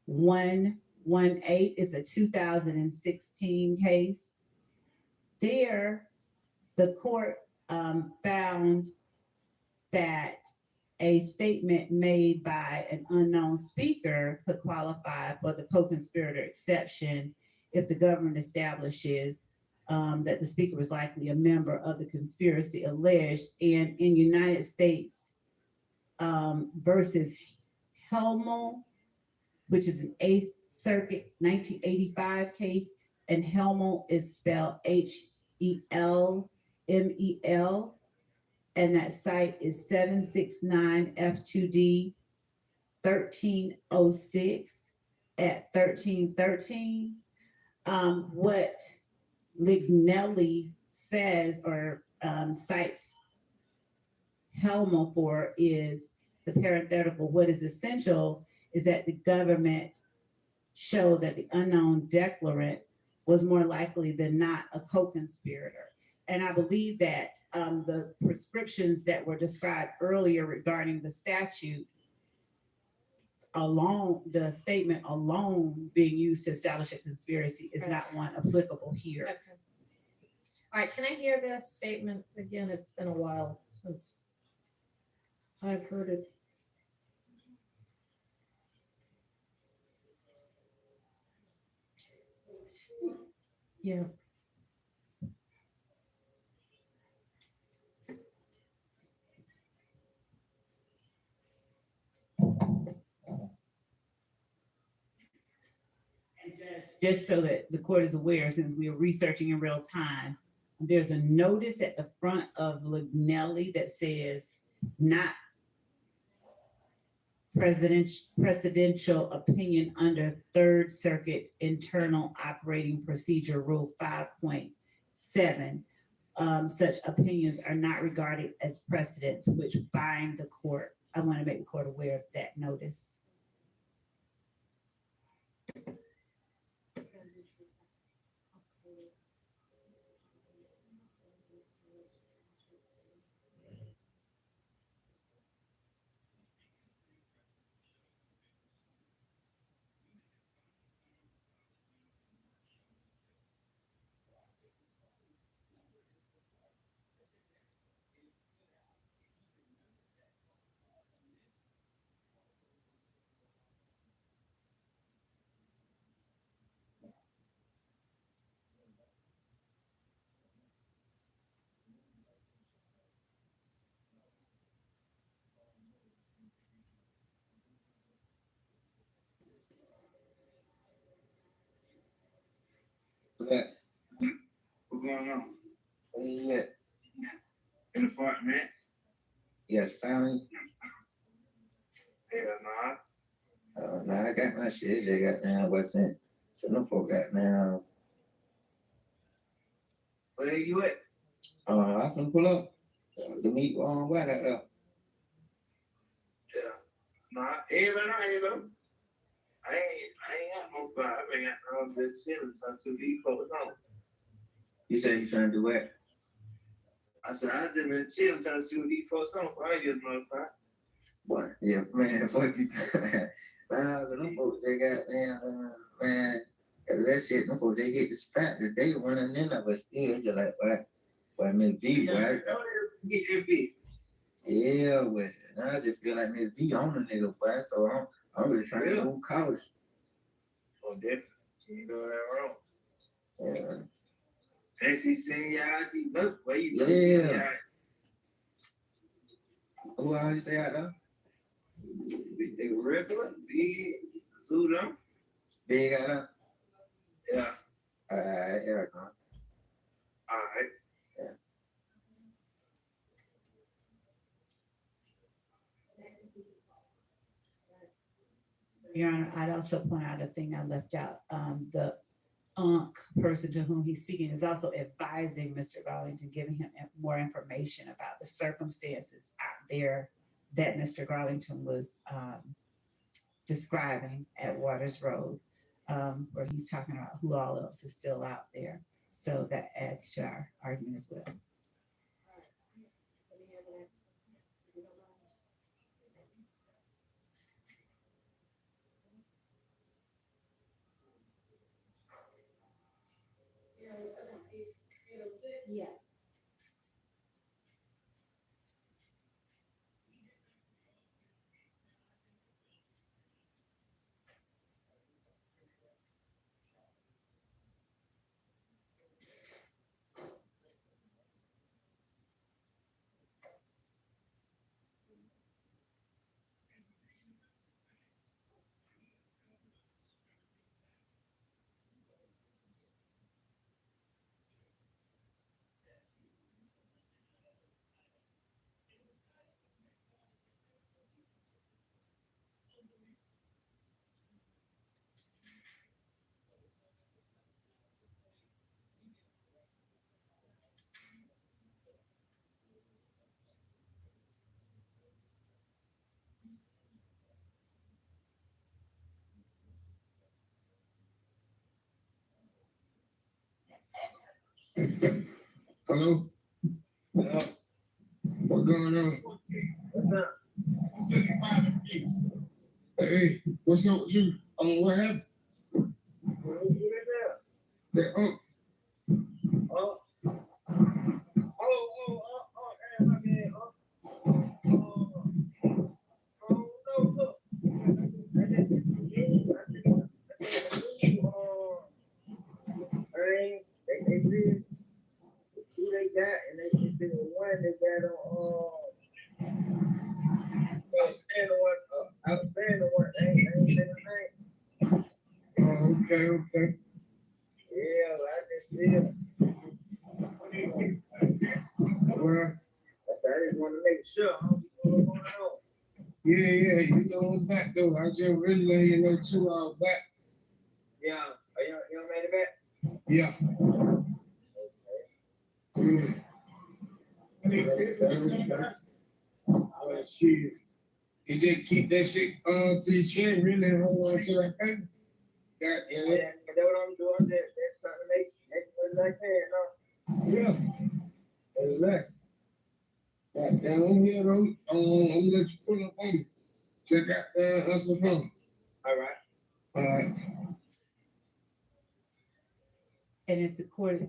118. It's a 2016 case. There, the court found that a statement made by an unknown speaker could qualify for the co-conspirator exception if the government establishes that the speaker was likely a member of the conspiracy alleged. And in United States versus Helmel, which is an 8th Circuit 1985 case, and Helmel is spelled HELMEL, and that site is 769 F2D 1306 at 1313. What Lignelli says or cites Helmel for is the parenthetical. What is essential is that the government show that the unknown declarant was more likely than not a co-conspirator. And I believe that the prescriptions that were described earlier regarding the statute alone, the statement alone being used to establish a conspiracy is not one applicable here. Okay. All right, can I hear the statement again? It's been a while since I've heard it. Yeah. Just so that the court is aware, since we are researching in real time, there's a notice at the front of Lignelli that says not presidential opinion under Third Circuit Internal Operating Procedure Rule 5.7. Such opinions are not regarded as precedents which bind the court. I want to make the court aware of that notice. that? What's going on? Where you at? In the apartment. Yes, family. Hell nah. Nah, I got my shit. They got down what's in. So no folk got down. Where you at? I can pull up. The meat on what that up. Yeah. Nah, even I ain't got no fire. I ain't got no good ceilings. I should be focused on. You said you trying to do what? I said I just been chilling trying to see what these folks on. I ain't getting no fire. What? Yeah, man, fuck you. Nah, but them folks, they got damn, man. Cause that shit, them folks, they hit the spot that they running in of us still. Just like, what? What, Miss V, right? Get that V. Yeah, with it. And I just feel like Miss V on the nigga, boy. So I'm really trying to move college. Oh, definitely. You know that wrong. Yeah. And she saying, yeah, I see, look, where you go? Yeah. Who I always say out there? They regular, big, suit them. Big out there? Yeah. Alright, here I come. Alright. Yeah. Your Honor, I'd also point out a thing I left out. The person to whom he's speaking is also advising Mr. Garlington, giving him more information about the circumstances out there that Mr. Garlington was describing at Waters Road, where he's talking about who all else is still out there. So that adds to our argument as well. Yes. Hello? Yeah. What's going on? What's up? Hey, what's up with you? What happened? The They said who they got, and they said the one they got on outstanding one. They ain't saying the name. Oh, okay. Yeah, I just feel. Well, I just want to make sure. What's going on? Yeah, you know I'm back though. I just really let you know too. I was back. Yeah, you made it back. Yeah. Shit. You just keep that shit to your chin, really, and hold on to that paper. That's what I'm doing. That's trying to make as much as I can. Yeah. Exactly. Goddamn, I'm here though. I'm gonna let you pull up on me. Check out us the phone. All right. And if the court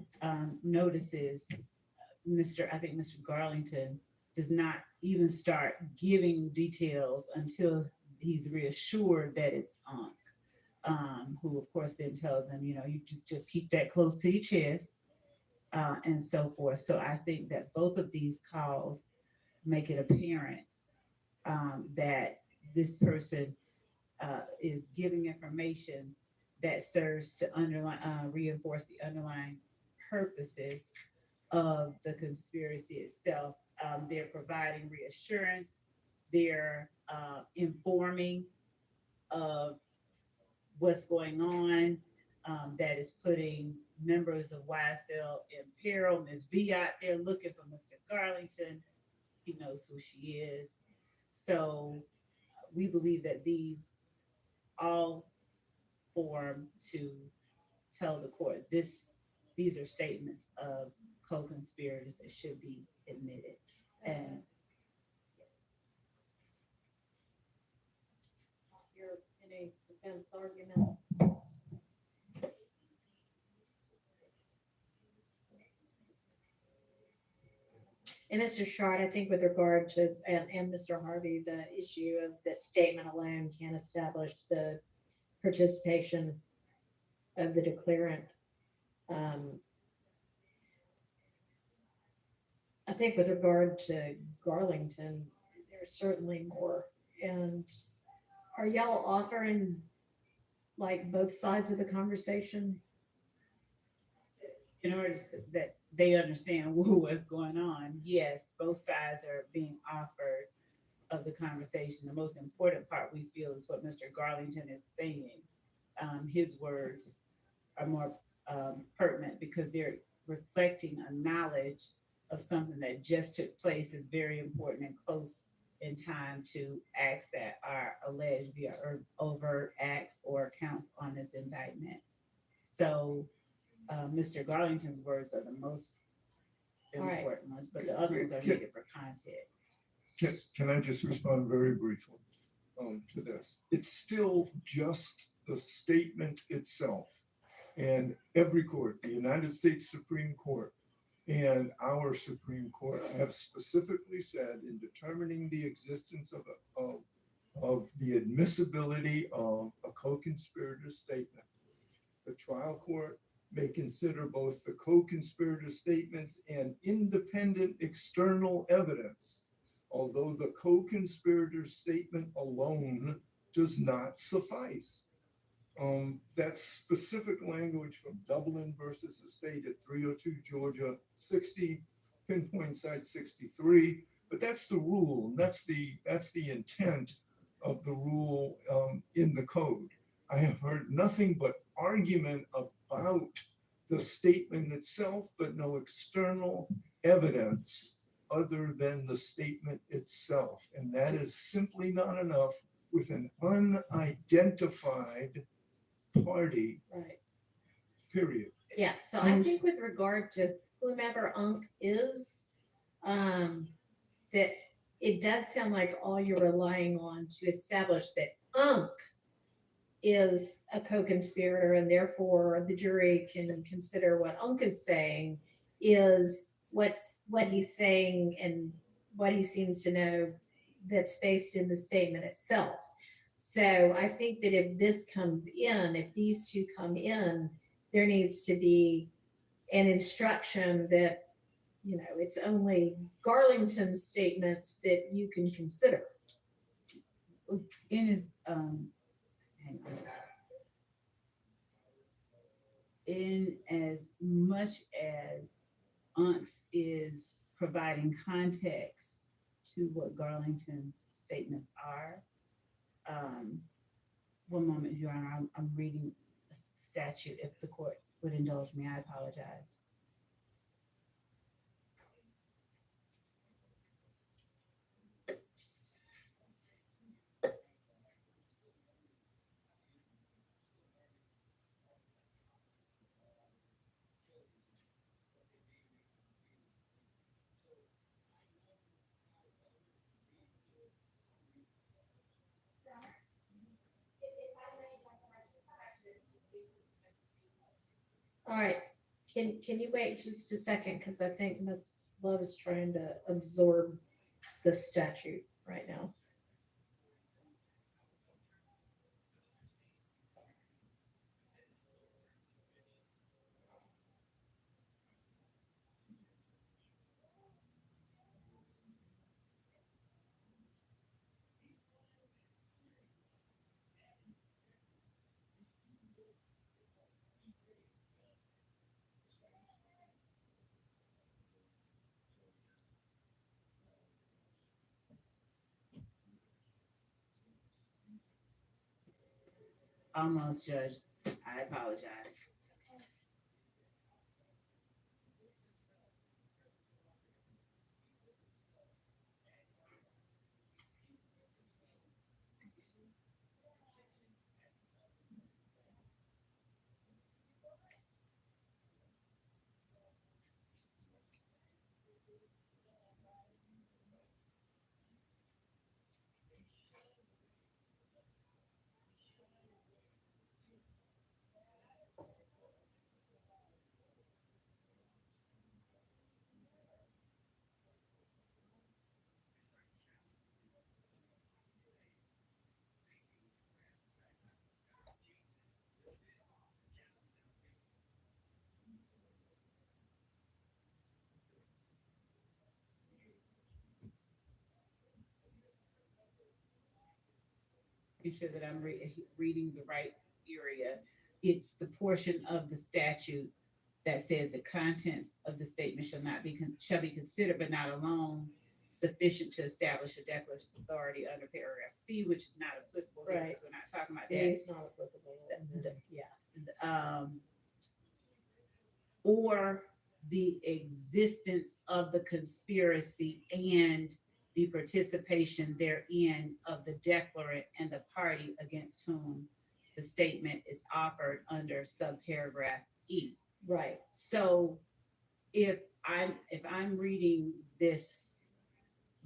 notices, I think Mr. Garlington does not even start giving details until he's reassured that it's Ankh, who of course then tells him, you just keep that close to your chest, and so forth. So I think that both of these calls make it apparent that this person is giving information that serves to reinforce the underlying purposes of the conspiracy itself. They're providing reassurance. They're informing of what's going on, that is putting members of YSL in peril. Ms. V out there looking for Mr. Garlington. He knows who she is. So we believe that these all form to tell the court these are statements of co-conspirators that should be admitted. And yes. Your any defense argument? And Mr. Short, I think with regard to, and Mr. Harvey, the issue of the statement alone can establish the participation of the declarant. I think with regard to Garlington, there's certainly more. And are y'all offering like both sides of the conversation? In order that they understand what's going on, yes, both sides are being offered of the conversation. The most important part we feel is what Mr. Garlington is saying. His words are more pertinent because they're reflecting a knowledge of something that just took place is very important and close in time to acts that are alleged via overt acts or counts on this indictment. So Mr. Garlington's words are the most important ones, but the other ones are needed for context. Can I just respond very briefly to this? It's still just the statement itself. And every court, the United States Supreme Court and our Supreme Court have specifically said in determining the existence of the admissibility of a co-conspirator statement, the trial court may consider both the co-conspirator statements and independent external evidence, although the co-conspirator statement alone does not suffice. That's specific language from Dublin versus the state at 302 Georgia 60, pinpoint site 63. But that's the rule. And that's the intent of the rule in the code. I have heard nothing but argument about the statement itself, but no external evidence other than the statement itself. And that is simply not enough with an unidentified party, right? Period. Yeah, so I think with regard to whomever Unc is, that it does sound like all you're relying on to establish that Unc is a co-conspirator, and therefore the jury can consider what Unc is saying is what he's saying and what he seems to know that's based in the statement itself. So I think that if this comes in, if these two come in, there needs to be an instruction that, you know, it's only Garlington's statements that you can consider. In his hang on, sorry. In as much as Unks is providing context to what Garlington's statements are. One moment, Your Honor, I'm reading the statute. If the court would indulge me, I apologize. All right, can you wait just a second? Because I think Ms. Love is trying to absorb the statute right now. Almost, Judge. I apologize. Be sure that I'm reading the right area. It's the portion of the statute that says the contents of the statement shall be considered, but not alone sufficient to establish a declarative authority under paragraph C, which is not applicable here, Right. because we're not talking about It that. is not applicable. Yeah. Or the existence of the conspiracy and the participation therein of the declarant and the party against whom the statement is offered under subparagraph E. Right. So if I'm reading this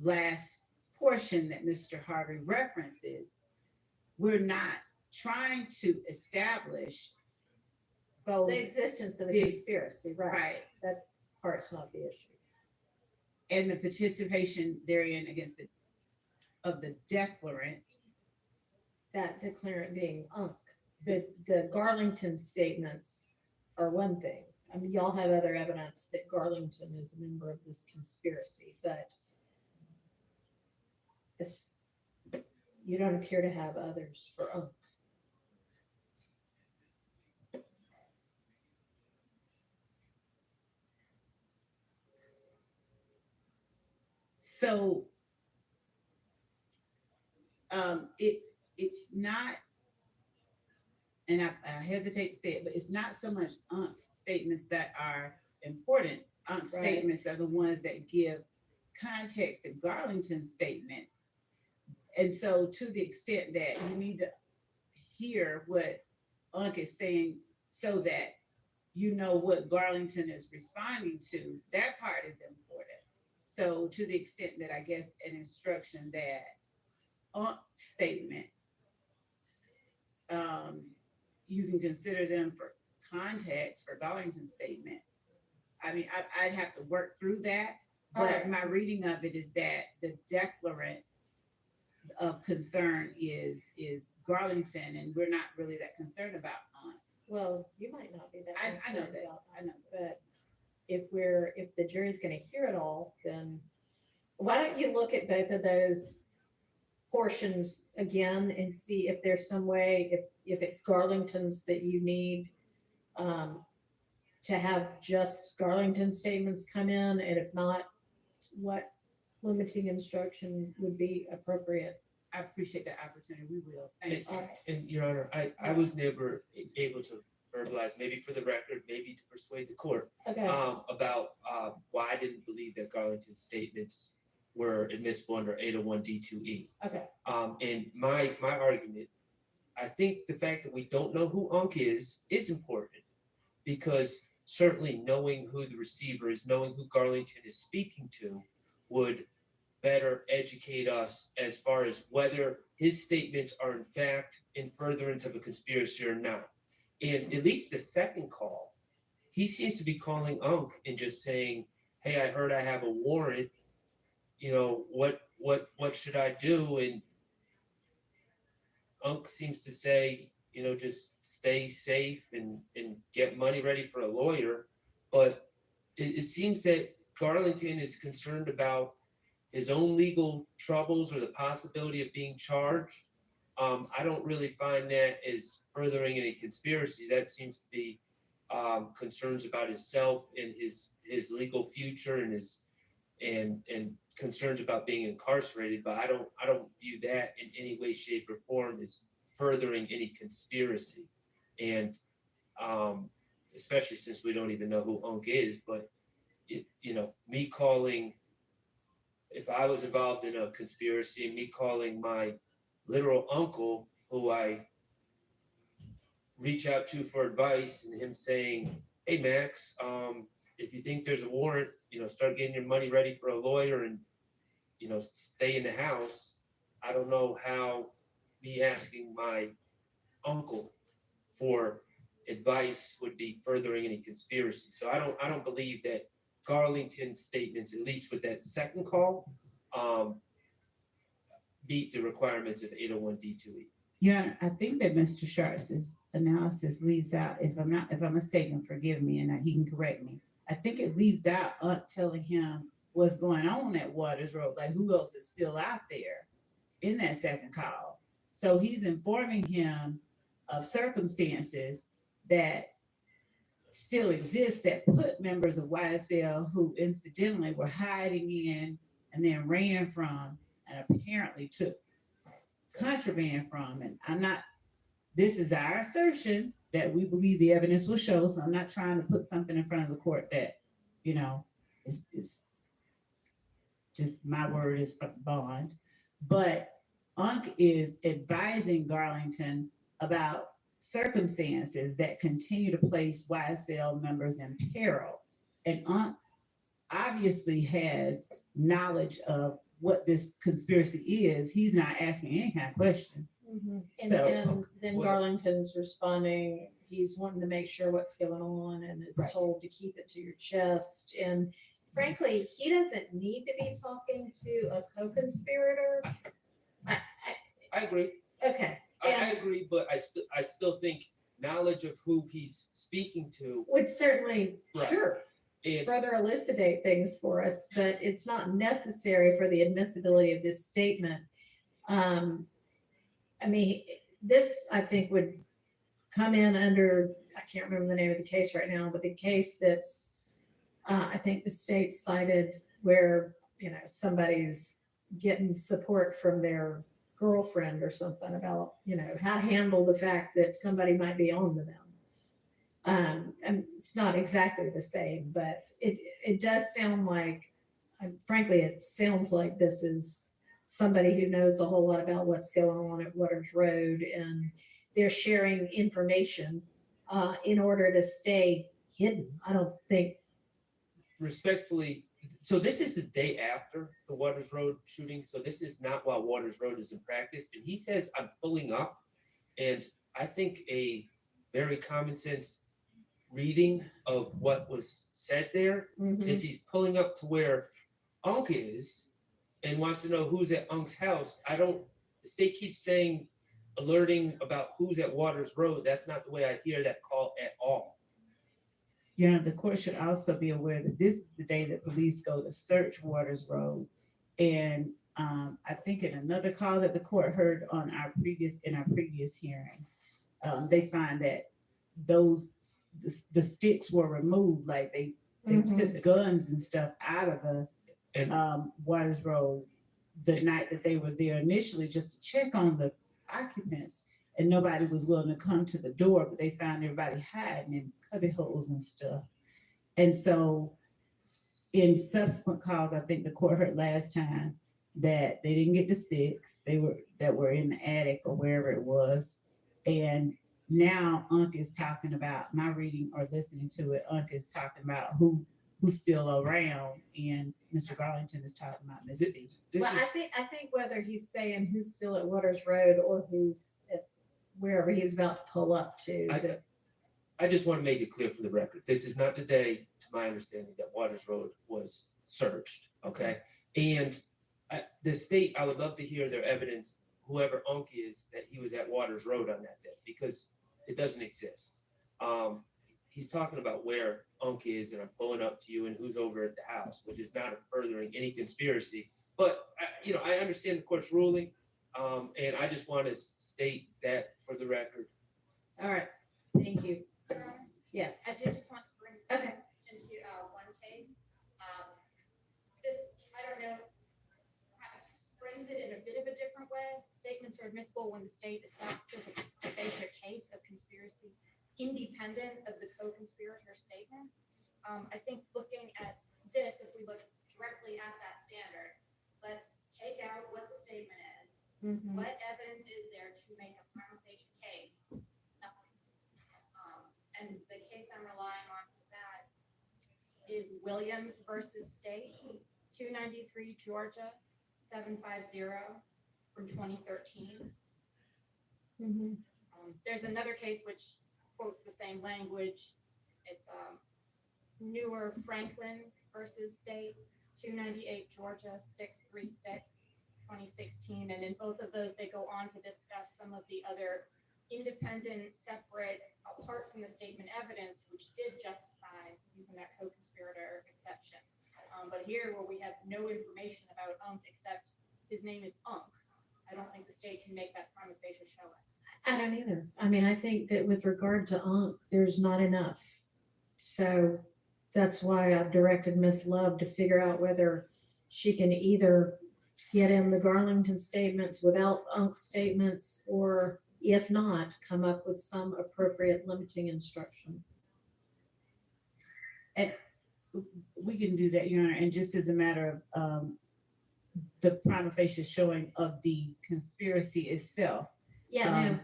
last portion that Mr. Harvey references, we're not trying to establish both The existence of a the- conspiracy, right? right. That part's not the issue. and the participation therein against the declarant. That declarant being Unc. The Garlington statements are one thing. I mean, y'all have other evidence that Garlington is a member of this conspiracy, but this, you don't appear to have others for Unc. So it's not, and I hesitate to say it, but it's not so much Unc's statements that are important. Unc's Right. statements are the ones that give context to Garlington's statements. And so to the extent that you need to hear what Unc is saying so that you know what Garlington is responding to, that part is important. So to the extent that I guess an instruction that Unc's statement, you can consider them for context for Garlington's statement. I mean, I'd have to work through that, but Alright. my reading of it is that the declarant of concern is Garlington, and we're not really that concerned about Unc. Well, you might not be that I know concerned that. about I know. but if the jury's gonna hear it all, then why don't you look at both of those portions again and see if there's some way, if it's Garlington's that you need to have just Garlington statements come in, and if not, what limiting instruction would be appropriate. I appreciate that opportunity. We will. And, All right. and Your Honor, I was never able to verbalize, maybe for the record, maybe to persuade the court, Okay. about why I didn't believe that Garlington's statements were admissible under 801 D2E. Okay. And my argument, I think the fact that we don't know who Unc is important, because certainly knowing who the receiver is, knowing who Garlington is speaking to, would better educate us as far as whether his statements are in fact in furtherance of a conspiracy or not. And at least the second call, he seems to be calling Unc and just saying, "Hey, I heard I have a warrant. You know, what should I do?" And Unc seems to say, you know, just stay safe and get money ready for a lawyer. But it seems that Garlington is concerned about his own legal troubles or the possibility of being charged. I don't really find that as furthering any conspiracy. That seems to be concerns about himself and his legal future and his and concerns about being incarcerated. But I don't view that in any way, shape, or form as furthering any conspiracy. And especially since we don't even know who Unc is, but me calling, if I was involved in a conspiracy, me calling my literal uncle, who I reach out to for advice, and him saying, "Hey Max, if you think there's a warrant, start getting your money ready for a lawyer and stay in the house." I don't know how me asking my uncle for advice would be furthering any conspiracy. So I don't believe that Garlington's statements, at least with that second call, meet the requirements of 801 D2E. Yeah, I think that Mr. Sharp's analysis leaves out, if I'm mistaken, forgive me, and he can correct me. I think it leaves out telling him what's going on at Waters Road, like who else is still out there in that second call. So he's informing him of circumstances that still exist that put members of YSL who incidentally were hiding in and then ran from and apparently took contraband from. And this is our assertion that we believe the evidence will show. So I'm not trying to put something in front of the court that, is just my word is bond. But Unc is advising Garlington about circumstances that continue to place YSL members in peril. And Unc obviously has knowledge of what this conspiracy is. He's not asking any kind of questions. And, So- and then Garlington's responding, he's wanting to make sure what's going on and is Right. told to keep it to your chest. And frankly, he doesn't need to be talking to a co-conspirator. I agree. Okay. I agree, but I still think knowledge of who he's speaking to. Would certainly, Right. sure, And further elucidate things for us, but it's not necessary for the admissibility of this statement. I mean, this, I think, would come in under, I can't remember the name of the case right now, but the case that's, I think the state cited where, somebody's getting support from their girlfriend or something about, how to handle the fact that somebody might be on to them. And it's not exactly the same, but it does sound like, frankly, it sounds like this is somebody who knows a whole lot about what's going on at Waters Road, and they're sharing information in order to stay hidden. I don't think. Respectfully, so this is the day after the Waters Road shooting. So this is not while Waters Road is in practice. And he says, "I'm pulling up." And I think a very common sense reading of what was said there is he's pulling up to where Unc is and wants to know who's at Unc's house. The state keeps saying, alerting about who's at Waters Road. That's not the way I hear that call at all. The court should also be aware that this is the day that police go to search Waters Road. And I think in another call that the court heard on our previous hearing, they find that the sticks were removed, like they took guns and stuff out of the Waters Road the night that they were there initially, just to check on the occupants, and nobody was willing to come to the door, but they found everybody hiding in cubby holes and stuff. And so in subsequent calls, I think the court heard last time that they didn't get the sticks that were in the attic or wherever it was. And now Unc is talking about, my reading or listening to it, Unc is talking about who's still around, and Mr. Garlington is talking about Miss B. Well, I think whether he's saying who's still at Waters Road or who's at wherever he's about to pull up to. I just want to make it clear for the record. This is not the day, to my understanding, that Waters Road was searched. Okay. And the state, I would love to hear their evidence, whoever Unc is, that he was at Waters Road on that day, because it doesn't exist. He's talking about where Unc is, and I'm pulling up to you, and who's over at the house, which is not furthering any conspiracy. But I understand the court's ruling, and I just want to state that for the record. All right, thank you. Yes. I did just want to bring attention to one case. This, I don't know, perhaps frames it in a bit of a different way. Statement considered admissible when the state establishes a basic case of conspiracy independent of the co-conspirator statement. I think looking at this, if we look directly at that standard, let's take out what the statement is. What evidence is there to make a prima facie case? Nothing. And the case I'm relying on for that is Williams versus State, 293 Georgia, 750 from 2013. There's another case which quotes the same language. It's Newer Franklin versus State, 298 Georgia, 636, 2016. And in both of those, they go on to discuss some of the other independent, separate, apart from the statement evidence, which did justify using that co-conspirator exception. But here, where we have no information about Unk except his name is Unk, I don't think the state can make that prima facie showing. I don't either. I mean, I think that with regard to Unk, there's not enough. So that's why I've directed Miss Love to figure out whether she can either get in the Garlington statements without Unk's statements, or if not, come up with some appropriate limiting instruction. And we can do that, Your Honor, and just as a matter of the prima facie showing of the conspiracy itself. Yeah,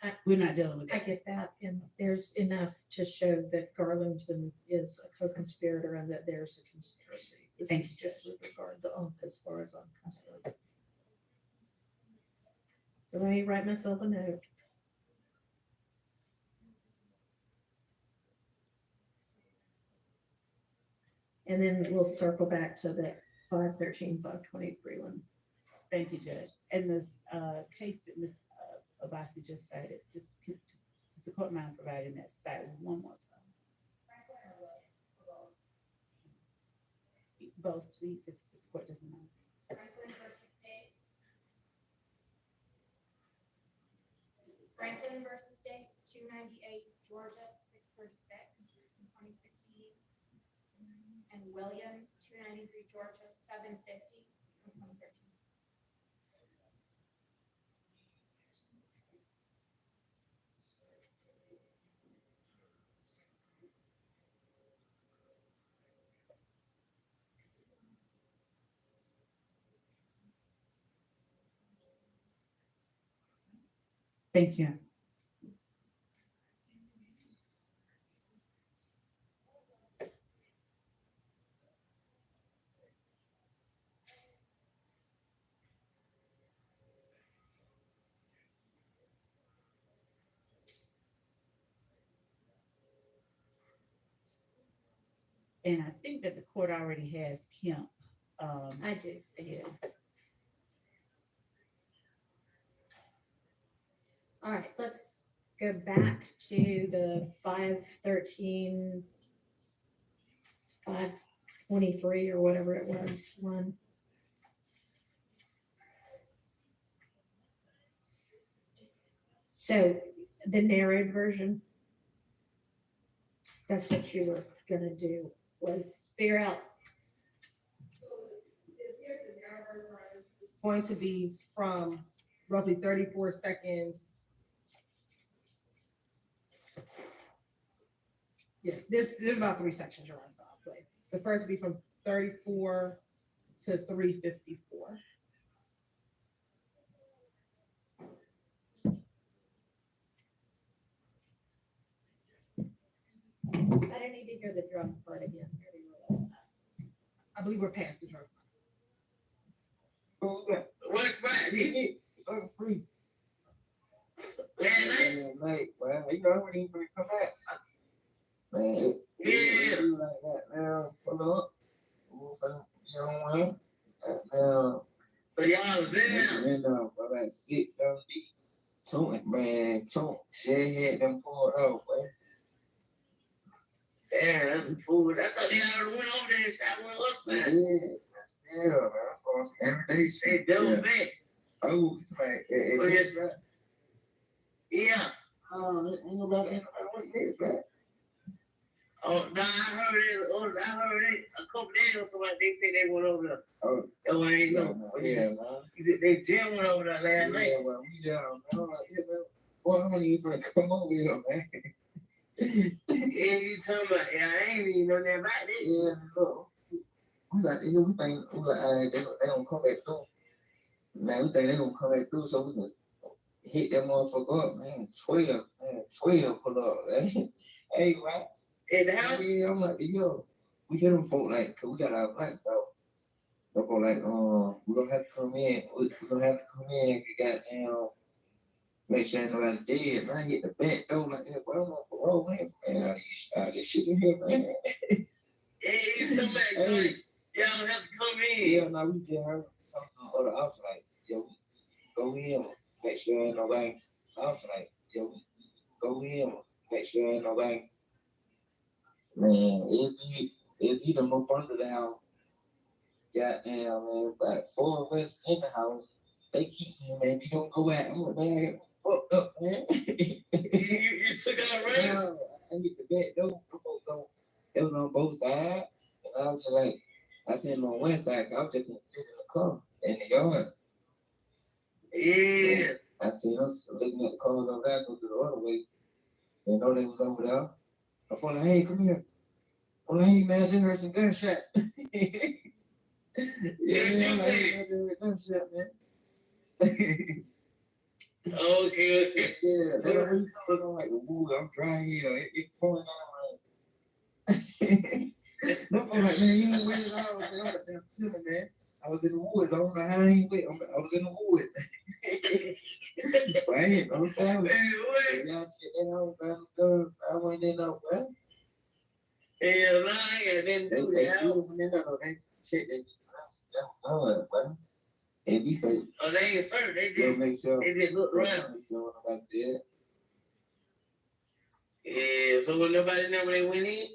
no, we're not dealing with I that. get that, and there's enough to show that Garlington is a co-conspirator and that there's a conspiracy. This Thanks, is just with regard to Unk as far as I'm concerned. So let me write myself a note. And then we'll circle back to the 513, 523 one. Thank you, Judge. And this case that Ms. Abasi just cited, just the court mind providing that site one more time. Both, please, if the court doesn't mind. Franklin versus State. Franklin versus State, 298 Georgia, 636, 2016. And Williams, 293 Georgia, 750, 2013. Thank you. And I think that the court already has Kemp. I do. Yeah. All right, let's go back to the 513, 523 or whatever it was one. So the narrowed version, that's what you were gonna do, was figure out. It's going to be from roughly 34 seconds. Yeah, there's about 3 sections you're on, so I'll play. The first will be from 34 to 354. I don't need to hear the drum part again. I believe we're past the drum. What back? It's so free. Like, well, you know when he gonna come back. Man, yeah. Like that now. Pull up. You know now. But y'all was in there. And about 6, 7 deep. Tune, man, tune. Had them pulled out, man. Damn, that's some food. I thought they already went over there and shot one upside. Yeah, still, man. Every day, shit. They double back. Oh, it's like, it's right. Yeah. Ain't nobody what it is, right? Oh, no, I heard it a couple days ago. Somebody they say they went over there. Oh, I ain't know. Yeah, man. He said they Jim went over there last night. Yeah, well, we down. I'm like, yeah, man. Boy, I'm gonna even gonna come over here, man. Yeah, you talking about? Yeah, I ain't even know nothing about this. Yeah, look. We like, yeah, we think, we like, they gonna come back through. Man, we think they gonna come back through, so we can hit that motherfucker up, man. 12 pull up, man. Hey, man. In the house? Yeah, I'm like, yo, we hit them folk like, cause we got our lights out. So folk like, we gonna have to come in. We gonna have to come in. We got make sure ain't nobody dead. Man, I hit the back door like, yeah, boy, I'm on parole, man. All this shit in here, man. Hey, somebody, hey, y'all have to come in. Yeah, no, we just heard something from the other officer like, yo, go in, make sure ain't nobody. I was like, yo, go in, make sure ain't nobody. Man, if you done up under the house, goddamn, man, about 4 of us in the house, they keep me, man, you don't go out. I'm like, man, fucked up, man. you took out right? Yeah, I hit the back door. It was on both sides. And I was just like, I seen on one side, I was just gonna sit in the car, in the yard. Yeah. I seen us looking at the cars over there, go to the other way. They know they was over there. I was like, hey, come here. I'm like, hey, man, I just heard some gunshot. Yeah, I'm like, hey, I just heard gunshot, man. Okay. Yeah, they don't really put on like the wood. I'm dry here. It pouring out like. No, I'm like, man, you ain't wet at all. Man, I'm like, man. I was in the woods. I don't know how I ain't wet. I was in the woods. But I ain't no sound. Man, what? Y'all shit that on, man. I went in up, man. Yeah, no, I ain't got nothing to do with that. They shit that was man. And he said, oh, they ain't certain. They just make sure. They just look around. Make sure nobody dead. Yeah, so when nobody know when they went in?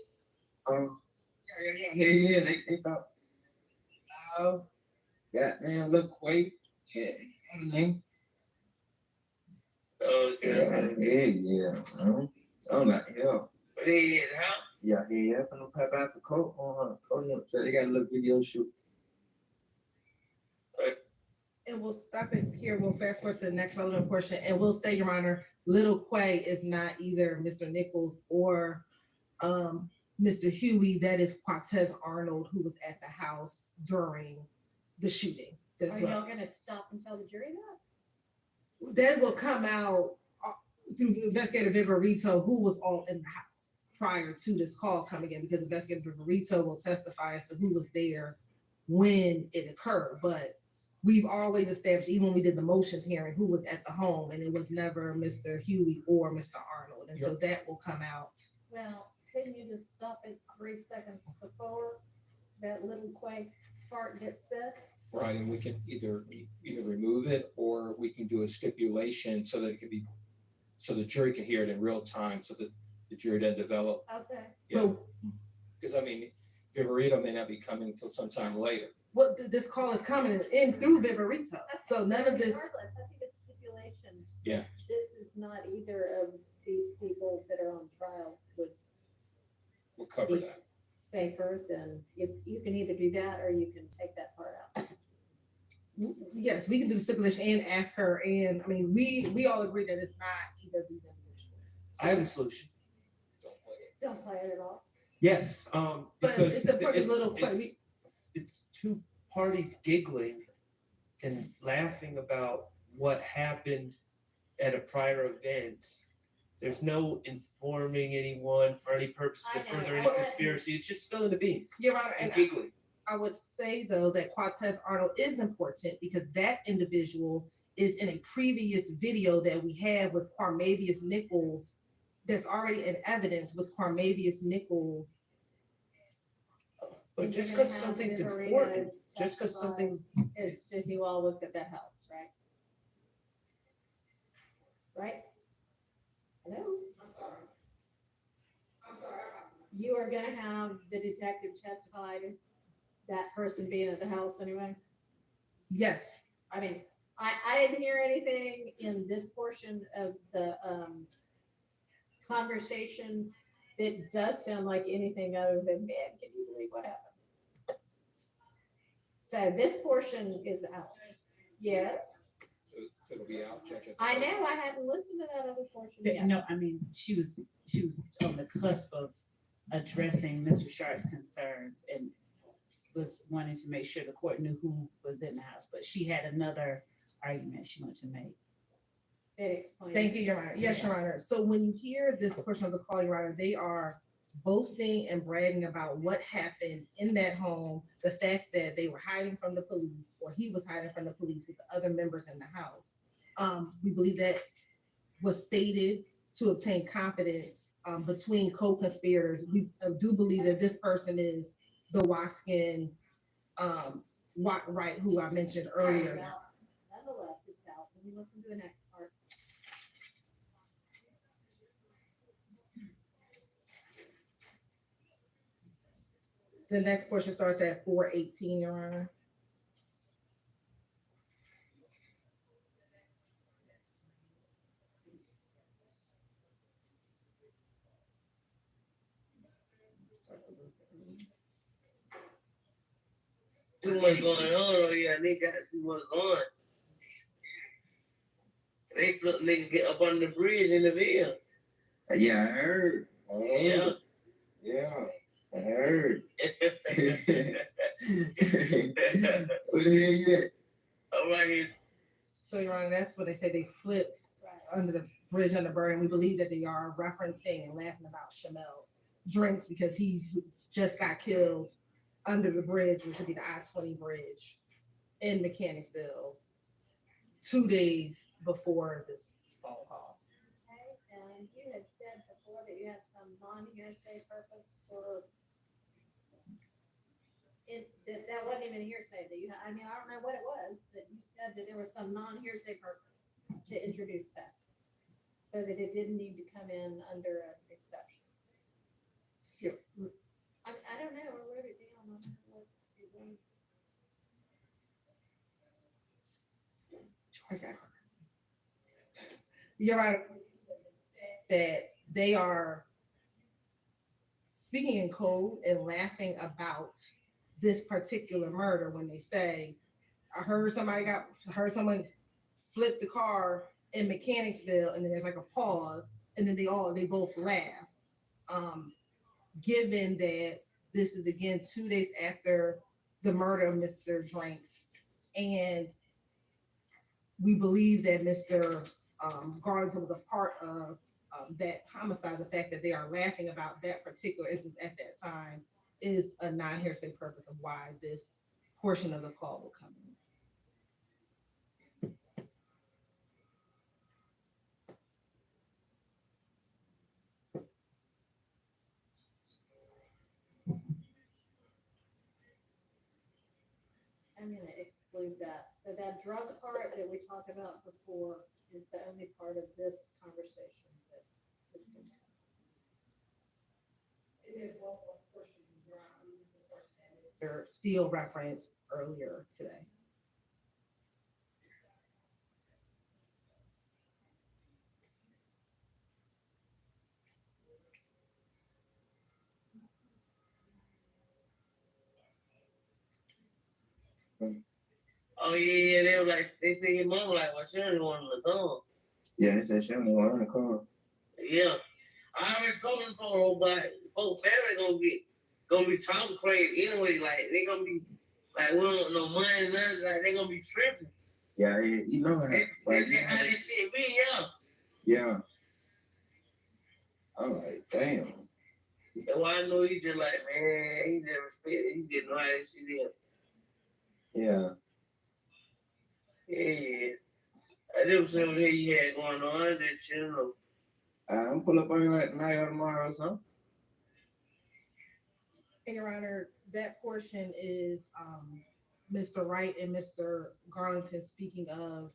Yeah. They thought, oh, goddamn, look quick. Yeah, everything. Okay. Yeah. I'm like, hell. But they in the house? Yeah. From the pop out for coat on her. So they got a little video shoot. And we'll stop it here. We'll fast forward to the next relevant portion. And we'll say, Your Honor, Little Quay is not either Mr. Nichols or Mr. Huey. That is Quatez Arnold, who was at the house during the shooting. Are y'all gonna stop and tell the jury that? That will come out through Investigator Viverito, who was all in the house prior to this call coming in, because Investigator Viverito will testify as to who was there when it occurred. But we've always established, even when we did the motions hearing, who was at the home, and it was never Mr. Huey or Mr. Arnold. And so that will come out. Well, can you just stop it 3 seconds before that Little Quay part gets said? Right, and we can either remove it, or we can do a stipulation so that it can be, so the jury can hear it in real time, so that the jury doesn't develop. Okay. Yeah, because I mean, Viverito may not be coming until sometime later. Well, this call is coming in through Viverito, so none of this. Regardless, I think it's stipulation. Yeah. This is not either of these people that are on trial We'll cover that. Safer than, if you can either do that or you can take that part out. Yes, we can do the stipulation and ask her, and I mean, we all agree that it's not either of these individuals. I have a solution. Don't play it at all. Yes, But because it's a pretty little play. It's two parties giggling and laughing about what happened at a prior event. There's no informing anyone for any purposes of further any conspiracy. It's just spilling the beans. Your Honor, and giggling. I would say though that Quatez Arnold is important because that individual is in a previous video that we have with Quamavius Nichols that's already in evidence with Quamavius Nichols. But just because something's important, just because something as to who all was at that house, right? Right? Hello? I'm sorry. You are gonna have the detective testify to that person being at the house anyway? Yes. I mean, I didn't hear anything in this portion of the conversation It does sound like anything other than bad. Can you believe what happened? So this portion is out. Yes. So it'll be out, Judge. as I opposed- know, I hadn't listened to that other portion But yet. no, I mean, she was on the cusp of addressing Mr. Sharp's concerns and was wanting to make sure the court knew who was in the house, but she had another argument she wanted to make. That explains. Thank you, Your Honor. Yes, Your Honor. So when you hear this portion of the call, Your Honor, they are boasting and bragging about what happened in that home, the fact that they were hiding from the police, or he was hiding from the police with the other members in the house. We believe that was stated to obtain confidence between co-conspirators. We do believe that this person is the Waskin Right, who I mentioned earlier. Nonetheless, it's out. Let me listen to the next part. The next portion starts at 4:18, Your Honor. Too much going on over here. They got to see what's on. They flip niggas get up on the bridge in the Ville. Yeah, I heard. Yeah. Yeah, I heard. Where the hell you at? All right here. So, Your Honor, that's what they say they flipped under the bridge under burden. We believe that they are referencing and laughing about Shamel Drinks because he's just got killed under the bridge, which would be the I-20 bridge in Mechanicsville 2 days before this phone call. Okay, and you had said before that you had some non-hearsay purpose for it, that wasn't even hearsay that you, I mean, I don't know what it was, but you said that there was some non-hearsay purpose to introduce that. So that it didn't need to come in under an exception. Yep. I don't know, I wrote it down, I don't know what it was. Okay. You're right that they are speaking in code and laughing about this particular murder when they say, I heard someone flip the car in Mechanicsville, and then there's like a pause, and then they both laugh. Given that this is again 2 days after the murder of Mr. Drinks, and we believe that Mr. Garza was a part of that homicide, the fact that they are laughing about that particular instance at that time is a non-hearsay purpose of why this portion of the call will come in. I'm gonna exclude that. So that drug part that we talked about before is the only part of this conversation that is going to happen. It is one portion that Mr. Steele referenced earlier today. Oh yeah, they were like, they say your mom like, well, she only wanted the car. Yeah, they said she only wanted the car. Yeah, I already told them for but whole family gonna be talking crazy anyway. Like they gonna be like, we don't want no money, nothing. Like they gonna be tripping. Yeah, you know how. They just how this shit be, yeah. Yeah. I'm like, damn. And why I know he just like, man, he just respect it. He just know how this shit is. Yeah. Yeah. I didn't say what you had going on. That you know. I'm pull up on you at night or tomorrow or something. And Your Honor, that portion is Mr. Wright and Mr. Garlington speaking of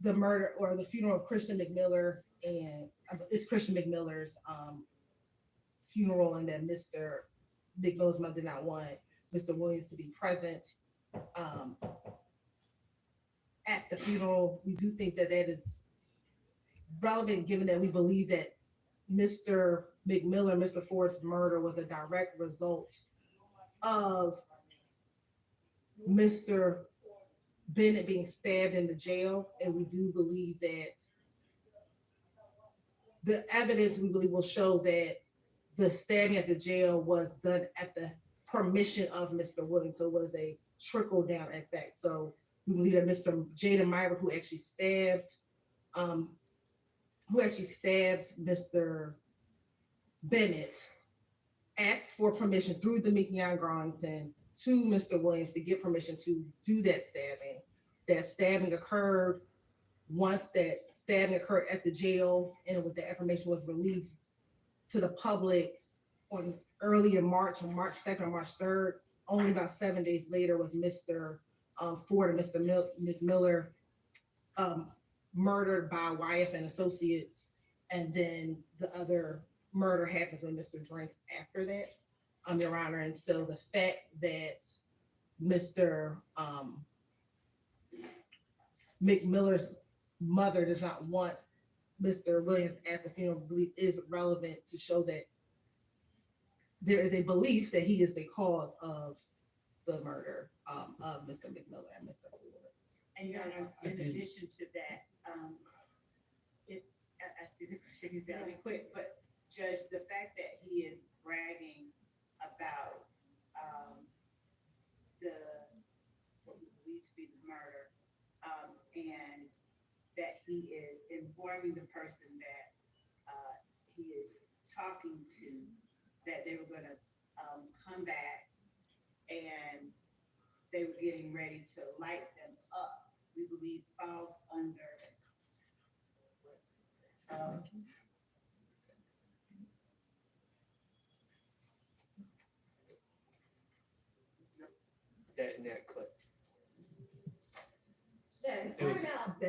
the murder or the funeral of Christian McMiller, and it's Christian McMiller's funeral, and that Mr. McMiller's mother did not want Mr. Williams to be present at the funeral. We do think that that is relevant, given that we believe that Mr. McMiller, Mr. Ford's murder was a direct result of Mr. Bennett being stabbed in the jail, and we do believe that the evidence we believe will show that the stabbing at the jail was done at the permission of Mr. Williams, so it was a trickle down effect. So we believe that Mr. Jaden Meyer, who actually stabbed Mr. Bennett, asked for permission through Demekion Garlington to Mr. Williams to get permission to do that stabbing. That stabbing occurred once that stabbing occurred at the jail, and with the information was released to the public on early in March, on March 2nd or March 3rd. Only about 7 days later was Mr. Ford and Mr. McMiller murdered by Wyeth and Associates, and then the other murder happens with Mr. Drinks after that, Your Honor. And so the fact that Mr. McMiller's mother does not want Mr. Williams at the funeral, belief is relevant to show that there is a belief that he is the cause of the murder of Mr. McMiller and Mr. Ford. And Your Honor, in addition to that, I see the question, he's gonna be quick, but Judge, the fact that he is bragging about what we believe to be the murder, and that he is informing the person that he is talking to, that they were gonna come back and they were getting ready to light them up, we believe falls under that in that clip. So, It part was- about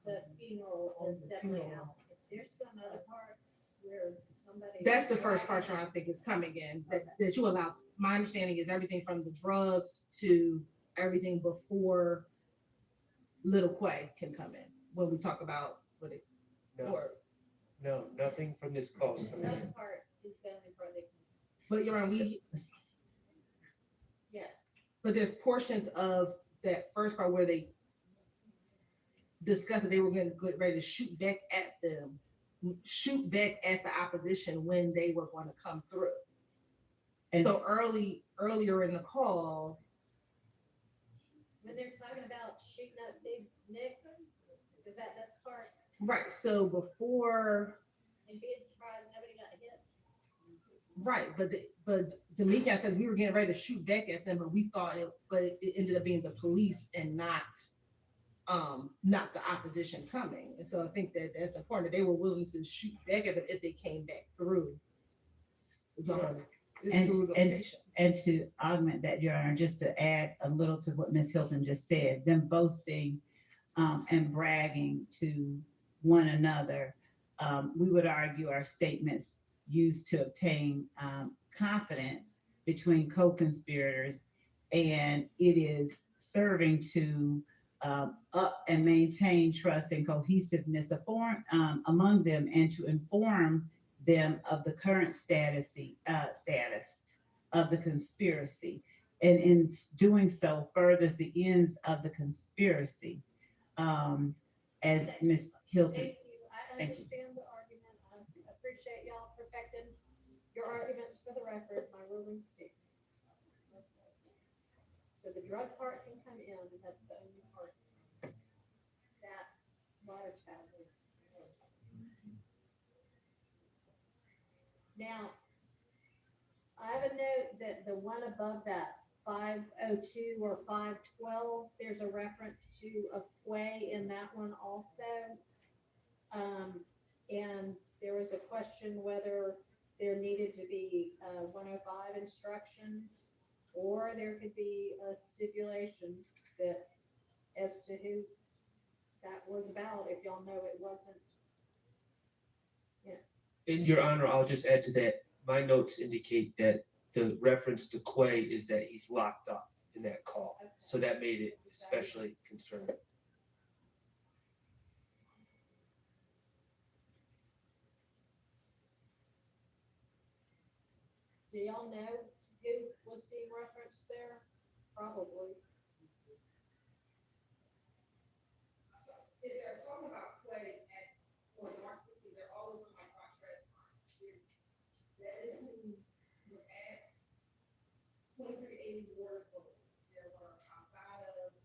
the funeral is definitely out. If there's some other part where somebody. That's the first part, Your Honor, I think is coming in, that you allow. My understanding is everything from the drugs to everything before Little Quay can come in when we talk about what it. No, nothing from this call is coming Another in. part is the only part they can. But Your Honor, Yes. but there's portions of that first part where they discussed that they were going to get ready to shoot back at them, shoot back at the opposition when they were going to come through. And so earlier in the call, When they're talking about shooting up Big Nick's, is that this part? right? So before, And being surprised nobody got hit. right, but Demekion says we were getting ready to shoot back at them, but we thought it ended up being the police and not the opposition coming. And so I think that that's important, that they were willing to shoot back at them if they came back through. And to augment that, Your Honor, just to add a little to what Ms. Hilton just said, them boasting and bragging to one another, we would argue our statements used to obtain confidence between co-conspirators, and it is serving to up and maintain trust and cohesiveness among them, and to inform them of the current status of the conspiracy, and in doing so furthers the ends of the conspiracy. As Ms. Hilton. I understand the argument. I appreciate y'all perfecting your arguments for the record. My ruling stands. So the drug part can come in, and that's the only part. That large caliber. Now, I have a note that the one above that, 502 or 512, there's a reference to a quay in that one also. And there was a question whether there needed to be 105 instruction, or there could be a stipulation that as to who that was about, if y'all know it wasn't. In Your Honor, I'll just add to that. My notes indicate that the reference to Quay is that he's locked up in that call. So that made it especially concerning. Do y'all know who was being referenced there? Probably. If they're talking about Quay or North City, they're always on my contract. That is who was at 2380 Ward Road. There were outside of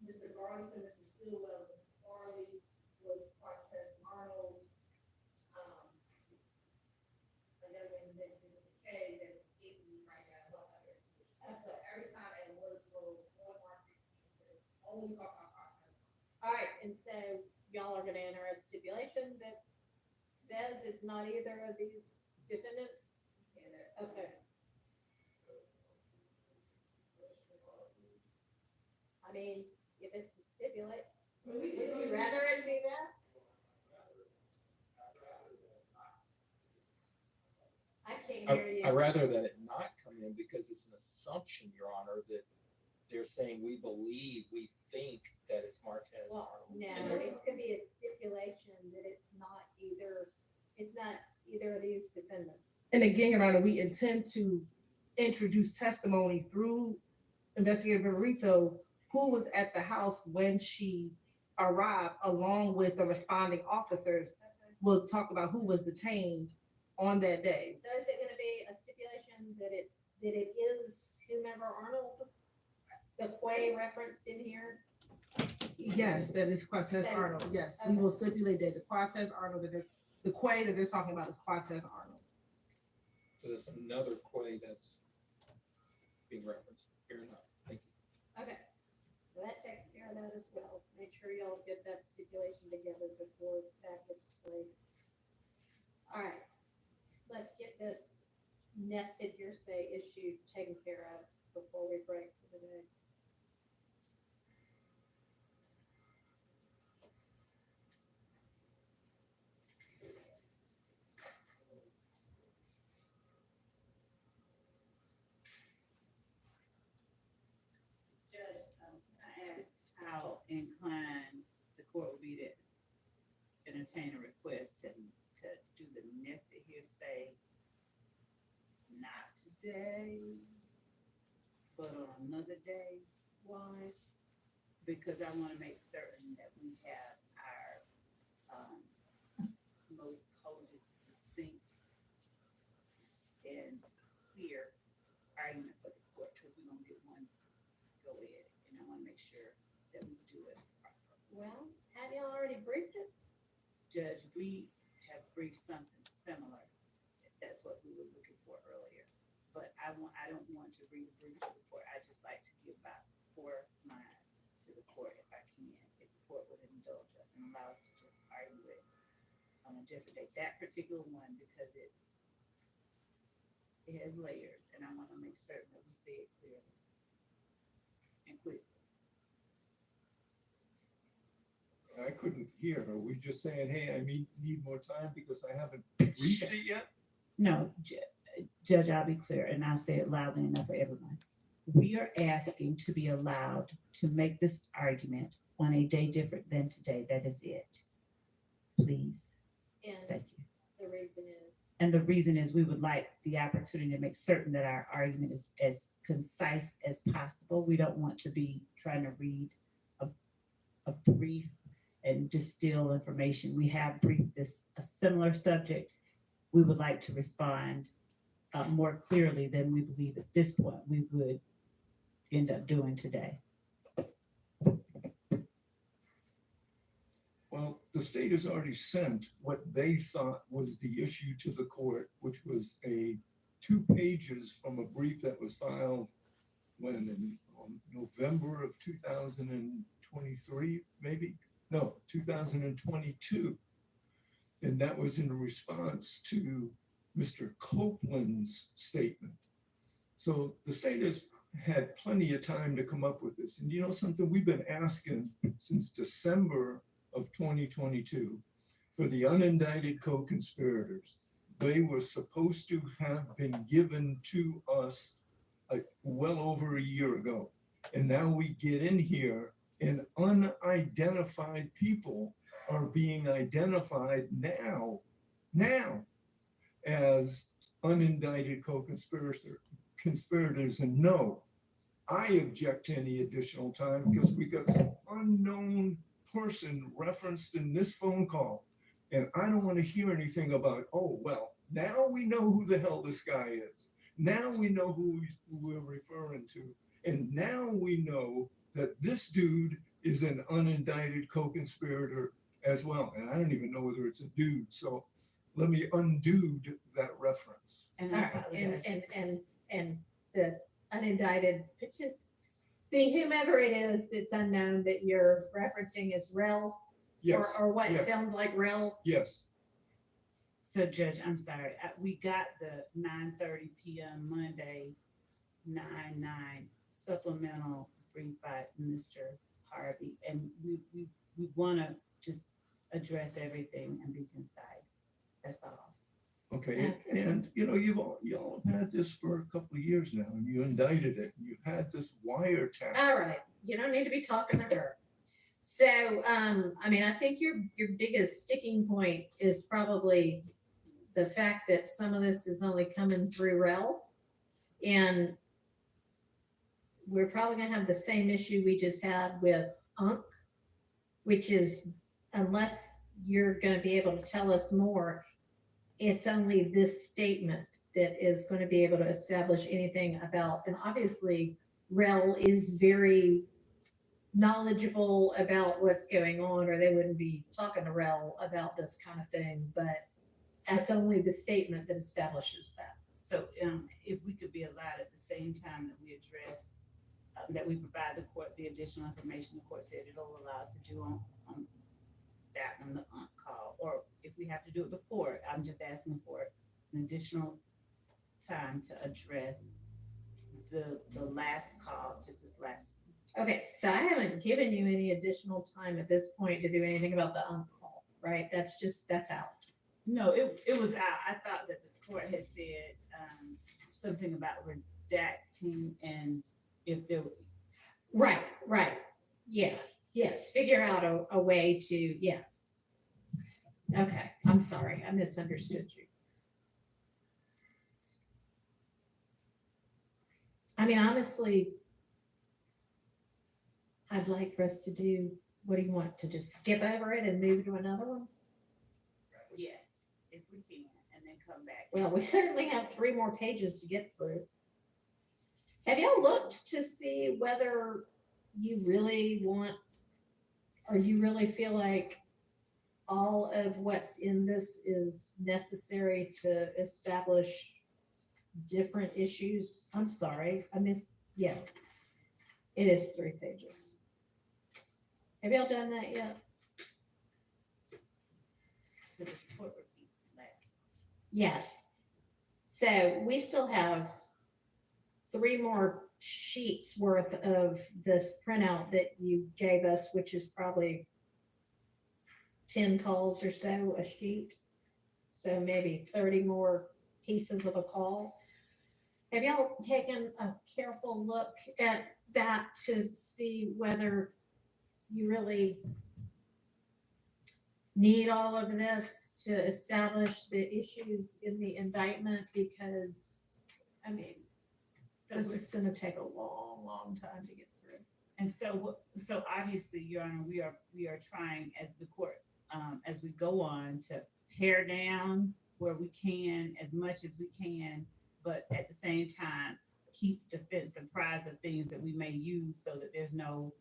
Mr. Garlington, Mr. Stillwell, Mr. Farley, was Quartet Arnold. And then when they did the K, there's escaping me right now, what other. So every time at Ward Road, on R16, there's only talk about Quartet. All right, and so y'all are gonna enter a stipulation that says it's not either of these defendants? Okay. I mean, if it's a stipulate, would you rather it be that? I can't hear you. I'd rather that it not come in because it's an assumption, Your Honor, that they're saying we believe, we think that it's Martez Well, Arnold. no, And there's- it's gonna be a stipulation that it's not either of these defendants. And again, Your Honor, we intend to introduce testimony through Investigator Rico, who was at the house when she arrived, along with the responding officers. We'll talk about who was detained on that day. So is it gonna be a stipulation that it is whomever Arnold, the Quay referenced in here? Yes, that is Quartet Arnold. Yes, we will stipulate that the Quartet Arnold, that it's the Quay that they're talking about is Quartet Arnold. So there's another Quay that's being referenced. Fair enough. Thank you. Okay, so that takes care of that as well. Make sure y'all get that stipulation together before that gets played. All right, let's get this nested hearsay issue taken care of before we break for the day. Judge, I asked how inclined the court would be to entertain a request to do the nested hearsay, not today, but on another day. Why? Because I want to make certain that we have our most cogent, succinct, and clear argument for the court, because we're gonna get one go ahead, and I want to make sure that we do it properly. Well, have y'all already briefed it? Judge, we have briefed something similar. That's what we were looking for earlier. But I don't want to read a brief to the court. I just like to give about 4 lines to the court if I can, if the court would indulge us and allow us to just argue it on a different day. That particular one, because it has layers, and I want to make certain that we say it clearly and quickly. I couldn't hear her. We're just saying, hey, I need more time because I haven't reached it yet. No, Judge, I'll be clear, and I'll say it loudly enough for everyone. We are asking to be allowed to make this argument on a day different than today. That is it. Please. And Thank you. the reason is? And the reason is we would like the opportunity to make certain that our argument is as concise as possible. We don't want to be trying to read a brief and distill information. We have briefed a similar subject. We would like to respond more clearly than we believe at this point we would end up doing today. Well, the state has already sent what they thought was the issue to the court, which was 2 pages from a brief that was filed in November of 2023, maybe? No, 2022. And that was in response to Mr. Copeland's statement. So the state has had plenty of time to come up with this. And you know something, we've been asking since December of 2022 for the unindicted co-conspirators. They were supposed to have been given to us well over a year ago. And now we get in here and unidentified people are being identified now as unindicted conspirators, and no, I object to any additional time because we got an unknown person referenced in this phone call. And I don't want to hear anything about, oh, well, now we know who the hell this guy is. Now we know who we're referring to. And now we know that this dude is an unindicted co-conspirator as well. And I don't even know whether it's a dude. So let me undo that reference. And and the unindicted, the whomever it is that's unknown that you're referencing is Rel, Yes. or what yes, sounds like Rel. Yes. So Judge, I'm sorry, we got the 9:30 PM Monday, 9/9 supplemental brief by Mr. Harvey, and we want to just address everything and be concise. That's all. Okay, and you know, y'all have had this for a couple of years now, and you indicted it. You've had this wiretap. All right, you don't need to be talking to her. So, I mean, I think your biggest sticking point is probably the fact that some of this is only coming through Rel, and we're probably gonna have the same issue we just had with UNC, which is unless you're gonna be able to tell us more, it's only this statement that is going to be able to establish anything about, and obviously Rel is very knowledgeable about what's going on, or they wouldn't be talking to Rel about this kind of thing, but that's only the statement that establishes that. So if we could be allowed at the same time that we address, that we provide the court the additional information the court said it'll allow us to do on that on the call, or if we have to do it before, I'm just asking for an additional time to address the last call, just this last. Okay, so I haven't given you any additional time at this point to do anything about the call, right? That's out. No, it was out. I thought that the court had said something about redacting, and if there. Right. Yeah. Yes. Figure out a way to, yes. Okay. I'm sorry. I misunderstood you. I mean, honestly, I'd like for us to do, what do you want? To just skip over it and move to another one? Yes, if we can, and then come back. Well, we certainly have 3 more pages to get through. Have y'all looked to see whether you really want, or you really feel like all of what's in this is necessary to establish different issues? I'm sorry, yeah. It is 3 pages. Have y'all done that yet? Yes. So we still have 3 more sheets worth of this printout that you gave us, which is probably 10 calls or so a sheet. So maybe 30 more pieces of a call. Have y'all taken a careful look at that to see whether you really need all of this to establish the issues in the indictment? Because, I mean, this is going to take a long time to get through. And so obviously, Your Honor, we are trying as the court, as we go on, to pare down where we can, as much as we can, but at the same time, keep defense apprised of things that we may use so that there's no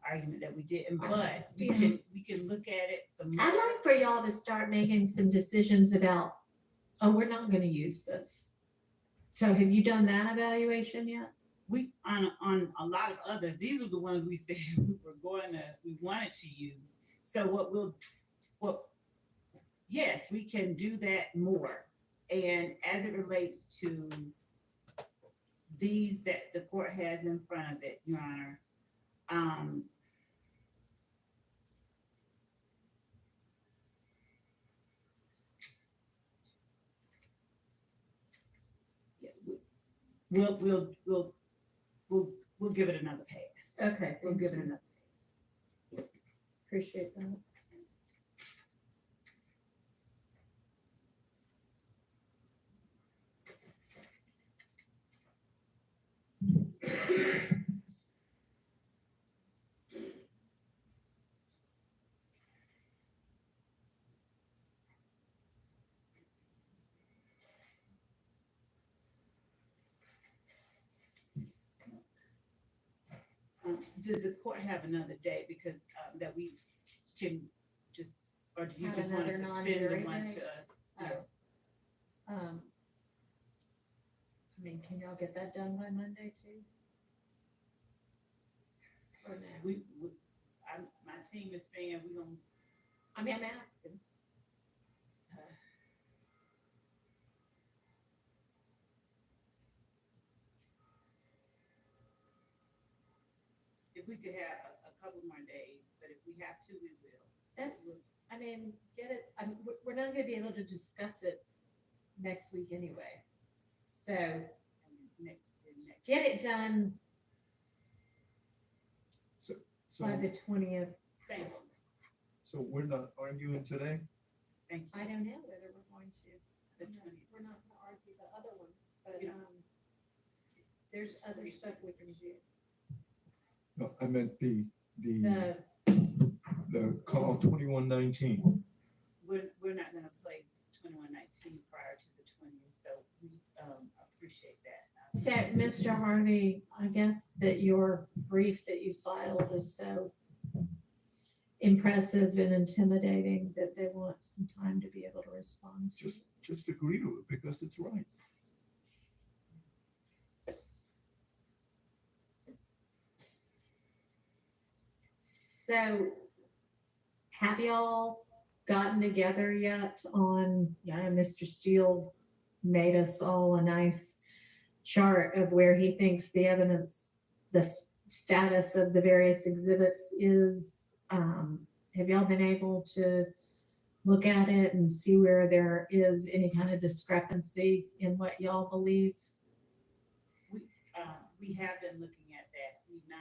argument that we didn't. But we can look at it some more. I'd like for y'all to start making some decisions about, oh, we're not going to use this. So have you done that evaluation yet? We on a lot of others, these are the ones we said we wanted to use. So yes, we can do that more. And as it relates to these that the court has in front of it, Your Honor, we'll give it another pass. Okay. We'll give it another pass. Appreciate that. Does the court have another date because, that we can just, or do you Have just want us to another send the non-jury one date? to us? Oh. I mean, can y'all get that done by Monday too? Or no? My team is saying we're gonna. I mean, I'm asking. If we could have a couple more days, but if we have to, we will. That's, I mean, get it, we're not gonna be able to discuss it next week anyway. So get it done So, by the 20th. Thank you. so we're not arguing today? Thank you. I don't know whether we're going to. The We're not gonna argue the other ones, but, Yeah. there's other stuff we can do. No, I meant the The, call 2119. We're not gonna play 2119 prior to the 20th, so we, appreciate that. so, Mr. Harvey, I guess that your brief that you filed is so impressive and intimidating that they want some time to be able to respond to. Just agree to it because it's right. So, have y'all gotten together yet on, Mr. Steele made us all a nice chart of where he thinks the evidence, the status of the various exhibits is. Have y'all been able to look at it and see where there is any kind of discrepancy in what y'all believe? We have been looking at that. We've not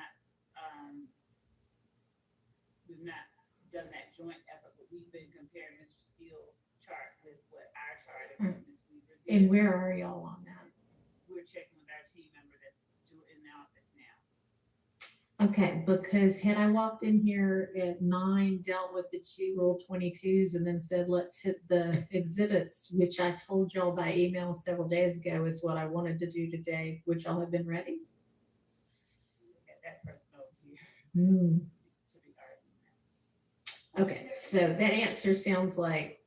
done that joint effort, but we've been comparing Mr. Steele's chart with what our chart and what Ms. Weaver's is. And where are y'all on that? We're checking with our team member that's in the office now. Okay, because had I walked in here at 9, dealt with the 2 Rule 22s, and then said, let's hit the exhibits, which I told y'all by email several days ago is what I wanted to do today, which y'all have been ready? Get that person over here Hmm. to be arguing. Okay, so that answer sounds like,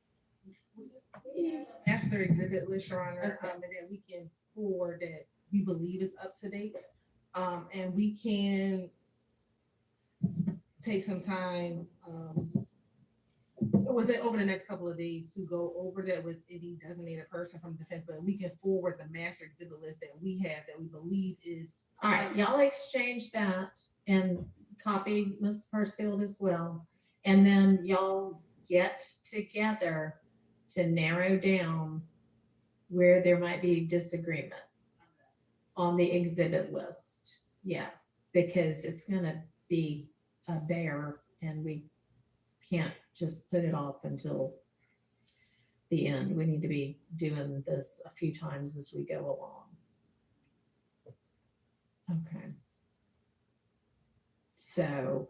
Master exhibit list, Your Honor, Okay. and then we can forward that we believe is up to date. And we can take some time, over the next couple of days to go over that with any designated person from defense, but we can forward the master exhibit list that we have that we believe is. all right, y'all exchange that and copy Ms. Persfield as well. And then y'all get together to narrow down where there might be disagreement on the exhibit list. Yeah, because it's gonna be a bear and we can't just put it off until the end. We need to be doing this a few times as we go along. Okay. So,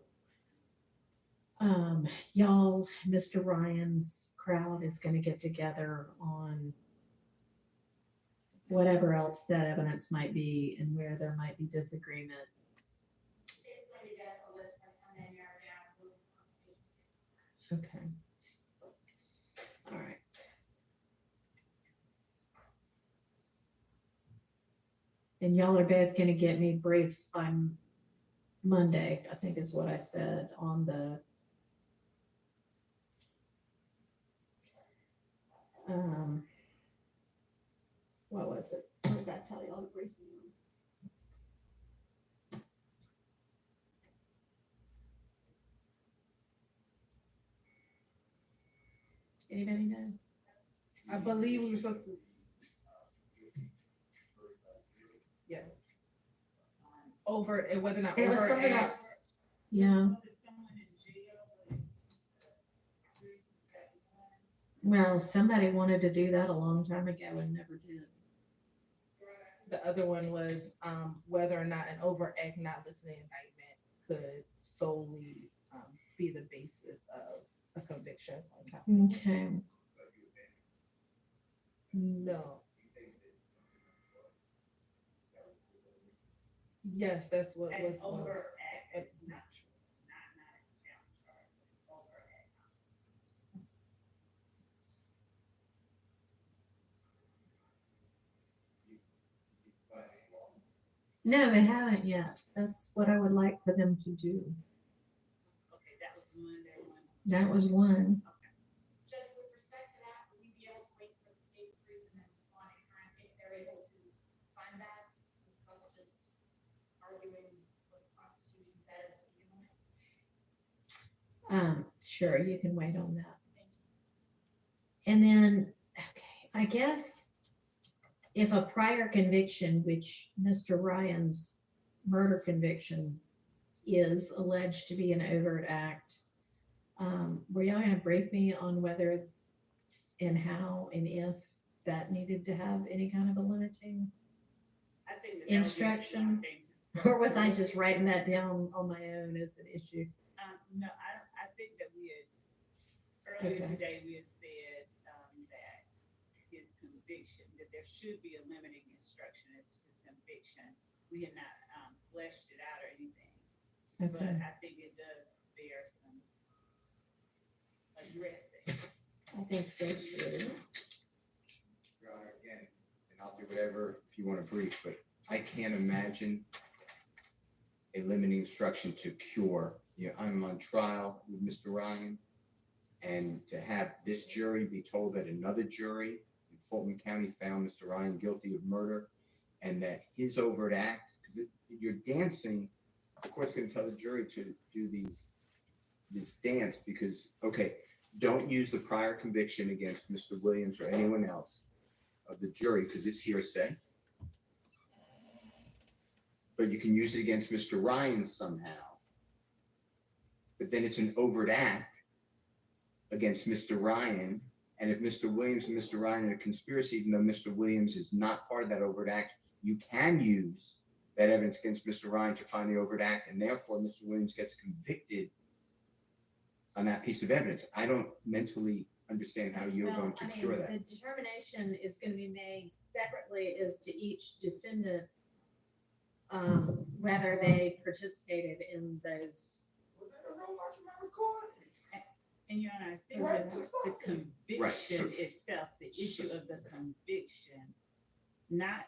y'all, Mr. Ryan's crowd is gonna get together on whatever else that evidence might be and where there might be disagreement. It's going to get us a list by Sunday, narrow down, move the conversation. Okay. All right. And y'all are both gonna get me briefs by Monday, I think is what I said on the what was it? What did I tell y'all to brief me on? Anybody know? I believe we were supposed to. Yes. Over, and whether or not. It was over something at- else. Yeah. Well, somebody wanted to do that a long time ago and never did. The other one was, whether or not an overact not listening indictment could solely, be the basis of a conviction on count. Okay. No. Yes, that's what And was. overact It's not. not a town charge, over at. No, they haven't yet. That's what I would like for them to do. Okay, that was Monday one. That was one. Judge, with respect to that, would we be able to wait for the state to prove and then on it, if they're able to find that? It's us just arguing what the Constitution says to begin with. Sure, you can wait on that. And then, okay, I guess if a prior conviction, which Mr. Ryan's murder conviction is alleged to be an overt act, were y'all gonna brief me on whether and how and if that needed to have any kind of a limiting I think that would be a instruction? smart thing to- Or was I just writing that down on my own as an issue? No, I think that we had, earlier Okay. today, we had said, that his conviction, that there should be a limiting instruction as to his conviction. We had not, fleshed it out or anything, but Okay. I think it does bear some addressing. I think so too. Your Honor, again, and I'll do whatever if you want to brief, but I can't imagine a limiting instruction to cure. You know, I'm on trial with Mr. Ryan, and to have this jury be told that another jury in Fulton County found Mr. Ryan guilty of murder, and that his overt act, because you're dancing, the court's going to tell the jury to do this dance because, okay, don't use the prior conviction against Mr. Williams or anyone else of the jury because it's hearsay. But you can use it against Mr. Ryan somehow. But then it's an overt act against Mr. Ryan. And if Mr. Williams and Mr. Ryan are a conspiracy, even though Mr. Williams is not part of that overt act, you can use that evidence against Mr. Ryan to find the overt act, and therefore Mr. Williams gets convicted on that piece of evidence. I don't mentally understand how you're going to cure that. The determination is gonna be made separately as to each defendant, whether they participated in those. Was that a real document recording? And Your Honor, I think Right. that the conviction itself, the issue of the conviction, not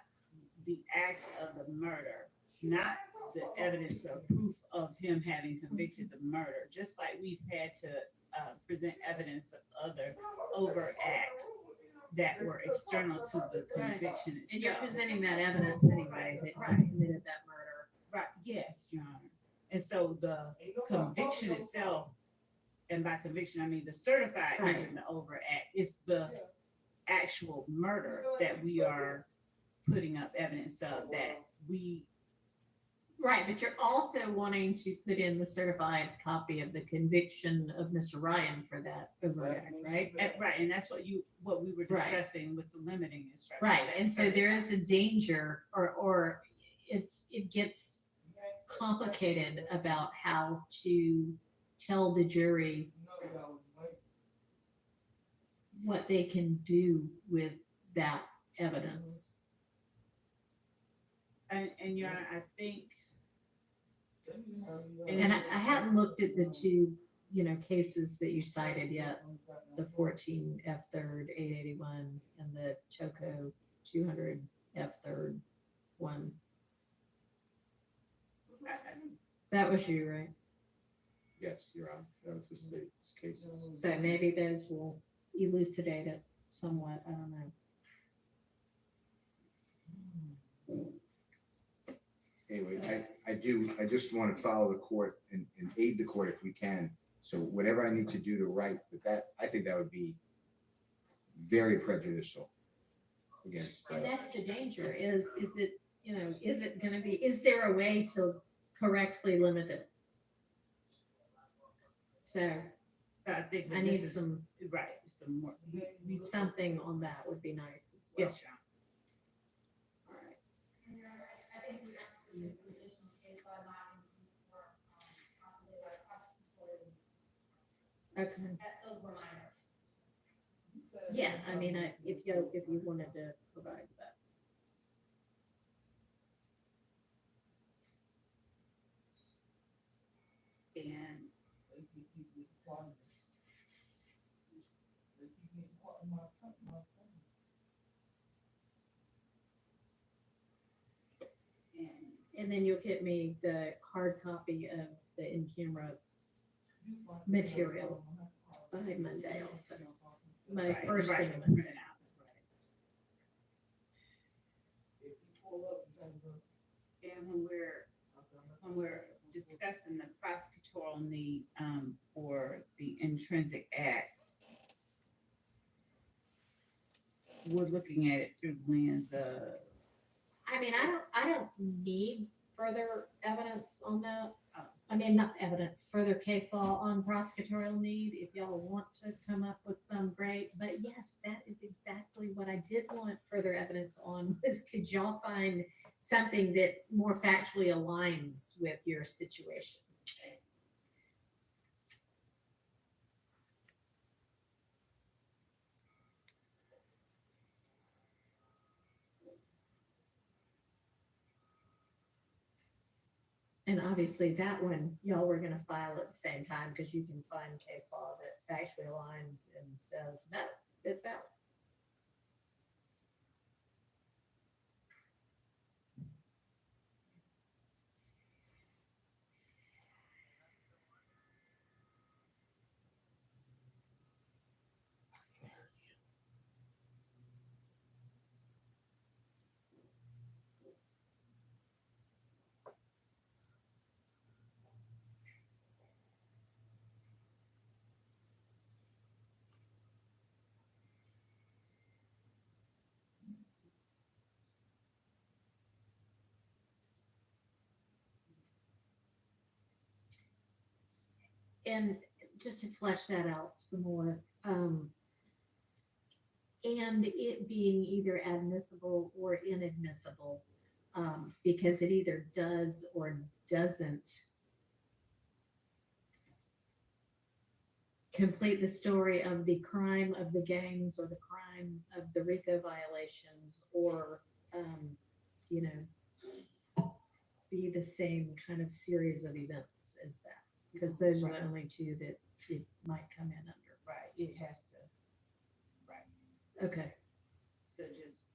the act of the murder, not the evidence or proof of him having convicted the murder, just like we've had to present evidence of other overt acts that were external to the conviction itself. And you're presenting that evidence anyway, that he committed that murder. Right, yes, Your Honor. And so the conviction itself, and by conviction, I mean the certified Right. isn't the overt act, it's the actual murder that we are putting up evidence of that we. Right, but you're also wanting to put in the certified copy of the conviction of Mr. Ryan for that overt act, right? Right, and that's what we were Right. discussing with the limiting instruction. Right, and so there is a danger, or it gets complicated about how to tell the jury what they can do with that evidence. And Your Honor, I think. And I hadn't looked at the two, cases that you cited yet, the 14 F third 881 and the Toco 200 F third 1. That was you, right? Yes, Your Honor, that was the state's case. So maybe those will elucidate it somewhat. I don't know. Anyway, I just want to follow the court and aid the court if we can. So whatever I need to do to write, but that, I think that would be very prejudicial against. And that's the danger is it, is it going to be, is there a way to correctly limit it? So I think I that need this is- some, right, some more. something on that would be nice as well. Yes, Your Honor. I think we have to do some additional case law not for, possibly by prosecutor. Okay. Those were minor. Yeah, I mean, if you wanted to provide that. And then you'll get me the hard copy of the in-camera material by Monday also. My Right, first right, thing print Monday. it out, right. And when we're discussing the prosecutorial need for the intrinsic acts, we're looking at it through the lens of. I mean, I don't need further evidence on that. I mean, not evidence, further case law on prosecutorial need. If y'all want to come up with some, great. But yes, that is exactly what I did want further evidence on, was could y'all find something that more factually aligns with your situation? And obviously that one, y'all were gonna file at the same time because you can find case law that factually aligns and says, no, it's out. And just to flesh that out some more, and it being either admissible or inadmissible, because it either does or doesn't complete the story of the crime of the gangs or the crime of the Rico violations, or, you know, be the same kind of series of events as that. Because those are the only two that it might come in under. Right, it has to, right. Okay. So just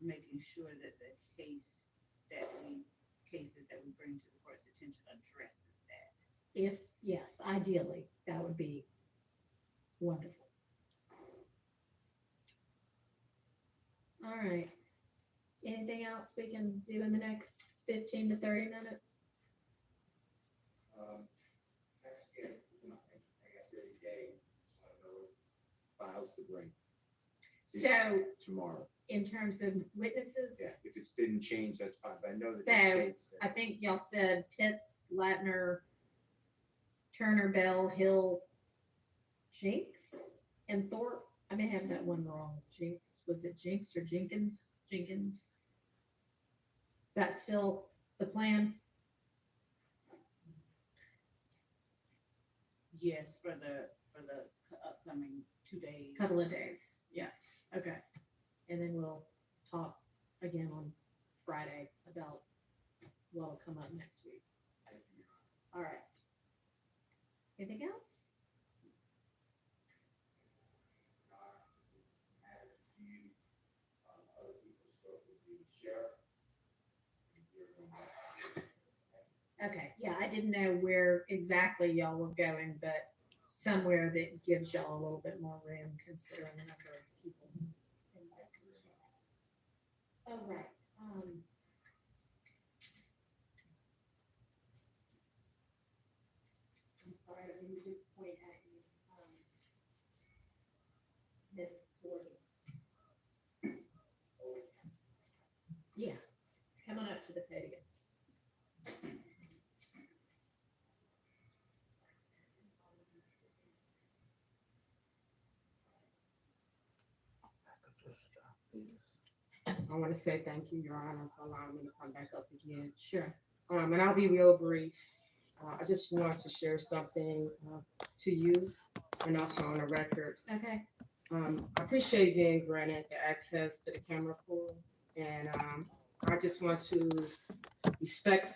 making sure that the cases that we bring to the court's attention addresses that. If, yes, ideally, that would be wonderful. All right. Anything else we can do in the next 15 to 30 minutes? I guess every day, I don't know what files to bring. So Tomorrow. in terms of witnesses, Yeah, if it didn't change, that's fine, but I know that. the so state said- I think y'all said Pitts, Latner, Turner, Bell, Hill, Jinx, and Thorpe. I may have that one wrong. Jinx, was it Jinx or Jenkins? Jenkins. Is that still the plan? Yes, for the upcoming 2 days. Couple of days, yes, okay. And then we'll talk again on Friday about what'll come up next week. All right. Anything else? Okay, yeah, I didn't know where exactly y'all were going, but somewhere that gives y'all a little bit more room considering the number of people. Oh, right. I'm sorry, let me just point at you, Miss Gordon. Yeah, come on up to the podium. I want to say thank you, Your Honor, for allowing me to come back up again. Sure. And I'll be real brief. I just want to share something to you and also on the record. Okay. I appreciate being granted the access to the camera pool, and I just want to respectfully